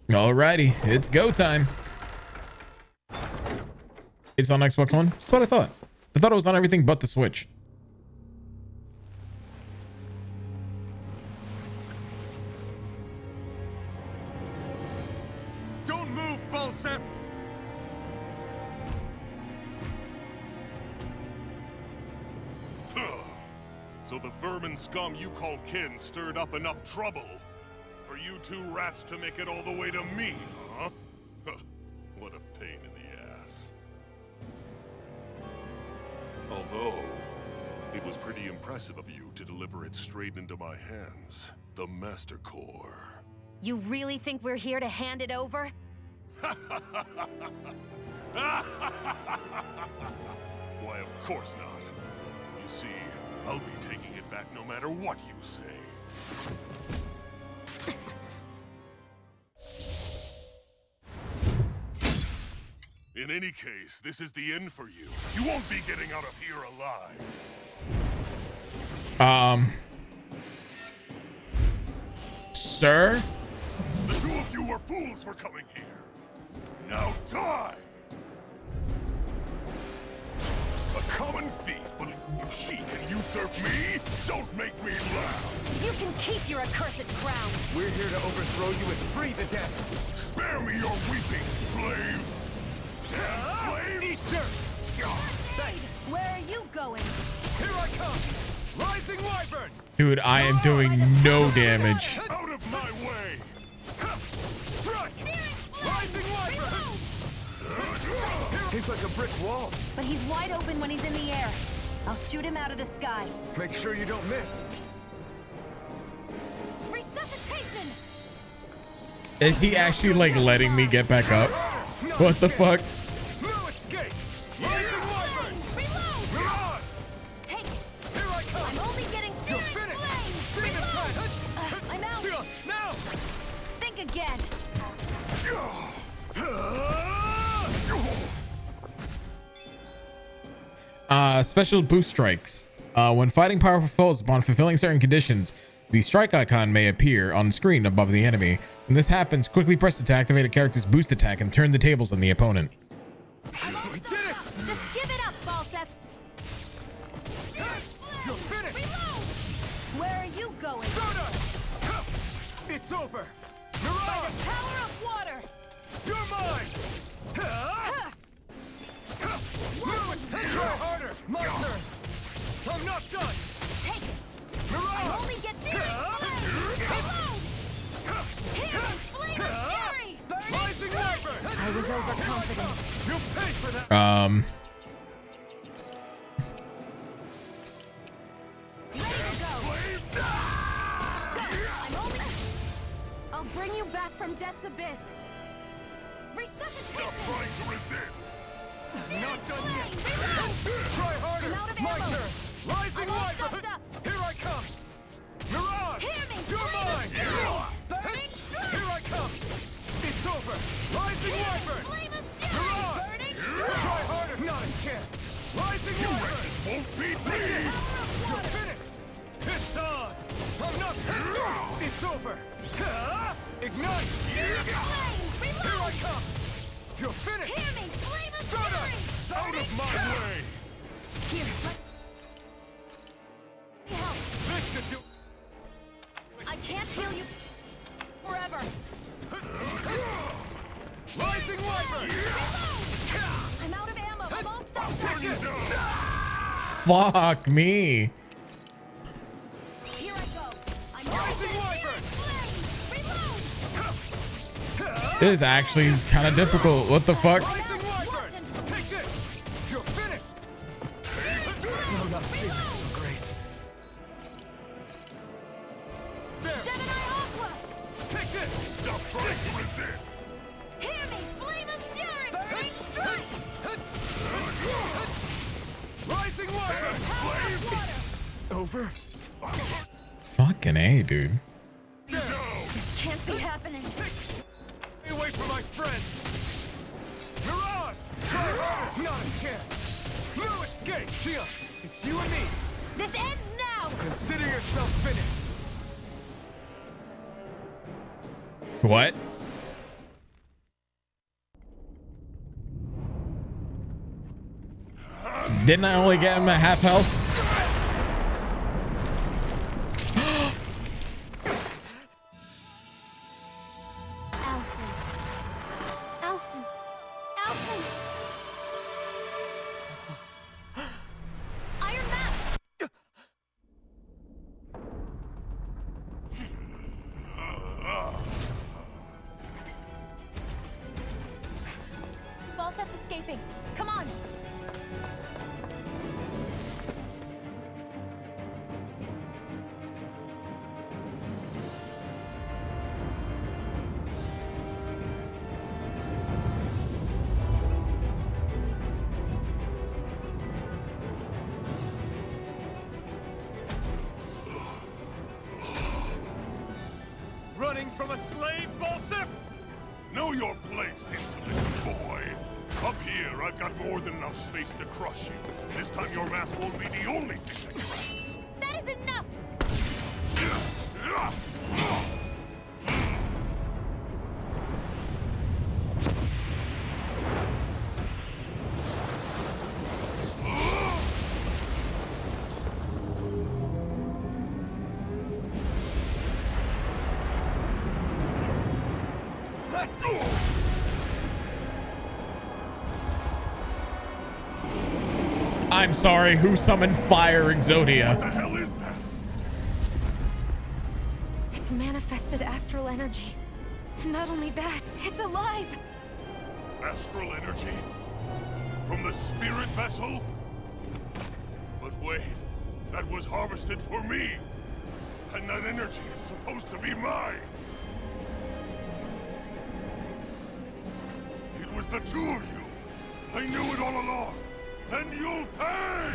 Alrighty, it's go time. It's on Xbox One. That's what I thought. I thought it was on everything but the Switch.
Don't move, Balsef!
So the vermin scum you call kin stirred up enough trouble for you two rats to make it all the way to me, huh? What a pain in the ass. Although, it was pretty impressive of you to deliver it straight into my hands. The Master Core.
You really think we're here to hand it over?
Why, of course not. You see, I'll be taking it back no matter what you say. In any case, this is the end for you. You won't be getting out of here alive.
Sir?
The two of you were fools for coming here. Now die! A common thief, but if she can usurp me, don't make me laugh.
You can keep your accursed crown.
We're here to overthrow you and free the dead.
Spare me your weeping, slave! Slave!
Eat dirt!
Where are you going?
Here I come! Rising Wyvern!
Dude, I am doing no damage.
Out of my way!
Strike! Rising Wyvern! He's like a brick wall.
But he's wide open when he's in the air. I'll shoot him out of the sky.
Make sure you don't miss.
Resuscitation!
Is he actually like letting me get back up? What the fuck?
No escape! Rising Wyvern!
Reload!
Mirage!
Take it!
Here I come!
I'm only getting
You're
searing
finished!
flame!
Demon
Reload!
Plant!
I'm out!
Seal, now!
Think again!
Special boost strikes. When fighting powerful foes upon fulfilling certain conditions, the strike icon may appear on the screen above the enemy. When this happens, quickly press it to activate a character's boost attack and turn the tables on the opponent.
We did it!
Just give it up, Balsef!
You're finished!
Reload! Where are you going?
Starter! It's over! Mirage!
By the power of water!
You're mine! Try harder! My turn! I'm not done!
Take it!
Mirage!
I only get damage! Reload! Here! Flame of fury!
Rising Wyvern!
I was overconfident.
You pay for that!
I'll bring you back from death's abyss. Resuscitation!
Stop trying to resist!
Not done yet! Try harder!
I'm out of
My
ammo.
turn! Rising
I'm all
Wyvern!
stuffed up.
Here I come! Mirage!
Hear me!
You're mine!
Burning strike!
Here I come! It's over! Rising Wyvern!
Flame of fury!
Mirage!
Burning
Try harder! Not a chance! Rising Wyvern!
Won't be
Take it! You're finished! It's on! I'm not... It's over! Ignite! Here I come! You're finished!
Hear me! Flame of
Start
fury!
out of my way!
Here, let me help.
This should do...
I can't heal you forever.
Rising Wyvern!
I'm out of ammo. I'm all stuck.
Fuck me.
Here I go. I'm
Rising Wyvern!
This is actually kind of difficult. What the fuck?
Rising Wyvern! Take this! You're finished! No, not feeling so great. There!
Gemini Aqua!
Take this!
Stop trying to resist!
Hear me! Flame of fury! Burning strike!
Rising Wyvern! Over?
Fucking A, dude.
There!
This can't be happening.
Stay away from my friend! Mirage! Try harder! Not a chance! No escape! Shia, it's you and me!
This ends now!
Consider yourself finished!
What? Didn't I only get him at half health?
Alphen. Alphen. Alphen. Iron Map! Falstaff's escaping. Come on.
Running from a slave, Balsif?
Know your place, insolent boy. Up here, I've got more than enough space to crush you. This time your mask won't be the only thing that cracks.
That is enough!
I'm sorry, who summoned fire, Exodia?
What the hell is that?
It's manifested astral energy. Not only that, it's alive!
Astral energy? From the spirit vessel? But wait, that was harvested for me. And that energy is supposed to be mine. It was the two of you. I knew it all along. And you'll pay!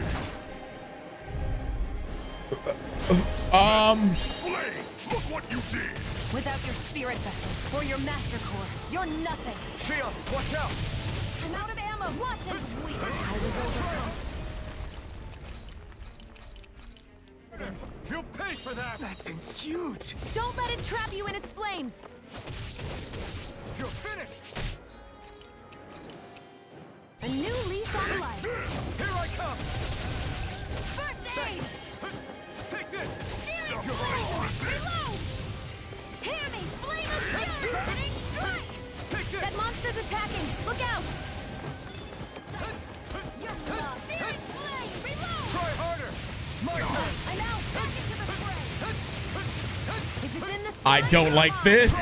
Flame, look what you did!
Without your spirit vessel or your master core, you're nothing.
Shia, watch out!
I'm out of ammo. Watch and bleed. I was overcome.
You'll pay for that! That thing's huge!
Don't let it trap you in its flames.
You're finished!
A new lease on life.
Here I come!
First aid!
Take this!
Searing flame! Reload! Hear me! Flame of fury!
I don't like this.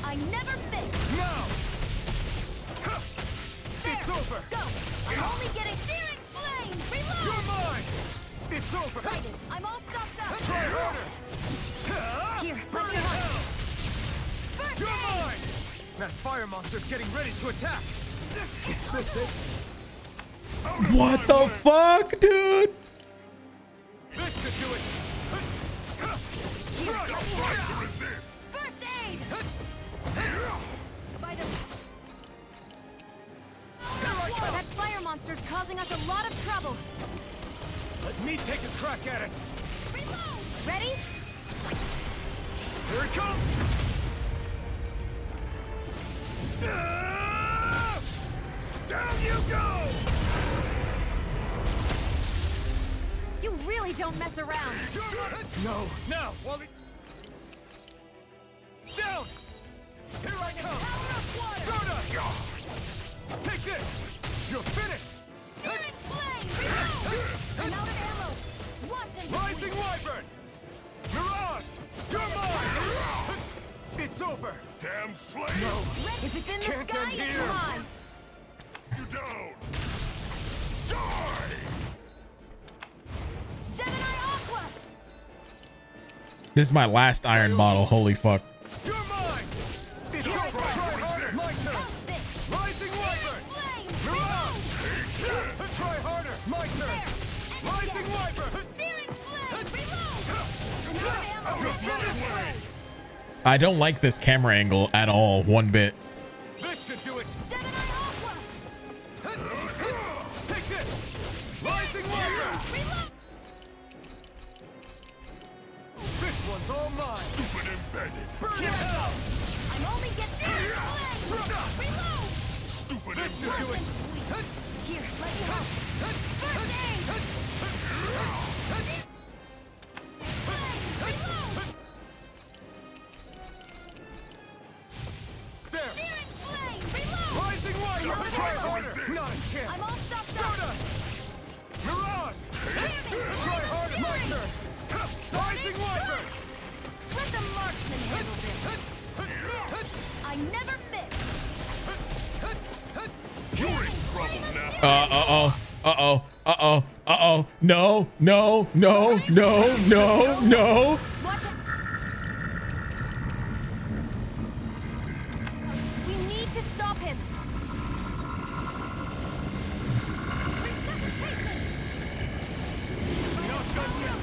I never miss.
Now! It's over!
Go! I'm only getting searing flame! Reload!
You're mine! It's over!
Excited. I'm all stopped up!
Try harder!
Here,
Burn
let me
it
help!
out!
First
You're
aid!
mine! That fire monster's getting ready to attack! Is this it?
What the fuck, dude?
This should do it!
Here, let me help! First aid! Spider... That fire monster's causing us a lot of trouble!
Let me take a crack at it!
Reload! Ready?
Here it comes! Down you go!
You really don't mess around!
No, now, Wally! Down! Here I come! Stardust! Take this! You're finished!
Searing flame! Reload! I'm out of ammo! Watch and
Rising Wyvern! Mirage! You're mine! It's over!
Damn slave!
No!
If it's in the
Can't
sky,
end
it's
here.
mine!
You down! Die!
Gemini Aqua!
This is my last iron bottle. Holy fuck.
You're mine! It's over! Try harder! My turn! Rising Wyvern!
Flame!
Mirage! Try harder! My turn! Rising Wyvern!
Searing flame! Reload! I'm out of ammo!
I don't like this camera angle at all, one bit.
This should do it!
Gemini Aqua!
Take this! Rising Wyvern!
Reload!
This one's all mine!
Stupid embedded!
Burn it out!
I'm only getting searing flame! Reload!
Stupid
This should do it!
Here, let me help! First aid! Flame! Reload!
There!
Searing flame! Reload!
Rising Wyvern! Try harder! Not a chance!
I'm all stopped up!
Stardust! Mirage! Try harder! My turn! Rising Wyvern!
Let the marksman handle this! I never miss!
You're in trouble now!
Uh-oh. No.
We need to stop him!
Not done yet!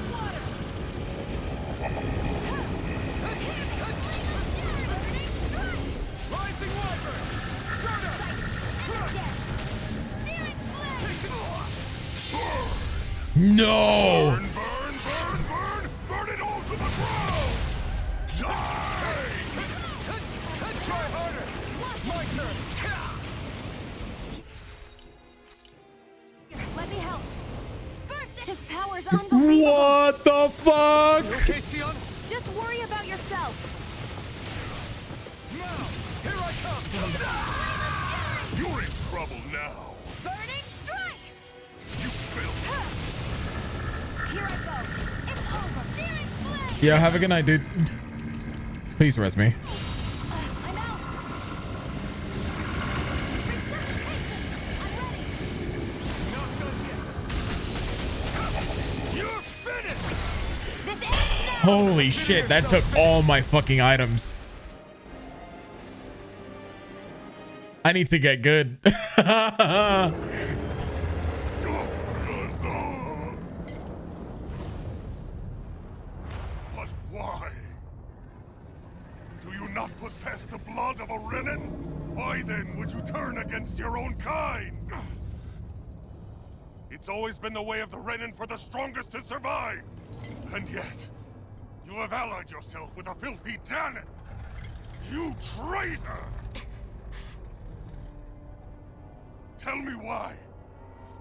Rising Wyvern!
No.
Burn, burn, burn, burn! Burn it all to the ground! Die!
Try harder! My turn!
Let me help! First, his power's unbelievable!
What the fuck?
You okay, Sion?
Just worry about yourself!
Now! Here I come!
You're in trouble now!
Burning strike!
You filth!
Here I go! It's over! Searing flame!
Yeah, have a good night, dude. Please rest me.
I'm out!
Not done yet! You're finished!
This ends now!
Holy shit, that took all my fucking items. I need to get good.
But why? Do you not possess the blood of a Renin? Why then would you turn against your own kind? It's always been the way of the Renin for the strongest to survive. And yet, you have allied yourself with a filthy Danon. You traitor! Tell me why.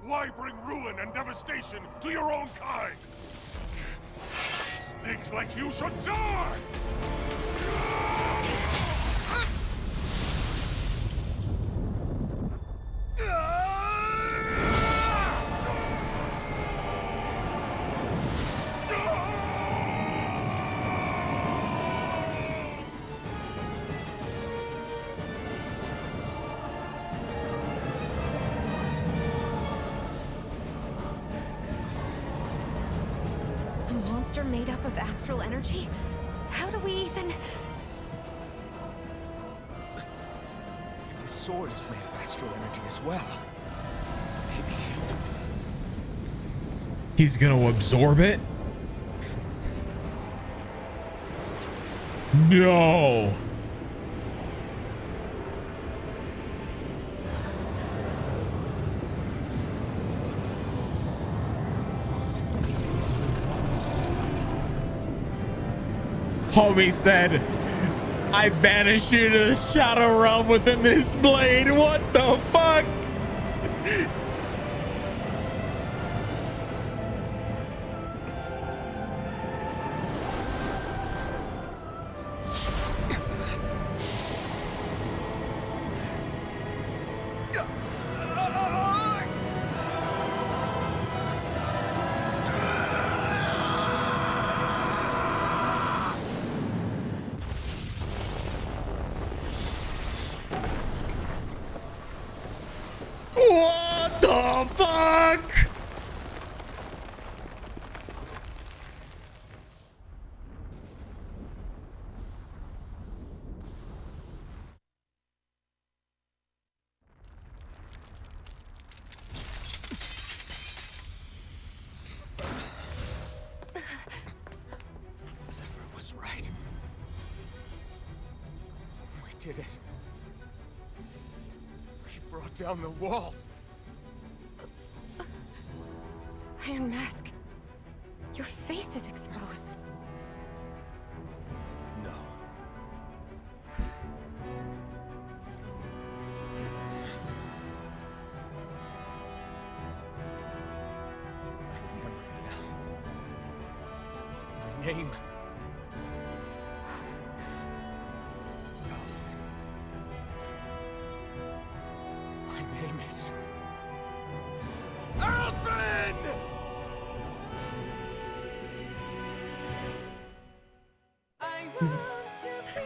Why bring ruin and devastation to your own kind? Snakes like you should die!
monster made up of astral energy? How do we even...
If the sword is made of astral energy as well, maybe...
He's gonna absorb it? No. Homie said, I banish you to the shadow realm within this blade. What the fuck? What the fuck?
Zephyr was right. We did it. We brought down the wall.
Iron Mask, your face is exposed.
No. I remember it now. My name. Alphen. My name is... Alphen!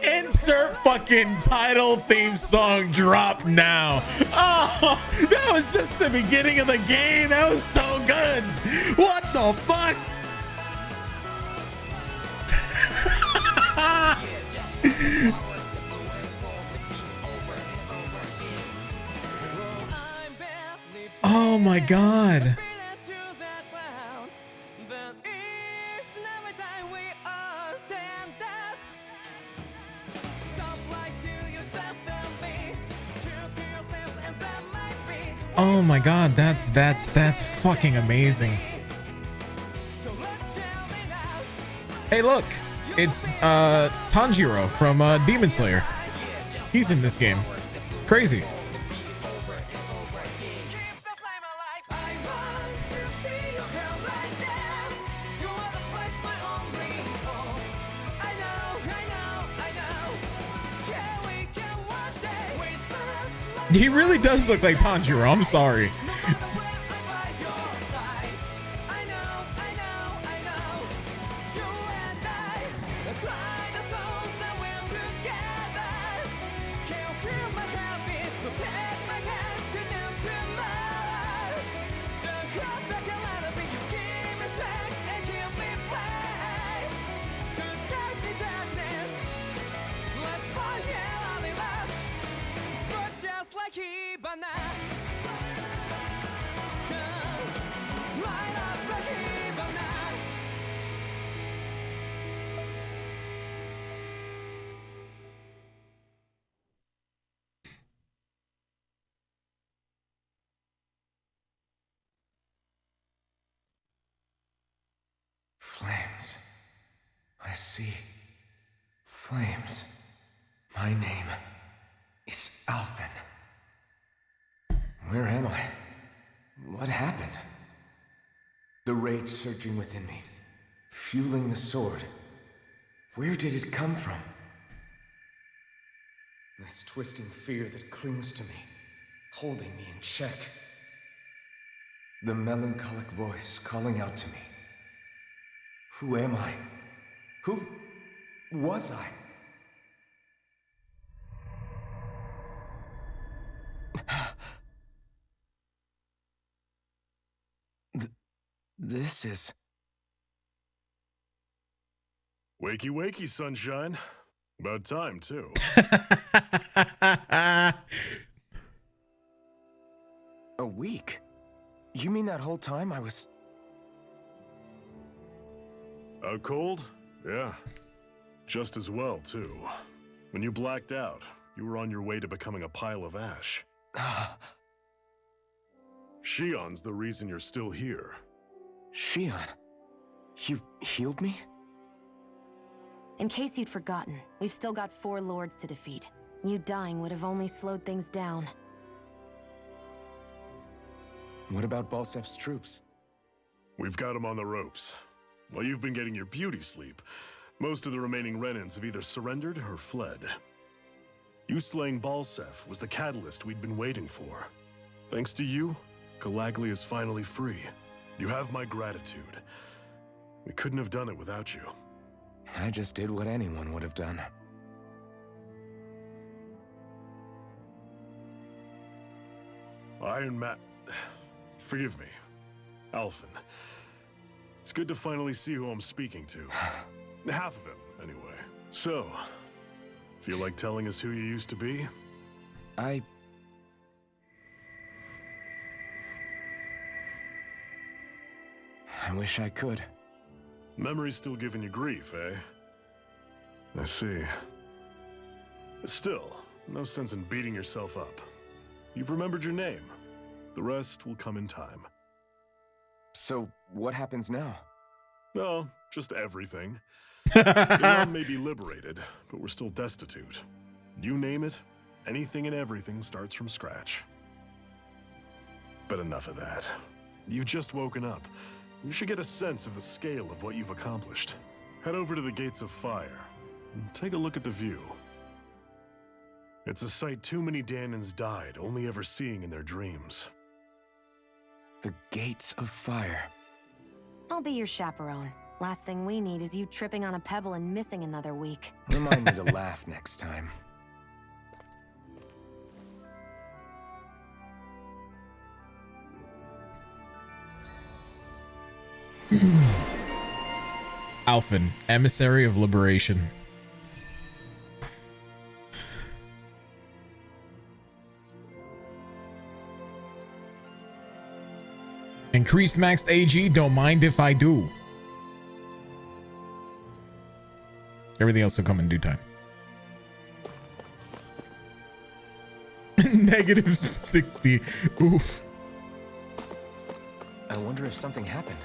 Insert fucking title theme song drop now. Oh, that was just the beginning of the game. That was so good. What the fuck? Oh my god. Oh my god, that's fucking amazing. Hey look, it's Tanjiro from Demon Slayer. He's in this game. Crazy. He really does look like Tanjiro. I'm sorry.
Flames. I see. Flames. My name is Alphen. Where am I? What happened? The rage surging within me, fueling the sword. Where did it come from? This twisting fear that clings to me, holding me in check. The melancholic voice calling out to me. Who am I? Who was I? This is...
Wakey, wakey, sunshine. About time, too.
A week? You mean that whole time I was...
Out cold? Yeah. Just as well, too. When you blacked out, you were on your way to becoming a pile of ash. Shion's the reason you're still here.
Shion? You've healed me?
In case you'd forgotten, we've still got 4 lords to defeat. You dying would have only slowed things down.
What about Balsef's troops?
We've got them on the ropes. While you've been getting your beauty sleep, most of the remaining Renans have either surrendered or fled. You slaying Balsef was the catalyst we'd been waiting for. Thanks to you, Calaglia is finally free. You have my gratitude. We couldn't have done it without you.
I just did what anyone would have done.
Iron Man... Forgive me. Alphen. It's good to finally see who I'm speaking to. Half of him, anyway. So, feel like telling us who you used to be?
I wish I could.
Memory's still giving you grief, eh? I see. Still, no sense in beating yourself up. You've remembered your name. The rest will come in time.
So, what happens now?
No, just everything. The realm may be liberated, but we're still destitute. You name it, anything and everything starts from scratch. But enough of that. You've just woken up. You should get a sense of the scale of what you've accomplished. Head over to the Gates of Fire and take a look at the view. It's a sight too many Dahnans died only ever seeing in their dreams.
The Gates of Fire.
I'll be your chaperone. Last thing we need is you tripping on a pebble and missing another week.
Remind me to laugh next time.
Alphen, Emissary of Liberation. Increase maxed AG, don't mind if I do. Everything else will come in due time. Negative 60. Oof.
I wonder if something happened.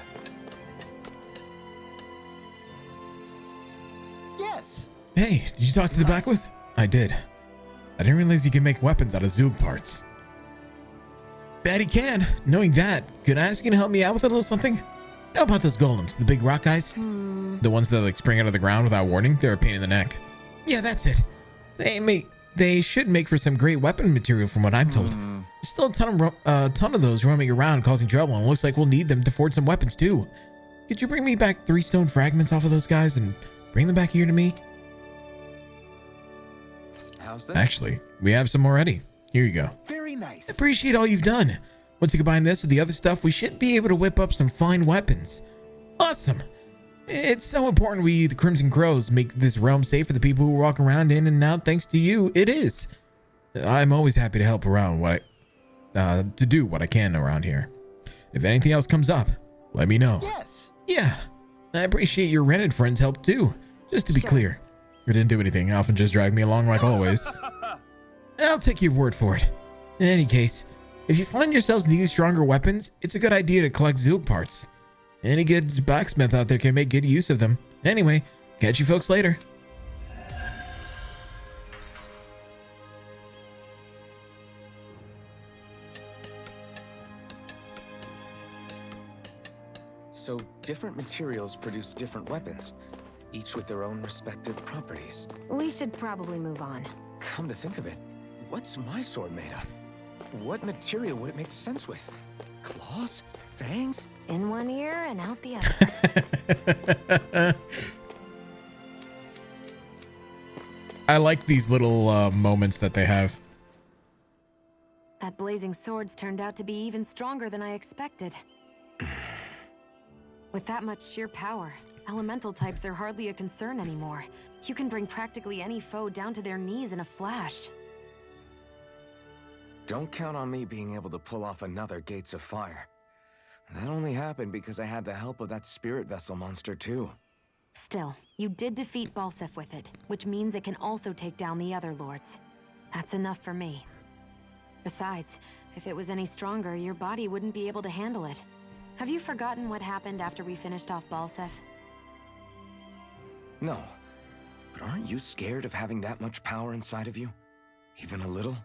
Yes.
Hey, did you talk to the Blackwood? I did. I didn't realize you can make weapons out of Zoog parts. Bet he can. Knowing that, could I ask you to help me out with a little something? How about those golems, the big rock guys? The ones that like spring out of the ground without warning? They're a pain in the neck. Yeah, that's it. They should make for some great weapon material from what I'm told. There's still a ton of those roaming around causing trouble, and it looks like we'll need them to forge some weapons too. Could you bring me back 3 stone fragments off of those guys and bring them back here to me?
How's this?
Actually, we have some already. Here you go.
Very nice.
Appreciate all you've done. Once you combine this with the other stuff, we should be able to whip up some fine weapons. Awesome. It's so important we, the Crimson Crows, make this realm safe for the people who walk around in and out. Thanks to you, it is. I'm always happy to help around to do what I can around here. If anything else comes up, let me know.
Yes.
Yeah. I appreciate your rented friends' help too. Just to be clear, I didn't do anything. Alphen just dragged me along like always. I'll take your word for it. In any case, if you find yourselves needing stronger weapons, it's a good idea to collect Zoog parts. Any good blacksmith out there can make good use of them. Anyway, catch you folks later.
So, different materials produce different weapons, each with their own respective properties.
We should probably move on.
Come to think of it, what's my sword made of? What material would it make sense with? Claws? Fangs?
In one ear and out the other.
I like these little moments that they have.
That blazing sword's turned out to be even stronger than I expected. With that much sheer power, elemental types are hardly a concern anymore. You can bring practically any foe down to their knees in a flash.
Don't count on me being able to pull off another Gates of Fire. That only happened because I had the help of that spirit vessel monster too.
Still, you did defeat Balseph with it, which means it can also take down the other lords. That's enough for me. Besides, if it was any stronger, your body wouldn't be able to handle it. Have you forgotten what happened after we finished off Balseph?
No. But aren't you scared of having that much power inside of you? Even a little?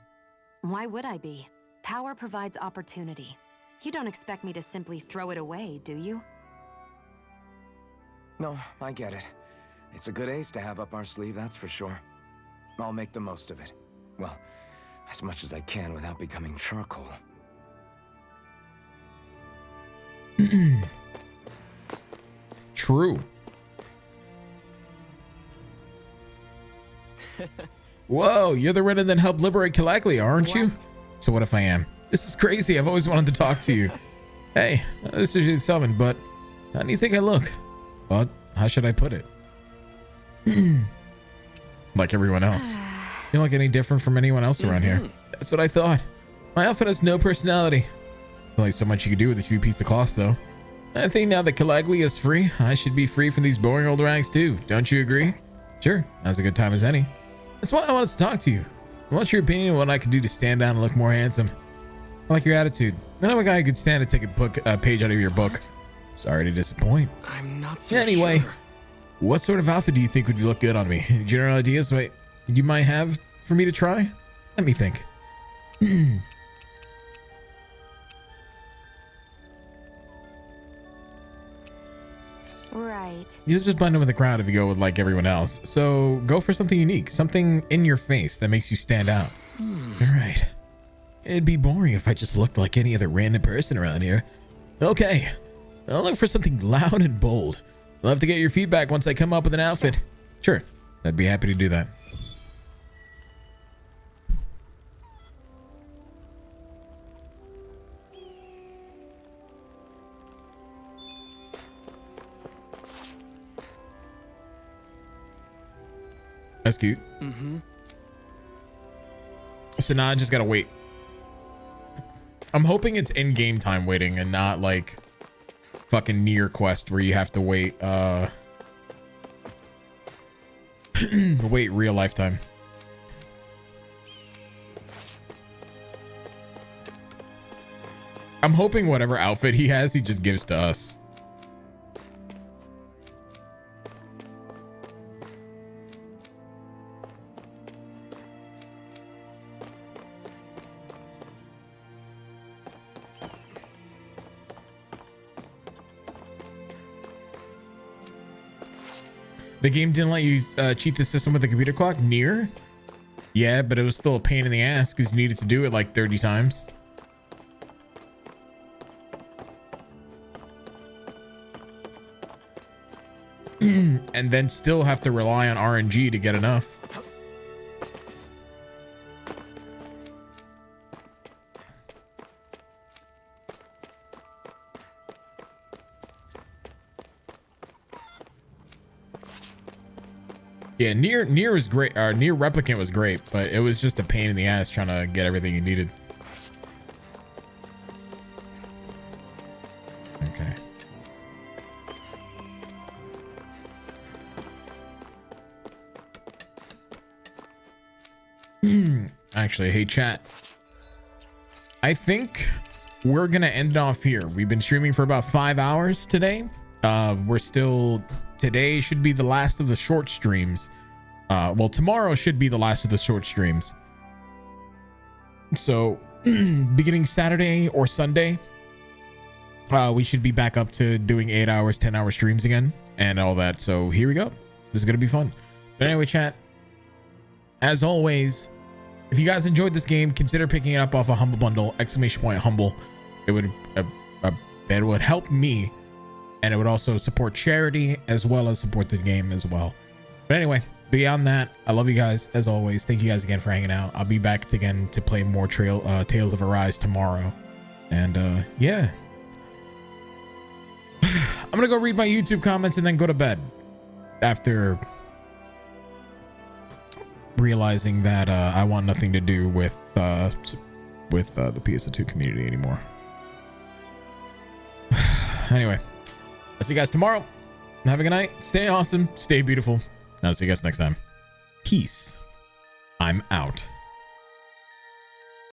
Why would I be? Power provides opportunity. You don't expect me to simply throw it away, do you?
No, I get it. It's a good ace to have up our sleeve, that's for sure. I'll make the most of it. Well, as much as I can without becoming charcoal.
True. Whoa, you're the Renin that helped liberate Calaglia, aren't you? So what if I am? This is crazy. I've always wanted to talk to you. Hey, this is your summon, but how do you think I look? But how should I put it? Like everyone else. You don't look any different from anyone else around here. That's what I thought. My outfit has no personality. Only so much you could do with a few pieces of cloth, though. I think now that Calaglia is free, I should be free from these boring old rags too. Don't you agree? Sure, now's a good time as any. That's why I wanted to talk to you. What's your opinion on what I could do to stand out and look more handsome? I like your attitude. I know a guy who could stand to take a page out of your book. Sorry to disappoint.
I'm not so
Anyway,
sure.
What sort of outfit do you think would look good on me? General ideas you might have for me to try? Let me think.
Right.
You'll just blend in with the crowd if you go with like everyone else. So go for something unique, something in your face that makes you stand out. All right. It'd be boring if I just looked like any other random person around here. Okay. I'll look for something loud and bold. I'll have to get your feedback once I come up with an outfit. Sure. I'd be happy to do that. That's cute. So now I just gotta wait. I'm hoping it's in-game time waiting and not like fucking Nier Quest where you have to wait wait real lifetime. I'm hoping whatever outfit he has, he just gives to us. The game didn't let you cheat the system with the computer clock? Nier? Yeah, but it was still a pain in the ass because you needed to do it like 30 times. And then still have to rely on RNG to get enough. Yeah, Nier was great. Nier Replicant was great, but it was just a pain in the ass trying to get everything you needed. Okay. Actually, hey chat. I think we're gonna end it off here. We've been streaming for about 5 hours today. Today should be the last of the short streams. Well, tomorrow should be the last of the short streams. So beginning Saturday or Sunday, we should be back up to doing 8 hours, 10-hour streams again and all that. So here we go. This is going to be fun. But anyway, chat, as always, if you guys enjoyed this game, consider picking it up off a Humble Bundle, ! Humble. It would help me. And it would also support charity as well as support the game as well. But anyway, beyond that, I love you guys as always. Thank you guys again for hanging out. I'll be back again to play more Tales of Arise tomorrow. And yeah. gonna go read my YouTube comments and then go to bed after realizing that I want nothing to do with the PS2 community anymore. Anyway, I'll see you guys tomorrow. Have a good night. Stay awesome. Stay beautiful. I'll see you guys next time. Peace. I'm out.